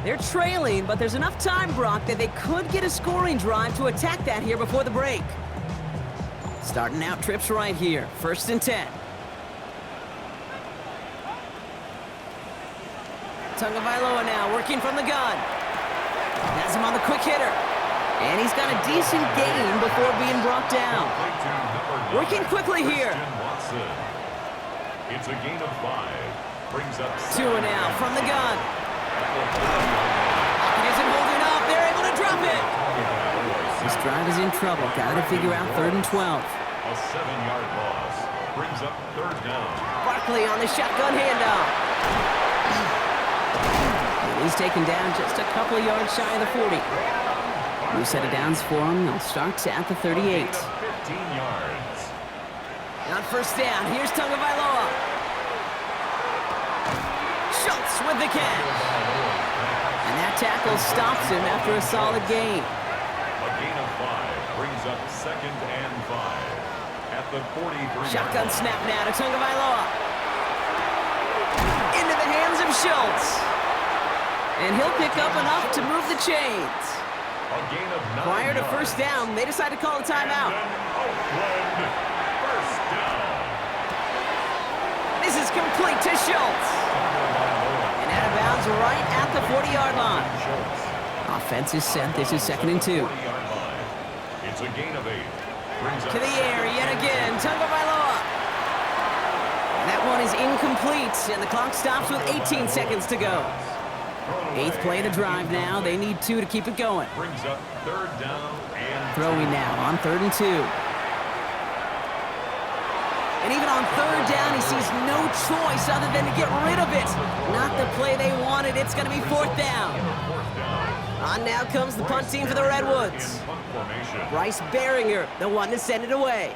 They're trailing, but there's enough time, Brock, that they could get a scoring drive to attack that here before the break. Starting out trips right here, 1st and 10. Tagovailoa now working from the gun. Has him on the quick hitter. And he's got a decent gain before being brought down. Working quickly here. It's a gain of 5. Brings up 2 now from the gun. Pocket isn't holding up. They're able to drop it. This drive is in trouble. Got to figure out 3rd and 12. a 7-yard loss. Brings up 3rd down. Barkley on the shotgun handoff. And he's taken down just a couple of yards shy of the 40. New set of downs for him. They'll start at the 38. 15 yards. On 1st down, here's Tagovailoa. Schultz with the catch. And that tackle stops him after a solid gain. A gain of 5 brings up 2nd and 5 at the 43. Shotgun snap now to Tagovailoa. Into the hands of Schultz. And he'll pick up enough to move the chains. A gain of 9 Prior to yards. first down, they decide to call a timeout. Oakland, first down. This is complete to Schultz. And out of bounds right at the 40-yard line. Offense is set. This is 2nd and 2. 40-yard line. It's a gain of 8. Brings up To the air yet again. Tagovailoa. And that one is incomplete, and the clock stops with 18 seconds to go. 8th play of the drive now. They need 2 to keep it going. Brings up 3rd down and Throwing now on 3rd and 2. And even on 3rd down, he sees no choice other than to get rid of it. Not the play they wanted. It's going to be 4th down. On now comes the punt team for the Redwoods. punt formation. Bryce Behringer, the one to send it away.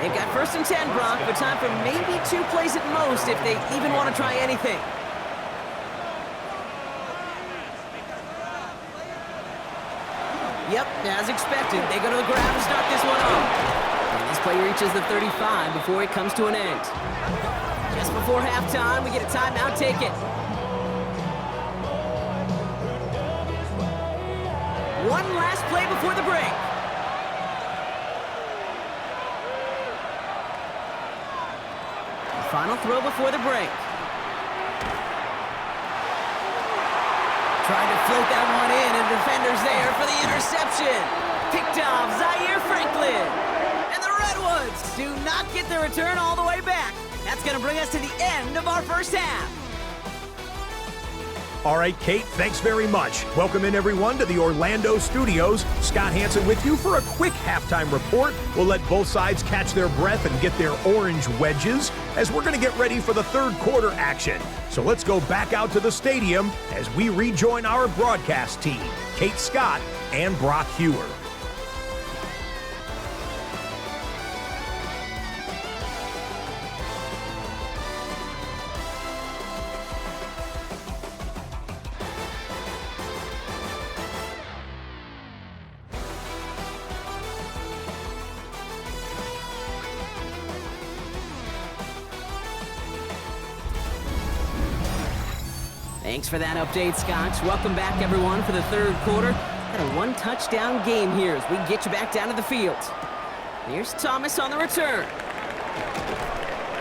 They've got 1st and 10, Brock, but time for maybe 2 plays at most if they even want to try anything. Yep, as expected, they go to the ground to start this one off. And this play reaches the 35 before it comes to an end. Just before halftime, we get a timeout taken. One last play before the break. Final throw before the break. Trying to float that one in, and defender's there for the interception. Picked off Zaire Franklin. And the Redwoods do not get the return all the way back. That's going to bring us to the end of our first half. All right, Kate, thanks very much. Welcome in, everyone, to the Orlando studios. Scott Hansen with you for a quick halftime report. We'll let both sides catch their breath and get their orange wedges as we're going to get ready for the 3rd quarter action. So let's go back out to the stadium as we rejoin our broadcast team, Kate Scott and Brock Hewer. Thanks for that update, Scotch. Welcome back, everyone, for the 3rd quarter. Got a 1-touchdown game here as we get you back down to the field. Here's Thomas on the return.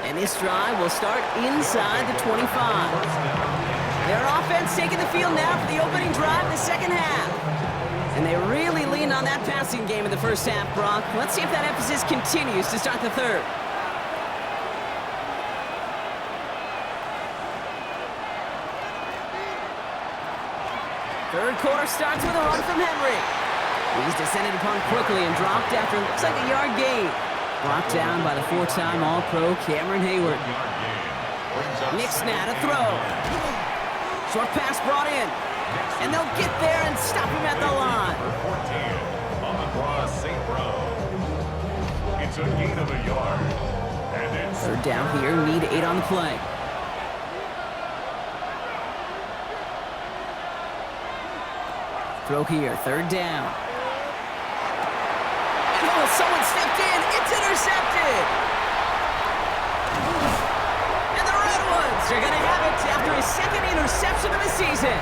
And this drive will start inside the 25. Their offense taking the field now for the opening drive in the 2nd half. And they really leaned on that passing game in the 1st half, Brock. Let's see if that emphasis continues to start the 3rd. 3rd quarter starts with a run from Henry. He's descended upon quickly and dropped after looks like a yard gain. Brought down by the 4-time All-Pro Cameron Hayward. Nick Snad to throw. Short pass brought in. And they'll get there and stop him at the line. 14 on the draw, St. Brown. It's a gain of a yard. And it's 3rd down here, need 8 on the play. Throw here, 3rd down. And oh, someone stepped in. It's intercepted. And the Redwoods are going to have it after his 2nd interception of the season.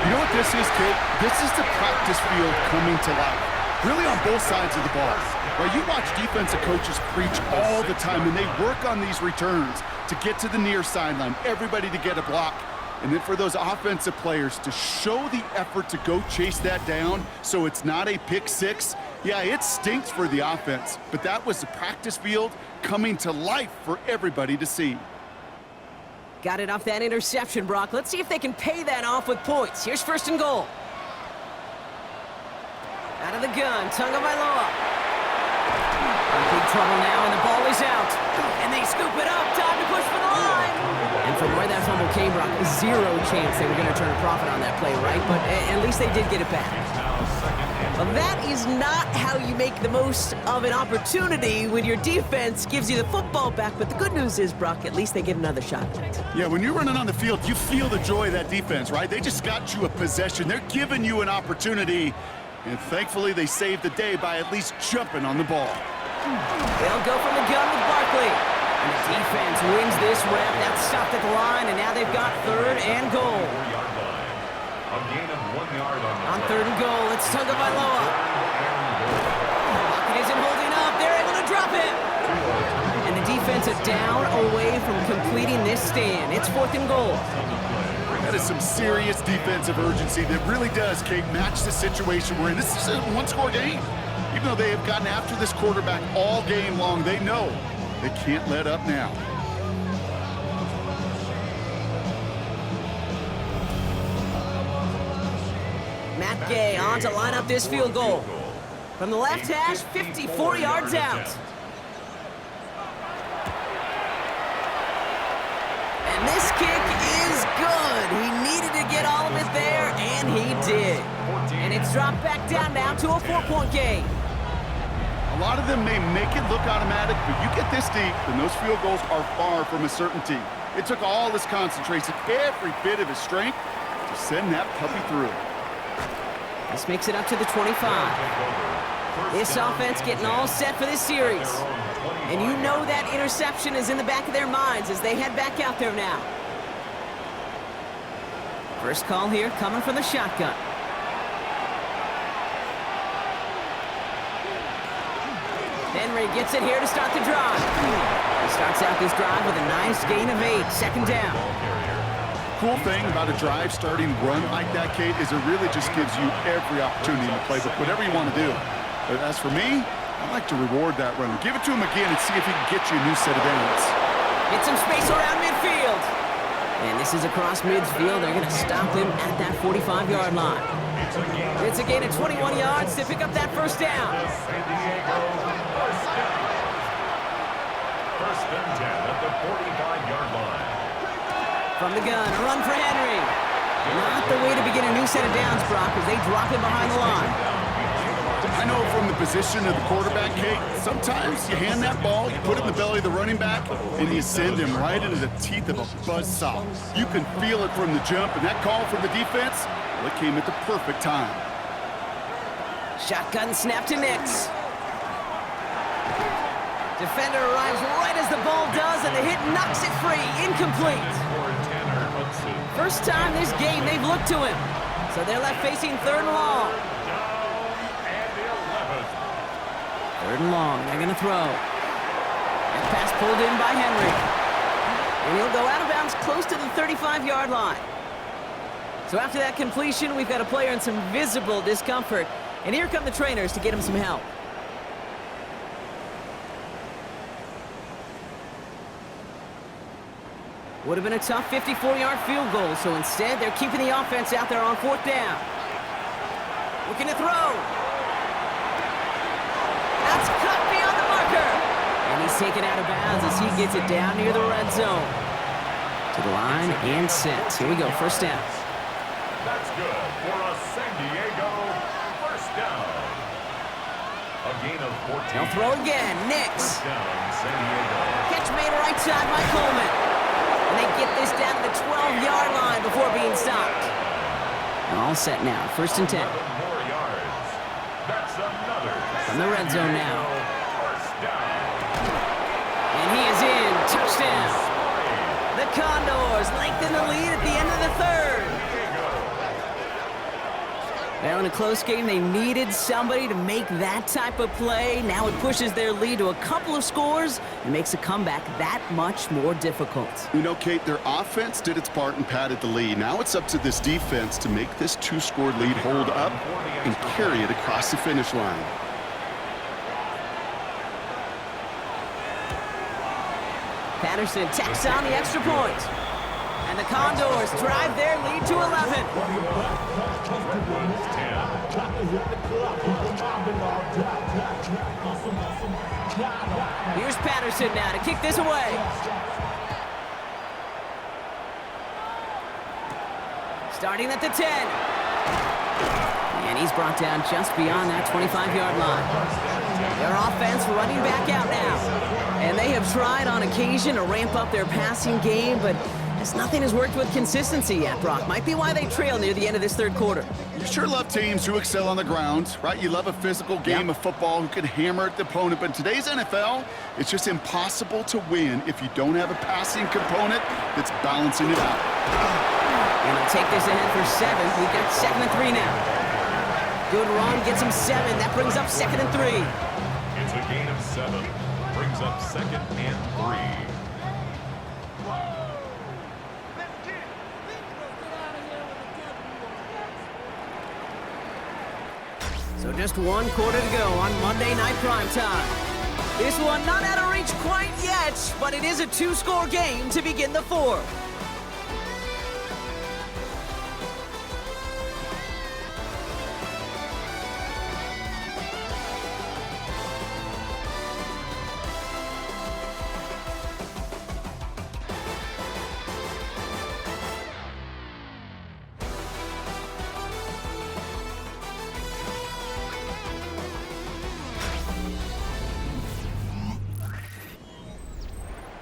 You know what this is, Kate? This is the practice field coming to life. Really on both sides of the ball. Right, you watch defensive coaches preach all the time, and they work on these returns to get to the near sideline, everybody to get a block. And then for those offensive players to show the effort to go chase that down so it's not a pick 6, yeah, it stinks for the offense. But that was the practice field coming to life for everybody to see. Got it off that interception, Brock. Let's see if they can pay that off with points. Here's 1st and goal. Out of the gun, Tagovailoa. In big trouble now, and the ball is out. And they scoop it up. Time to push for the line. And from where that fumble came, Brock, 0 chance they were going to turn a profit on that play, right? But at least they did get it back. Well, that is not how you make the most of an opportunity when your defense gives you the football back. But the good news is, Brock, at least they get another shot at it. Yeah, when you're running on the field, you feel the joy of that defense, right? They just got you a possession. They're giving you an opportunity. And thankfully, they saved the day by at least jumping on the ball. They'll go from the gun with Barkley. And the defense wins this rep. That's stopped at the line, and now they've got 3rd and goal. A gain of 1 yard On 3rd and goal, it's Tagovailoa. Pocket isn't holding up. They're able to drop it. And the defense is down away from completing this stand. It's 4th and goal. That is some serious defensive urgency that really does, Kate, match the situation we're in. This is a one-score game. Even though they have gotten after this quarterback all game long, they know they can't let up now. Matt Gay on to line up this field goal. From the left hash, 54 yards out. And this kick is good. He needed to get all of it there, and he did. And it's dropped back down now to a 4-point game. A lot of them may make it look automatic, but you get this deep, and those field goals are far from a certainty. It took all his concentration, every bit of his strength, to send that puppy through. This makes it up to the 25. This offense getting all set for this series. And you know that interception is in the back of their minds as they head back out there now. First call here coming from the shotgun. Henry gets it here to start the drive. He starts out this drive with a nice gain of 8, 2nd down. Cool thing about a drive starting run like that, Kate, is it really just gives you every opportunity in the playbook, whatever you want to do. But as for me, I like to reward that runner. Give it to him again and see if he can get you a new set of downs. Get some space around midfield. And this is across midfield. They're going to stop him at that 45-yard line. It's a gain of 21 yards to pick up that 1st down. First and 10 at the 45-yard line. From the gun, a run for Henry. Not the way to begin a new set of downs, Brock, as they drop him behind the line. I know from the position of the quarterback, Kate, sometimes you hand that ball, you put it in the belly of the running back, and you send him right into the teeth of a buzzsaw. You can feel it from the jump, and that call from the defense, well, it came at the perfect time. Shotgun snap to Nix. Defender arrives right as the ball does, and the hit knocks it free. Incomplete. First time this game they've looked to him. So they're left facing 3rd and long. 3rd and long. They're going to throw. That pass pulled in by Henry. And he'll go out of bounds close to the 35-yard line. So after that completion, we've got a player in some visible discomfort. And here come the trainers to get him some help. Would have been a tough 54-yard field goal, so instead they're keeping the offense out there on 4th down. Looking to throw. That's cut beyond the marker. And he's taken out of bounds as he gets it down near the red zone. To the line and set. Here we go, 1st down. That's good for a San Diego 1st down. A gain of 14. They'll throw again. Nix. 1st down, San Diego. Catch made right side by Coleman. And they get this down to the 12-yard line before being stopped. All set now, 1st and 10. 11 more yards. That's another. From the red zone now. 1st down. And he is in. Touchdown. The Condors lengthen the lead at the end of the 3rd. Now in a close game, they needed somebody to make that type of play. Now it pushes their lead to a couple of scores and makes a comeback that much more difficult. You know, Kate, their offense did its part and padded the lead. Now it's up to this defense to make this 2-score lead hold up and carry it across the finish line. Patterson tacks on the extra point. And the Condors drive their lead to 11. Here's Patterson now to kick this away. Starting at the 10. And he's brought down just beyond that 25-yard line. Their offense running back out now. And they have tried on occasion to ramp up their passing game, but Guess nothing has worked with consistency yet, Brock. Might be why they trail near the end of this third quarter. You sure love teams who excel on the ground, right? You love a physical game of football who can hammer at the opponent. But in today's NFL, it's just impossible to win if you don't have a passing component that's balancing it out. And they'll take this ahead for 7. We've got 2nd and 3 now. Good run, gets him 7. That brings up 2nd and 3. It's a gain of 7. Brings up 2nd and 3. So just 1 quarter to go on Monday Night Primetime. This one not out of reach quite yet, but it is a 2-score game to begin the 4th.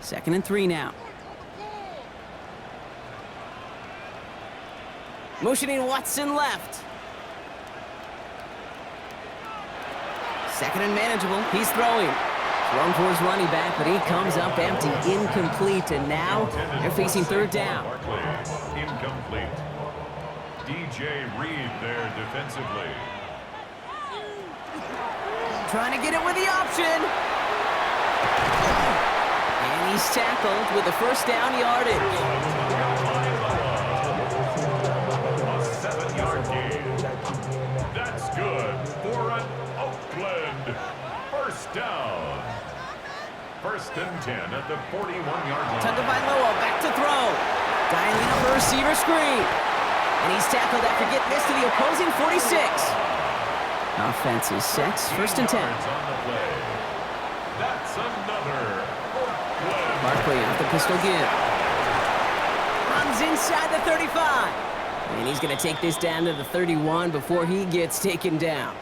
Second and 3 now. Motioning Watson left. 2nd and manageable. He's throwing. Thrown for his running back, but he comes up empty. Incomplete, and now they're facing 3rd down. Incomplete. DJ Reed there defensively. Trying to get it with the option. And he's tackled with the 1st down yardage. A 7-yard gain. That's good for an Oakland 1st down. 1st and 10 at the 41-yard line. Tagovailoa back to throw. Dialing up a receiver screen. And he's tackled after getting this to the opposing 46. Offense is set. 1st and 10. That's another Oakland. Barkley off the pistol give. Runs inside the 35. And he's going to take this down to the 31 before he gets taken down.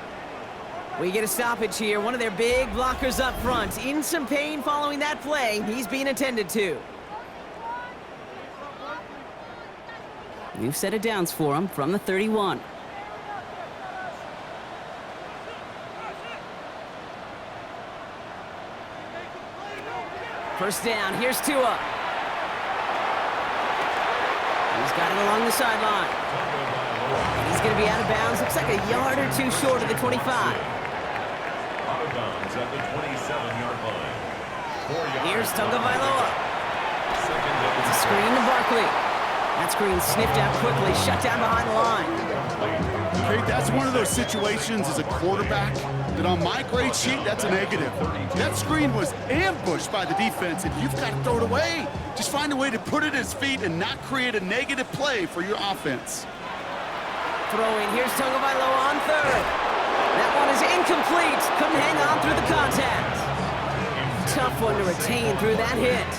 We get a stoppage here. One of their big blockers up front. In some pain following that play. He's being attended to. We've set it downs for him from the 31. First down, here's Tua. He's got it along the sideline. And he's going to be out of bounds. Looks like a yard or 2 short of the 25. Out of bounds at the 27-yard line. 4 yards. Here's Tagovailoa. It's a screen to Barkley. That screen sniffed out quickly, shut down behind the line. Okay, that's one of those situations as a quarterback that on my grade sheet, that's a negative. That screen was ambushed by the defense, and you've got to throw it away. Just find a way to put it at his feet and not create a negative play for your offense. Throwing, here's Tagovailoa on 3rd. That one is incomplete. Couldn't hang on through the contact. Tough one to retain through that hit.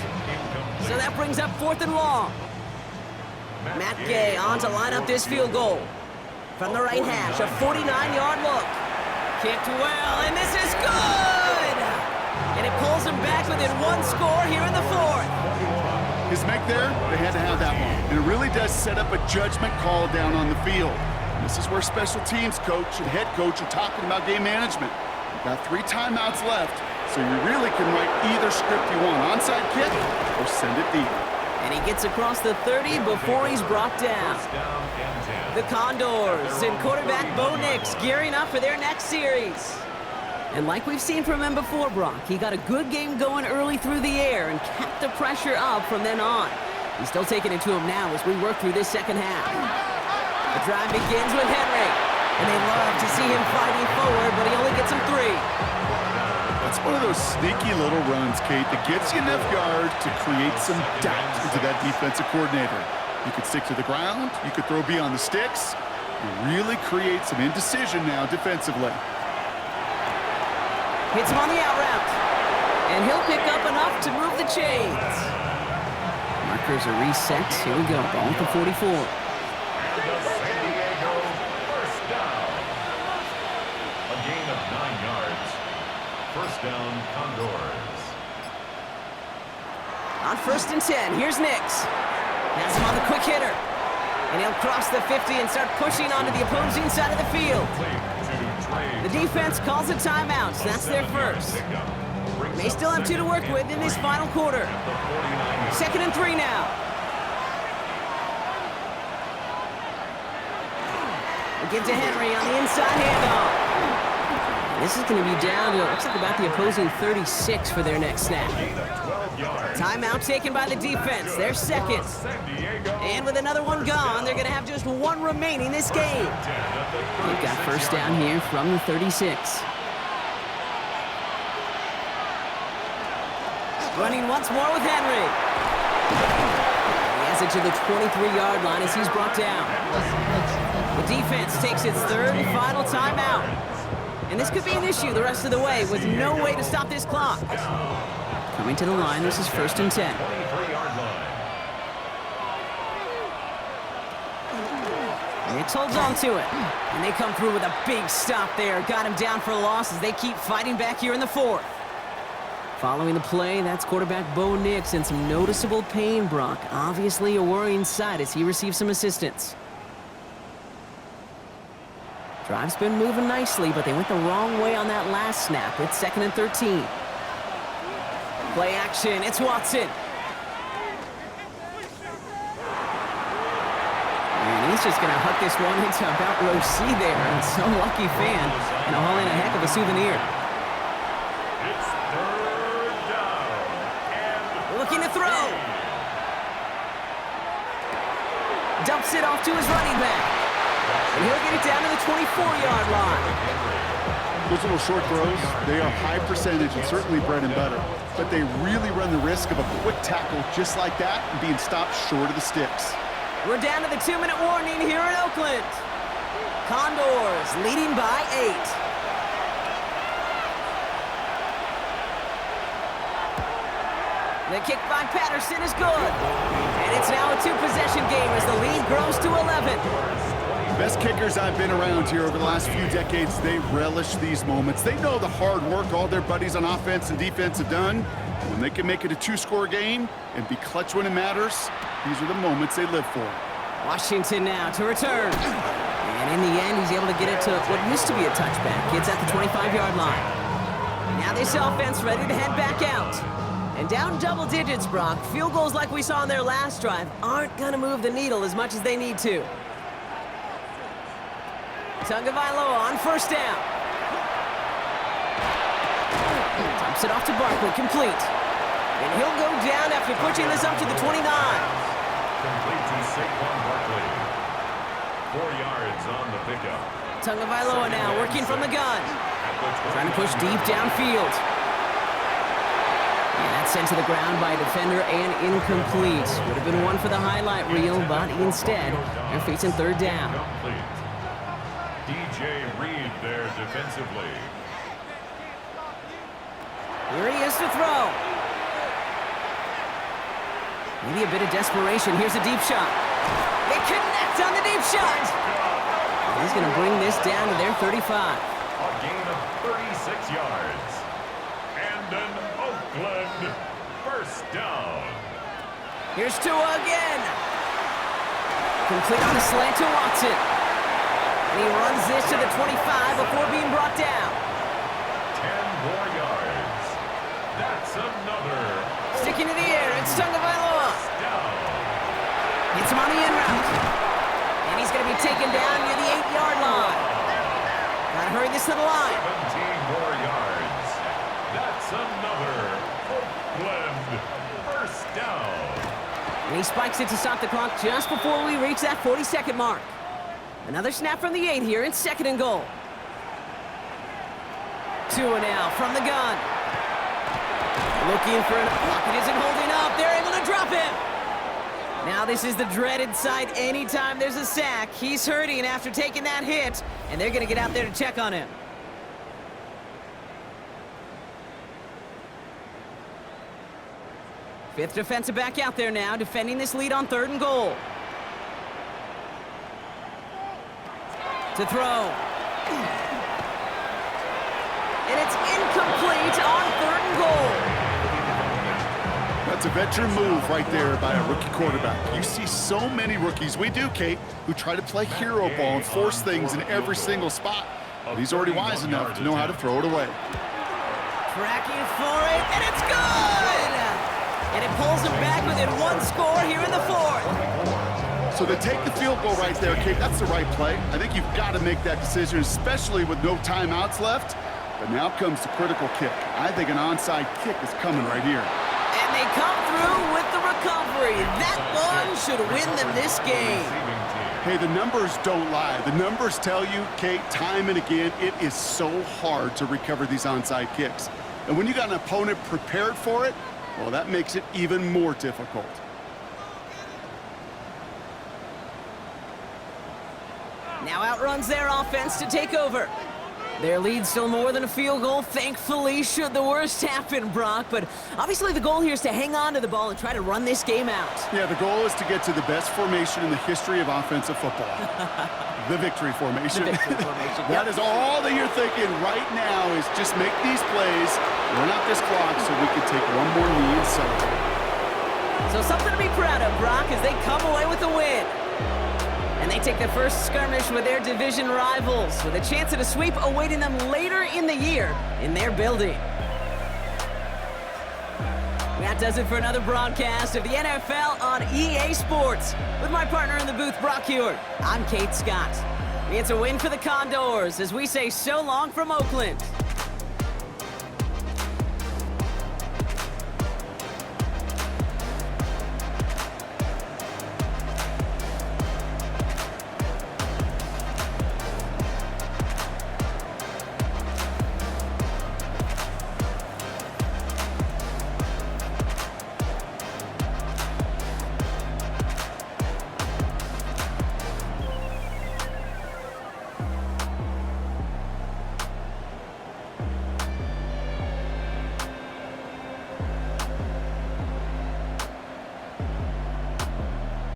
So that brings up 4th and long. Matt Gay on to line up this field goal. From the right hash, a 49-yard look. Kicked well, and this is good! And it pulls him back within 1 score here in the 4th. His make there, they had to have that one. And it really does set up a judgment call down on the field. This is where special teams coach and head coach are talking about game management. You've got 3 timeouts left, so you really can write either script you want. Onside kick or send it deep. And he gets across the 30 before he's brought down. The Condors and quarterback Bo Nix gearing up for their next series. And like we've seen from him before, Brock, he got a good game going early through the air and kept the pressure up from then on. He's still taking it to him now as we work through this 2nd half. The drive begins with Henry, and they love to see him fighting forward, but he only gets him 3. It's one of those sneaky little runs, Kate, that gets you enough yard to create some doubt into that defensive coordinator. You could stick to the ground, you could throw beyond the sticks, you really create some indecision now defensively. Hits him on the out route, and he'll pick up enough to move the chains. Markers are reset. Here we go, ball at the 44. San Diego 1st down. A gain of 9 yards. 1st down, Condors. On 1st and 10, here's Nix. Has him on the quick hitter. And he'll cross the 50 and start pushing onto the opposing side of the field. The defense calls a timeout. That's their first. They still have 2 to work with in this final quarter. 2nd and 3 now. We'll give to Henry on the inside handoff. This is going to be down to, looks like about the opposing 36 for their next snap. Timeout taken by the defense, their second. And with another one gone, they're going to have just 1 remaining this game. They've got first down here from the 36. Running once more with Henry. He has it to the 23-yard line as he's brought down. The defense takes its 3rd and final timeout. And this could be an issue the rest of the way with no way to stop this clock. Coming to the line, this is 1st and 10. Nix holds on to it. And they come through with a big stop there. Got him down for a loss as they keep fighting back here in the 4th. Following the play, that's quarterback Bo Nix in some noticeable pain, Brock. Obviously a worrying sight as he receives some assistance. Drive's been moving nicely, but they went the wrong way on that last snap. It's 2nd and 13. Play action, it's Watson. And he's just going to hook this one into about row C there. And some lucky fan, and haul in a heck of a souvenir. It's 3rd down. Looking to throw. Dumps it off to his running back. And he'll get it down to the 24-yard line. Those little short throws, they are high percentage and certainly bread and butter. But they really run the risk of a quick tackle just like that and being stopped short of the sticks. We're down to the 2-minute warning here in Oakland. Condors leading by 8. The kick by Patterson is good. And it's now a 2-possession game as the lead grows to 11. Best kickers I've been around here over the last few decades, they relish these moments. They know the hard work all their buddies on offense and defense have done. When they can make it a 2-score game and be clutch when it matters, these are the moments they live for. Washington now to return. And in the end, he's able to get it to what used to be a touchback. It's at the 25-yard line. Now this offense ready to head back out. And down double digits, Brock. Field goals like we saw on their last drive aren't going to move the needle as much as they need to. Tagovailoa on first down. Dumps it off to Barkley, complete. And he'll go down after pushing this up to the 29. Complete to Saquon Barkley. 4 yards on the pickup. Tagovailoa now working from the gun. Trying to push deep downfield. And that's sent to the ground by a defender and incomplete. Would have been one for the highlight reel, but instead, they're facing 3rd down. DJ Reed there defensively. Here he is to throw. Maybe a bit of desperation. Here's a deep shot. They connect on the deep shot. He's going to bring this down to their 35. A gain of 36 yards. And an Oakland first down. Here's Tua again. Complete on a slant to Watson. And he runs this to the 25 before being brought down. 10 more yards. That's another. Sticking to the air, it's Tagovailoa. Down. Hits him on the in route. And he's going to be taken down near the 8-yard line. Gotta hurry this to the line. 17 more yards. That's another Oakland first down. And he spikes it to stop the clock just before we reach that 40-second mark. Another snap from the 8 here. It's 2nd and goal. Tua now from the gun. Looking for an pocket isn't holding up. They're able to drop him. Now this is the dreaded sight anytime there's a sack. He's hurting after taking that hit, and they're going to get out there to check on him. Fifth defensive back out there now, defending this lead on 3rd and goal. To throw. And it's incomplete on 3rd and goal. That's It's a veteran move right there by a rookie quarterback. You see so many rookies, we do, Kate, who try to play hero ball and force things in every single spot. But he's already wise enough to know how to throw it away. Tracking for it, and it's good! And it pulls him back within one score here in the fourth. So to take the field goal right there, Kate, that's the right play. I think you've got to make that decision, especially with no timeouts left. But now comes the critical kick. I think an onside kick is coming right here. And they come through with the recovery. That one should win them this game. Hey, the numbers don't lie. The numbers tell you, Kate, time and again, it is so hard to recover these onside kicks. And when you got an opponent prepared for it, well, that makes it even more difficult. Now outruns their offense to take over. Their lead still more than a field goal, thankfully, should the worst happen, Brock. But obviously the goal here is to hang on to the ball and try to run this game out. Yeah, the goal is to get to the best formation in the history of offensive football. The victory formation. The victory formation. That is all that you're thinking right now is just make these plays, run out this clock so we can take one more knee and celebrate. So something to be proud of, Brock, as they come away with the win. And they take their first skirmish with their division rivals, with a chance at a sweep awaiting them later in the year in their building. That does it for another broadcast of the NFL on EA Sports. With my partner in the booth, Brock Hewitt, I'm Kate Scott. It's a win for the Condors as we say so long from Oakland.